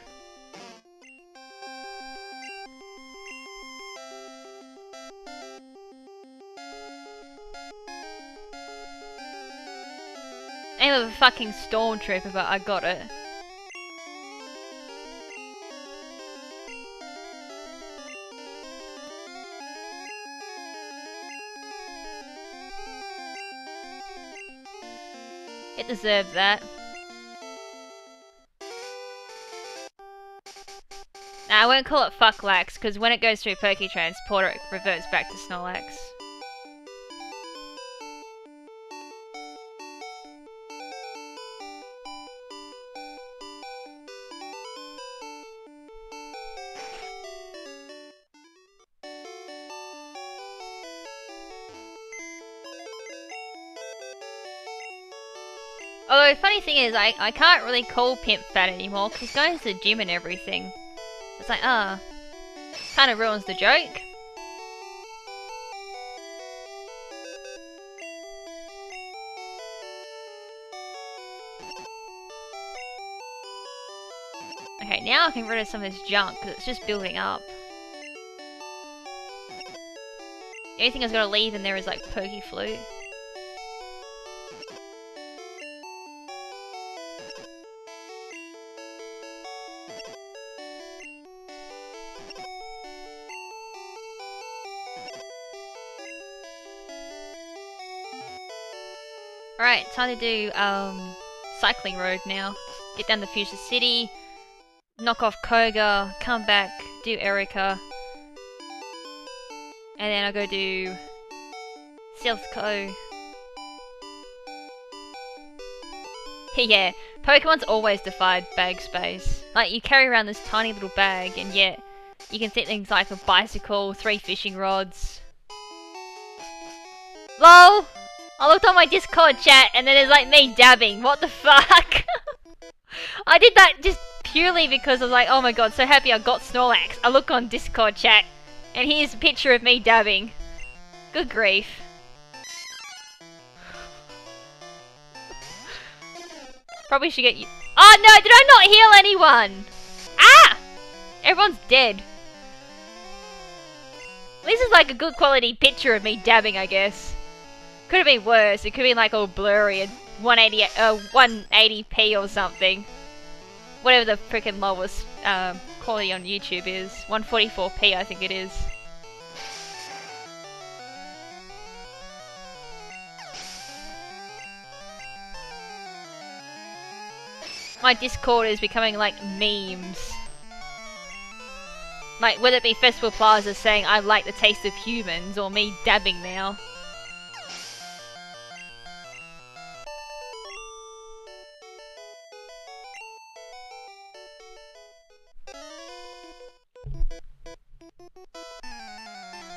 Aim of a fucking stormtrooper, but I got it. It deserves that. Nah, I won't call it Fucklax, because when it goes through Poke Transporter, it reverts back to Snorlax. Although, funny thing is, I can't really call Pimp fat anymore, because he's going to the gym and everything. It's like, kind of ruins the joke. Okay, now I can get rid of some of this junk, because it's just building up. The only thing I've got to leave in there is, like, Pokeflute. Alright, time to do, cycling road now. Get down to Fuchsia City, knock off Koga, come back, do Erica. And then I'll go do South Co. Yeah, Pokemon's always defied bag space. Like, you carry around this tiny little bag, and yet you can fit things like a bicycle, 3 fishing rods. LOL! I looked on my Discord chat and then there's like me dabbing. What the fuck? I did that just purely because I was like, oh my god, so happy I got Snorlax. I look on Discord chat and here's a picture of me dabbing. Good grief. Probably should get you. Oh no, did I not heal anyone? Ah! Everyone's dead. This is like a good quality picture of me dabbing, I guess. Could have been worse. It could have been like all blurry and 180p or something. Whatever the freaking lowest quality on YouTube is. 144p I think it is. My Discord is becoming like memes. Like, whether it be Festival Plaza saying I like the taste of humans or me dabbing now.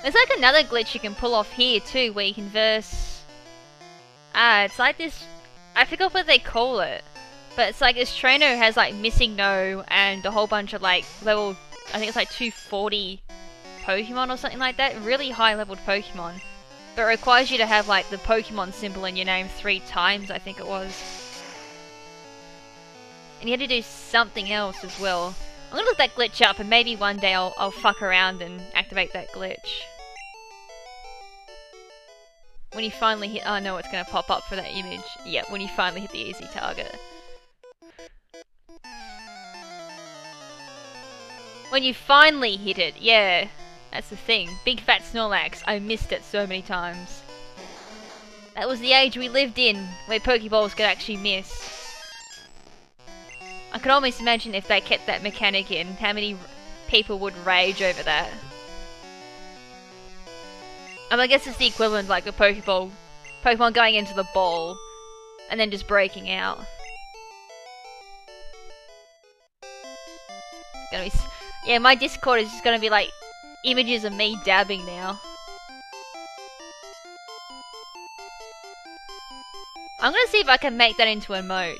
There's like another glitch you can pull off here too, where you can verse... it's like this... I forgot what they call it. But it's like this trainer who has like Missing No and a whole bunch of like level... I think it's like 240 Pokemon or something like that. Really high leveled Pokemon. But it requires you to have like the Pokemon symbol in your name 3 times, I think it was. And you had to do something else as well. I'm gonna look that glitch up and maybe one day I'll fuck around and activate that glitch. When you finally hit... Oh no, it's gonna pop up for that image. Yeah, when you finally hit the easy target. When you finally hit it, yeah. That's the thing. Big fat Snorlax. I missed it so many times. That was the age we lived in, where Pokeballs could actually miss. I could almost imagine if they kept that mechanic in, how many people would rage over that. I guess it's the equivalent like a Pokemon going into the ball, and then just breaking out. Yeah, my Discord is just gonna be like images of me dabbing now. I'm gonna see if I can make that into an emote.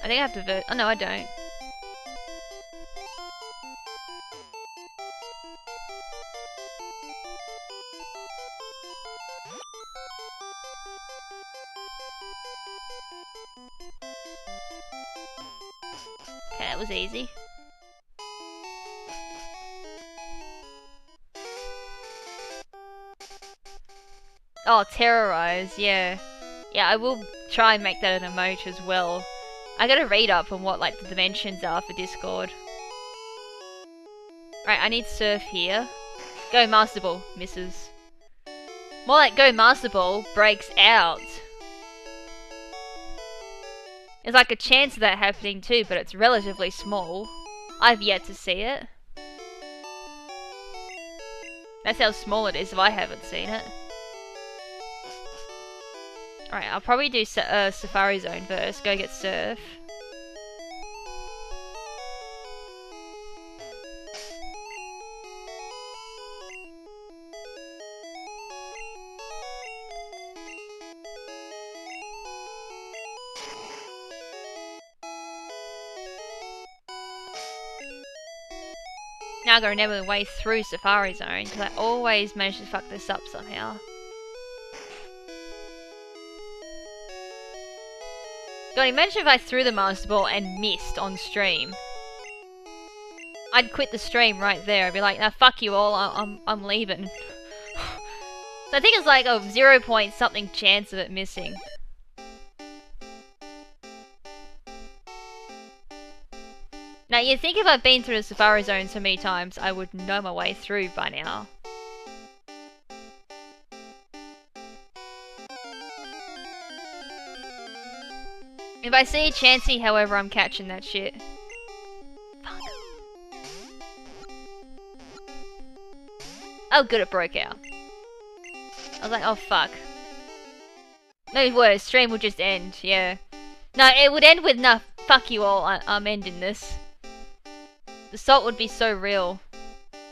I think I have to oh no, I don't. Okay, that was easy. Oh, terrorize, yeah. Yeah, I will try and make that an emote as well. I gotta read up on what like the dimensions are for Discord. Right, I need surf here. Go Master Ball, misses. More like Go Master Ball breaks out. There's like a chance of that happening too, but it's relatively small. I've yet to see it. That's how small it is if I haven't seen it. Alright, I'll probably do Safari Zone first. Go get surf. Now I gotta remember the way through Safari Zone, because I always manage to fuck this up somehow. God, imagine if I threw the Master Ball and missed on stream. I'd quit the stream right there. I'd be like, nah, fuck you all, I'm leaving. So I think it's like a 0 point something chance of it missing. Now, you'd think if I've been through the Safari Zone so many times, I would know my way through by now. If I see Chansey, however, I'm catching that shit. Fuck. Oh, good, it broke out. I was like, oh fuck. No worse, stream would just end, yeah. No, it would end with, nah, fuck you all, I'm ending this. The salt would be so real.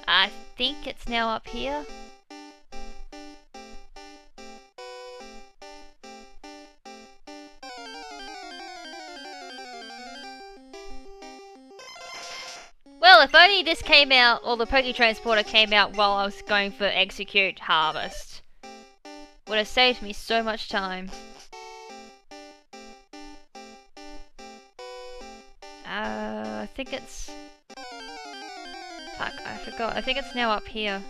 I think it's now up here. Well, if only this came out, or the Poke Transporter came out while I was going for Execute Harvest. Would have saved me so much time. I think it's... Fuck, I forgot. I think it's now up here.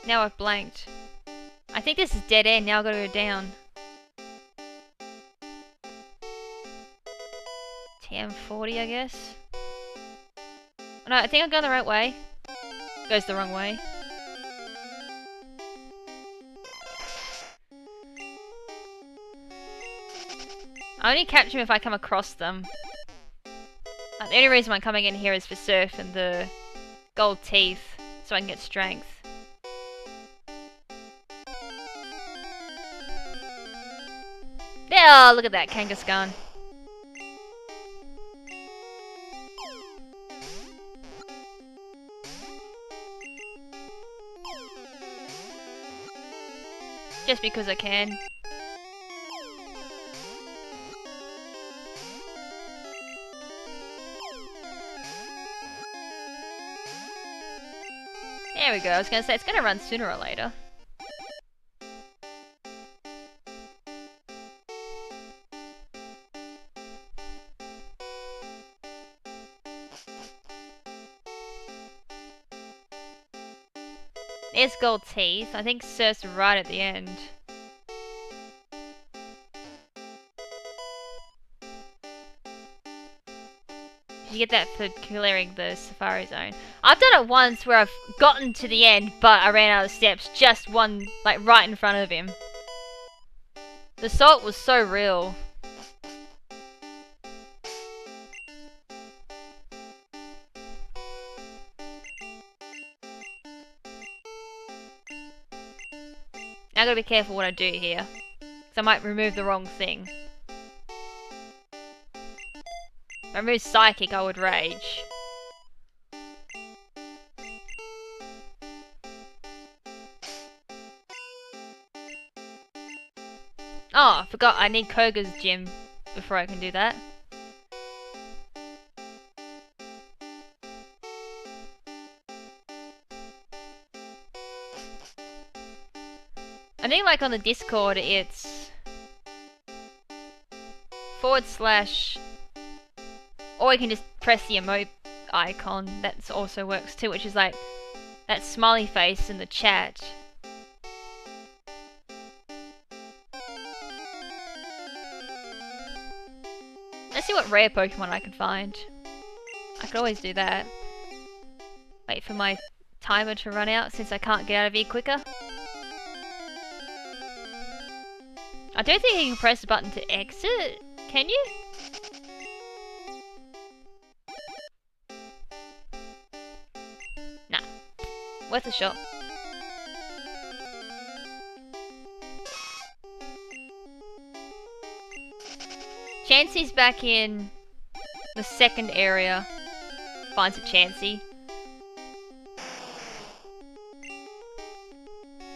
Now I've blanked. I think this is dead end, now I've got to go down. TM40, I guess? No, I think I'm going the right way. Goes the wrong way. I only catch them if I come across them. The only reason I'm coming in here is for surf and the gold teeth, so I can get strength. Oh, look at that, Kangaskhan. Just because I can. There we go, I was gonna say, it's gonna run sooner or later. There's gold teeth. I think Surf's right at the end. You get that for clearing the safari zone. I've done it once where I've gotten to the end, but I ran out of steps just one, like, right in front of him. The salt was so real. I gotta be careful what I do here, because I might remove the wrong thing. If I remove Psychic, I would rage. Oh, I forgot I need Koga's gym before I can do that. I think like on the Discord it's /, or you can just press the emote icon, that also works too, which is like that smiley face in the chat. Let's see what rare Pokemon I can find. I could always do that. Wait for my timer to run out since I can't get out of here quicker. I don't think you can press the button to exit, can you? Nah. Worth a shot. Chansey's back in the second area. Finds a Chansey.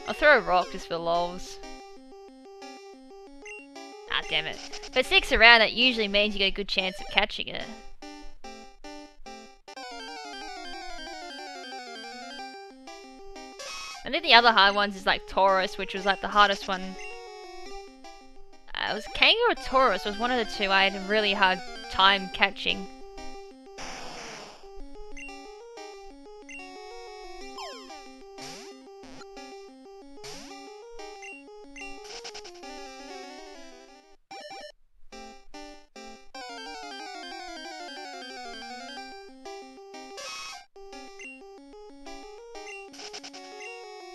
I'll throw a rock just for lols. Ah, damn it. If it sticks around, that usually means you get a good chance of catching it. I think the other hard ones is like Taurus, which was like the hardest one. It was Kanga or Taurus, it was one of the two I had a really hard time catching.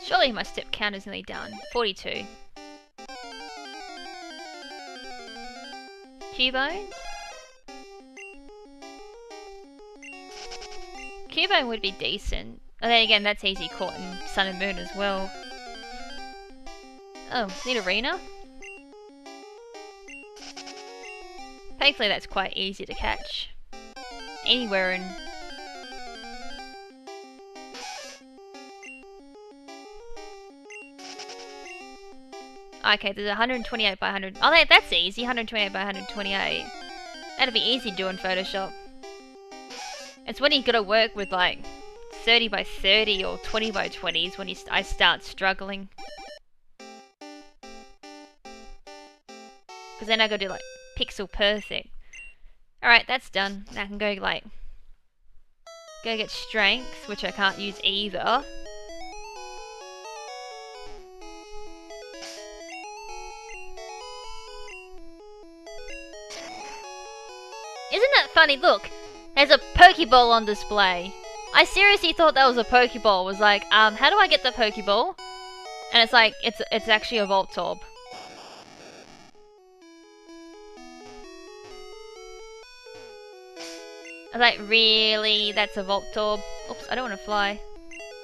Surely my step count is nearly done. 42. Cubone? Cubone would be decent. And then again, that's easy caught in Sun and Moon as well. Oh, Nidorina? Thankfully that's quite easy to catch. Anywhere in... Okay, there's 128 by 100. Oh, that's easy. 128 by 128. That'd be easy to do in Photoshop. It's when you gotta work with like 30 by 30 or 20 by 20s when I start struggling. Because then I gotta do like pixel perfect. Alright, that's done. Now I can go like... Go get strength, which I can't use either. Isn't that funny? Look, there's a Pokeball on display. I seriously thought that was a Pokeball. Was like, how do I get the Pokeball? And it's like, it's actually a Voltorb. I was like, really? That's a Voltorb? Oops, I don't want to fly.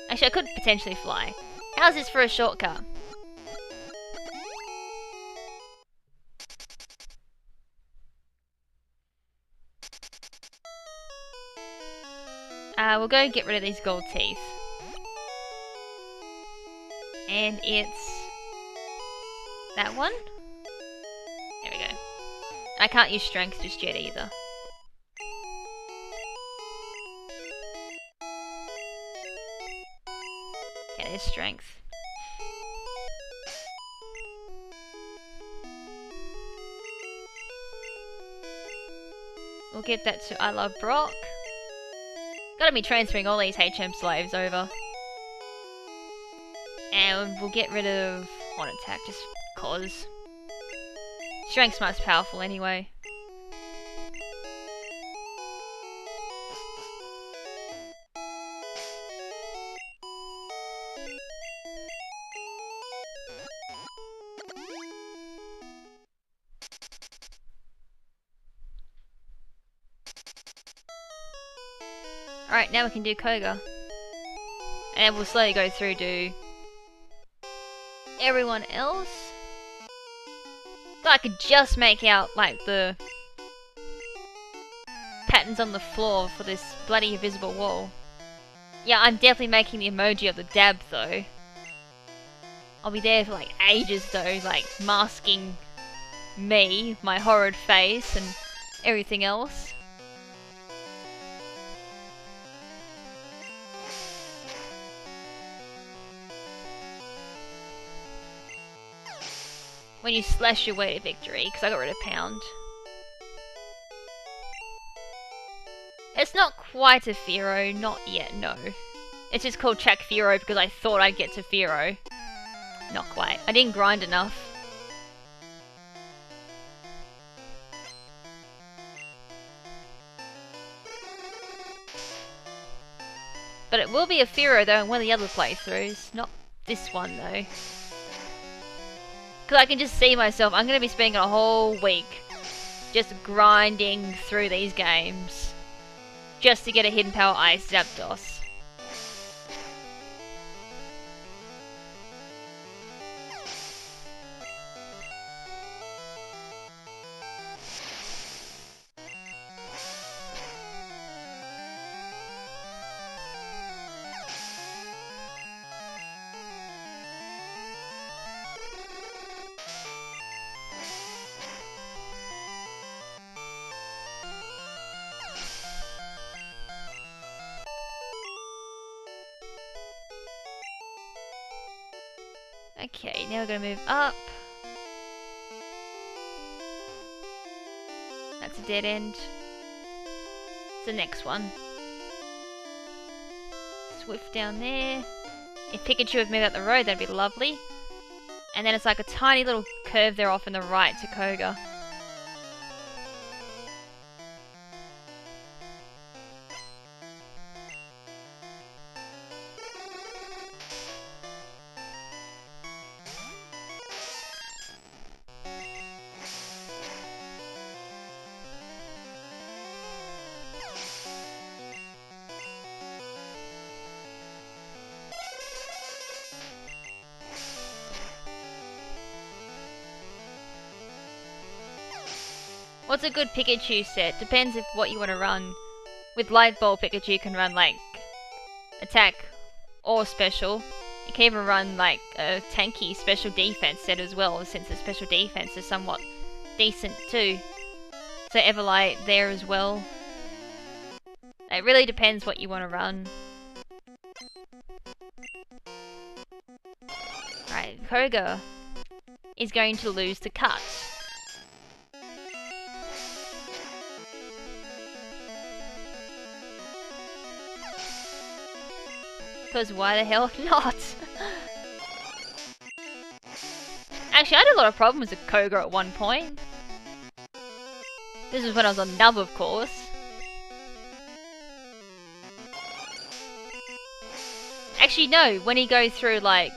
Actually, I could potentially fly. How's this for a shortcut? We'll go and get rid of these gold teeth. And it's... that one? There we go. I can't use strength just yet either. Okay, there's strength. We'll get that to I Love Brock. Gotta be transferring all these HM slaves over. And we'll get rid of one attack just cause. Strength's most powerful anyway. Alright, now we can do Koga. And then we'll slowly go through to everyone else. So I could just make out, like, the patterns on the floor for this bloody invisible wall. Yeah, I'm definitely making the emoji of the dab, though. I'll be there for, like, ages, though, like, masking me, my horrid face, and everything else. When you slash your way to victory, because I got rid of pound. It's not quite a Firo, not yet, no. It's just called Chak Firo because I thought I'd get to Firo. Not quite. I didn't grind enough. But it will be a Firo though in one of the other playthroughs. Not this one though. Because I can just see myself, I'm going to be spending a whole week just grinding through these games. Just to get a Hidden Power Ice Zapdos. Okay, now we're going to move up. That's a dead end. It's the next one. Swift down there. If Pikachu would move out the road, that'd be lovely. And then it's like a tiny little curve there off in the right to Koga. What's a good Pikachu set? Depends if what you want to run. With Light Ball, Pikachu can run like attack or special. You can even run like a tanky special defense set as well, since the special defense is somewhat decent too. So Everlight there as well. It really depends what you want to run. Alright, Koga is going to lose to Cut. Because why the hell not? Actually, I had a lot of problems with Koga at one point. This is when I was on Nub, of course. Actually, no, when you go through, like,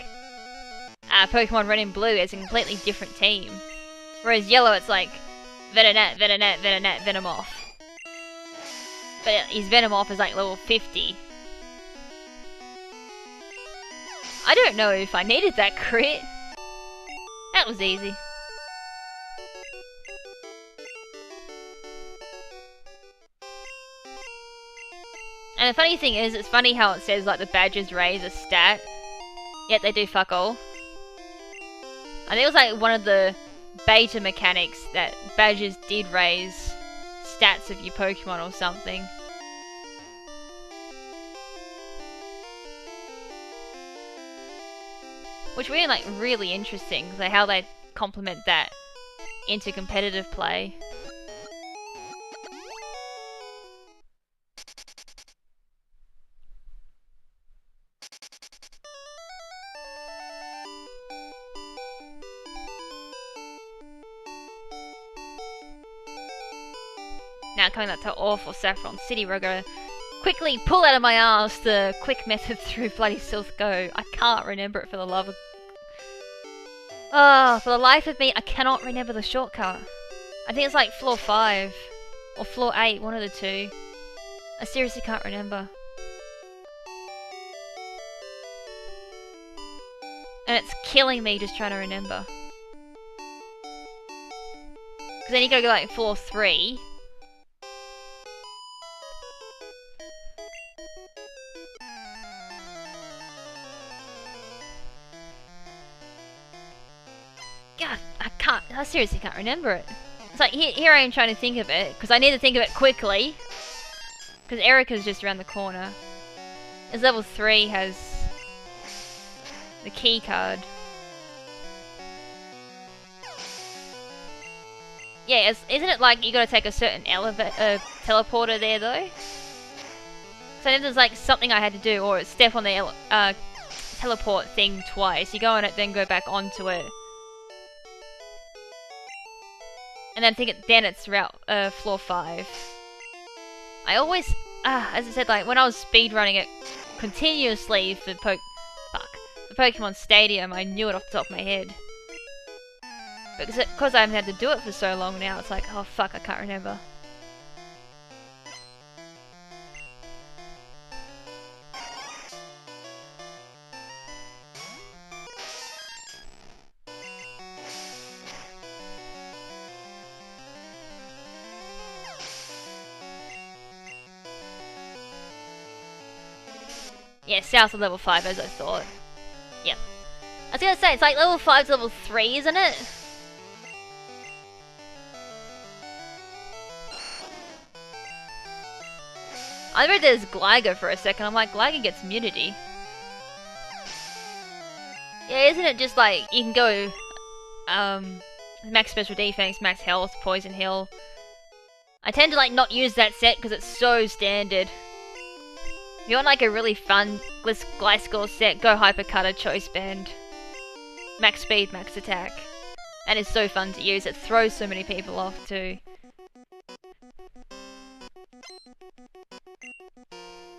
Pokemon Red and Blue, it's a completely different team. Whereas Yellow, it's like, Venonat, Venonat, Venonat, Venomoth. But his Venomoth is like level 50. I don't know if I needed that crit. That was easy. And the funny thing is, it's funny how it says like the badges raise a stat, yet they do fuck all. I think it was like one of the beta mechanics that badges did raise stats of your Pokemon or something. Which we find like really interesting, like how they complement that into competitive play. Now coming back to awful Saffron City, we're gonna quickly pull out of my arse the quick method through bloody Silph Go. I can't remember it for the love of... Oh, for the life of me, I cannot remember the shortcut. I think it's like floor 5 or floor 8, one of the two. I seriously can't remember. And it's killing me just trying to remember. Because then you gotta go like floor 3. God, I seriously can't remember it. It's like, here I am trying to think of it, because I need to think of it quickly. Because Erica's just around the corner. As level 3 has the key card. Yeah, isn't it like you gotta take a certain teleporter there though? So then there's like something I had to do, or step on the teleport thing twice. You go on it, then go back onto it. And then it's route floor 5. I always, as I said, like when I was speedrunning it continuously for Pokemon Stadium, I knew it off the top of my head. But because I haven't had to do it for so long now, it's like, oh fuck, I can't remember. Yeah, south of level 5 as I thought. Yep. I was gonna say, it's like level 5 to level 3, isn't it? I read there's Gligar for a second, I'm like, Gligar gets immunity. Yeah, isn't it just like, you can go, max special defense, max health, poison heal. I tend to like not use that set because it's so standard. If you want like a really fun Gliscor set, go Hyper Cutter, Choice Band. Max speed, max attack. And it's so fun to use, it throws so many people off too.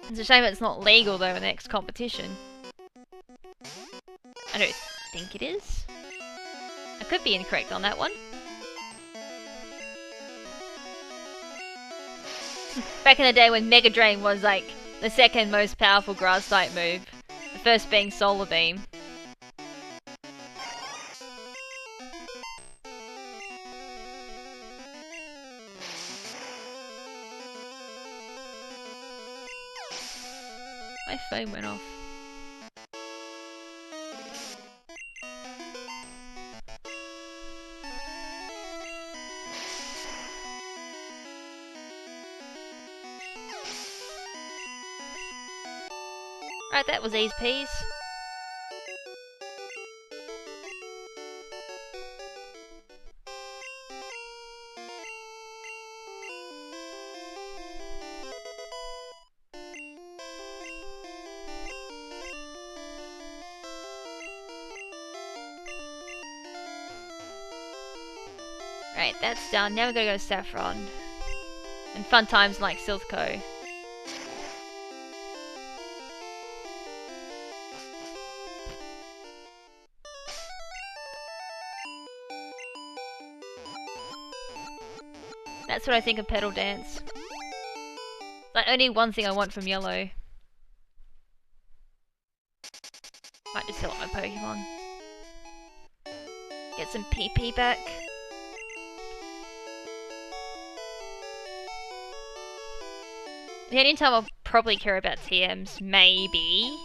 It's a shame it's not legal though in the next competition. I don't think it is. I could be incorrect on that one. Back in the day when Mega Drain was like the second most powerful grass type move. The first being Solar Beam. My phone went off. Right, that was ease peas. Right, that's done. Now we're gonna go to Saffron. And fun times like Silph Co. That's what I think of Petal Dance. Like, only one thing I want from Yellow. Might just heal up my Pokemon. Get some PP back. The only time I'll probably care about TMs, maybe,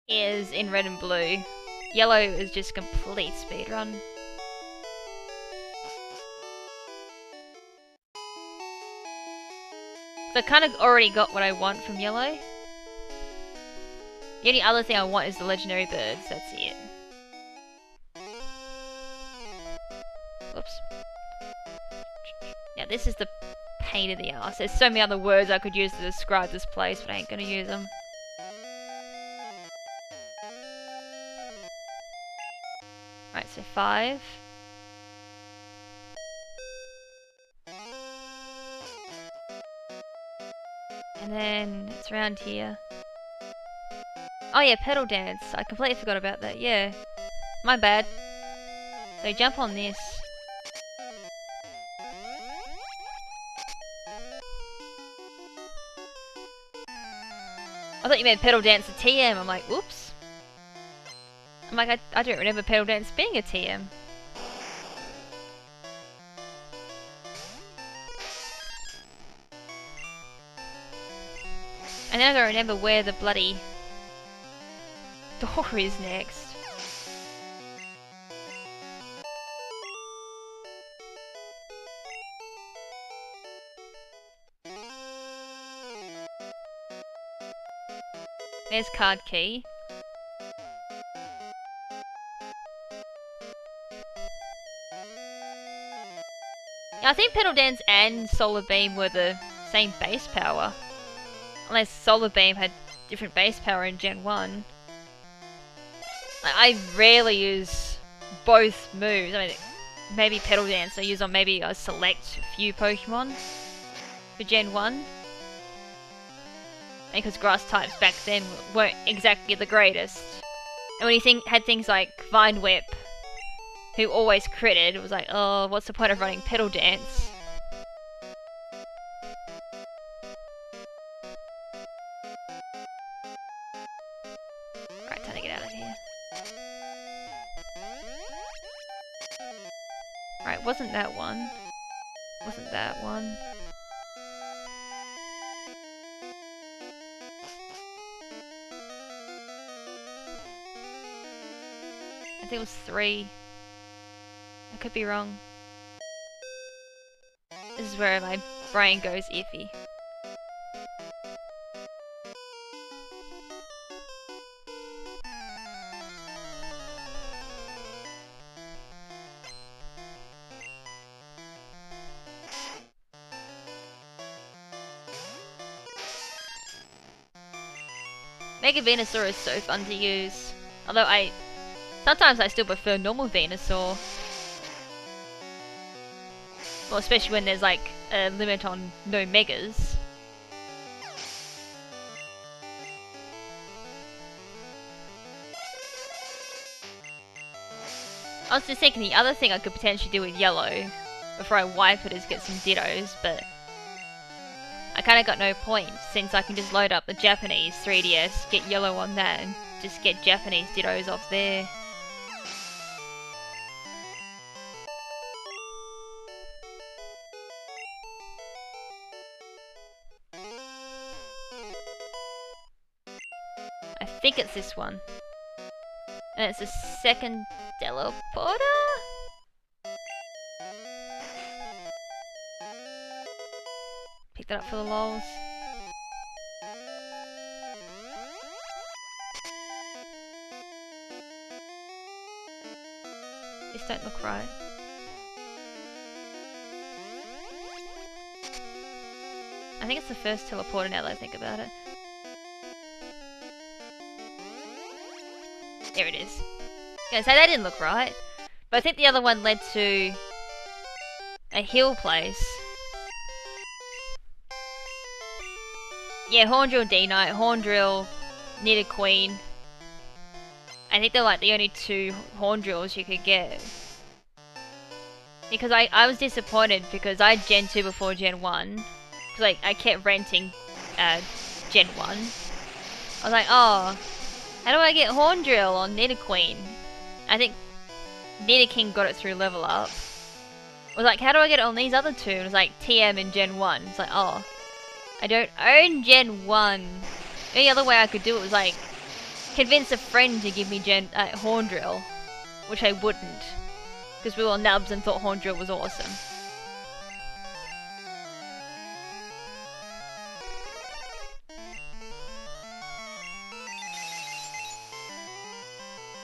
is in Red and Blue. Yellow is just complete speedrun. So I kind of already got what I want from Yellow. The only other thing I want is the legendary birds, that's it. Whoops. Yeah, this is the pain in the ass. There's so many other words I could use to describe this place, but I ain't gonna use them. Right, so 5. And then it's around here. Oh yeah, pedal dance. I completely forgot about that, yeah. My bad. So jump on this. I thought you meant pedal dance a TM. I'm like, whoops. I'm like, I don't remember pedal dance being a TM. And then I don't remember where the bloody door is next. There's card key. Yeah, I think Pedal Dance and Solar Beam were the same base power. Unless Solar Beam had different base power in Gen 1. I rarely use both moves. I mean, maybe Pedal Dance I use on maybe a select few Pokemon for Gen 1. Because grass types back then weren't exactly the greatest. And when you had things like Vine Whip, who always critted, it was like, oh, what's the point of running Pedal Dance? Right, time to get out of here. Right, wasn't that one. Wasn't that one. I think it was 3. I could be wrong. This is where my brain goes iffy. Mega Venusaur is so fun to use. Although sometimes I still prefer normal Venusaur. Well, especially when there's like a limit on no Megas. I was just thinking the other thing I could potentially do with yellow before I wipe it is get some Dittos, but I kinda got no point since I can just load up the Japanese 3DS, get yellow on that, and just get Japanese Dittos off there. I think it's this one. And it's the second teleporter? Pick that up for the lols. This don't look right. I think it's the first teleporter now that I think about it. There it is. Gonna say that didn't look right. But I think the other one led to a hill place. Yeah, Horndrill D-Knight, Horndrill, Nidoqueen. I think they're like the only 2 Horndrills you could get. Because I was disappointed because I had Gen 2 before Gen 1. Because I kept renting Gen 1. I was like, oh, how do I get Horndrill on Nidoqueen? I think Nidoking got it through level up. I was like, how do I get it on these other 2? And it was like TM in Gen 1. It's like, oh, I don't own Gen 1. The only other way I could do it was like convince a friend to give me Horndrill, which I wouldn't. Because we were nubs and thought Horndrill was awesome.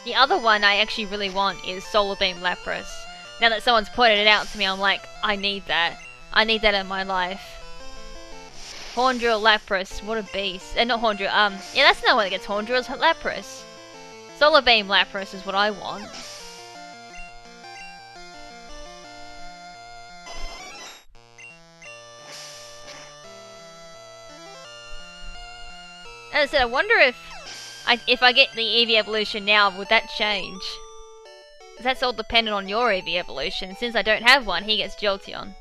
The other one I actually really want is Solar Beam Lapras. Now that someone's pointed it out to me, I'm like, I need that. I need that in my life. Horndrill Lapras, what a beast. Not Horndrill, yeah, that's not one that gets Horndrill, it's Lapras. Solar Beam Lapras is what I want. As I said, I wonder if I get the Eevee evolution now, would that change? 'Cause that's all dependent on your Eevee evolution. Since I don't have one, he gets Jolteon.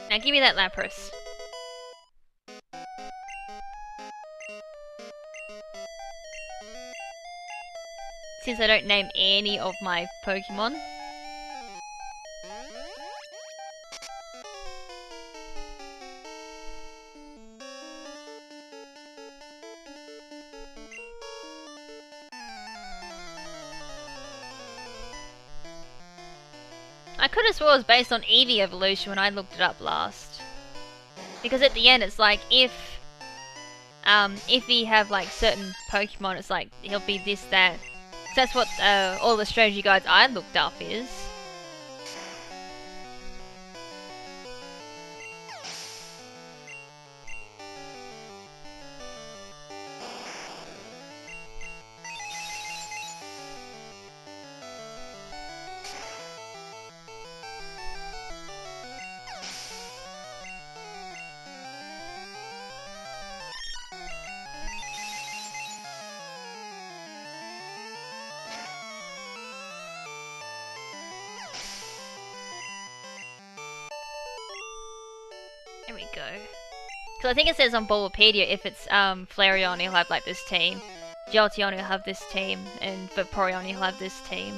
Now give me that Lapras. Since I don't name any of my Pokemon. I could have swore it was based on Eevee evolution when I looked it up last. Because at the end it's like if we have like certain Pokemon, it's like he'll be this, that. That's what all the strategy guides I looked up is. There we go. So I think it says on Bulbapedia if it's Flareon he'll have like this team, Jolteon he'll have this team, and Vaporeon he'll have this team.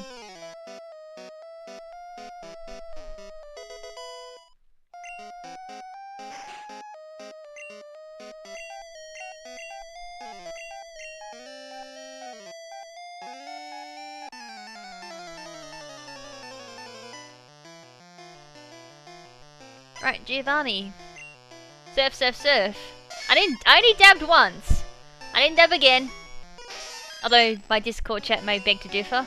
Right, Giovanni. Surf, surf, surf. I only dabbed once. I didn't dab again. Although my Discord chat may beg to differ.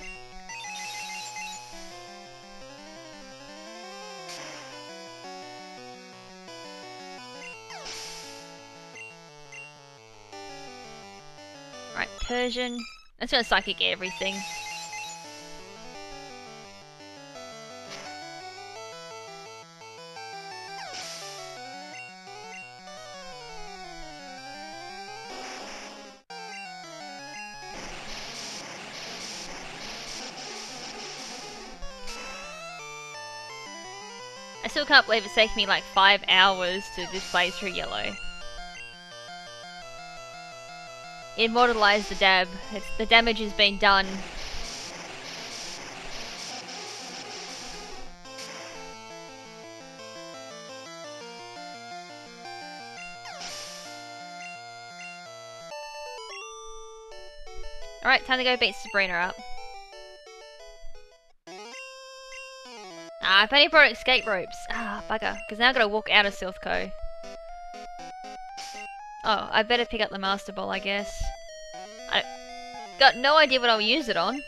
Right, Persian. That's gonna psychic everything. I still can't believe it's taken me like 5 hours to just play through yellow. Immortalize the dab. The damage has been done. Alright, time to go beat Sabrina up. I've only brought escape ropes. Ah, bugger. Because now I've got to walk out of Silphco. Oh, I better pick up the Master Ball, I guess. I got no idea what I'll use it on.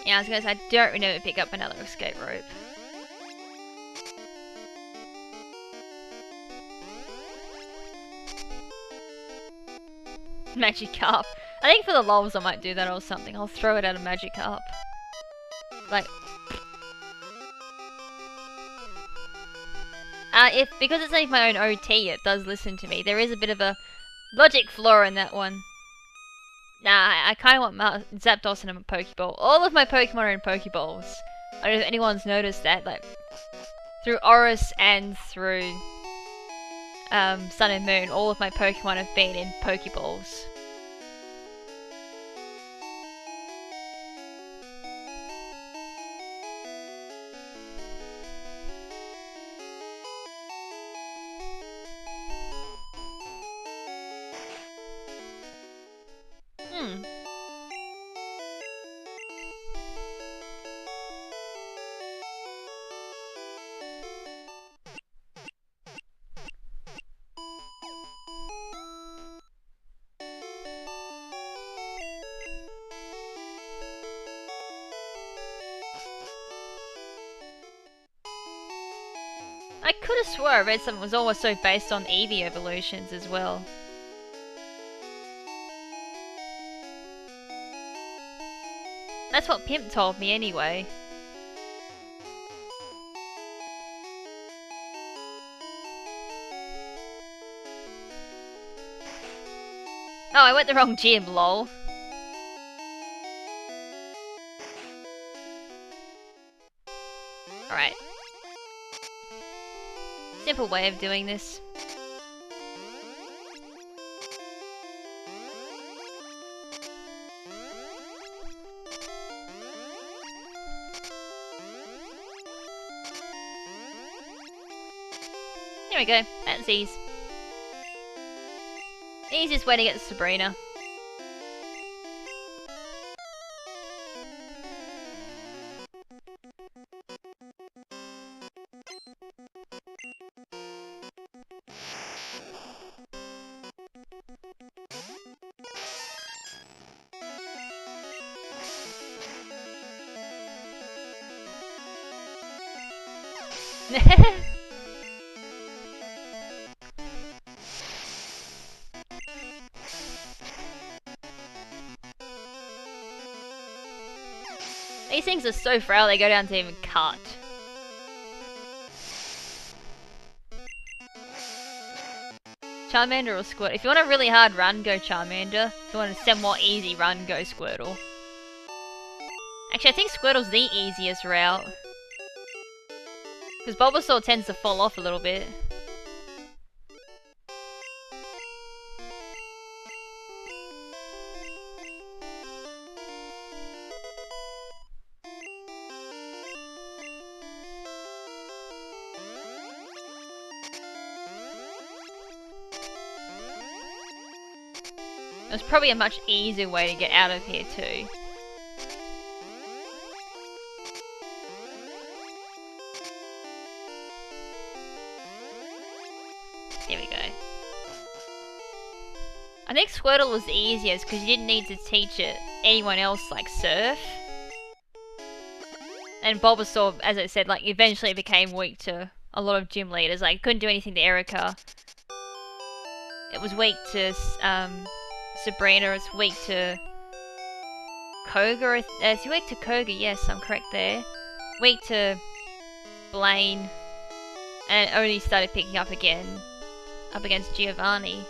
Yeah, I was gonna say, I don't remember to pick up another escape rope. Magikarp. I think for the lols I might do that or something. I'll throw it at a Magikarp. Like... because it's only my own OT, it does listen to me. There is a bit of a logic flaw in that one. Nah, I kind of want Zapdos in a Pokeball. All of my Pokemon are in Pokeballs. I don't know if anyone's noticed that, like, through Oris and through Sun and Moon, all of my Pokemon have been in Pokeballs. I could have swore I read something was also based on Eevee evolutions as well. That's what Pimp told me anyway. Oh, I went the wrong gym, lol. Alright. Simple way of doing this. There we go, that's ease. Easiest way to get to Sabrina. These things are so frail they go down to even cut. Charmander or Squirtle? If you want a really hard run, go Charmander. If you want a somewhat easy run, go Squirtle. Actually, I think Squirtle's the easiest route. Because Bulbasaur tends to fall off a little bit. There's probably a much easier way to get out of here too. There we go. I think Squirtle was the easiest because you didn't need to teach it anyone else like Surf. And Bulbasaur, as I said, like eventually became weak to a lot of gym leaders. Like couldn't do anything to Erica. It was weak to Sabrina. It's weak to Koga. It's weak to Koga. Yes, I'm correct there. Weak to Blaine, and it only started picking up again up against Giovanni.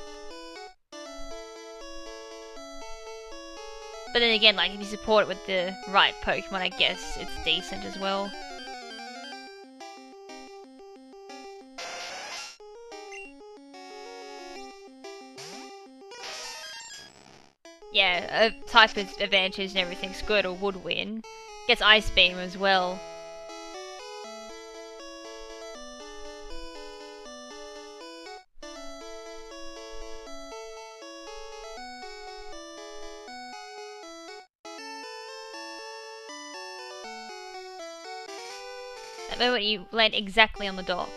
But then again, like if you support it with the right Pokemon, I guess it's decent as well. Yeah, a type of advantage and everything, Squirtle would win. Gets Ice Beam as well. That moment you land exactly on the dock.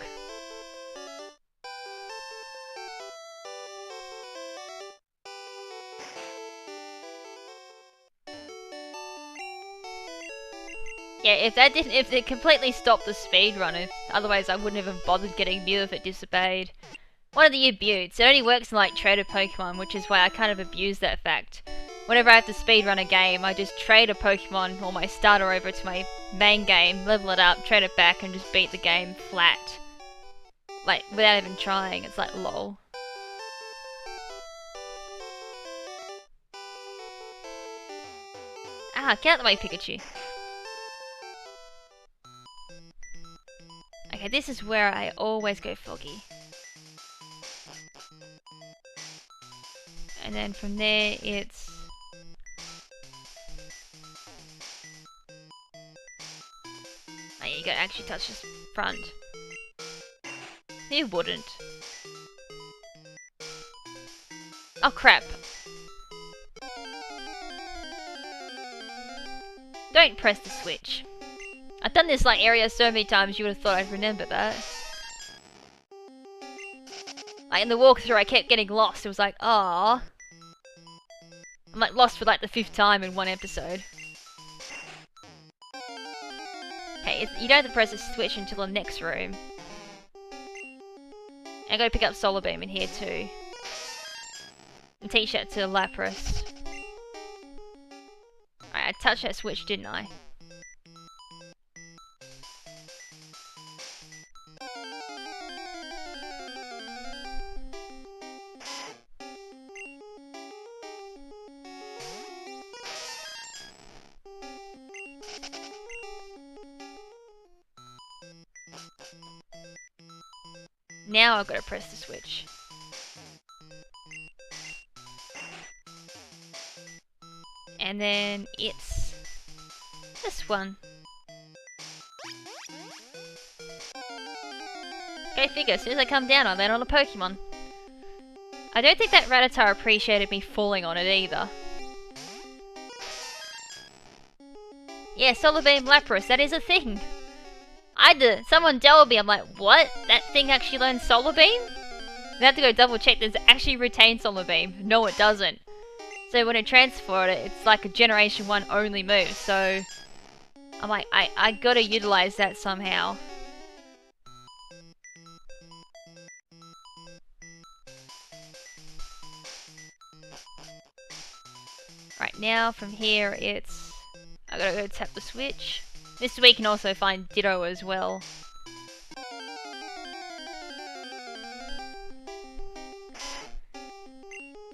Yeah, if it completely stopped the speedrunner, otherwise I wouldn't have bothered getting Mew if it disobeyed. One of the Buttes, it only works in like trader Pokemon, which is why I kind of abuse that fact. Whenever I have to speedrun a game, I just trade a Pokemon or my starter over to my main game, level it up, trade it back, and just beat the game flat. Like, without even trying, it's like lol. Ah, get out of the way, Pikachu. Okay, this is where I always go Foggy. And then from there, it's... Oh, yeah, you gotta actually touch this front. Who wouldn't? Oh, crap. Don't press the switch. I've done this like area so many times you would have thought I'd remember that. Like in the walkthrough I kept getting lost. It was like, ah. I'm like lost for like the 5th time in one episode. Okay, you don't have to press the switch until the next room. I gotta pick up Solar Beam in here too. And teach that to Lapras. Alright, I touched that switch, didn't I? Now I've got to press the switch. And then it's this one. Go figure, as soon as I come down, I land on a Pokemon. I don't think that Rattata appreciated me falling on it either. Yeah, Solar Beam Lapras, that is a thing. Someone told me, I'm like, what? That thing actually learns Solar Beam? I have to go double check, does it actually retain Solar Beam? No, it doesn't. So when it transferred it, it's like a Generation 1 only move, so... I'm like, I gotta utilize that somehow. Right now, from here, it's... I gotta go tap the switch. This way you can also find Ditto as well.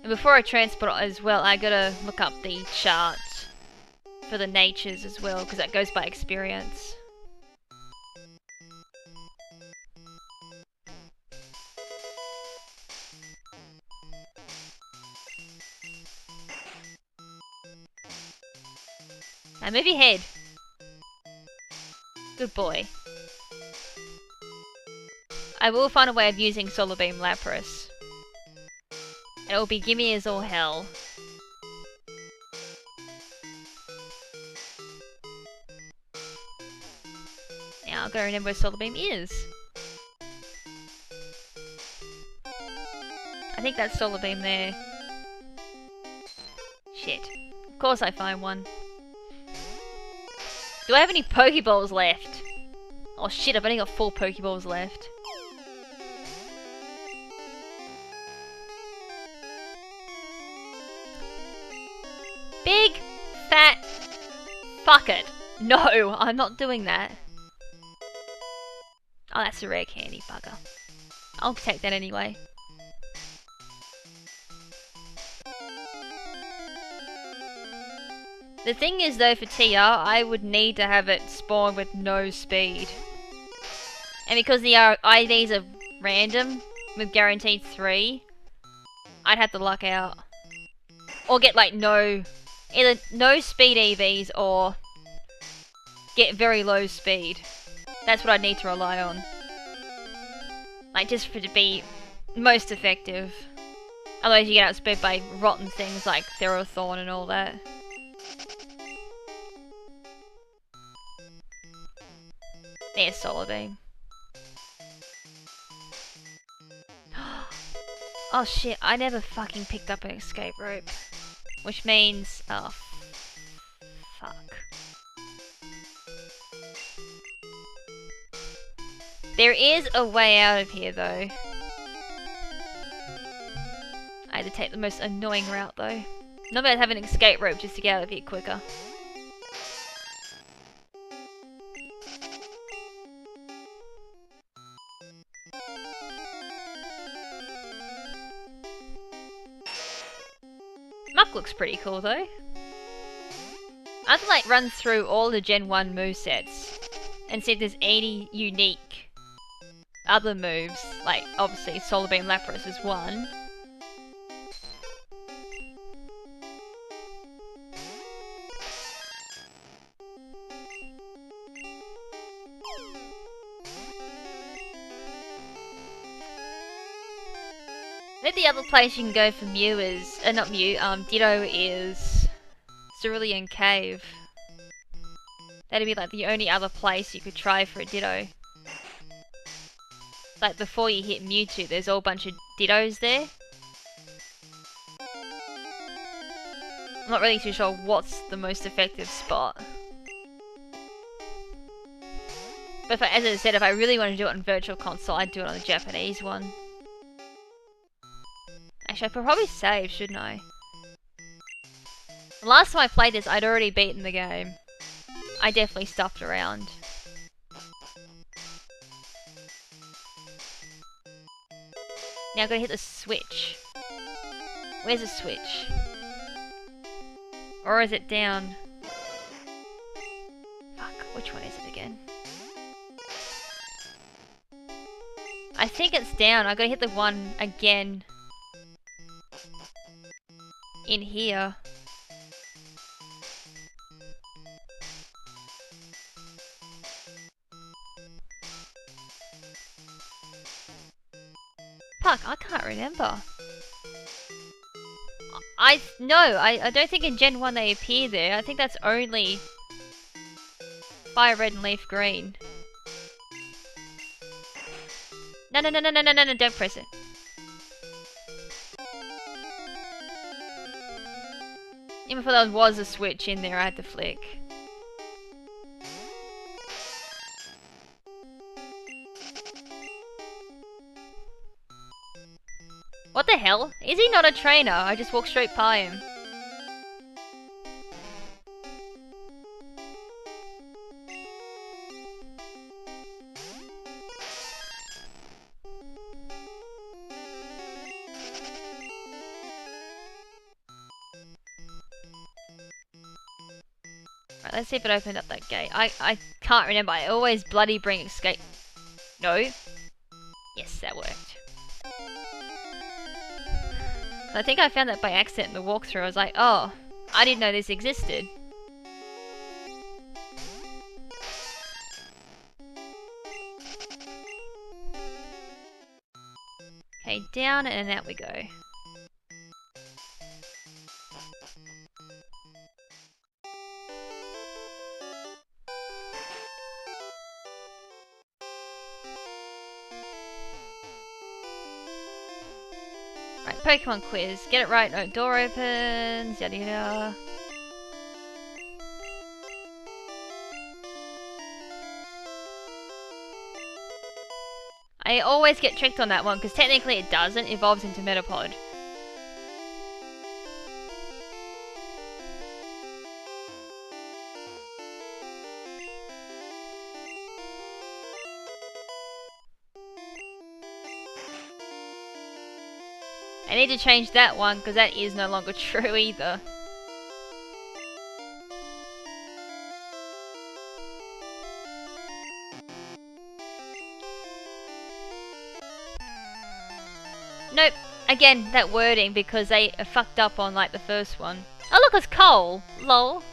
And before I transport it as well, I gotta look up the chart for the natures as well, because that goes by experience. Now move your head. Good boy. I will find a way of using Solar Beam Lapras. And it will be gimme as all hell. Now I've got to remember where Solar Beam is. I think that's Solar Beam there. Shit. Of course I find one. Do I have any Pokeballs left? Oh shit, I've only got 4 Pokeballs left. Big, fat, fuck it. No, I'm not doing that. Oh, that's a rare candy, bugger. I'll take that anyway. The thing is though, for TR, I would need to have it spawn with no speed. And because the IVs are random, with guaranteed 3, I'd have to luck out. Or get like either no speed EVs or get very low speed. That's what I need to rely on. Like just for it to be most effective. Otherwise you get outspeed by rotten things like Therathorn and all that. There's Solar Beam. Oh shit, I never fucking picked up an escape rope. Which means... oh, fuck. There is a way out of here though. I had to take the most annoying route though. Normally I'd have an escape rope just to get out of here quicker. Muck looks pretty cool though. I have to like run through all the Gen 1 movesets and see if there's any unique other moves. Like obviously Solar Beam Lapras is one. I think the other place you can go for Mew is, not Mew, Ditto is Cerulean Cave. That'd be like the only other place you could try for a Ditto. It's like before you hit Mewtwo, there's all a bunch of Dittos there. I'm not really too sure what's the most effective spot. But as I said, if I really want to do it on Virtual Console, I'd do it on the Japanese one. Actually, I could probably save, shouldn't I? The last time I played this, I'd already beaten the game. I definitely stuffed around. Now I've got to hit the switch. Where's the switch? Or is it down? Fuck, which one is it again? I think it's down. I've got to hit the one again. In here. Fuck, I can't remember. I don't think in Gen 1 they appear there. I think that's only Fire Red and Leaf Green. No, don't press it. Even if there was a switch in there, I had to flick. What the hell? Is he not a trainer? I just walked straight by him. Right, let's see if it opened up that gate. I can't remember. I always bloody bring escape. No. Yes, that worked. I think I found that by accident in the walkthrough. I was like, oh, I didn't know this existed. Okay, down and out we go. Right, Pokemon quiz. Get it right, no door opens, yada yada. I always get tricked on that one, because technically it doesn't, it evolves into Metapod. I need to change that one, because that is no longer true either. Nope. Again, that wording, because they fucked up on, like, the first one. Oh look, it's Cole! Lol.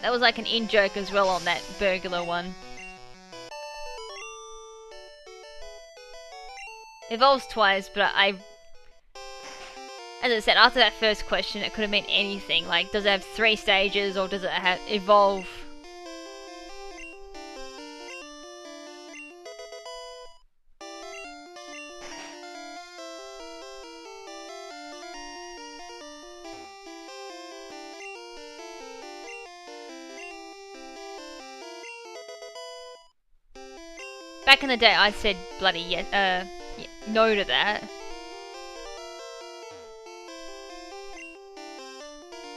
That was like an in-joke as well on that burglar one. Evolves twice, but as I said, after that first question, it could have meant anything. Like, does it have 3 stages, or does it evolve? Back in the day, I said bloody yes, no to that.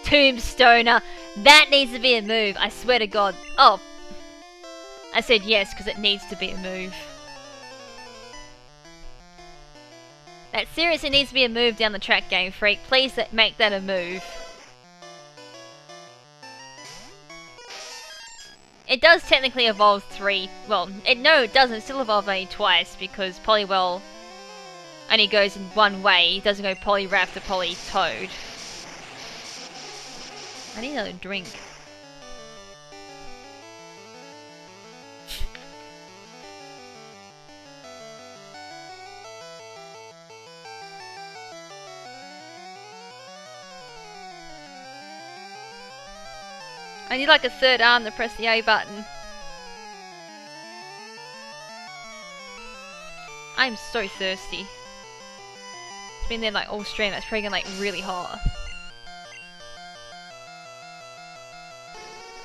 Tombstoner. That needs to be a move, I swear to God. Oh. I said yes, because it needs to be a move. That seriously needs to be a move down the track, Game Freak. Please make that a move. It does technically evolve 3. Well, no, it doesn't. It still evolve only twice, because Poliwhirl only goes in one way. It doesn't go Poliwrath to Politoed. I need another drink. I need like a third arm to press the A button. I'm so thirsty. It's been there like all stream. That's probably gonna like really hot.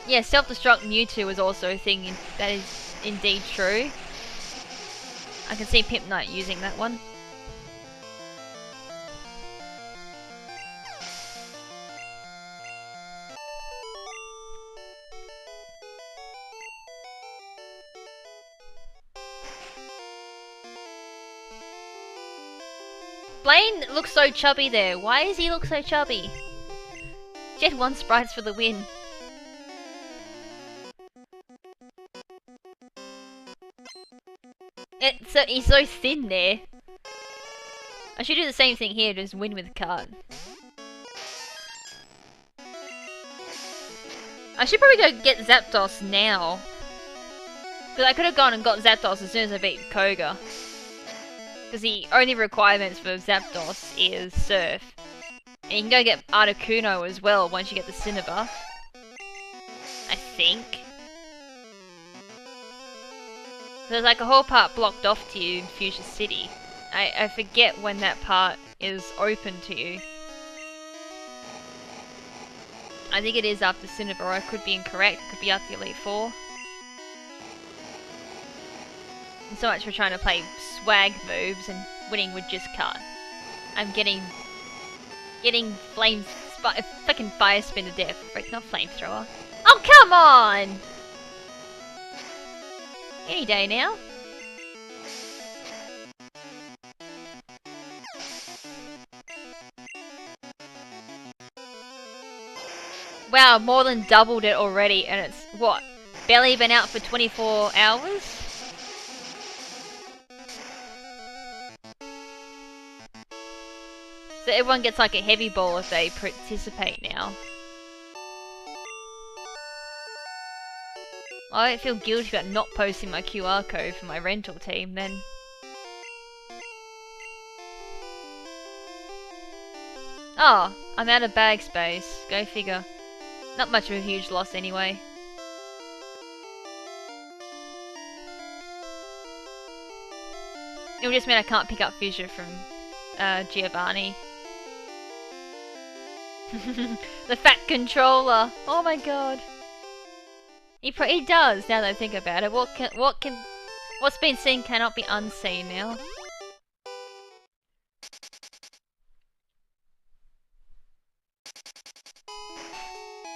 Yeah, self-destruct Mewtwo is also a thing that is indeed true. I can see Pimp Knight using that one. Blaine looks so chubby there. Why does he look so chubby? Gen 1 sprites for the win. He's so thin there. I should do the same thing here, just win with a card. I should probably go get Zapdos now. Because I could have gone and got Zapdos as soon as I beat Koga. Because the only requirements for Zapdos is Surf. And you can go get Articuno as well once you get the Cinnabar. I think. There's like a whole part blocked off to you in Fuchsia City. I forget when that part is open to you. I think it is after Cinnabar. I could be incorrect. It could be after Elite Four. And so much for trying to play swag moves and winning with just card. I'm getting fucking fire spin to death. Right, not flamethrower. Oh come on! Any day now. Wow, more than doubled it already, and it's, what, barely been out for 24 hours? So everyone gets like a heavy ball if they participate now. I don't feel guilty about not posting my QR code for my rental team then. Oh, I'm out of bag space. Go figure. Not much of a huge loss anyway. It will just mean I can't pick up Fissure from Giovanni. The fat controller! Oh my god. He does, now that I think about it. What's been seen cannot be unseen now.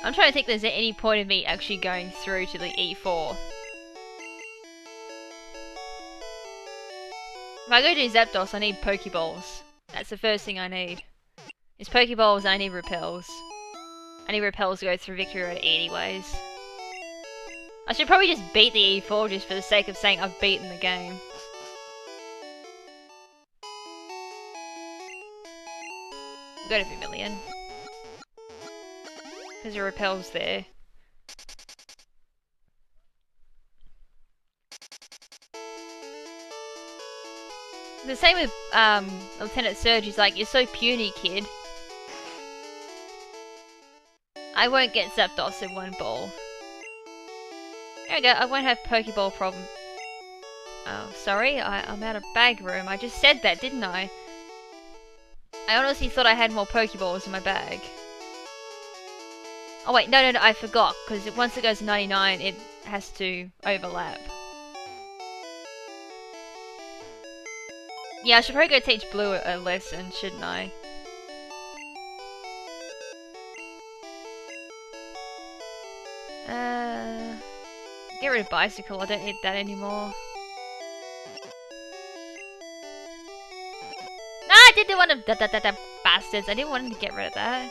I'm trying to think if there's any point of me actually going through to the E4. If I go to Zapdos, I need Pokeballs. That's the first thing I need. It's Pokeballs and I need Repels. I need Repels to go through Victory Road anyways. I should probably just beat the E4 just for the sake of saying I've beaten the game. Go to Vermilion. Because your Repel's there. The same with Lieutenant Surge. He's like, you're so puny, kid. I won't get Zapdos in one ball. There we go, I won't have Pokeball problem. Oh, sorry, I'm out of bag room. I just said that, didn't I? I honestly thought I had more Pokeballs in my bag. Oh wait, no, I forgot, because once it goes to 99, it has to overlap. Yeah, I should probably go teach Blue a lesson, shouldn't I? Get rid of Bicycle, I don't need that anymore. No, I didn't want to bastards, I didn't want him to get rid of that.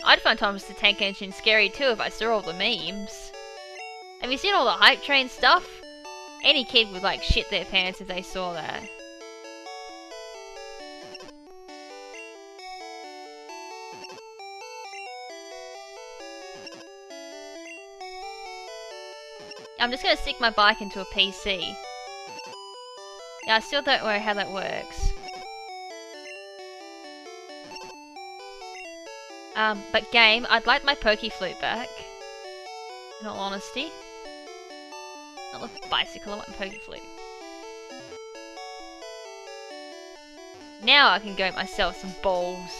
I'd find Thomas the Tank Engine scary too if I saw all the memes. Have you seen all the hype train stuff? Any kid would like shit their pants if they saw that. I'm just gonna stick my bike into a PC. Yeah, I still don't know how that works. But game, I'd like my Pokeflute back. In all honesty. Not the Bicycle, I want Pokeflute. Now I can get myself some balls.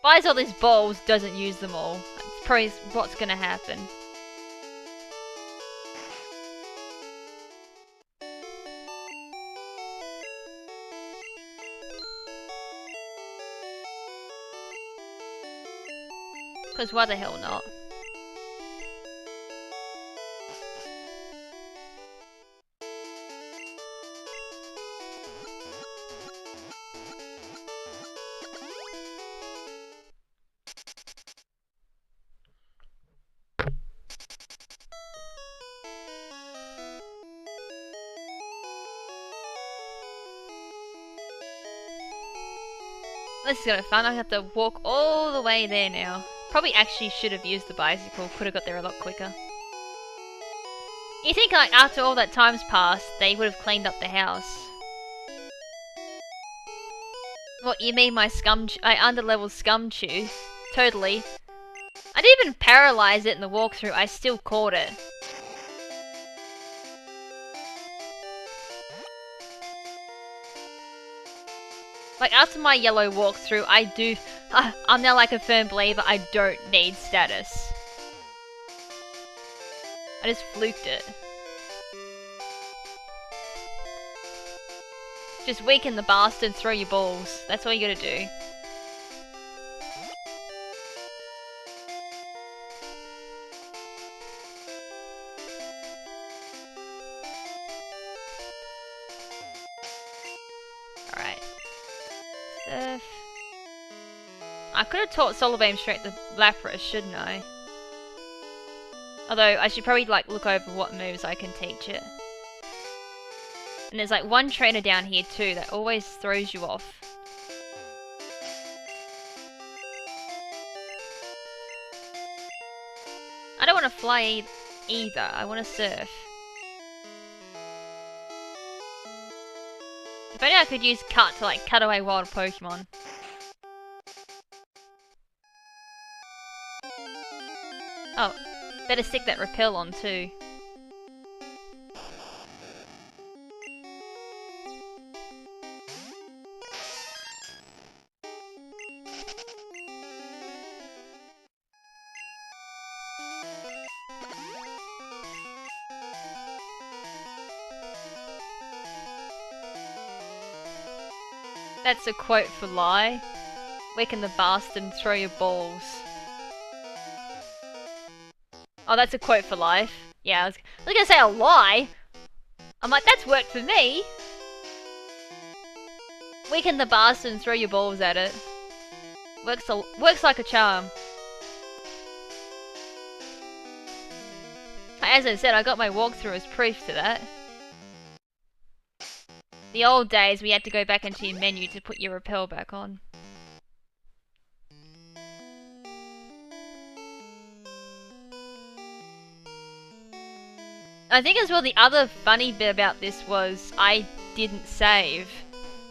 Buys all these balls, doesn't use them all. That's probably what's gonna happen. Because why the hell not? This is gonna be fun. I have to walk all the way there now. Probably actually should have used the bicycle. Could have got there a lot quicker. You think like after all that time's passed, they would have cleaned up the house. What, you mean my underlevel scum chew? Totally. I didn't even paralyze it in the walkthrough, I still caught it. Like after my yellow walkthrough, I'm now like a firm believer I don't need status. I just fluked it. Just weaken the bastard, throw your balls. That's all you gotta do. Alright. Surf. I could have taught Solar Beam straight to Lapras, shouldn't I? Although, I should probably like look over what moves I can teach it. And there's like one trainer down here too that always throws you off. I don't want to fly either, I want to surf. If only I could use cut to like cut away wild Pokemon. Oh, better stick that repel on too. That's a quote for lie. Weaken the bastard and throw your balls. Oh, that's a quote for life. Yeah, I was gonna say a lie. I'm like, that's worked for me. Weaken the bastard and throw your balls at it. Works like a charm. As I said, I got my walkthrough as proof to that. The old days, we had to go back into your menu to put your repel back on. I think as well the other funny bit about this was I didn't save.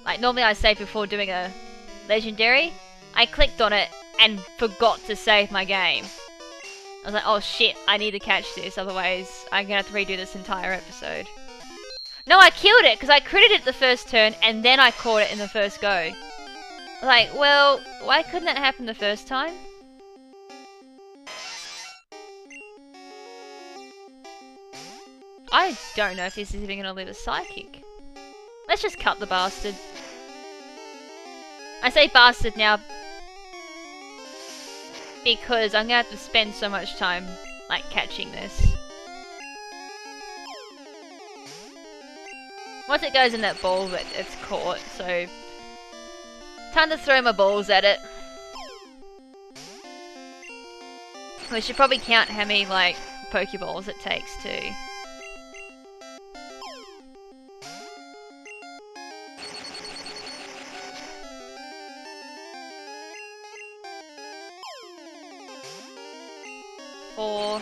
Like normally I save before doing a legendary. I clicked on it and forgot to save my game. I was like, oh shit, I need to catch this, otherwise I'm gonna have to redo this entire episode. No, I killed it because I critted it the first turn and then I caught it in the first go. Like, well, why couldn't that happen the first time? I don't know if this is even gonna leave a psychic. Let's just cut the bastard. I say bastard now because I'm gonna have to spend so much time, like, catching this. Once it goes in that ball, it's caught, so... time to throw my balls at it. We should probably count how many, like, Pokeballs it takes, too. Four.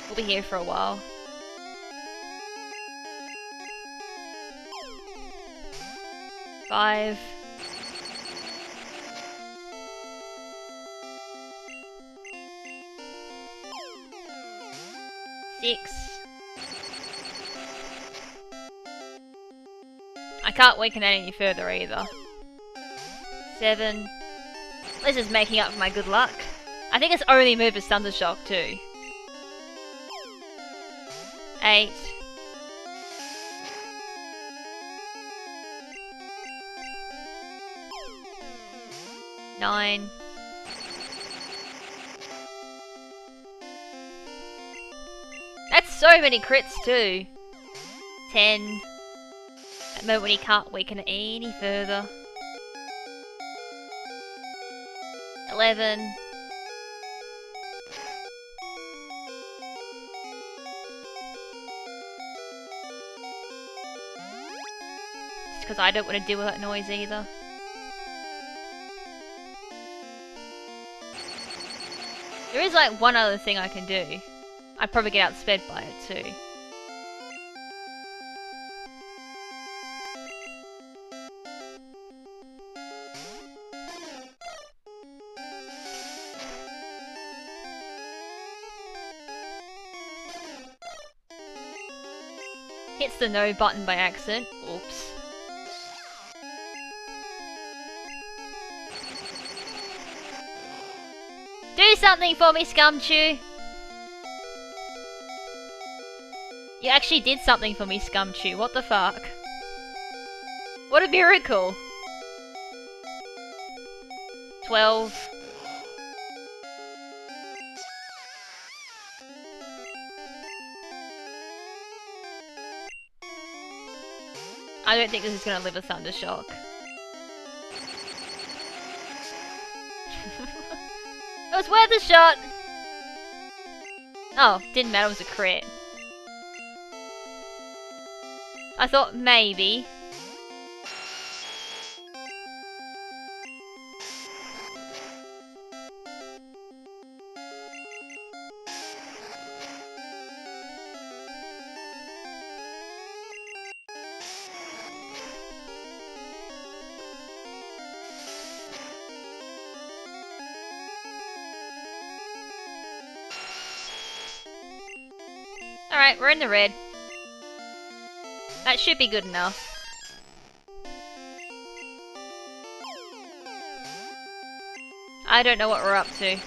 We'll be here for a while. 5. 6. I can't weaken it any further either. 7. This is making up for my good luck. I think its only move is Thunder Shock too. 8. 9. That's so many crits too. 10. That moment when he can't weaken it any further. 11. Just because I don't want to deal with that noise either. There is like one other thing I can do. I'd probably get outsped by it too. Hits the no button by accident. Oops. Do something for me, Scumchew! You actually did something for me, Scumchew. What the fuck? What a miracle! 12. I don't think this is gonna live a Thunder Shock. It was worth a shot! Oh, didn't matter, it was a crit. I thought maybe. Alright, we're in the red. That should be good enough. I don't know what we're up to.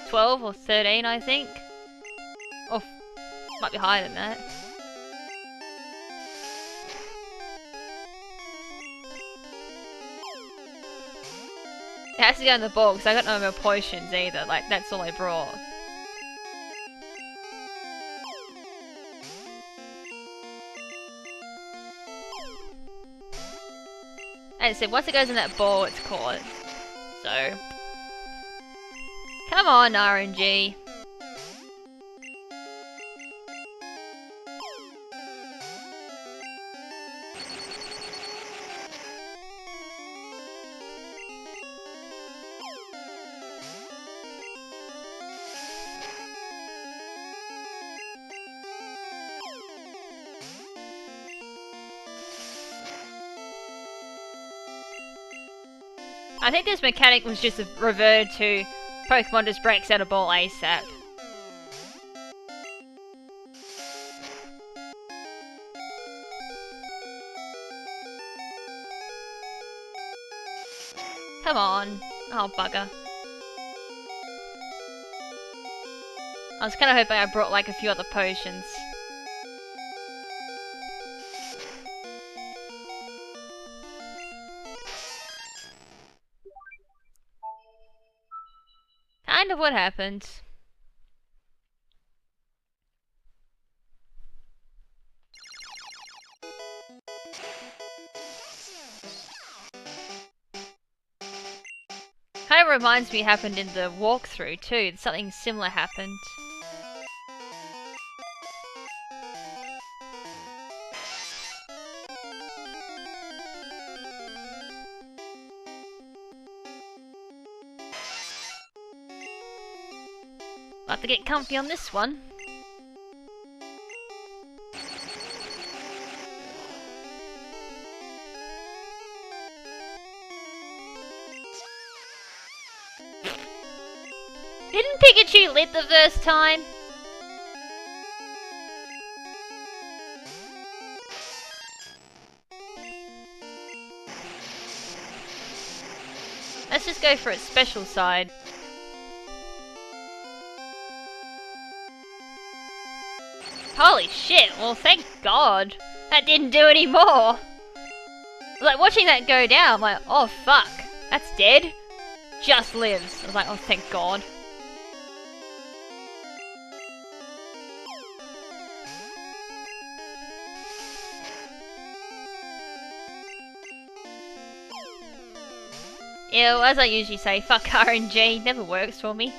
12 or 13, I think. Oh, might be higher than that. It has to go in the ball because I got no more potions either. Like, that's all I brought. As I said, once it goes in that ball, it's caught. So, come on, RNG. I think this mechanic was just reverted to Pokemon just breaks out a ball ASAP. Come on. Oh, bugger. I was kind of hoping I brought like a few other potions. Kind of what happened. Kind of reminds me happened in the walkthrough too. Something similar happened. I'll have to get comfy on this one. Didn't Pikachu live the first time? always go for its special side. Holy shit, well thank God. That didn't do any more. Like, watching that go down, I'm like, oh fuck, that's dead. Just lives. I was like, oh thank God. Yeah, well, as I usually say, fuck RNG, never works for me.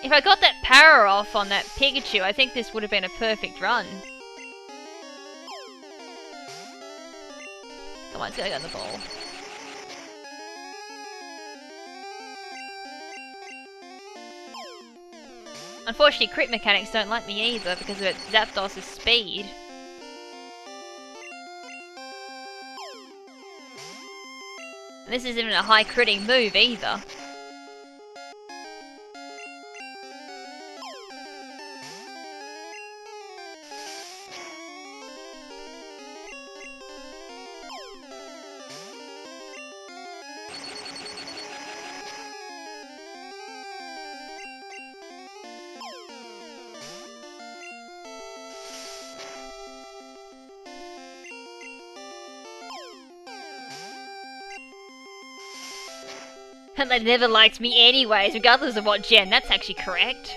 If I got that power off on that Pikachu, I think this would have been a perfect run. Come on, it's gotta go on the ball. Unfortunately, crit mechanics don't like me either because of Zapdos' speed. And this isn't even a high critting move either. And they never liked me anyways, regardless of what gen, that's actually correct.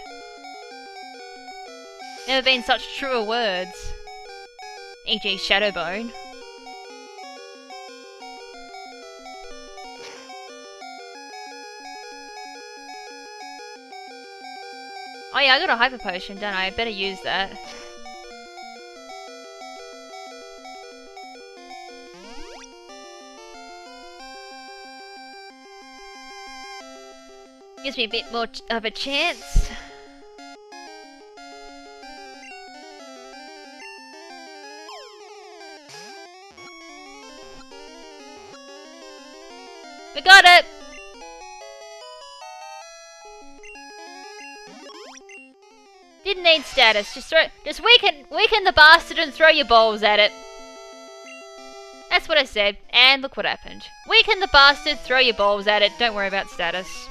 Never been such truer words. E.g. Shadowbone. Oh yeah, I got a hyper potion, don't I? I better use that. Gives me a bit more of a chance. We got it! Didn't need status, just weaken the bastard and throw your balls at it. That's what I said, and look what happened. Weaken the bastard, throw your balls at it, don't worry about status.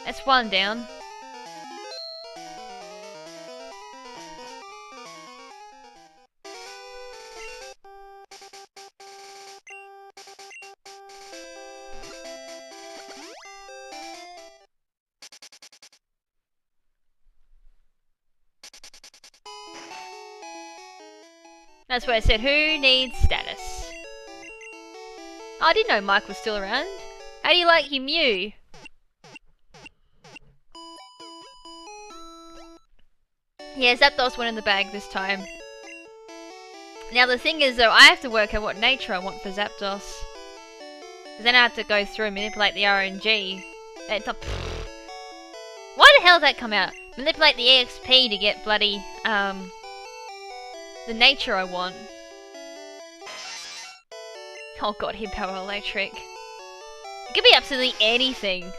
That's one down. That's what I said, who needs status? Oh, I didn't know Mike was still around. How do you like your Mew? Yeah, Zapdos went in the bag this time. Now the thing is though, I have to work out what nature I want for Zapdos. Because then I have to go through and manipulate the RNG. It's a why the hell did that come out? Manipulate the EXP to get bloody, the nature I want. Oh god, hit power electric. It could be absolutely anything.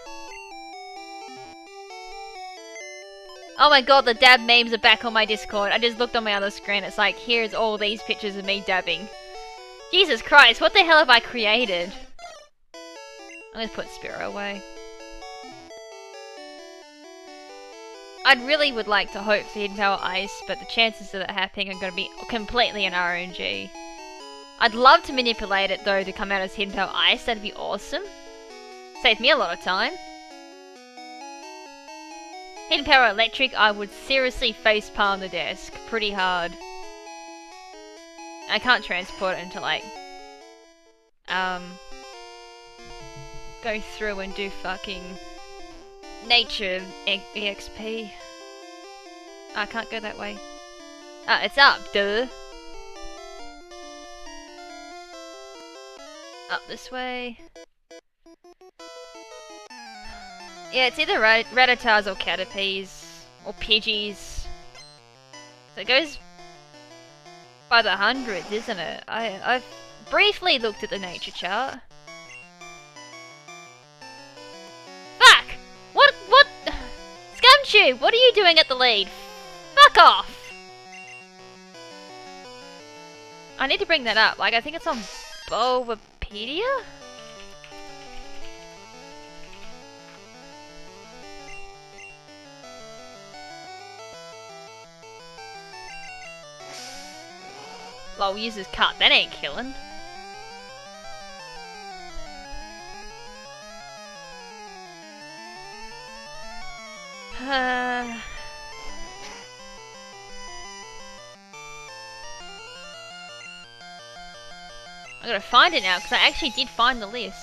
Oh my god, the dab memes are back on my Discord. I just looked on my other screen. It's like, here's all these pictures of me dabbing. Jesus Christ, what the hell have I created? I'm gonna put Spiro away. I'd really would like to hope for Hidden Power Ice, but the chances of that happening are gonna be completely an RNG. I'd love to manipulate it though to come out as Hidden Power Ice, that'd be awesome. Save me a lot of time. Hidden Power Electric, I would seriously facepalm the desk pretty hard. I can't transport it into like, go through and do fucking nature EXP. I can't go that way. It's up, duh. Up this way. Yeah, it's either Rattatas or Caterpies. Or Pidgeys. So it goes by the hundreds, isn't it? I've briefly looked at the nature chart. Fuck! What? you! What are you doing at the lead? Fuck off! I need to bring that up. Like, I think it's on Bulbapedia? Lol, uses cut. That ain't killing. I gotta find it now, because I actually did find the list.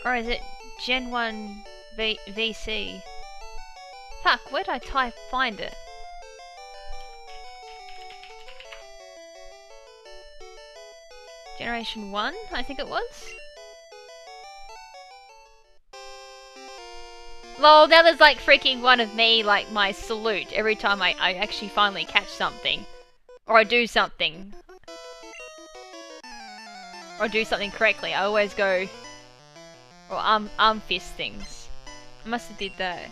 Or is it Gen 1 VC? Fuck, where'd I find it? Generation 1, I think it was? Lol, now there's like freaking one of me, like my salute every time I actually finally catch something. Or I do something. Or do something correctly. I always go... Or arm fist things. I must have did that.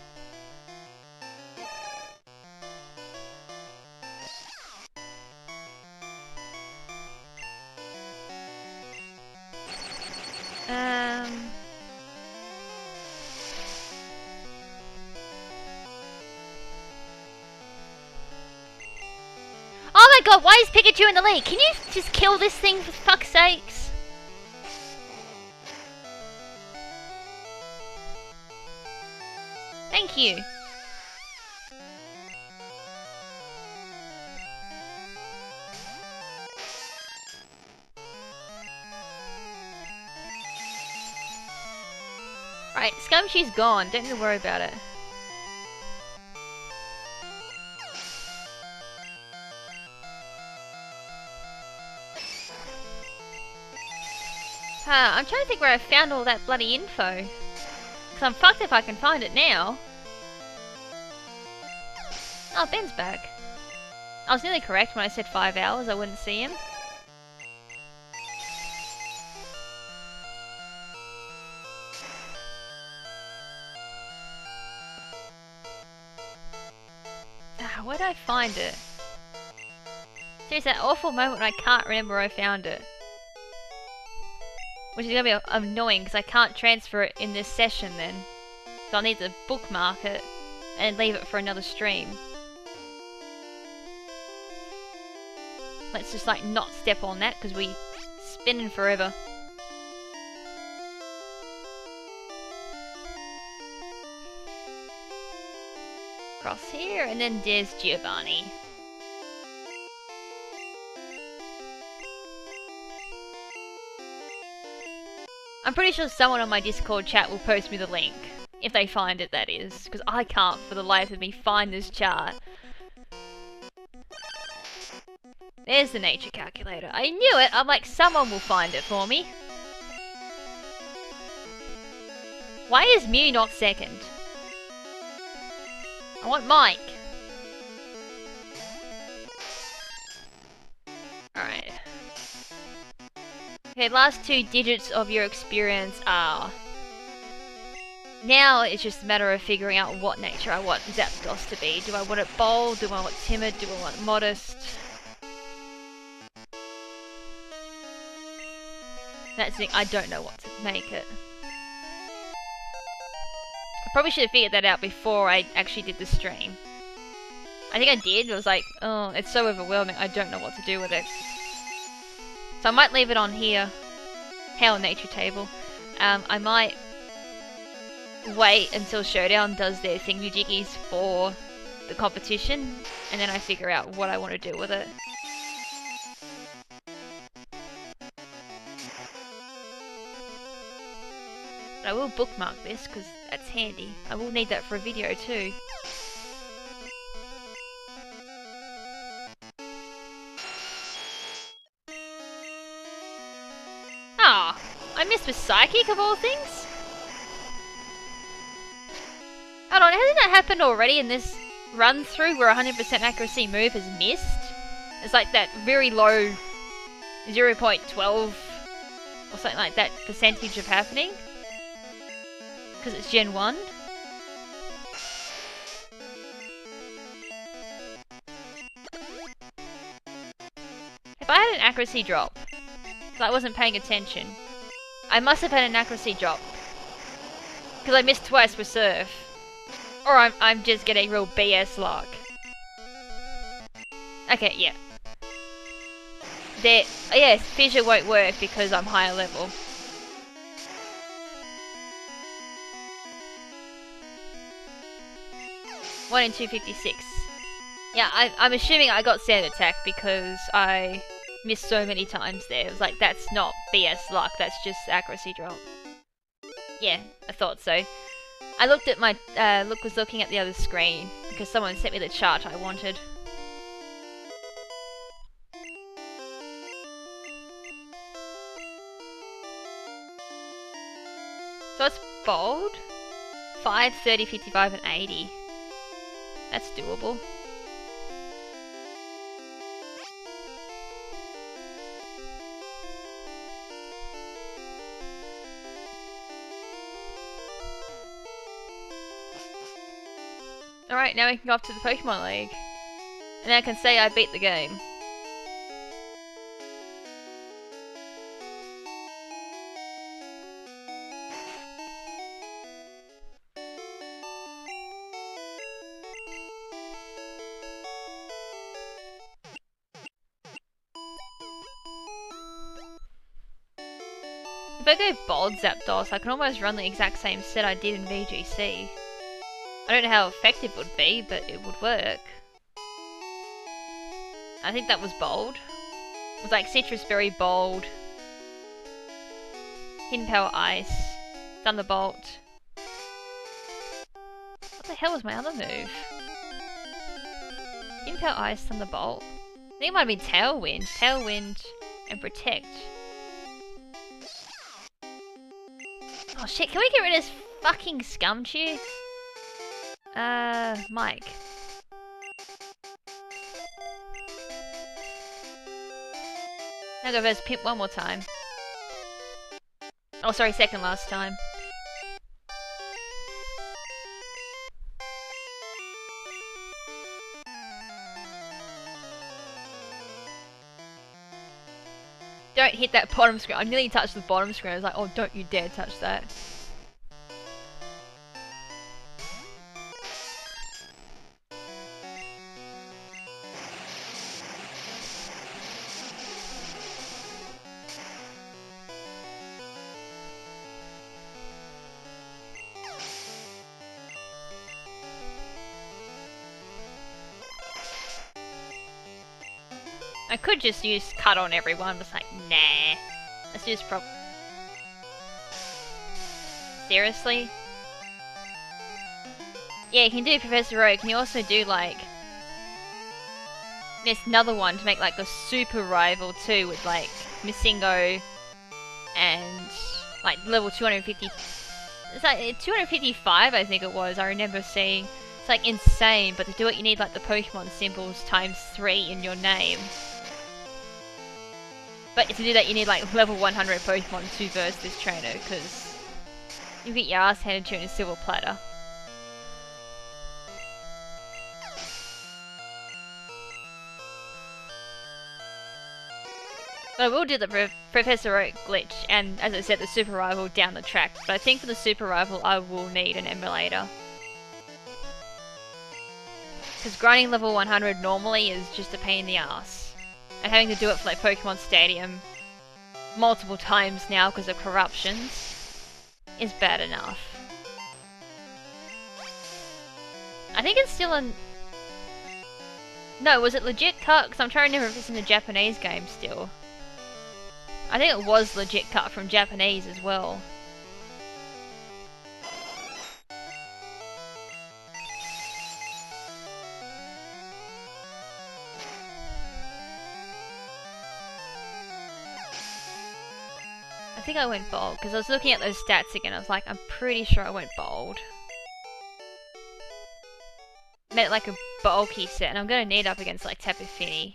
Oh my god, why is Pikachu in the lead? Can you just kill this thing for fuck's sakes? Thank you. Right, Scumshoe's gone. Don't need to worry about it. I'm trying to think where I found all that bloody info. Because I'm fucked if I can find it now. Oh, Ben's back. I was nearly correct when I said 5 hours, I wouldn't see him. Where'd I find it? There's that awful moment when I can't remember where I found it. Which is gonna be annoying because I can't transfer it in this session then. So I'll need to bookmark it and leave it for another stream. Let's just like not step on that because we spinning forever. Cross here and then there's Giovanni. I'm pretty sure someone on my Discord chat will post me the link. If they find it, that is. Because I can't, for the life of me, find this chart. There's the nature calculator. I knew it! I'm like, someone will find it for me. Why is Mew not second? I want Mike. Alright. Okay, last 2 digits of your experience are... Now it's just a matter of figuring out what nature I want Zapdos to be. Do I want it bold? Do I want timid? Do I want modest? That's the thing, I don't know what to make it. I probably should have figured that out before I actually did the stream. I think I did, I was like, oh, it's so overwhelming, I don't know what to do with it. So I might leave it on here. Hail Nature Table. I might wait until Showdown does their thingy-jiggies for the competition, and then I figure out what I want to do with it. But I will bookmark this, because that's handy. I will need that for a video too. Ah, I missed with Psychic of all things? Hold on, hasn't that happened already in this run through where 100% accuracy move has missed. It's like that very low 0.12 or something like that percentage of happening. Because it's Gen 1. If I had an accuracy drop, so I wasn't paying attention, I must have had an accuracy drop. Because I missed twice with Surf. Or I'm just getting real BS luck. Okay, yeah. Yes, Fissure won't work because I'm higher level. One in 256. Yeah, I'm assuming I got Sand Attack because I missed so many times there. It was like, that's not BS luck, that's just accuracy drop. Yeah, I thought so. I looked at my, was looking at the other screen because someone sent me the chart I wanted. So it's bold. 5, 30, 55, and 80. That's doable. Alright, now we can go off to the Pokemon League. And I can say I beat the game. If I go Bold Zapdos, I can almost run the exact same set I did in VGC. I don't know how effective it would be, but it would work. I think that was Bold. It was like Citrus Berry Bold, Hidden Power Ice, Thunderbolt. What the hell was my other move? Hidden Power Ice, Thunderbolt. I think it might have been Tailwind. Tailwind and Protect. Oh shit, can we get rid of this fucking Scumchew? Mike. Now go versus Pimp one more time. Oh, sorry, second last time. Don't hit that bottom screen. I nearly touched the bottom screen. I was like, oh, don't you dare touch that. I could just use cut on everyone, but it's like, nah. Let's just seriously? Yeah, you can do Professor Oak, and you also do like... There's another one to make like a super rival too, with like Missingo and like level 250. It's like 255 I think it was, I remember seeing. It's like insane, but to do it you need like the Pokemon symbols times 3 in your name. But to do that you need like level 100 Pokemon to verse this trainer, because you get your ass handed to you in a silver platter. But I will do the Professor Oak glitch, and as I said, the Super Rival down the track. But I think for the Super Rival I will need an emulator. Because grinding level 100 normally is just a pain in the ass. And having to do it for like Pokemon Stadium multiple times now because of corruptions is bad enough. I think it's still in... No, was it legit cut? Because I'm trying to remember if it's in the Japanese game still. I think it was legit cut from Japanese as well. I think I went bold, because I was looking at those stats again, I was like, I'm pretty sure I went bold. made it like a bulky set, and I'm gonna need up against like Tapu Fini.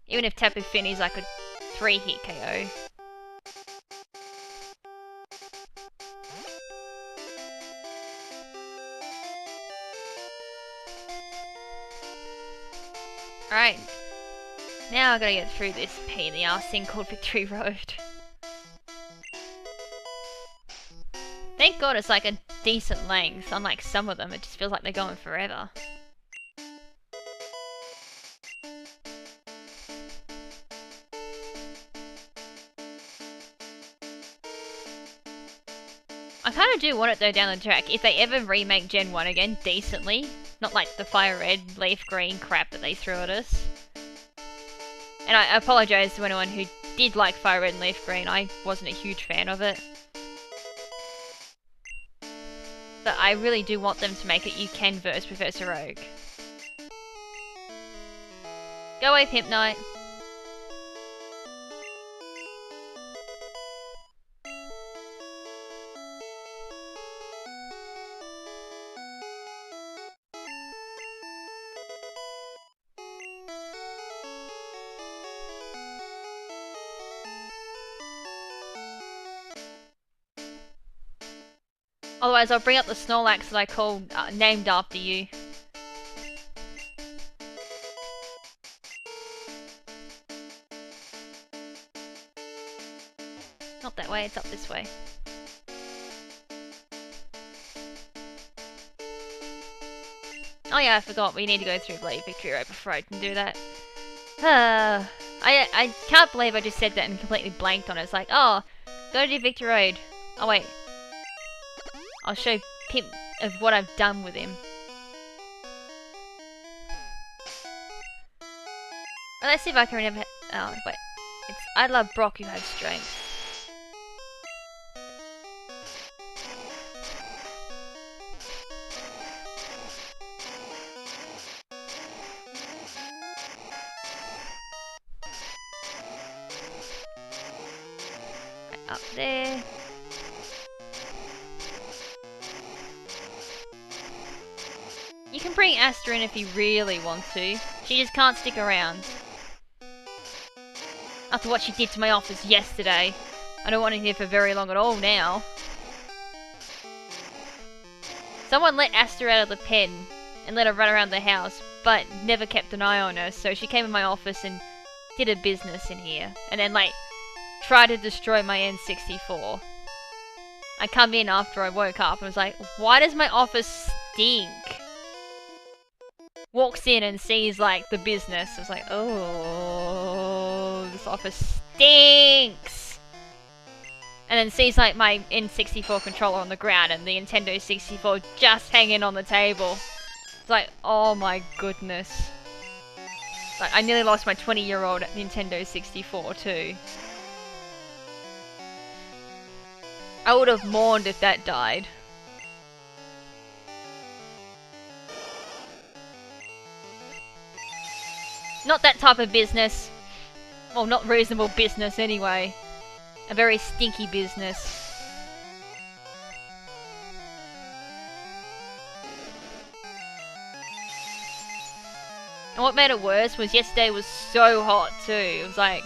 Even if Tapu Fini's like a 3-hit KO. Alright. Now I gotta get through this pain in the arse thing called Victory Road. Thank God it's like a decent length, unlike some of them, it just feels like they're going forever. I kinda do want it though down the track, if they ever remake Gen 1 again decently, not like the Fire Red, Leaf Green crap that they threw at us. And I apologise to anyone who did like Fire Red and Leaf Green, I wasn't a huge fan of it. But I really do want them to make it you can verse Professor Oak. Go away, Pimp Knight. Otherwise, I'll bring up the Snorlax that I called, named after you. Not that way, it's up this way. Oh yeah, I forgot, we need to go through Blade Victory Road before I can do that. I can't believe I just said that and completely blanked on it. It's like, oh, go to Victory Road. Oh wait. I'll show Pimp of what I've done with him. Well, let's see if I can remember. Oh, wait. It's I love Brock who has strength. Right up there. You can bring Asta in if you really want to. She just can't stick around. After what she did to my office yesterday. I don't want her here for very long at all now. Someone let Asta out of the pen and let her run around the house, but never kept an eye on her, so she came in my office and did her business in here. And then, like, tried to destroy my N64. I come in after I woke up and was like, why does my office stink? Walks in and sees, like, the business. I was like, oh, this office stinks! And then sees, like, my N64 controller on the ground and the Nintendo 64 just hanging on the table. It's like, oh my goodness. Like, I nearly lost my 20-year-old Nintendo 64 too. I would have mourned if that died. Not that type of business. Well, not reasonable business anyway. A very stinky business. And what made it worse was yesterday was so hot too. It was like,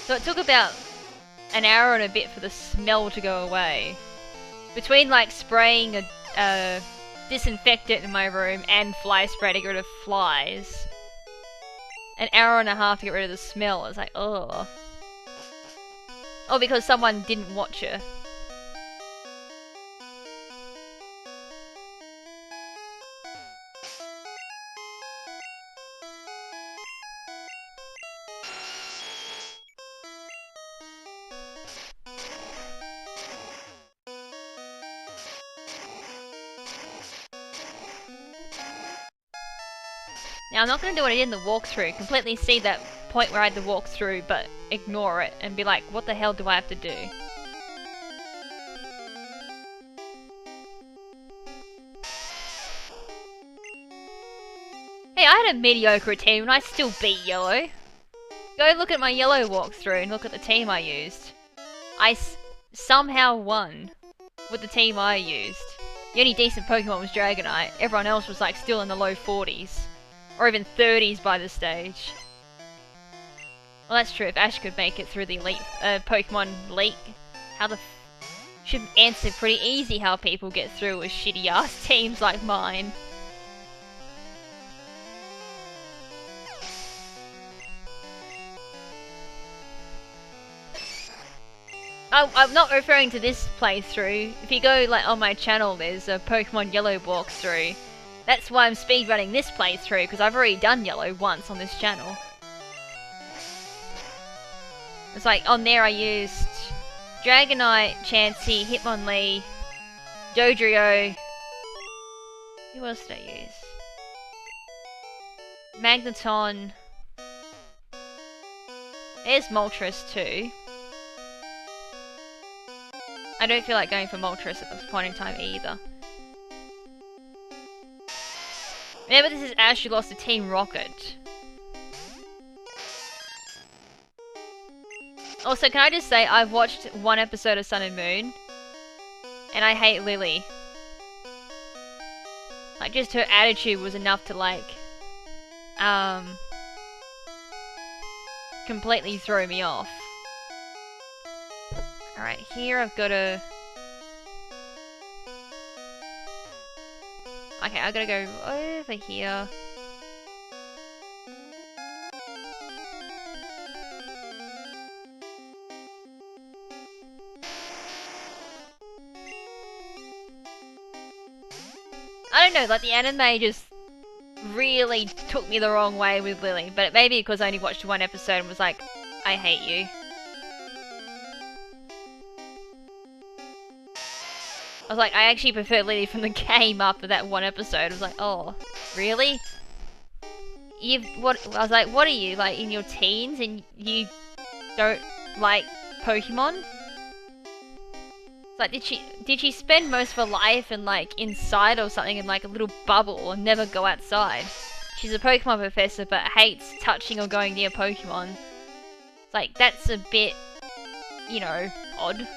So it took about an hour and a bit for the smell to go away. Between like spraying a disinfectant in my room and fly spray to get rid of flies. An hour and a half to get rid of the smell. I was like, ugh. Oh, because someone didn't watch her. Now, I'm not going to do what I did in the walkthrough, completely see that point where I had to walk through, but ignore it and be like, what the hell do I have to do? Hey, I had a mediocre team and I still beat Yellow. Go look at my yellow walkthrough and look at the team I used. I somehow won with the team I used. The only decent Pokemon was Dragonite. Everyone else was like still in the low 40s. Or even 30s by this stage. Well, that's true. If Ash could make it through the elite Pokemon League, how the should answer pretty easy how people get through with shitty ass teams like mine. I'm not referring to this playthrough. If you go like on my channel, there's a Pokemon Yellow walkthrough. That's why I'm speedrunning this playthrough, because I've already done Yellow once on this channel. It's like, on there I used Dragonite, Chansey, Hitmonlee, Dodrio. Who else did I use? Magneton. There's Moltres too. I don't feel like going for Moltres at this point in time either. Remember, this is Ash who lost to Team Rocket. Also, can I just say, I've watched one episode of Sun and Moon, and I hate Lily. Like, just her attitude was enough to, like, completely throw me off. Alright, here I've got to... Okay, I've got to go over here. I don't know, like the anime just really took me the wrong way with Lily, but it may be because I only watched one episode and was like, I hate you. I was like, I actually prefer Lily from the game after that one episode. I was like, oh, really? I was like, what are you, like, in your teens and you don't like Pokemon? Like, did she spend most of her life in, like, inside or something in, like, a little bubble and never go outside? She's a Pokemon professor but hates touching or going near Pokemon. It's like, that's a bit, you know, odd.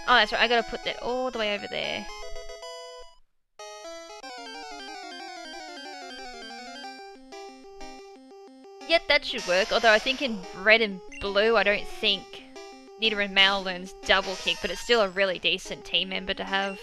Oh, that's right, I gotta put that all the way over there. Yep, that should work, although I think in red and blue I don't think Nidoran Male learns double kick, but it's still a really decent team member to have.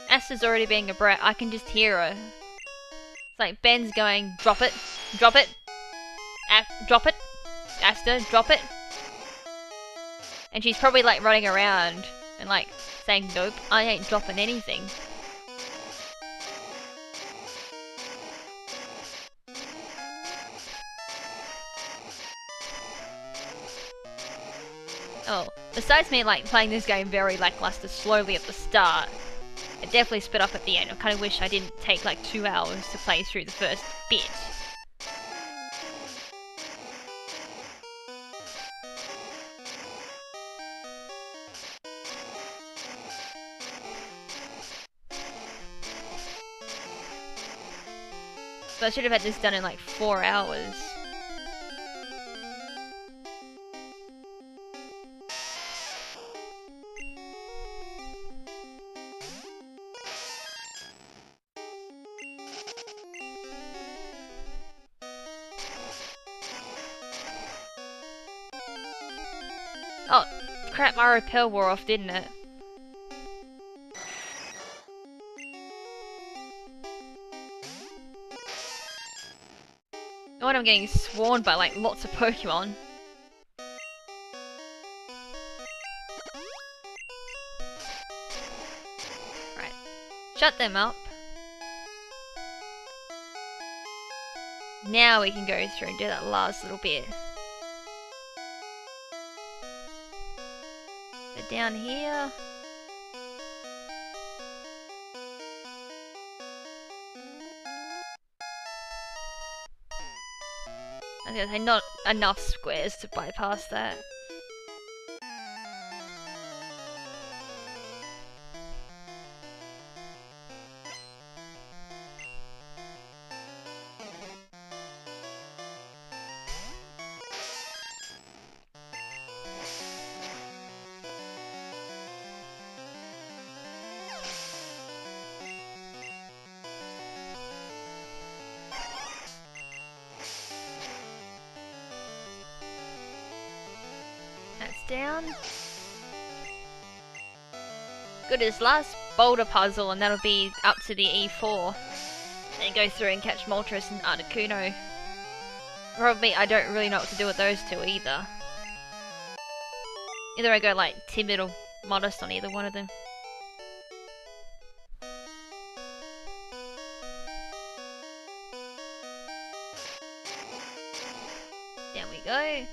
Asta's already being a brat, I can just hear her. It's like Ben's going, drop it, drop it, drop it, Asta, drop it. And she's probably like running around and like saying, nope, I ain't dropping anything. Oh, besides me like playing this game very lackluster slowly at the start, it definitely sped up at the end. I kind of wish I didn't take like 2 hours to play through the first bit. But I should have had this done in like 4 hours. Oh, crap, my repel wore off, didn't it? I point I'm getting swarmed by like lots of Pokemon. Right. Shut them up. Now we can go through and do that last little bit. So down here. I was gonna say, not enough squares to bypass that. Down. Good as last boulder puzzle, and that'll be up to the E4. Then go through and catch Moltres and Articuno. Probably I don't really know what to do with those two either. Either I go like timid or modest on either one of them. Down we go.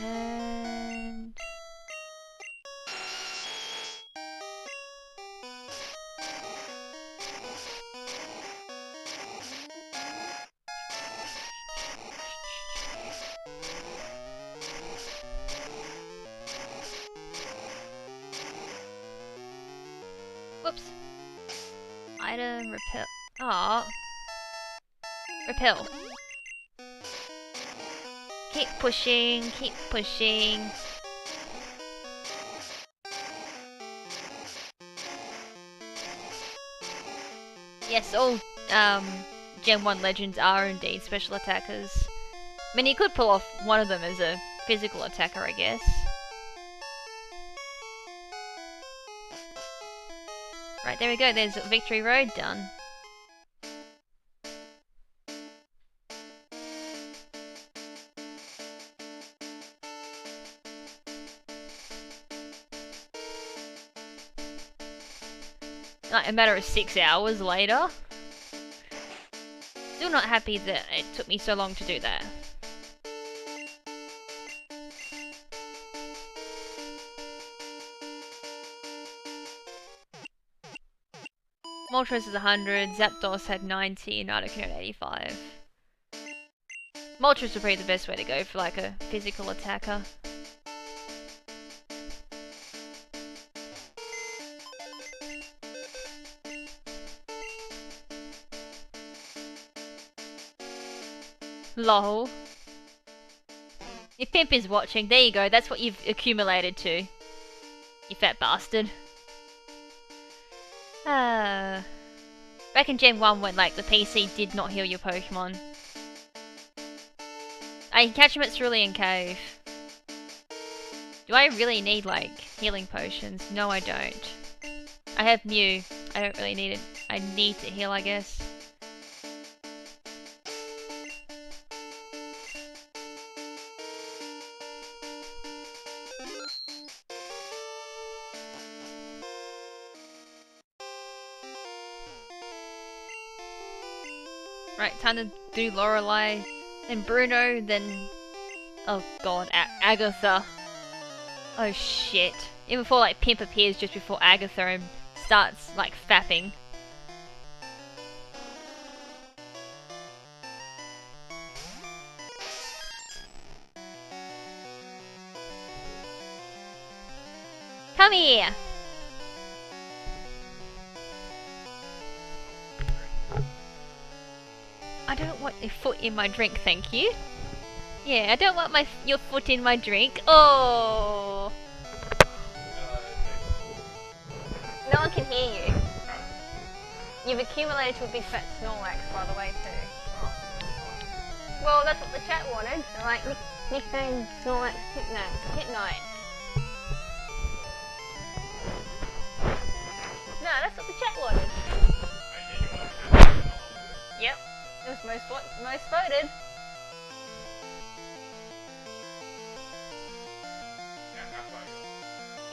And whoops. Item repel. Ah. Repel. Keep pushing, keep pushing. Yes, all Gen 1 legends are indeed special attackers. I mean, you could pull off one of them as a physical attacker, I guess. Right, there we go, there's Victory Road done. Like a matter of 6 hours later. Still not happy that it took me so long to do that. Moltres is 100, Zapdos had 90, and Articuno had 85. Moltres would be the best way to go for like a physical attacker. Lol. If Pimp is watching, there you go, that's what you've accumulated to. You fat bastard. Back in Gen 1 when like the PC did not heal your Pokemon. I can catch him at Cerulean Cave. Do I really need like healing potions? No, I don't. I have Mew. I don't really need it. I need to heal, I guess. Right, time to do Lorelei, then Bruno, then... oh god, Agatha. Oh shit. Even before like Pimp appears just before Agatha and starts like fapping. Come here! I don't want your foot in my drink, thank you. Yeah, I don't want your foot in my drink. Oh! No one can hear you. You've accumulated to a big fat Snorlax, by the way, too. Well, that's what the chat wanted. They're like, nickname Snorlax Hit Knight. No, that's what the chat wanted. Most voted.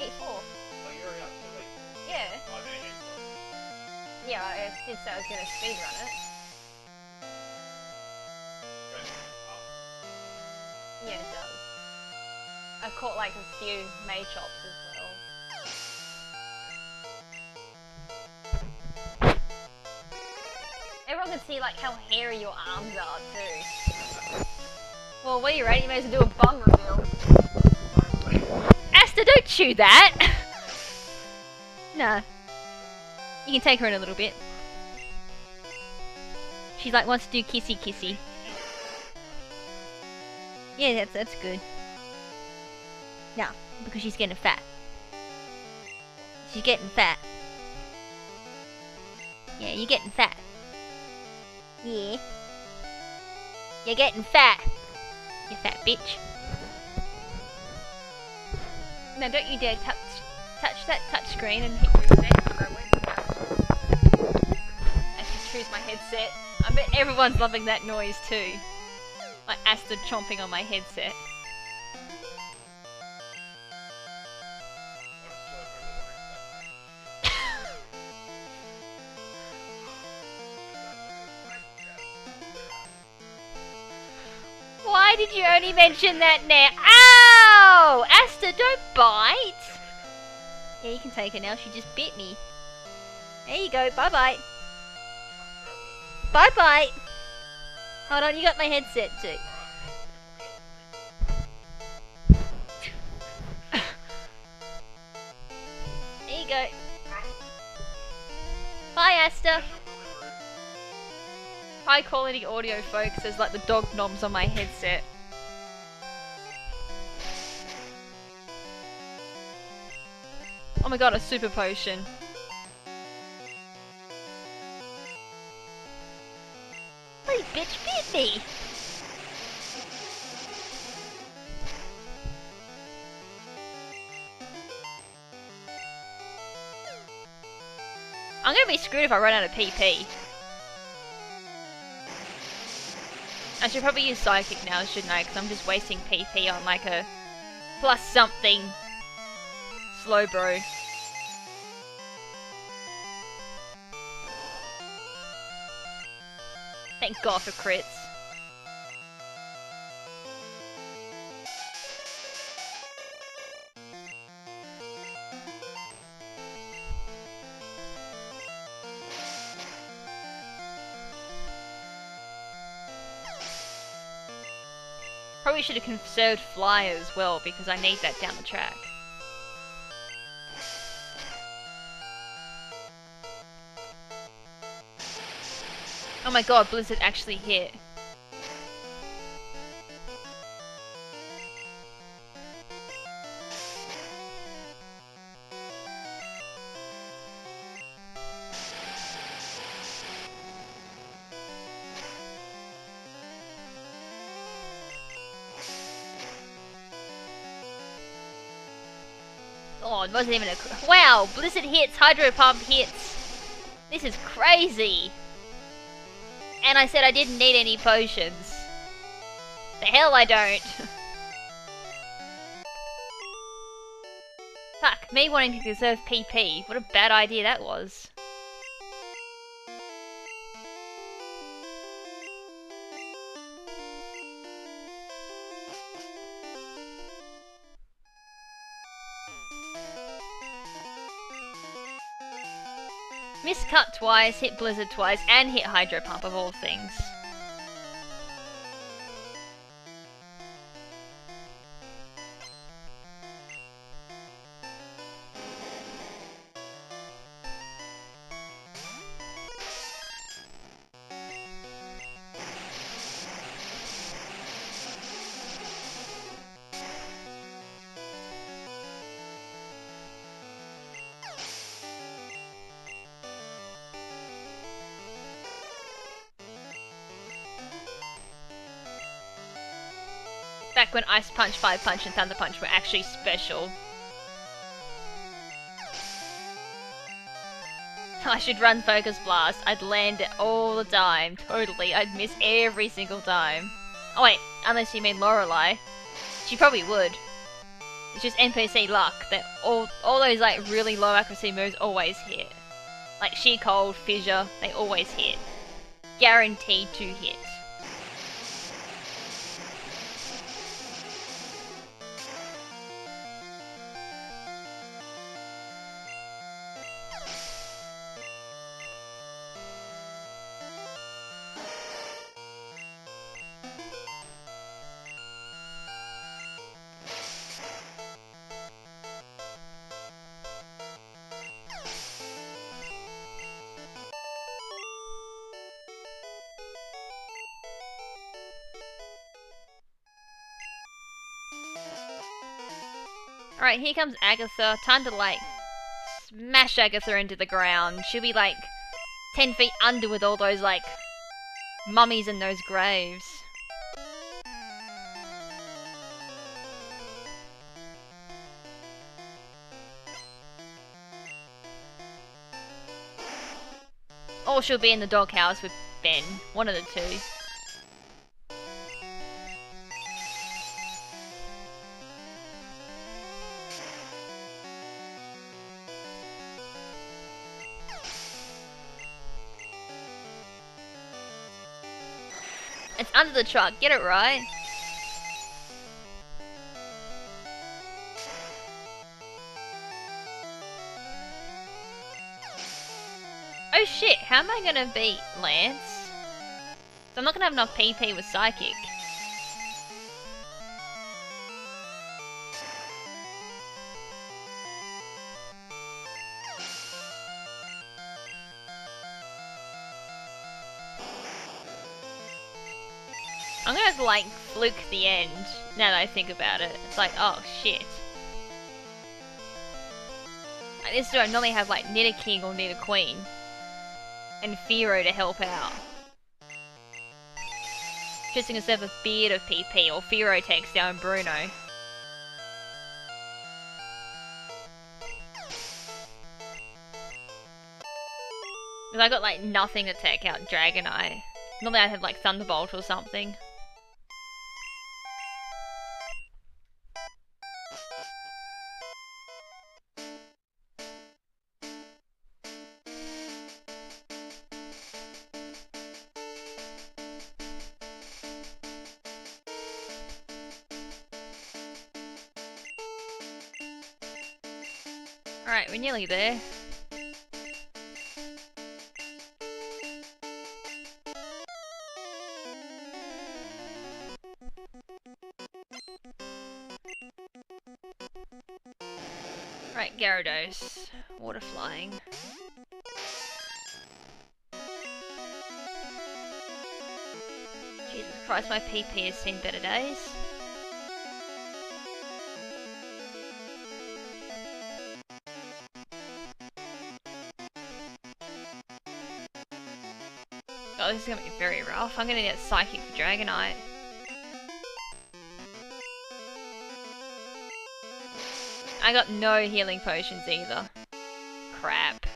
Eat 4. Oh, you're already up to level 4? Yeah. Oh, then you need Yeah, I did say I was gonna speedrun it. Yeah, it does. I caught like a few Machops as well. Everyone can see like how hairy your arms are too. Well, when you're ready, you may as well do a bum reveal. Asta, don't chew that! Nah. You can take her in a little bit. She's like wants to do kissy kissy. Yeah, that's good. No, because she's getting fat. She's getting fat. Yeah, you're getting fat. Yeah. You're getting fat. You fat bitch. No, don't you dare touch that touch screen and hit reset because I won't. I should choose my headset. I bet everyone's loving that noise too. Like Asta chomping on my headset. Why did you only mention that now? Ow! Asta, don't bite! Yeah, you can take her now. She just bit me. There you go. Bye-bye. Bye-bye. Hold on, you got my headset too. There you go. Bye, Asta. High quality audio, folks. There's like the dog knobs on my headset. Oh my god, a super potion. Hey, bitch, beat me! I'm gonna be screwed if I run out of PP. I should probably use Psychic now, shouldn't I? Because I'm just wasting PP on like a plus something slow bro. Thank God for crits. Probably should have conserved Fly as well, because I need that down the track. Oh my god, Blizzard actually hit. Oh, it wasn't even a... Wow, Blizzard hits, Hydro Pump hits. This is crazy. And I said I didn't need any potions. The hell I don't. Fuck, me wanting to conserve PP. What a bad idea that was. Miscut twice, hit Blizzard twice, and hit Hydro Pump of all things. Back when Ice Punch, Fire Punch, and Thunder Punch were actually special. I should run Focus Blast. I'd land it all the time. Totally. I'd miss every single time. Oh wait, unless you mean Lorelei. She probably would. It's just NPC luck that all those like really low accuracy moves always hit. Like Sheer Cold, Fissure, they always hit. Guaranteed to hit. Alright, here comes Agatha. Time to like smash Agatha into the ground. She'll be like 10 feet under with all those like mummies in those graves. Or she'll be in the doghouse with Ben. One of the two. It's under the truck, get it right. Oh shit, how am I gonna beat Lance? So I'm not gonna have enough PP with Psychic. I'm gonna have to like fluke the end, now that I think about it. It's like, oh shit. Like, this do I normally have like Nidoking or Nidoqueen. And Firo to help out. Just instead of a beard of PP, or Firo takes down Bruno. Because I got like nothing to take out Dragonite. Normally I'd have like Thunderbolt or something. Alright, we're nearly there. Right, Gyarados. Water flying. Jesus Christ, my PP has seen better days. Oh, this is gonna be very rough. I'm gonna get Psychic for Dragonite. I got no healing potions either. Crap.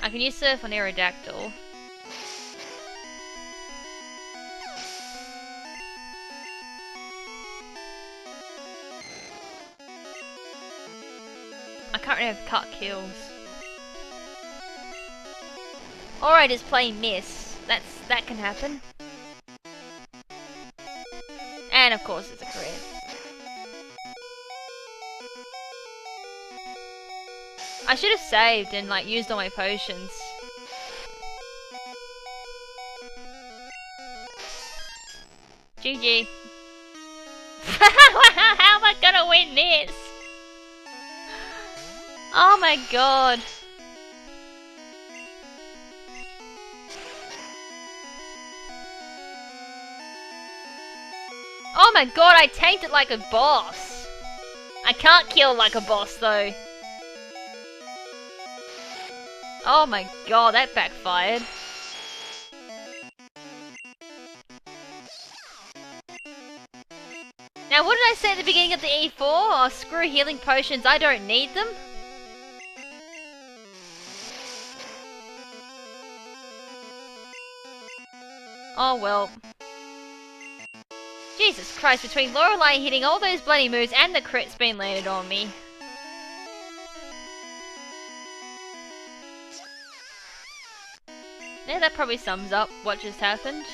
I can use Surf on Aerodactyl. I can't really have cut kills. Or I just play Miss. That can happen. And of course it's a crit. I should have saved and like used all my potions. GG. How am I gonna win this? Oh my god. Oh my god, I tanked it like a boss. I can't kill like a boss though. Oh my god, that backfired. Now, what did I say at the beginning of the E4? Oh, screw healing potions, I don't need them. Oh well. Jesus Christ, between Lorelei hitting all those bloody moves and the crits being landed on me. Yeah, that probably sums up what just happened.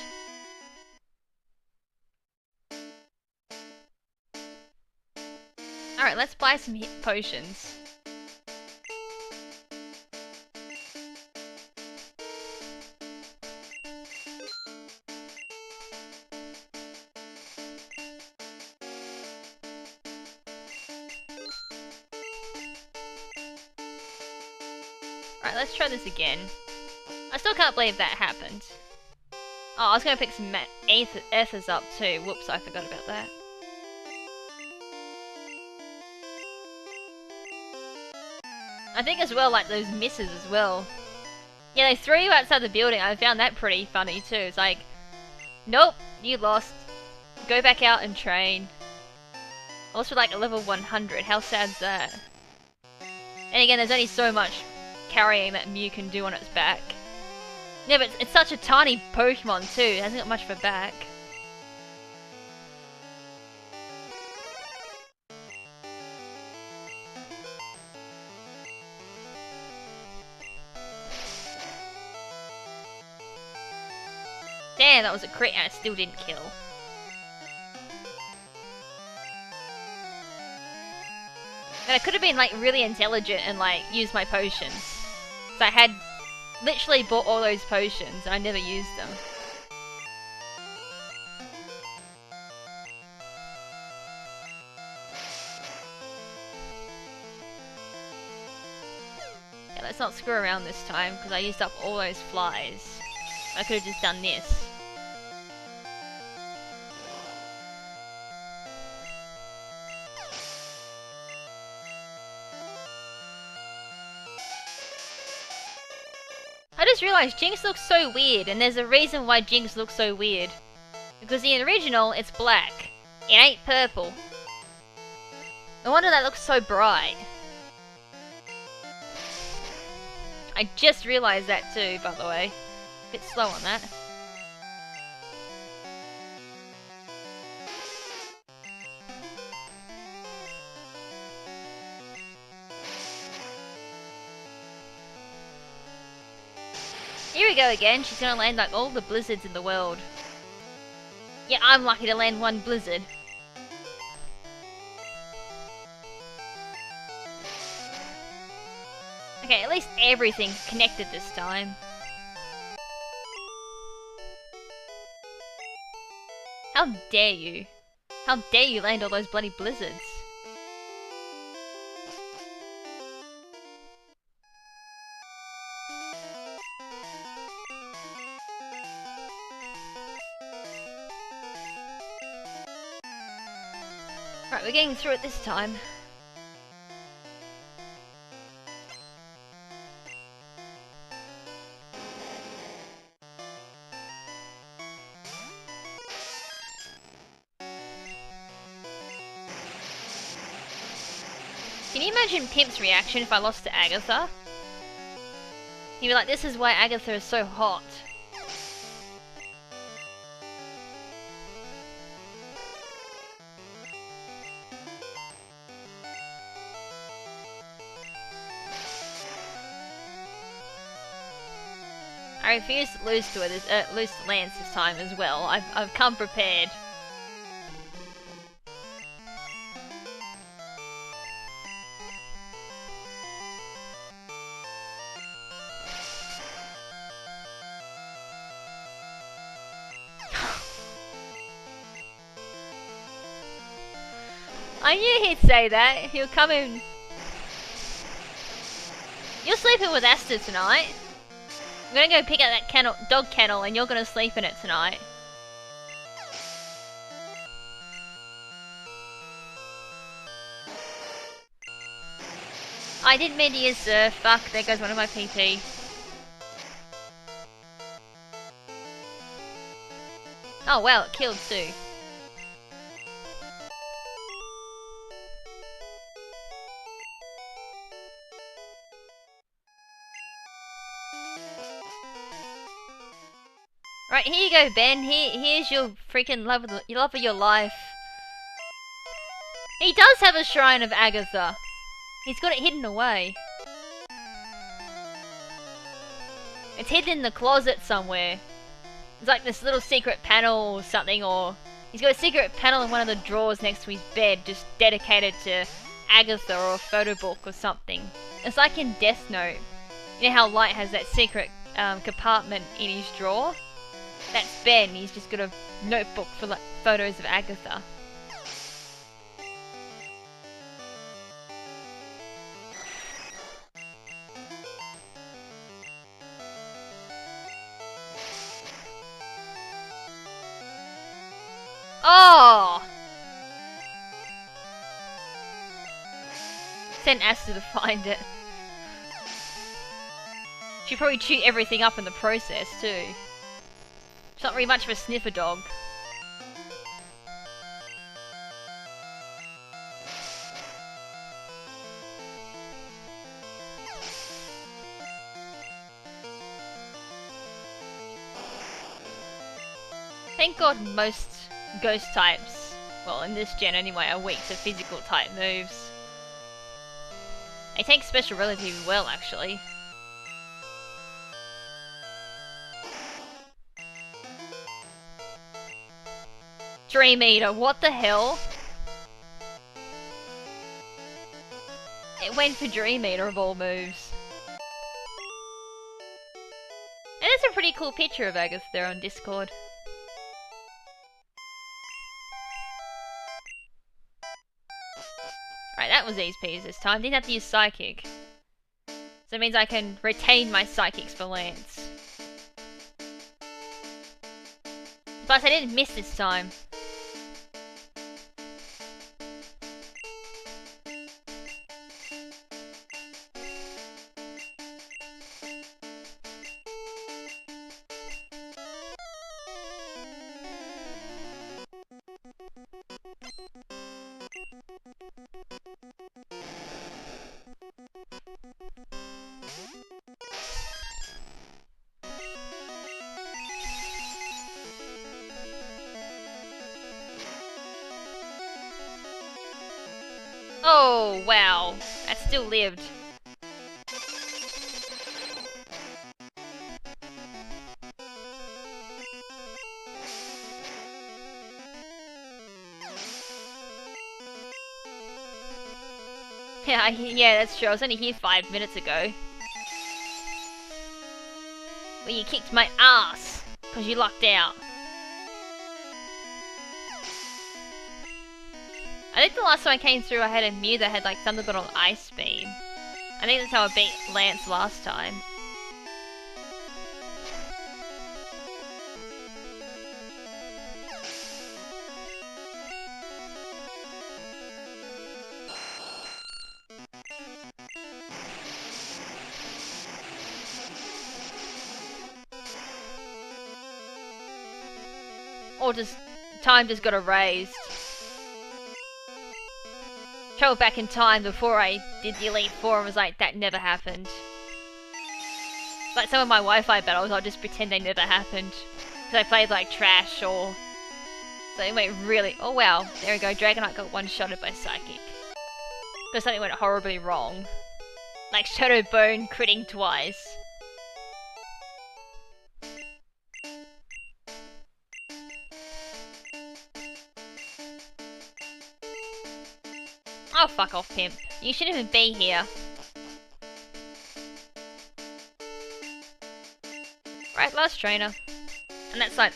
Alright, let's buy some potions. Alright, let's try this again. I still can't believe that happened. Oh, I was gonna pick some ethers up too. Whoops, I forgot about that. I think as well, like those misses as well. Yeah, they threw you outside the building. I found that pretty funny too. It's like, nope, you lost. Go back out and train. I lost with like a level 100. How sad's that? And again, there's only so much carrying that Mew can do on its back. Yeah, but it's such a tiny Pokemon too. It hasn't got much for back. Damn, that was a crit and it still didn't kill. And I could have been like really intelligent and like used my potions. So I had literally bought all those potions and I never used them. Yeah, let's not screw around this time because I used up all those flies. I could have just done this. I just realised Jinx looks so weird, and there's a reason why Jinx looks so weird. Because in the original, it's black. It ain't purple. No wonder that looks so bright. I just realised that too, by the way. Bit slow on that. Here we go again. She's gonna land like all the blizzards in the world. Yeah, I'm lucky to land one blizzard. Okay, at least everything's connected this time. How dare you? How dare you land all those bloody blizzards? Right, we're getting through it this time. Can you imagine Pimp's reaction if I lost to Agatha? He'd be like, this is why Agatha is so hot. I refuse to lose to it, lose to Lance this time as well. I've come prepared. I knew he'd say that. He'll come in. You're sleeping with Asta tonight. I'm gonna go pick up that dog kennel and you're gonna sleep in it tonight. I didn't mean to use Surf. Fuck, there goes one of my PP. Oh wow, it killed too. Right, here you go, Ben. Here's your freaking love of your life. He does have a shrine of Agatha. He's got it hidden away. It's hidden in the closet somewhere. It's like this little secret panel or something, or he's got a secret panel in one of the drawers next to his bed, just dedicated to Agatha or a photo book or something. It's like in Death Note. You know how Light has that secret compartment in his drawer? That's Ben. He's just got a notebook full of photos of Agatha. Oh! Sent Asta to find it. She'd probably chew everything up in the process, too. She's not really much of a sniffer dog. Thank God most ghost types, well in this gen anyway, are weak to physical type moves. They take special relatively well actually. Dream Eater, what the hell? It went for Dream Eater of all moves. And there's a pretty cool picture of Agatha there on Discord. Right, that was easy peasy this time. Didn't have to use Psychic. So it means I can retain my Psychics for Lance. Plus I didn't miss this time. Oh, wow. That still lived. Yeah, that's true. I was only here 5 minutes ago. Well, you kicked my ass because you lucked out. I think the last time I came through I had a Mew that had like Thunderbolt on Ice Beam. I think that's how I beat Lance last time. Or just, time just got erased. Traveled back in time before I did the Elite Four and was like, that never happened. Like some of my Wi-Fi battles, I'll just pretend they never happened. Because I played like trash or... So it went really... Oh wow, there we go, Dragonite got one-shotted by Psychic. Because something went horribly wrong. Like Shadow Bone critting twice. Oh, fuck off, pimp. You shouldn't even be here. Right, last trainer. And that's like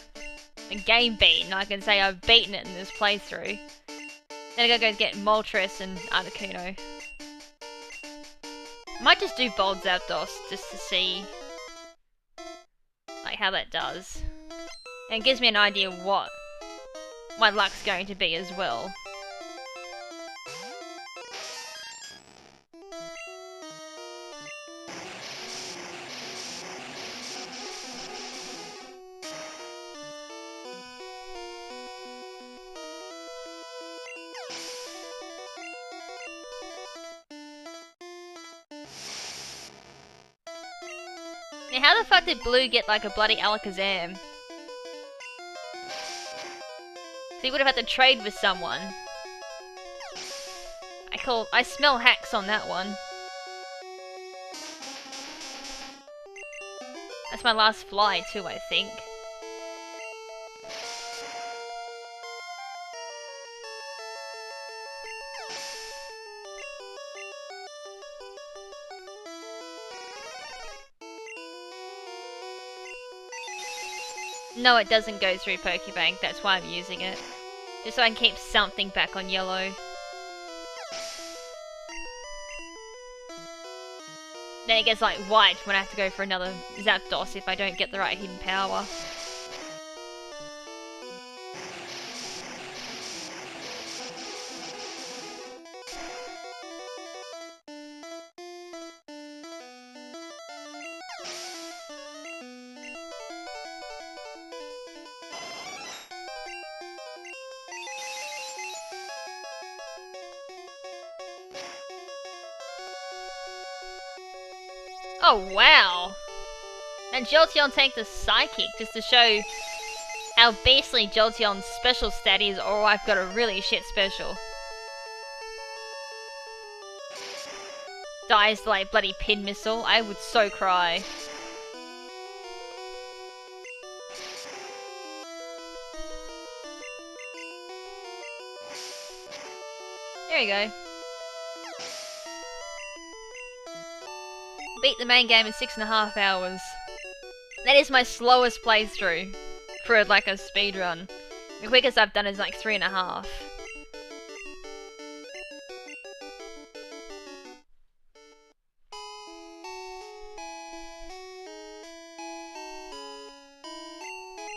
a game beaten. I can say I've beaten it in this playthrough. Then I gotta go get Moltres and Articuno. Might just do Bold Zapdos just to see like how that does. And it gives me an idea what my luck's going to be as well. Now how the fuck did Blue get like a bloody Alakazam? So you would have had to trade with someone. I smell hacks on that one. That's my last fly too, I think. No, it doesn't go through Pokebank, that's why I'm using it. Just so I can keep something back on yellow. Then it gets like white when I have to go for another Zapdos if I don't get the right hidden power. Oh wow! And Jolteon take the Psychic just to show how beastly Jolteon's special stat is, or I've got a really shit special. Dies like bloody pin missile, I would so cry. There you go. Beat the main game in 6.5 hours. That is my slowest playthrough for like a speedrun. The quickest I've done is like 3.5.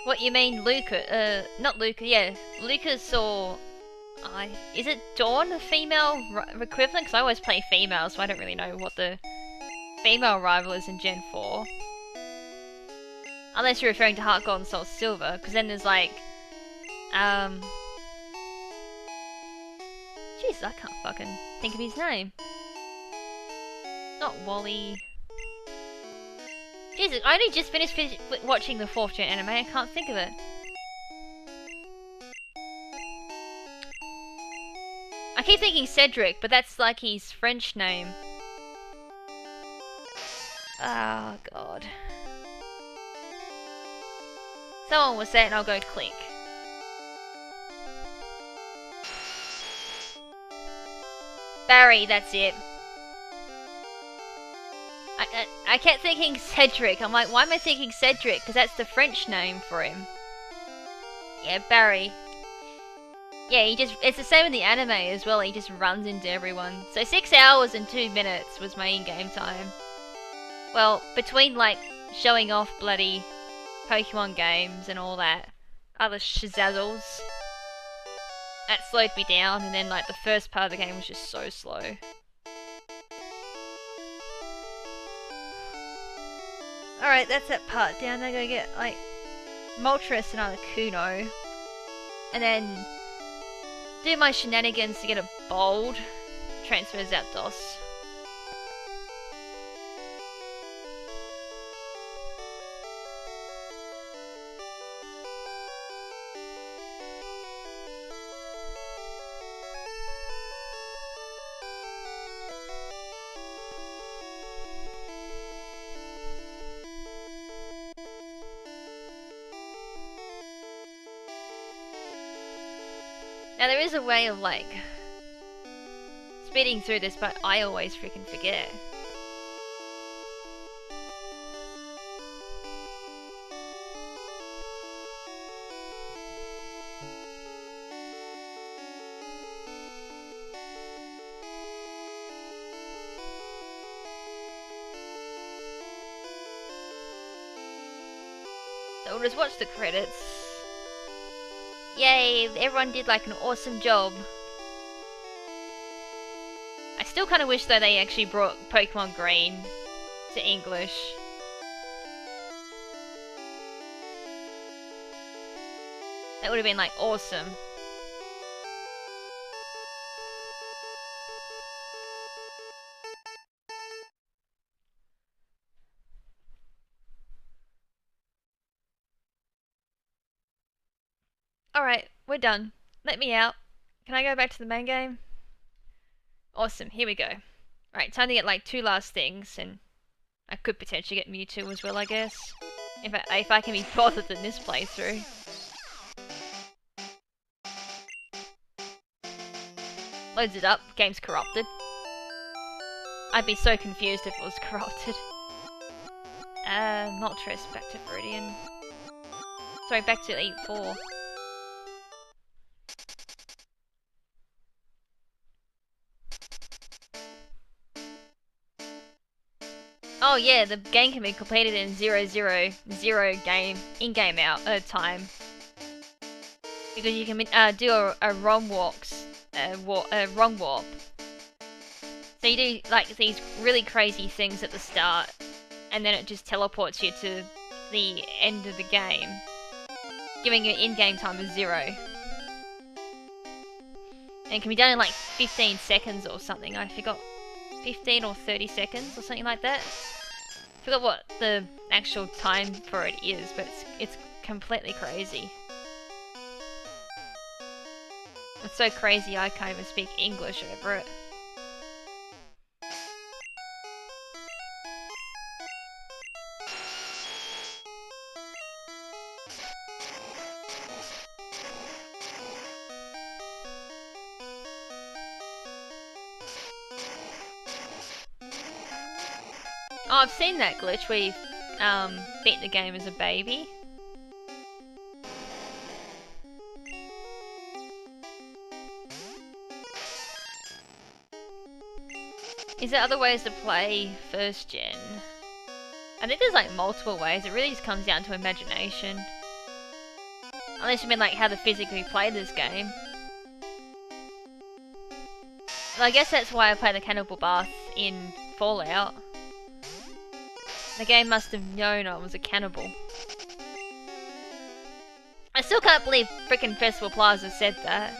What you mean, Luca? Not Luca, yeah. Lucas or... is it Dawn, a female equivalent? Because I always play female, so I don't really know what the female rival is in Gen 4. Unless you're referring to Heart Gold and Soul Silver, because then there's like... Jeez, I can't fucking think of his name. Not Wally... Jesus, I only just finished watching the 4th gen anime, I can't think of it. I keep thinking Cedric, but that's like his French name. Oh god. Someone will say it and I'll go click. Barry, that's it. I kept thinking Cedric. I'm like, why am I thinking Cedric? Because that's the French name for him. Yeah, Barry. Yeah, it's the same in the anime as well, he just runs into everyone. So 6 hours and 2 minutes was my in-game time. Well, between like showing off bloody Pokemon games and all that other shazazzles, that slowed me down, and then like the first part of the game was just so slow. Alright, that's that part down. I gotta get like Moltres and Articuno, and then do my shenanigans to get a bold, transfer Zapdos. Now there is a way of like speeding through this, but I always freaking forget. So we'll just watch the credits. Yay, everyone did like an awesome job. I still kind of wish though they actually brought Pokemon Green to English. That would have been like awesome. Alright, we're done. Let me out. Can I go back to the main game? Awesome, here we go. Right, time to get like 2 last things, and I could potentially get Mewtwo as well, I guess. If I can be bothered in this playthrough. Loads it up, game's corrupted. I'd be so confused if it was corrupted. Moltres back to Viridian. Sorry, back to Elite 4. Oh yeah, the game can be completed in 000 game in-game time, because you can do a wrong wrong warp. So you do like these really crazy things at the start, and then it just teleports you to the end of the game, giving you in-game time of 0. And it can be done in like 15 seconds or something. I forgot, 15 or 30 seconds or something like that. I forgot what the actual time for it is, but it's completely crazy. It's so crazy I can't even speak English over it. Oh, I've seen that glitch where you beat the game as a baby. Is there other ways to play first gen? I think there's like multiple ways. It really just comes down to imagination. Unless you mean like how to physically play this game. Well, I guess that's why I play the Cannibal Bath in Fallout. The game must have known I was a cannibal. I still can't believe frickin' Festival Plaza said that.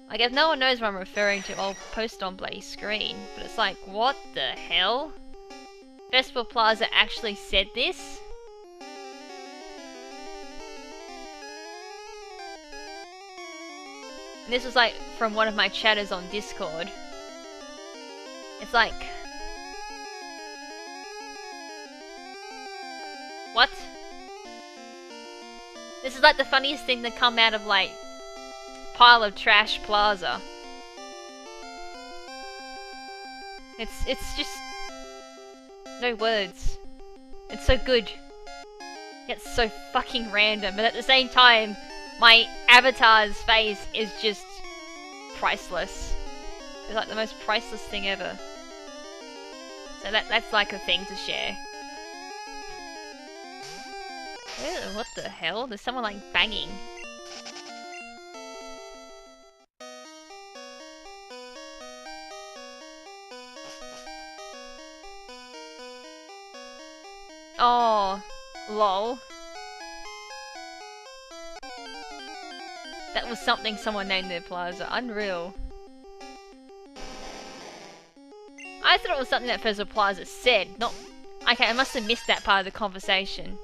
Like, if no one knows what I'm referring to, I'll post it on bloody screen. But it's like, what the hell? Festival Plaza actually said this? And this was like from one of my chatters on Discord. It's like... What? This is like the funniest thing to come out of like pile of trash plaza. It's just no words. It's so good. It's so fucking random, but at the same time, my avatar's face is just priceless. It's like the most priceless thing ever. So that's like a thing to share. Ew, what the hell? There's someone like banging. Oh, lol. That was something someone named their plaza. Unreal. I thought it was something that Festival Plaza said, not... Okay, I must have missed that part of the conversation.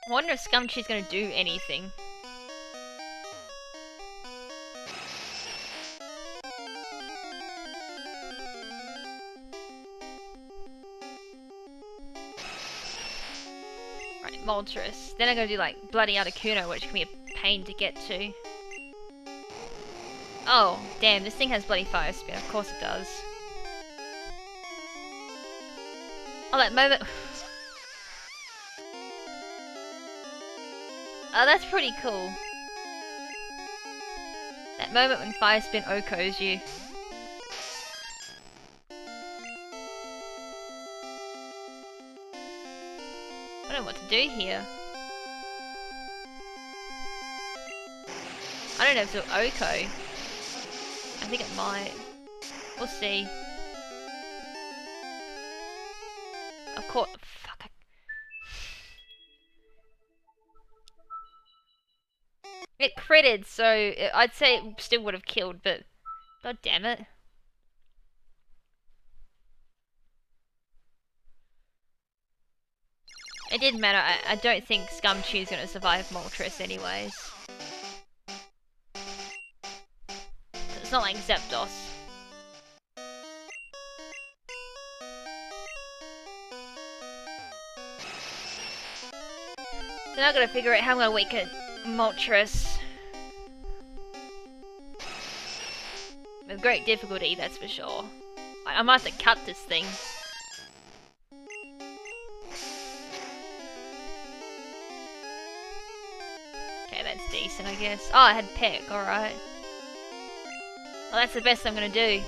I wonder if Scumchee's gonna do anything. Right, Moltres. Then I'm gonna do like bloody Articuno, which can be a pain to get to. Oh, damn, this thing has bloody fire spin. Of course it does. Oh, that moment... Oh, that's pretty cool. That moment when Fire Spin Okos you. I don't know what to do here. I don't know if it'll Oko. I think it might. We'll see. Of course. Fuck. It critted, so I'd say it still would have killed, but god damn it. It didn't matter. I don't think Scumchew's gonna survive Moltres anyways. It's not like Zapdos. So now I gotta figure out how I'm gonna weaken Moltres. With great difficulty, that's for sure. I might have to cut this thing. Okay, that's decent, I guess. Oh, I had Peck, alright. Well, that's the best I'm gonna do.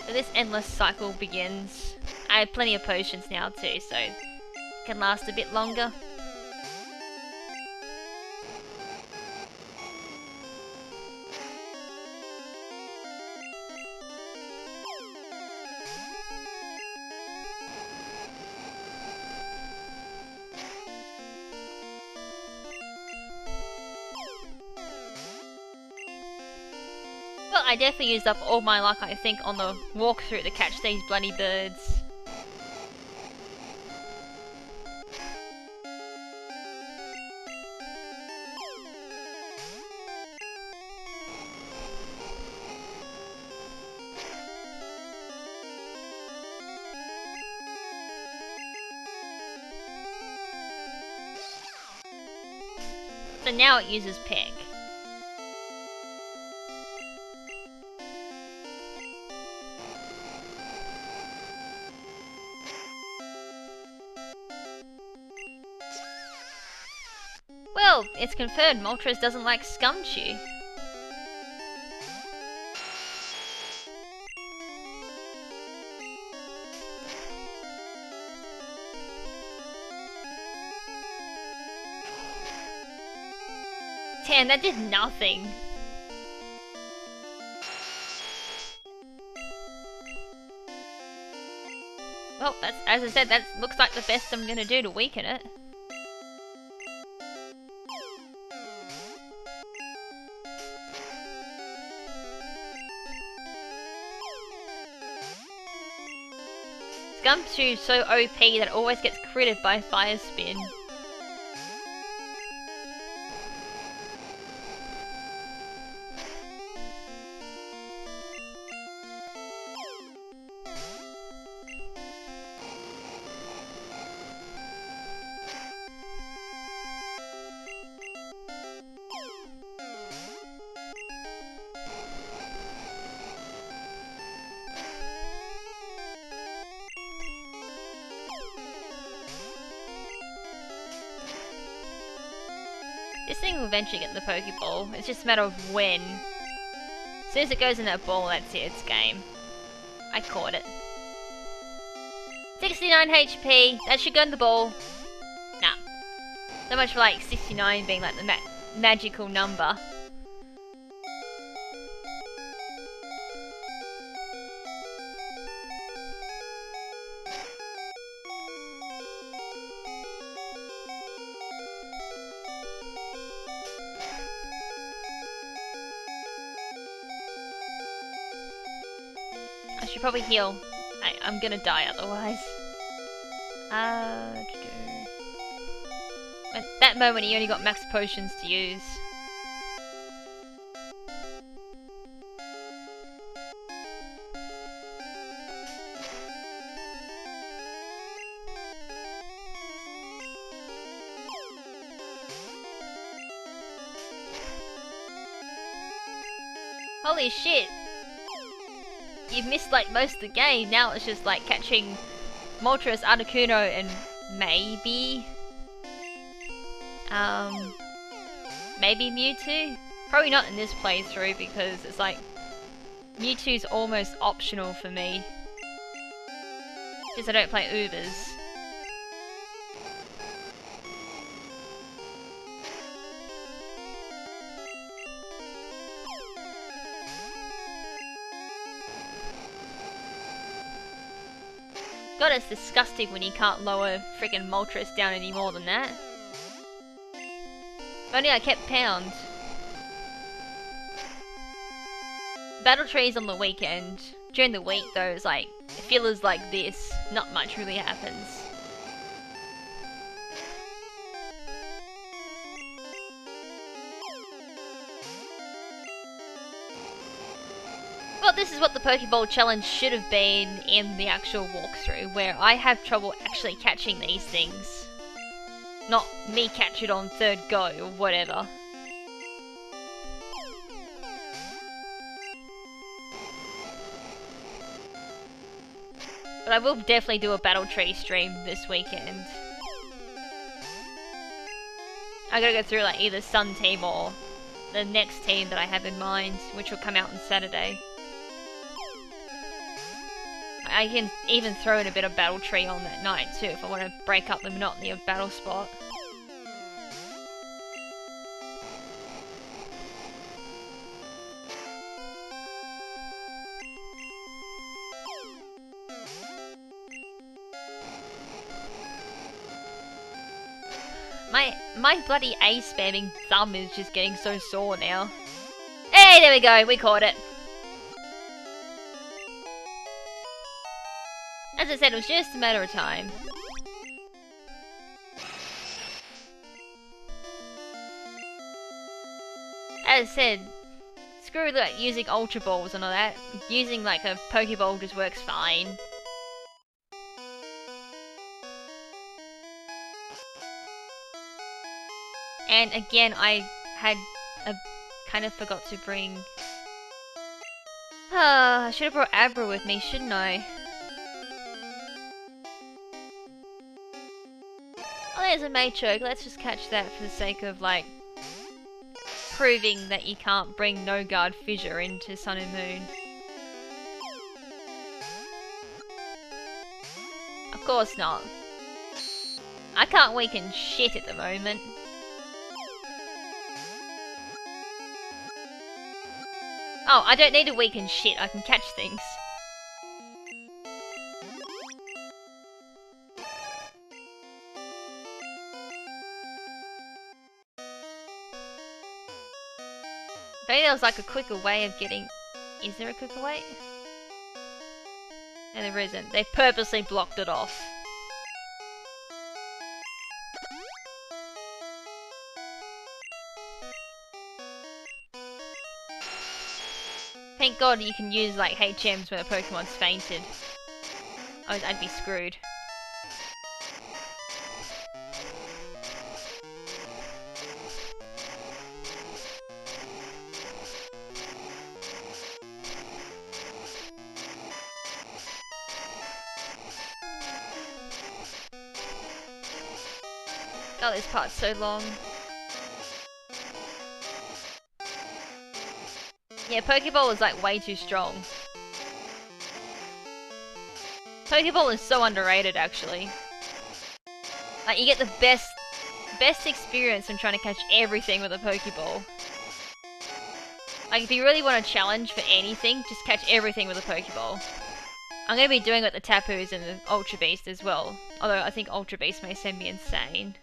So this endless cycle begins. I have plenty of potions now too, so it can last a bit longer. Well, I definitely used up all my luck, I think, on the walkthrough to catch these bloody birds. So now it uses Peck. Well, it's confirmed Moltres doesn't like Scumchew. Damn, that did nothing. Well, that's, as I said, that looks like the best I'm gonna do to weaken it. Scumchew's so OP that it always gets critted by Fire Spin. This thing will eventually get the Pokeball, it's just a matter of when. As soon as it goes in that ball, that's it, it's game. I caught it. 69 HP, that should go in the ball. Nah. So much for like 69 being like the magical number. I should probably heal. I'm gonna die otherwise. At that moment he only got max potions to use. Holy shit! You've missed like most of the game, now it's just like catching Moltres, Articuno, and maybe... maybe Mewtwo? Probably not in this playthrough because it's like... Mewtwo's almost optional for me. Since I don't play Ubers. God, it's disgusting when you can't lower freaking Moltres down any more than that. If only I kept Pound. Battle trees on the weekend. During the week though, it's like, fillers like this, not much really happens. Well, this is what the Pokeball challenge should have been in the actual walkthrough, where I have trouble actually catching these things. Not me catch it on third go or whatever. But I will definitely do a Battle Tree stream this weekend. I gotta go through like either Sun Team or the next team that I have in mind, which will come out on Saturday. I can even throw in a bit of Battle Tree on that night too, if I want to break up the monotony of Battle Spot. My bloody A spamming thumb is just getting so sore now. Hey, there we go, we caught it. As I said, it was just a matter of time. As I said, screw like using Ultra Balls and all that. Using like a Pokeball just works fine. And again, I kind of forgot to bring... I should have brought Abra with me, shouldn't I? Oh, there's a Machoke. Let's just catch that for the sake of, like, proving that you can't bring No Guard Fissure into Sun and Moon. Of course not. I can't weaken shit at the moment. Oh, I don't need to weaken shit, I can catch things. Maybe there was like a quicker way of getting... Is there a quicker way? No, there isn't. They purposely blocked it off. Thank God you can use like HMs when a Pokemon's fainted. I'd be screwed. God, this part's so long. Yeah, Pokeball is like way too strong. Pokeball is so underrated actually. Like you get the best experience from trying to catch everything with a Pokeball. Like if you really want a challenge for anything, just catch everything with a Pokeball. I'm gonna be doing it with the Tapus and the Ultra Beast as well. Although I think Ultra Beast may send me insane.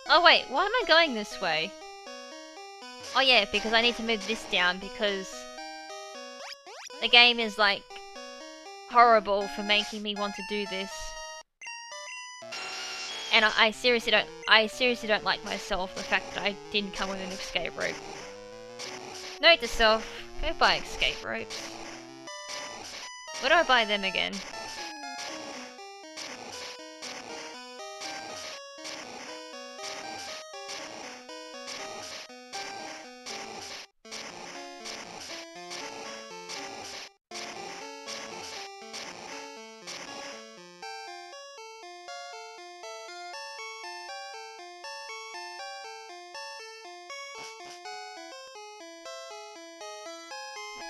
Oh wait, why am I going this way? Oh yeah, because I need to move this down because the game is like horrible for making me want to do this. And I seriously don't like myself, the fact that I didn't come with an escape rope. Note to self, go buy escape ropes. Where do I buy them again?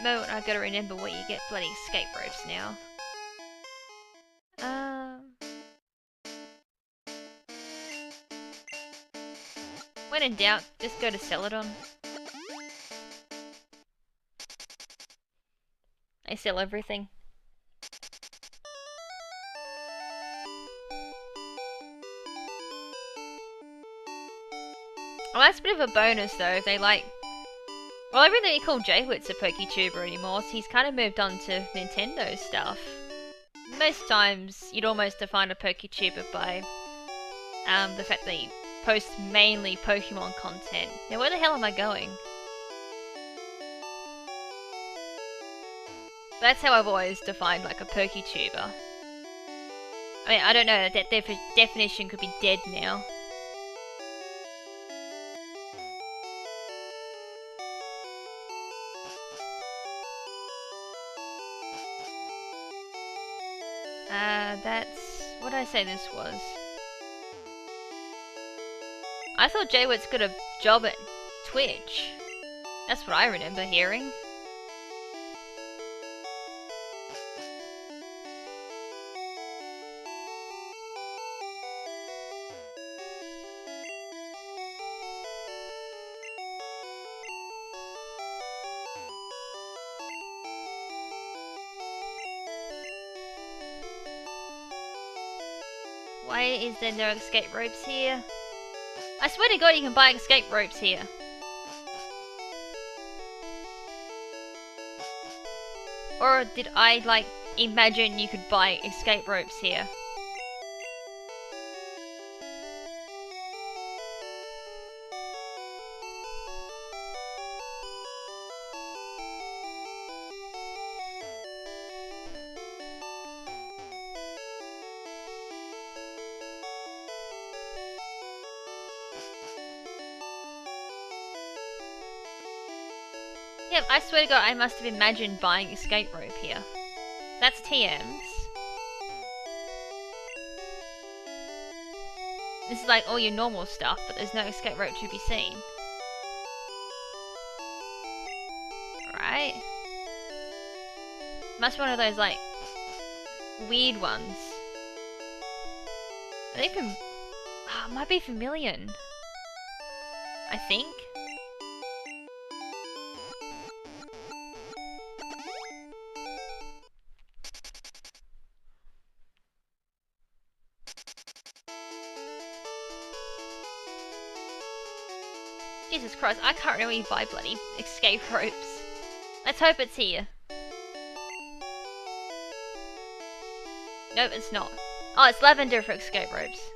moment I gotta remember where you get bloody escape ropes now. When in doubt, just go to Celadon. They sell everything. Well, that's a bit of a bonus though, if they like... Well, I don't really call Jaywitz a PokeTuber anymore, so he's kind of moved on to Nintendo stuff. Most times, you'd almost define a PokeTuber by the fact that you post mainly Pokemon content. Now, where the hell am I going? That's how I've always defined like a PokeTuber. I mean, I don't know, that definition could be dead now. That's... what did I say this was? I thought Jaywitz got a job at Twitch. That's what I remember hearing. Why is there no escape ropes here? I swear to God you can buy escape ropes here. Or did I, like, imagine you could buy escape ropes here? Yeah, I swear to God, I must have imagined buying escape rope here. That's TM's. This is like all your normal stuff, but there's no escape rope to be seen. Right? Must be one of those, like, weird ones. Are they from... Oh, it might be Vermilion. I think. Jesus Christ, I can't remember where you buy bloody escape ropes. Let's hope it's here. Nope, it's not. Oh, it's lavender for escape ropes.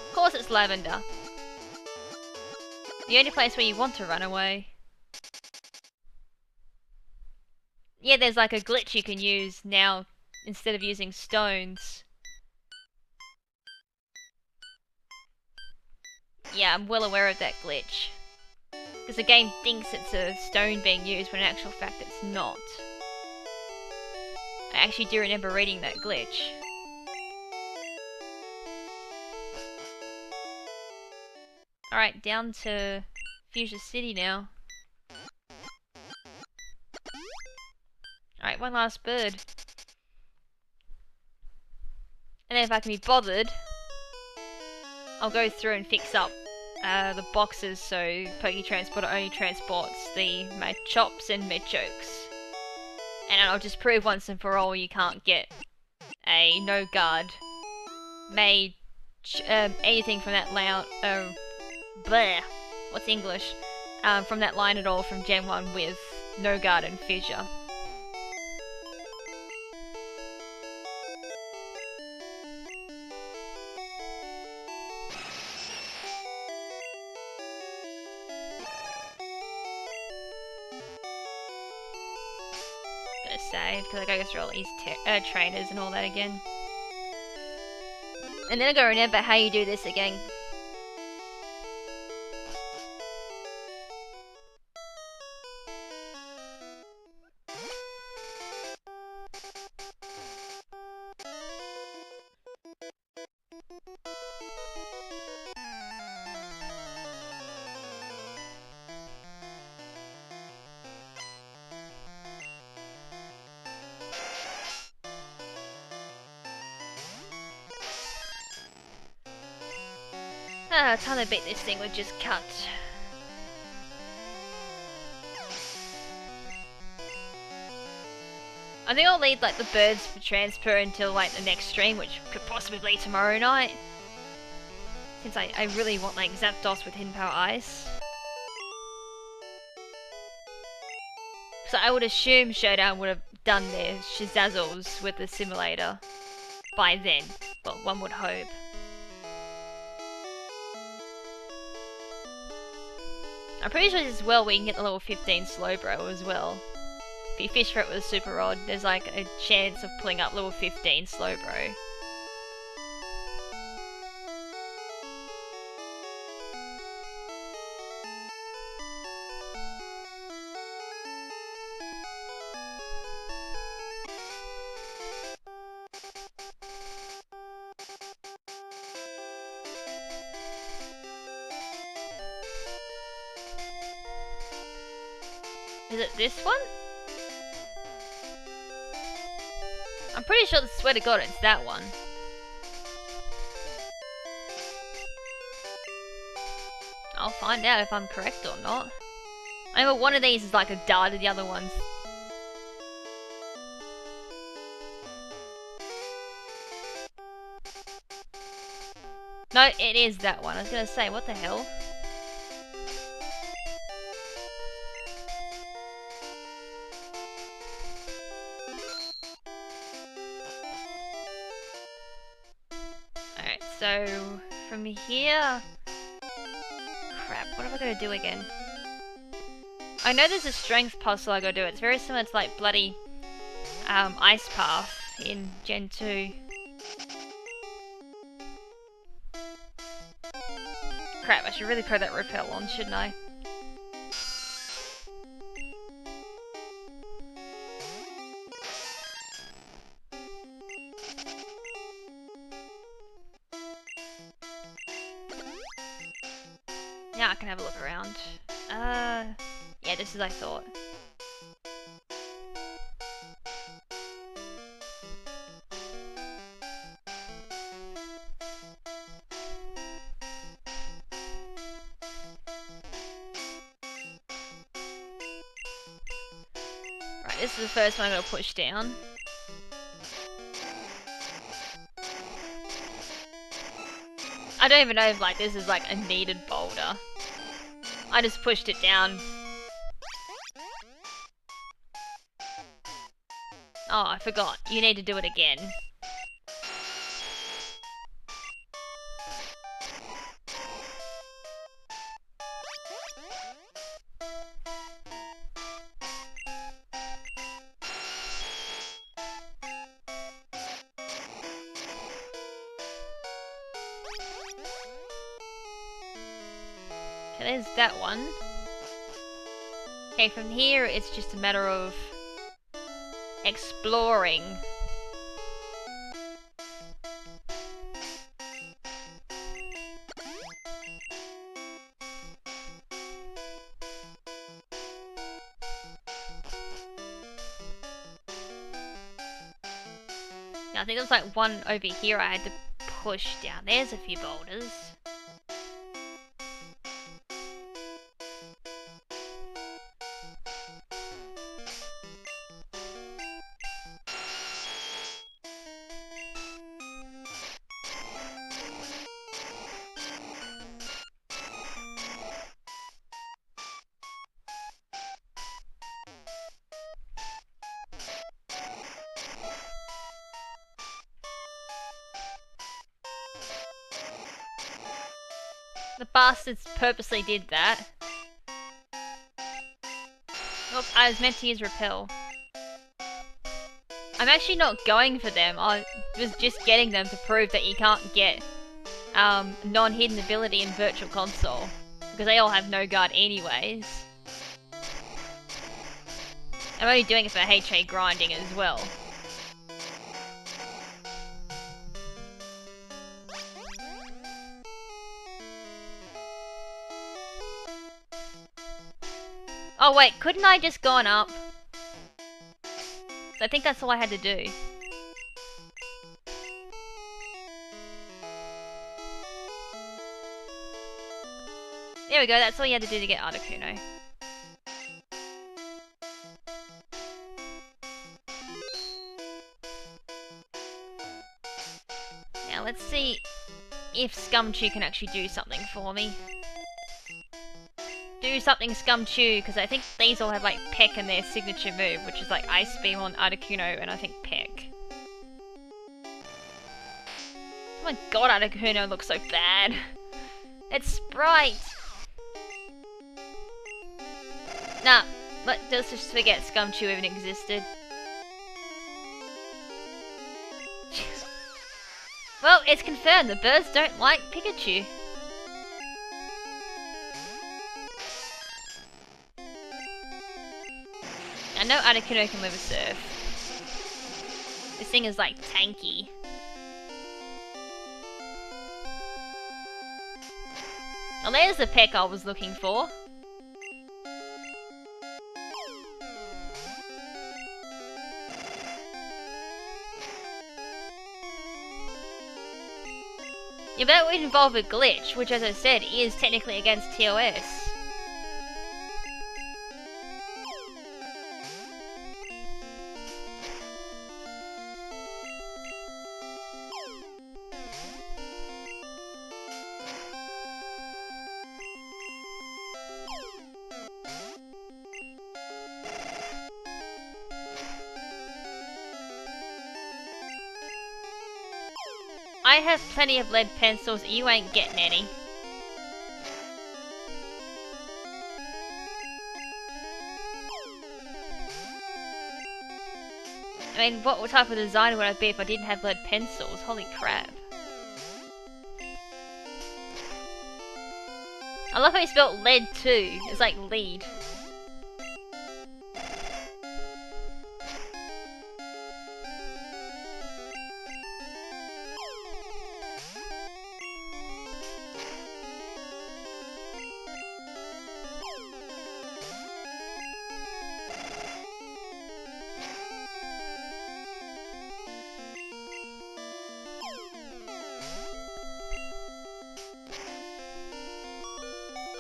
Of course it's lavender. The only place where you want to run away. Yeah, there's like a glitch you can use now instead of using stones. Yeah, I'm well aware of that glitch. Because the game thinks it's a stone being used when in actual fact it's not. I actually do remember reading that glitch. Alright, down to Fuchsia City now. Alright, one last bird. And then if I can be bothered, I'll go through and fix up the boxes so PokeTransporter only transports the Machops and Machokes. And I'll just prove once and for all you can't get a no guard anything from that bleh, what's English? From that line at all from Gen 1 with no guard and fissure. Save because I gotta go through all these trainers and all that again. And then I gotta remember how you do this again. Time to beat this thing with just cut. I think I'll leave like the birds for transfer until like the next stream, which could possibly be tomorrow night. Since I really want like Zapdos with Hidden Power Ice. So I would assume Showdown would have done their Shazazzles with the simulator by then. Well, one would hope. I'm pretty sure as well we can get the level 15 Slowbro as well. If you fish for it with a Super Rod, there's like a chance of pulling up level 15 Slowbro. Is it this one? I'm pretty sure, swear to God, it's that one. I'll find out if I'm correct or not. I know one of these is like a dart of the other ones. No, it is that one. I was gonna say, what the hell? Alright, so from here... Crap, what am I gonna do again? I know there's a strength puzzle I gotta do. It's very similar to like bloody Ice Path in Gen 2. Crap, I should really throw that repel on, shouldn't I? Now I can have a look around. Yeah, just as I thought. Right, this is the first one I'm gonna push down. I don't even know if like this is like a needed boulder. I just pushed it down. Oh, I forgot. You need to do it again. Okay, there's that one. Okay, from here it's just a matter of exploring. Now, I think there was like one over here I had to push down. There's a few boulders. The bastards purposely did that. Oops, I was meant to use repel. I'm actually not going for them. I was just getting them to prove that you can't get non-hidden ability in Virtual Console. Because they all have no guard anyways. I'm only doing it for HA grinding as well. Oh wait, couldn't I just gone up? So I think that's all I had to do. There we go, that's all you had to do to get Articuno. Now let's see if Scumchew can actually do something for me. Do something, Scumchew, because I think these all have like Peck in their signature move, which is like Ice Beam on Articuno and I think Peck. Oh my god, Articuno looks so bad. It's Sprite! Nah, let's just forget Scumchew even existed. Well, it's confirmed, the birds don't like Pikachu. I know Articuno can live a surf. This thing is like tanky. Well, there's the Peck I was looking for. Yeah, that would involve a glitch, which as I said, is technically against TOS. I have plenty of lead pencils, you ain't getting any. I mean, what type of designer would I be if I didn't have lead pencils? Holy crap. I love how you spelled lead too. It's like lead.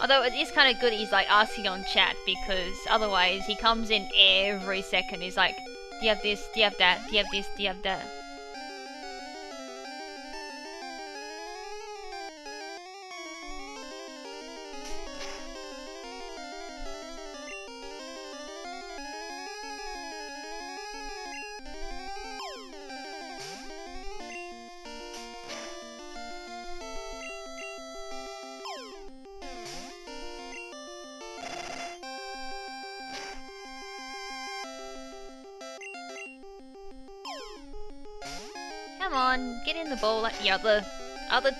Although it is kind of good he's like asking on chat, because otherwise he comes in every second. He's like, do you have this? Do you have that? Do you have this? Do you have that? Come on, get in the ball like the other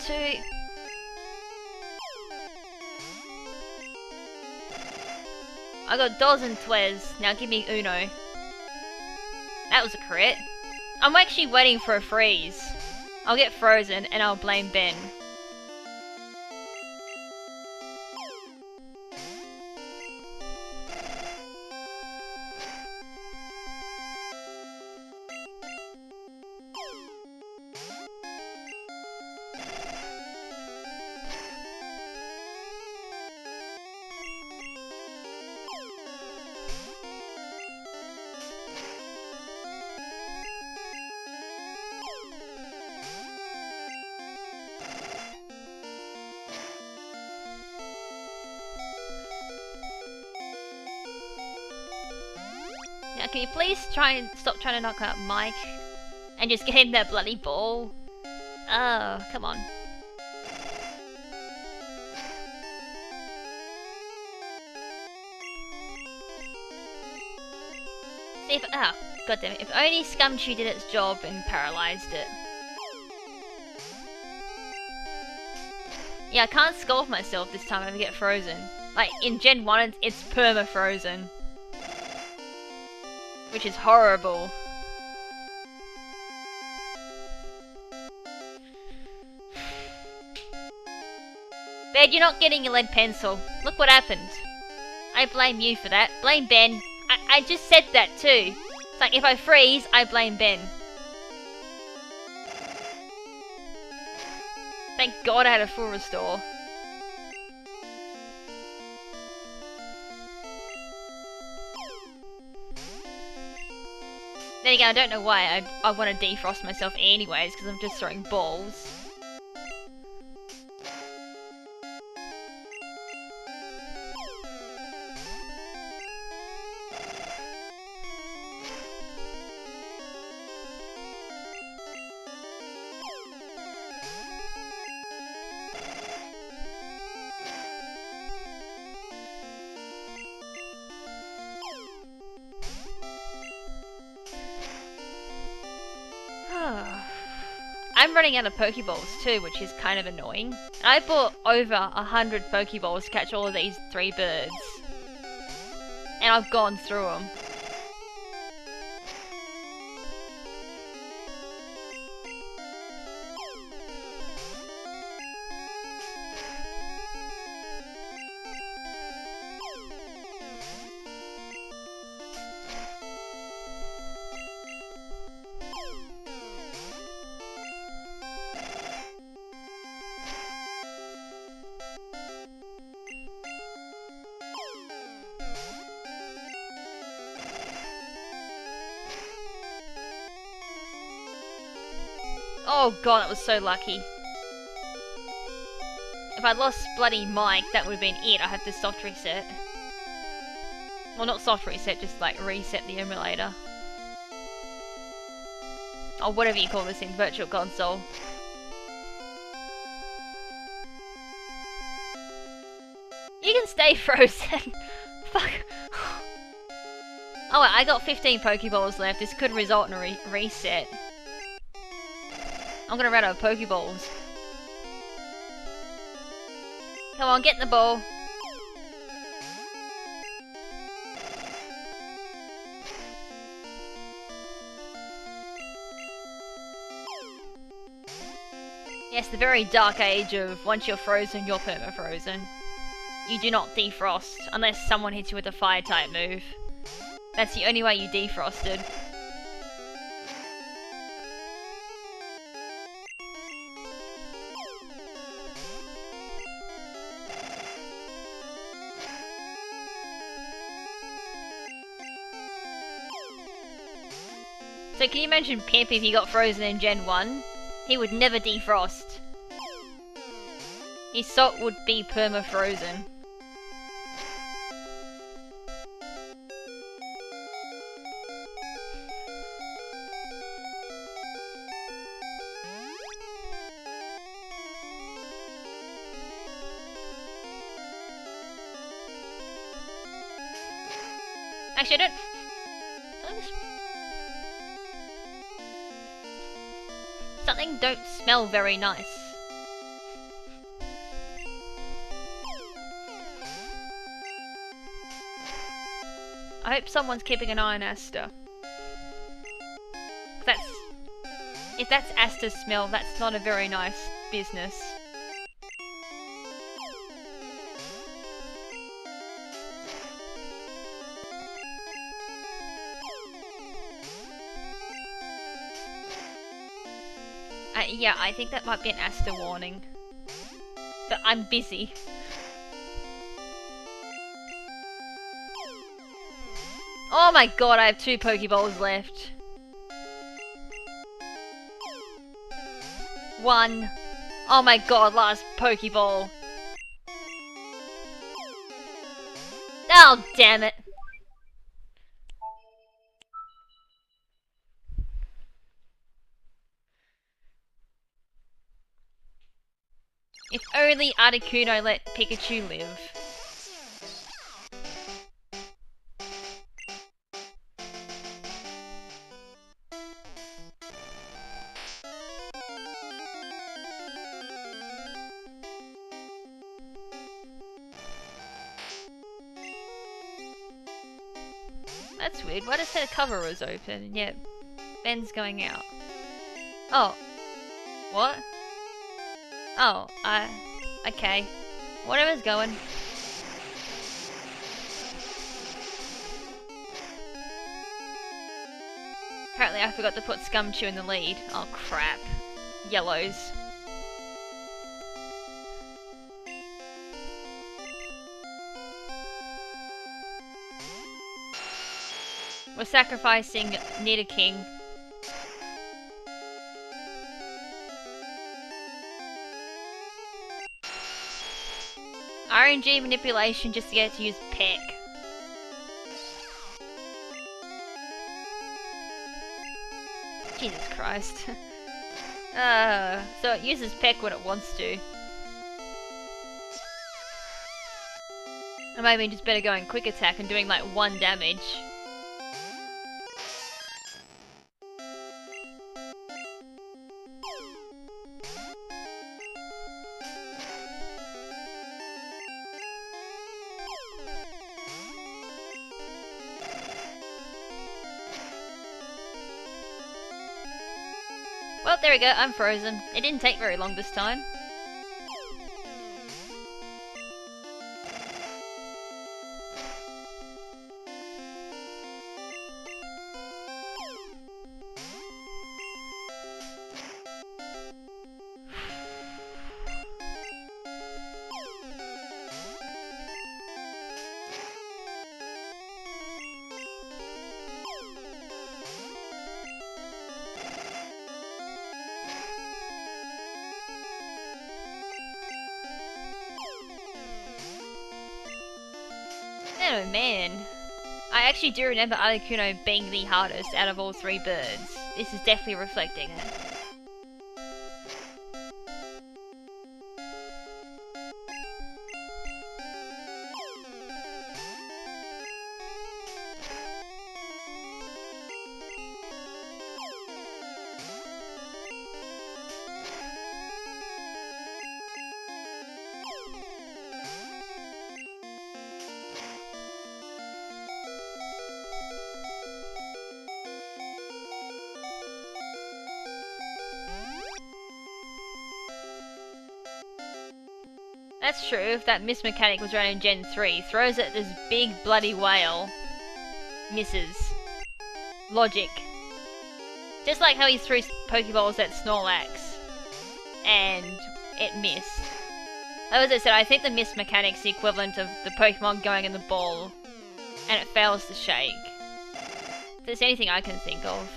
two. I got dos and twez, now give me uno. That was a crit. I'm actually waiting for a freeze. I'll get frozen and I'll blame Ben. Now can you please stop trying to knock out Mike and just get him that bloody ball? Oh, come on. See if goddammit, if only Scumchew did its job and paralyzed it. Yeah, I can't scold myself this time if I get frozen. Like, in Gen 1, it's perma-frozen. Which is horrible. Ben, you're not getting a lead pencil. Look what happened. I blame you for that. Blame Ben. I just said that too. It's like, if I freeze, I blame Ben. Thank God I had a full restore. Then again, I don't know why I want to defrost myself anyways, because I'm just throwing balls. I'm running out of Pokeballs too, which is kind of annoying. I bought over 100 Pokeballs to catch all of these 3 birds. And I've gone through them. Oh god, that was so lucky. If I'd lost bloody Mike, that would have been it. I had to soft reset. Well, not soft reset, just like reset the emulator. Or whatever you call this in Virtual Console. You can stay frozen. Fuck. Oh wait, I got 15 Pokeballs left. This could result in a reset. I'm gonna run out of Pokeballs. Come on, get in the ball. Yes, the very dark age of once you're frozen, you're perma-frozen. You do not defrost, unless someone hits you with a fire-type move. That's the only way you defrosted. So can you imagine Pip if he got frozen in Gen 1? He would never defrost. His salt would be perma-frozen. Actually, I don't... Something don't smell very nice. I hope someone's keeping an eye on Asta. If that's Asta's smell, that's not a very nice business. Yeah, I think that might be an Asta warning. But I'm busy. Oh my god, I have 2 Pokeballs left. 1. Oh my god, last Pokeball. Oh, damn it. If only Articuno let Pikachu live. That's weird. Why does the cover was open and yet Ben's going out? Oh. What? Oh, okay. Whatever's going. Apparently I forgot to put Scumchew in the lead. Oh crap. Yellows. We're sacrificing Nidoking. RNG manipulation just to get it to use Peck. Jesus Christ. So it uses Peck when it wants to. Or maybe just better going quick attack and doing like 1 damage. Well, there we go, I'm frozen. It didn't take very long this time. Oh man. I actually do remember Articuno being the hardest out of all 3 birds. This is definitely reflecting it. That's true, if that miss mechanic was running in Gen 3, throws at this big bloody whale. Misses. Logic. Just like how he threw Pokeballs at Snorlax. And it missed. As I said, I think the miss mechanic's the equivalent of the Pokemon going in the ball. And it fails to shake. If there's anything I can think of.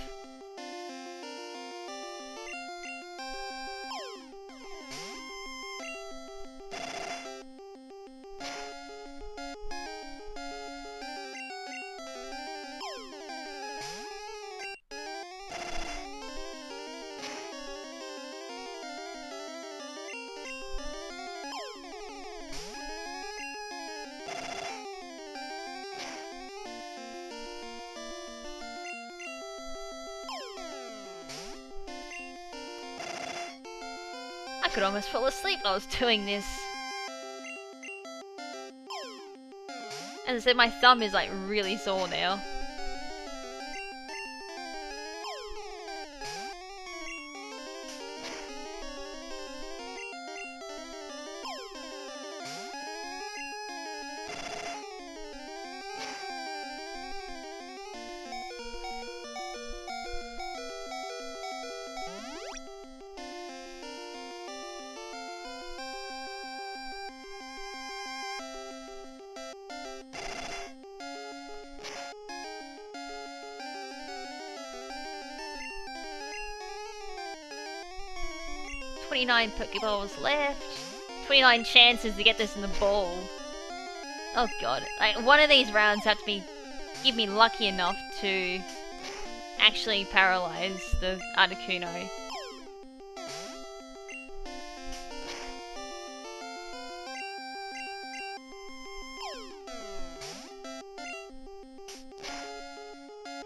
I could almost fall asleep while I was doing this. As I said, my thumb is like really sore now. "29 Pokeballs left. 29 chances to get this in the ball." Oh god. Like, one of these rounds have to give me lucky enough to actually paralyze the Articuno.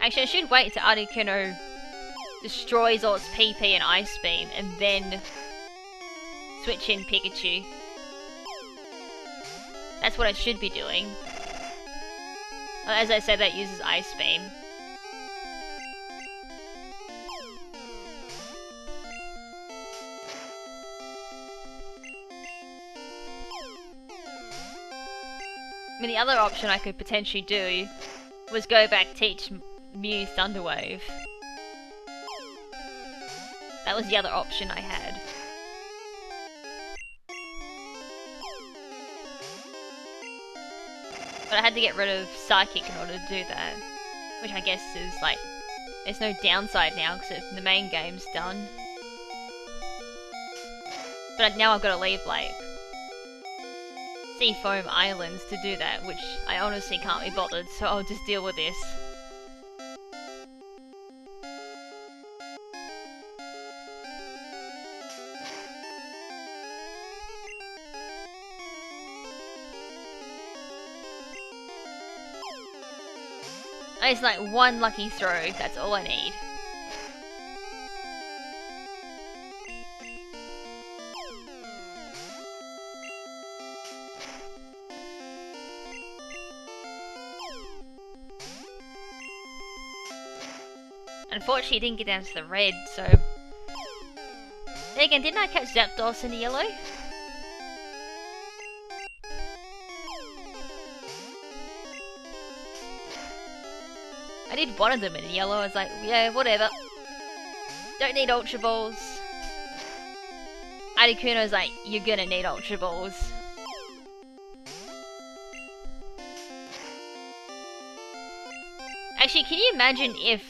Actually, I should wait till Articuno destroys all its PP and Ice Beam, and then switch in Pikachu. That's what I should be doing. Well, as I said, that uses Ice Beam. I mean, the other option I could potentially do was go back teach Mew Thunder Wave. That was the other option I had. But I had to get rid of Psychic in order to do that. Which I guess is like, there's no downside now because the main game's done. But now I've got to leave like Seafoam Islands to do that, which I honestly can't be bothered, so I'll just deal with this. It's like one lucky throw, that's all I need. Unfortunately, it didn't get down to the red, so... There again, didn't I catch Zapdos in the yellow? I did one of them in yellow. I was like, yeah, whatever. Don't need Ultra Balls. Articuno's like, you're gonna need Ultra Balls. Actually, can you imagine if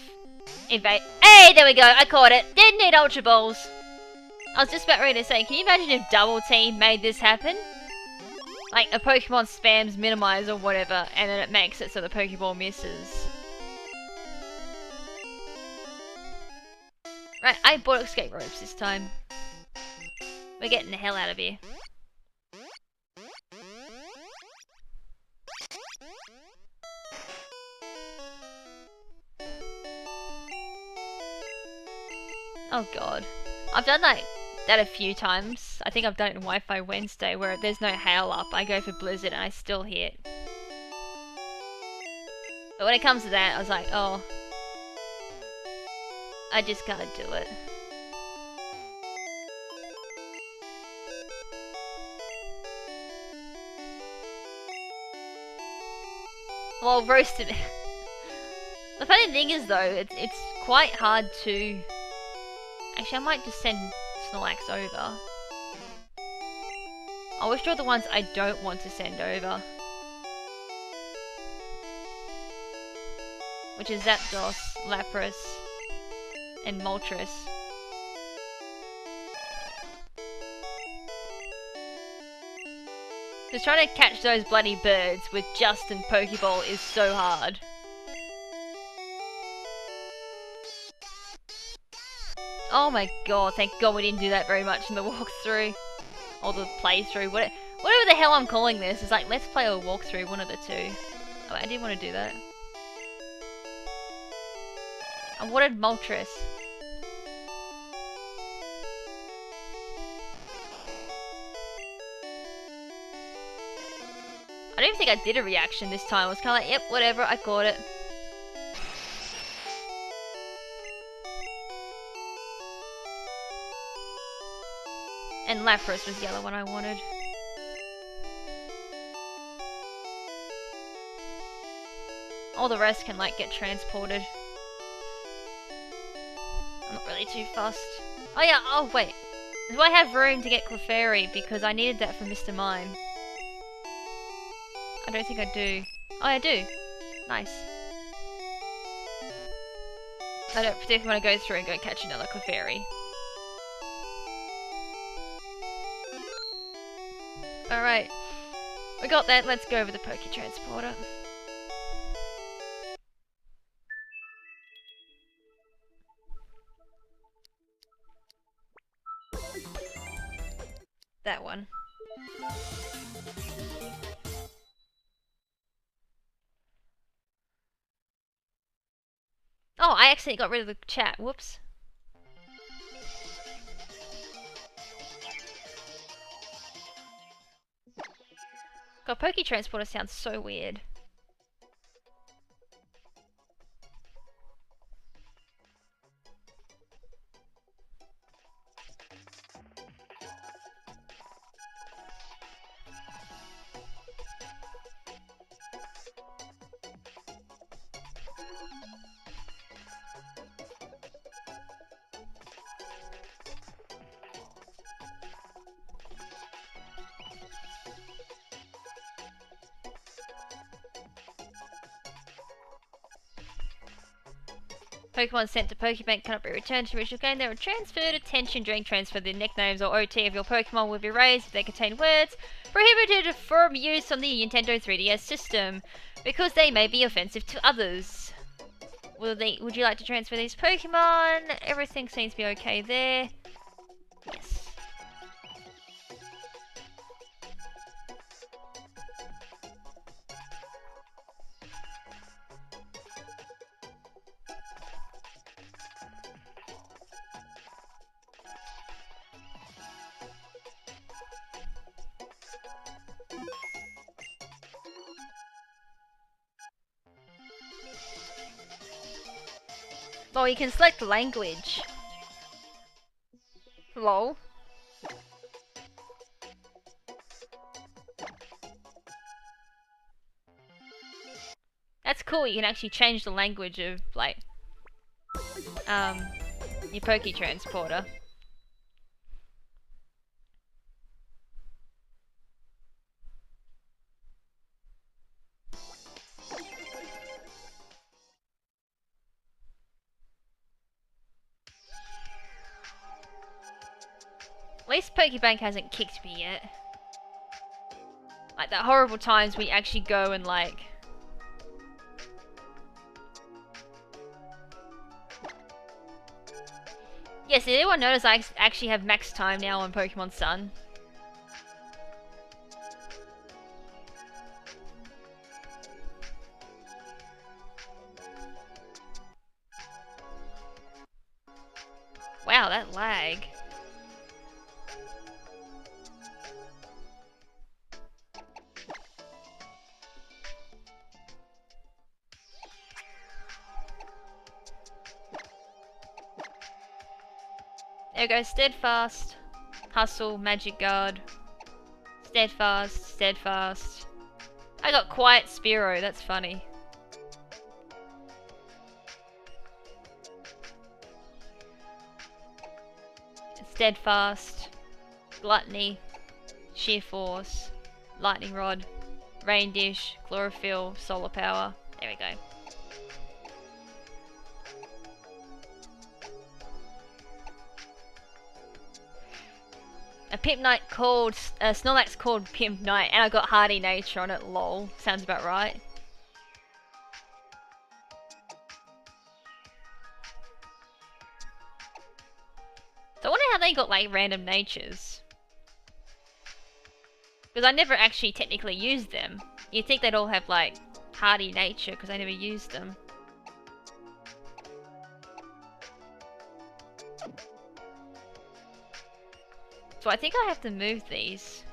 I... Hey, there we go, I caught it. Didn't need Ultra Balls. I was just about ready to say, can you imagine if Double Team made this happen? Like, a Pokemon spams minimize or whatever, and then it makes it so the Pokeball misses. Right, I bought escape ropes this time. We're getting the hell out of here. Oh god. I've done like that a few times. I think I've done it in Wi-Fi Wednesday where there's no hail up. I go for Blizzard and I still hit. But when it comes to that, I was like, oh. I just gotta do it. Well, roasted. The funny thing is though, it's quite hard to... Actually, I might just send Snorlax over. I'll withdraw the ones I don't want to send over. Which is Zapdos, Lapras, and Moltres. Just trying to catch those bloody birds with Justin Pokeball is so hard. Oh my god, thank god we didn't do that very much in the walkthrough. Or the playthrough, whatever the hell I'm calling this. It's like, let's play or walkthrough, one of the two. Oh, I didn't want to do that. I wanted Moltres. I don't even think I did a reaction this time. I was kind of like, yep, whatever, I caught it. And Lapras was the other one I wanted. All the rest can like get transported. I'm not really too fussed. Oh yeah, oh wait. Do I have room to get Clefairy? Because I needed that for Mr. Mime. I don't think I do. Oh, I do. Nice. I don't particularly want to go through and go catch another Clefairy. Alright. We got that, let's go over the Poké Transporter. That one. Oh, I accidentally got rid of the chat. Whoops. God, Poké Transporter sounds so weird. Pokemon sent to Pokebank cannot be returned to the original game. They were transferred. Attention during transfer. The nicknames or OT of your Pokemon will be raised if they contain words prohibited from use on the Nintendo 3DS system because they may be offensive to others. Would you like to transfer these Pokemon? Everything seems to be okay there. Yes. Oh, you can select language. Lol. That's cool, you can actually change the language of, like, your Poke Transporter. At least Pokebank hasn't kicked me yet. Like, the horrible times we actually go and, like... Yes, did anyone notice I actually have max time now on Pokemon Sun? Wow, that lag. There we go, Steadfast, Hustle, Magic Guard, Steadfast, Steadfast. I got Quiet Spearow, that's funny. Steadfast, Gluttony, Sheer Force, Lightning Rod, Rain Dish, Chlorophyll, Solar Power. There we go. A Pimp Knight called, Snorlax called Pimp Knight, and I got Hardy Nature on it, lol. Sounds about right. So I wonder how they got, like, random natures. Because I never actually technically used them. You'd think they'd all have, like, Hardy Nature, because I never used them. So I think I have to move these.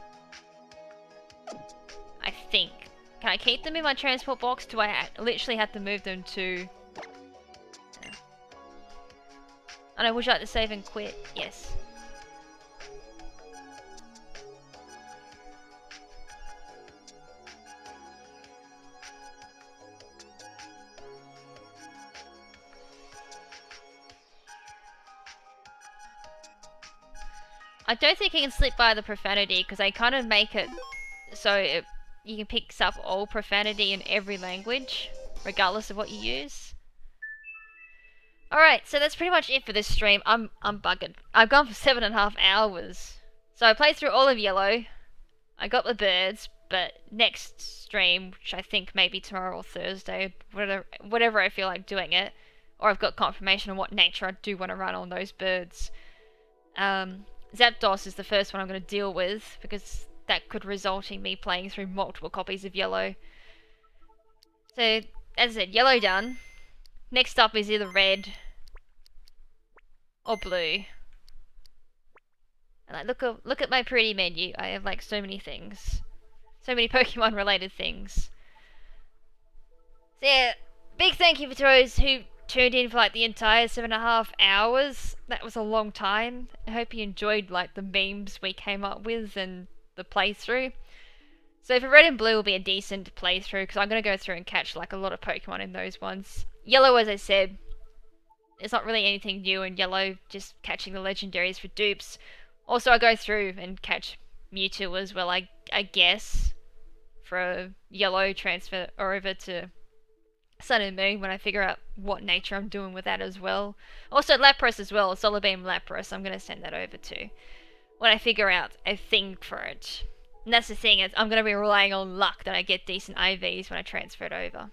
I think. Can I keep them in my transport box? Do I literally have to move them to... Oh no, would you like to save and quit? Yes. I don't think you can slip by the profanity because they kind of make it so you can pick up all profanity in every language, regardless of what you use. Alright, so that's pretty much it for this stream. I'm buggered. I've gone for 7.5 hours. So I played through all of Yellow. I got the birds, but next stream, which I think maybe tomorrow or Thursday, whatever I feel like doing it, or I've got confirmation on what nature I do want to run on those birds. Zapdos is the first one I'm going to deal with, because that could result in me playing through multiple copies of Yellow. So, as I said, Yellow done. Next up is either Red or Blue. And like, look at my pretty menu. I have like so many things. So many Pokemon related things. So yeah, big thank you for those who tuned in for like the entire 7.5 hours. That was a long time. I hope you enjoyed like the memes we came up with and the playthrough. So for Red and Blue will be a decent playthrough because I'm going to go through and catch like a lot of Pokemon in those ones. Yellow, as I said, there's not really anything new in Yellow, just catching the legendaries for dupes. Also I go through and catch Mewtwo as well, I guess, for a Yellow transfer over to Sun and Moon when I figure out what nature I'm doing with that as well. Also Lapras as well, Solar Beam Lapras, I'm gonna send that over too. When I figure out a thing for it. And that's the thing, is I'm gonna be relying on luck that I get decent IVs when I transfer it over.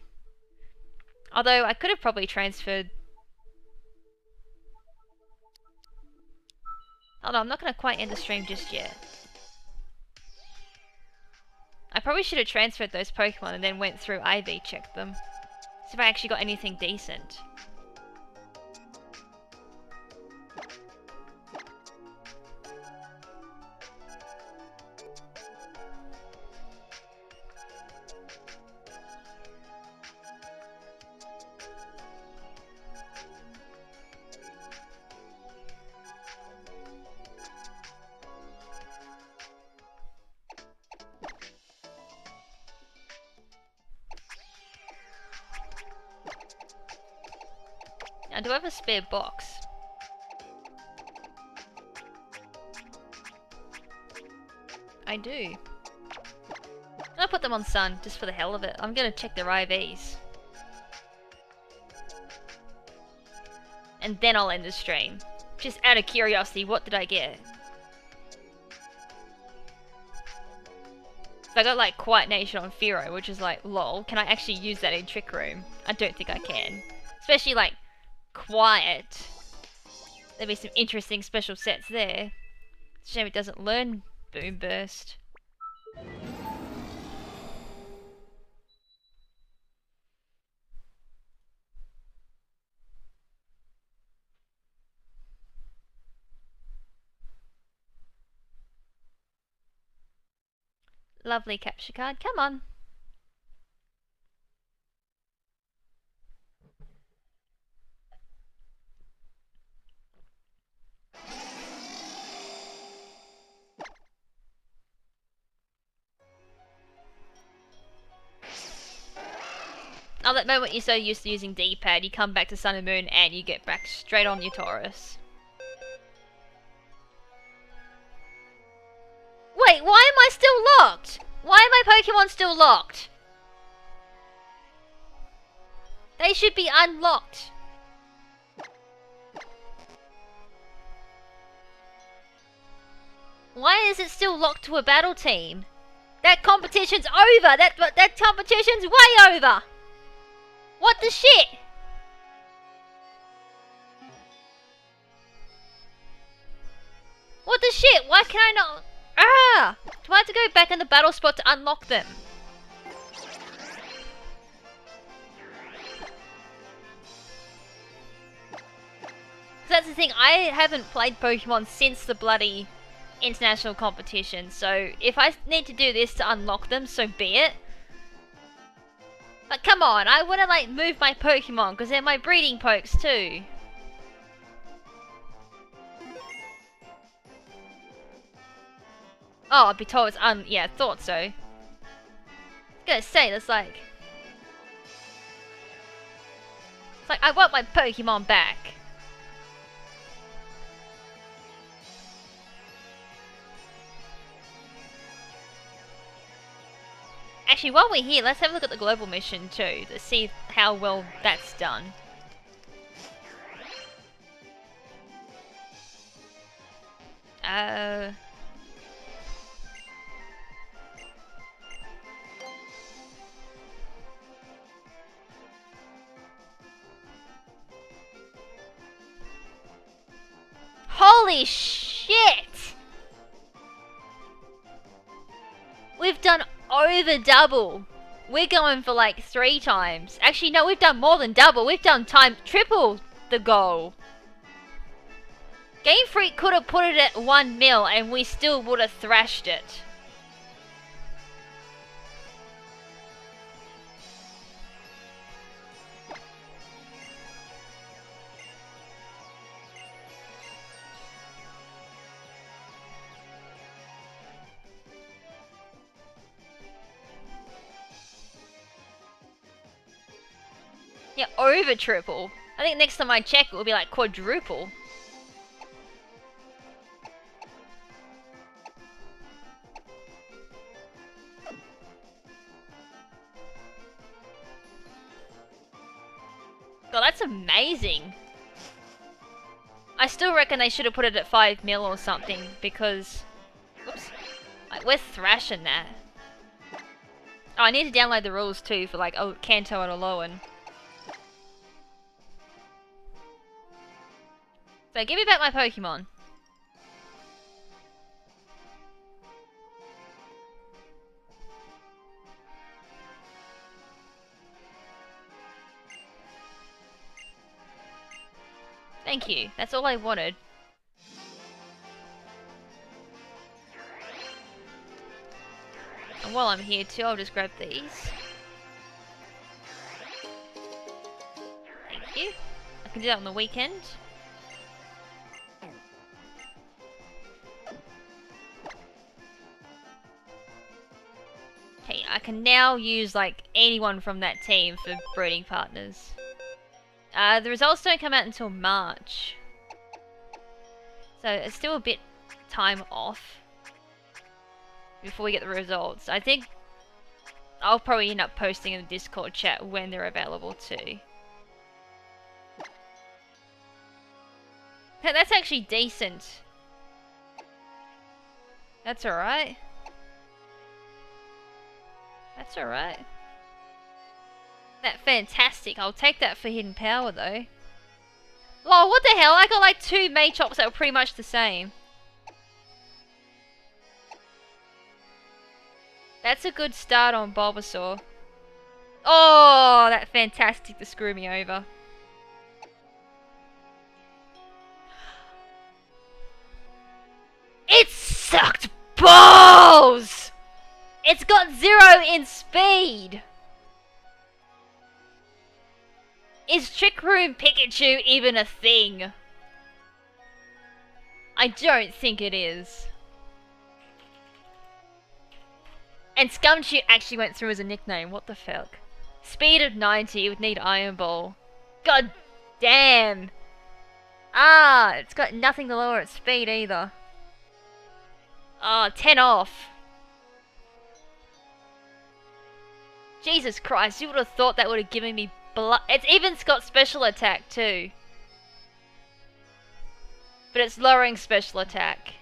Although I could have probably transferred... Hold on, I'm not gonna quite end the stream just yet. I probably should have transferred those Pokemon and then went through IV checked them. See if I actually got anything decent. Now, do I have a spare box? I do. I'll put them on Sun, just for the hell of it. I'm gonna check their IVs. And then I'll end the stream. Just out of curiosity, what did I get? I got like Quiet Nation on Firo, which is like, lol, can I actually use that in Trick Room? I don't think I can. Especially like, Quiet. There'll be some interesting special sets there. It's a shame it doesn't learn Boom Burst. Lovely capture card, come on. Oh, that moment you're so used to using D-pad, you come back to Sun and Moon and you get back straight on your Taurus. Wait, why am I still locked? Why are my Pokemon still locked? They should be unlocked. Why is it still locked to a battle team? That competition's over! That competition's way over! What the shit? What the shit? Why can I not... Ah! Do I have to go back in the battle spot to unlock them? That's the thing, I haven't played Pokemon since the bloody international competition, so if I need to do this to unlock them, so be it. But come on, I want to like move my Pokemon, because they're my breeding pokes too. Oh, I'd be told it's yeah, thought so. I was gonna say, that's like... It's like, I want my Pokemon back. Actually, while we're here, let's have a look at the global mission too, to see how well that's done. Holy shit! We've done over double. We're going for like 3 times. Actually, no, we've done more than double. We've done triple the goal. Game Freak could have put it at 1 mil and we still would have thrashed it. Yeah, over triple. I think next time I check it will be like quadruple. that's amazing. I still reckon they should have put it at 5 mil or something because... Oops. Like, we're thrashing that. Oh, I need to download the rules too for like Kanto and Alolan. So give me back my Pokemon. Thank you. That's all I wanted. And while I'm here too, I'll just grab these. Thank you. I can do that on the weekend. Okay, I can now use like anyone from that team for breeding partners. The results don't come out until March. So it's still a bit time off before we get the results. I think I'll probably end up posting in the Discord chat when they're available too. That's actually decent. That's alright. That's alright. That's fantastic. I'll take that for hidden power though. Lol, what the hell? I got like 2 Machops that were pretty much the same. That's a good start on Bulbasaur. Oh, that's fantastic to screw me over. It sucked balls! It's got 0 in speed! Is Trick Room Pikachu even a thing? I don't think it is. And Scumshoe actually went through as a nickname, what the fuck? Speed of 90 would need Iron Ball. God damn! Ah, it's got nothing to lower its speed either. Ah, 10 off. Jesus Christ, you would have thought that would have given me blood. It's even got special attack too. But it's lowering special attack.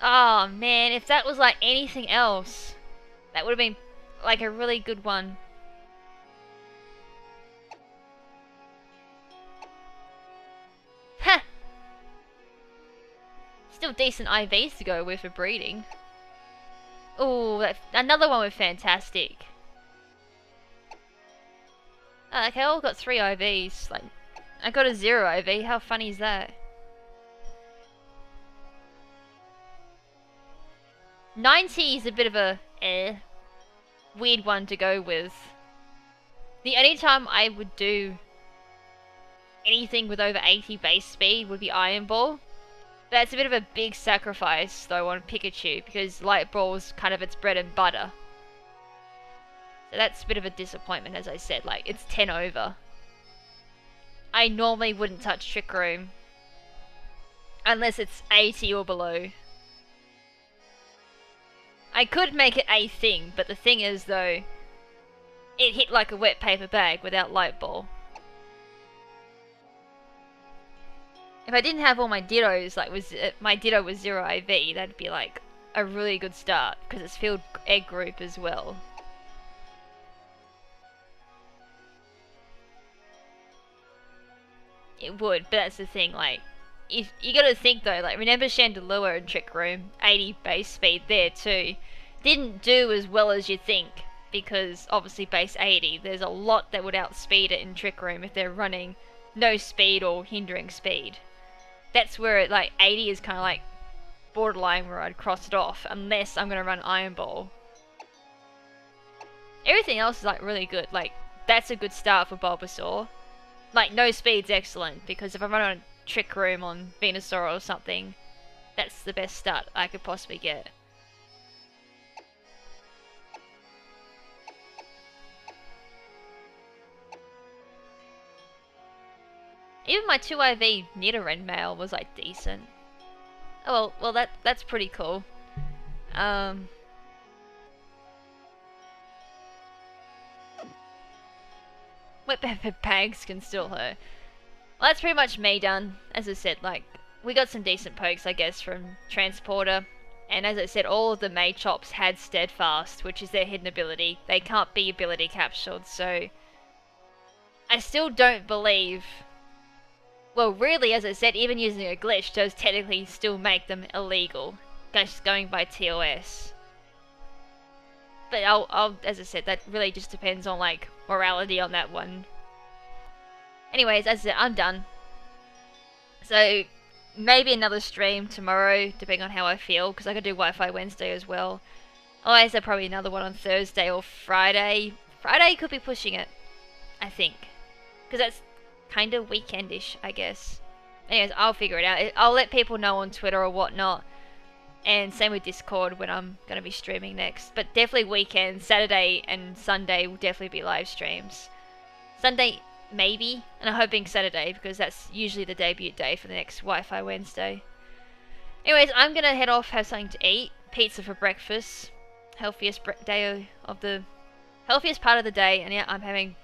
Oh man, if that was like anything else, that would have been like a really good one. Huh. Still decent IVs to go with for breeding. Oh, another one with fantastic. Oh, okay, I all got 3 IVs. Like, I got a 0 IV. How funny is that? 90 is a bit of a weird one to go with. The only time I would do anything with over 80 base speed would be Iron Ball. That's a bit of a big sacrifice though on Pikachu because Light Ball is kind of its bread and butter. So that's a bit of a disappointment, as I said, like it's 10 over. I normally wouldn't touch Trick Room unless it's 80 or below. I could make it a thing, but the thing is though, it hit like a wet paper bag without Light Ball. If I didn't have all my Dittos, like my Ditto was 0 IV, that'd be like a really good start because it's field egg group as well. It would, but that's the thing, like, if you gotta think though, like, remember Chandelure and Trick Room, 80 base speed there too, didn't do as well as you think, because obviously base 80, there's a lot that would outspeed it in Trick Room if they're running no speed or hindering speed. That's where it, like, 80 is kind of like borderline where I'd cross it off, unless I'm gonna run Iron Ball. Everything else is like really good, like, that's a good start for Bulbasaur. Like, no speed's excellent, because if I run on Trick Room on Venusaur or something, that's the best start I could possibly get. Even my 2 IV Nidoran male was like decent. Oh well that's pretty cool. My bags can still hurt. Well, that's pretty much me done. As I said, like, we got some decent pokes, I guess, from Transporter. And as I said, all of the Machops had Steadfast, which is their hidden ability. They can't be ability captured, so... I still don't believe... Well, really, as I said, even using a glitch does technically still make them illegal. Just going by TOS. But I'll, as I said, that really just depends on, like, morality on that one. Anyways, as I said, I'm done. So, maybe another stream tomorrow, depending on how I feel, because I could do Wi-Fi Wednesday as well. Otherwise, there'll probably another one on Thursday or Friday. Friday could be pushing it, I think. Because that's kind of weekendish, I guess. Anyways, I'll figure it out. I'll let people know on Twitter or whatnot. And same with Discord when I'm going to be streaming next. But definitely weekends, Saturday and Sunday will definitely be live streams. Sunday, maybe. And I'm hoping Saturday because that's usually the debut day for the next Wi-Fi Wednesday. Anyways, I'm going to head off, have something to eat. Pizza for breakfast. Healthiest day of the... Healthiest part of the day. And yeah, I'm having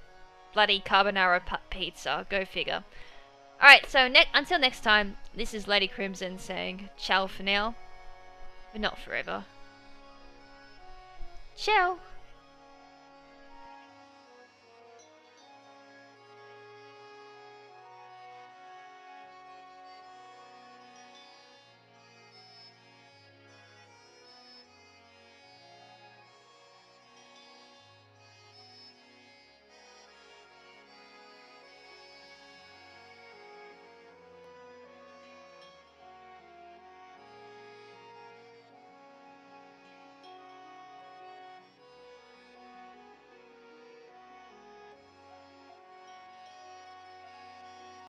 bloody carbonara pizza. Go figure. Alright, so until next time, this is Lady KrimZen saying ciao for now. But not forever. Ciao!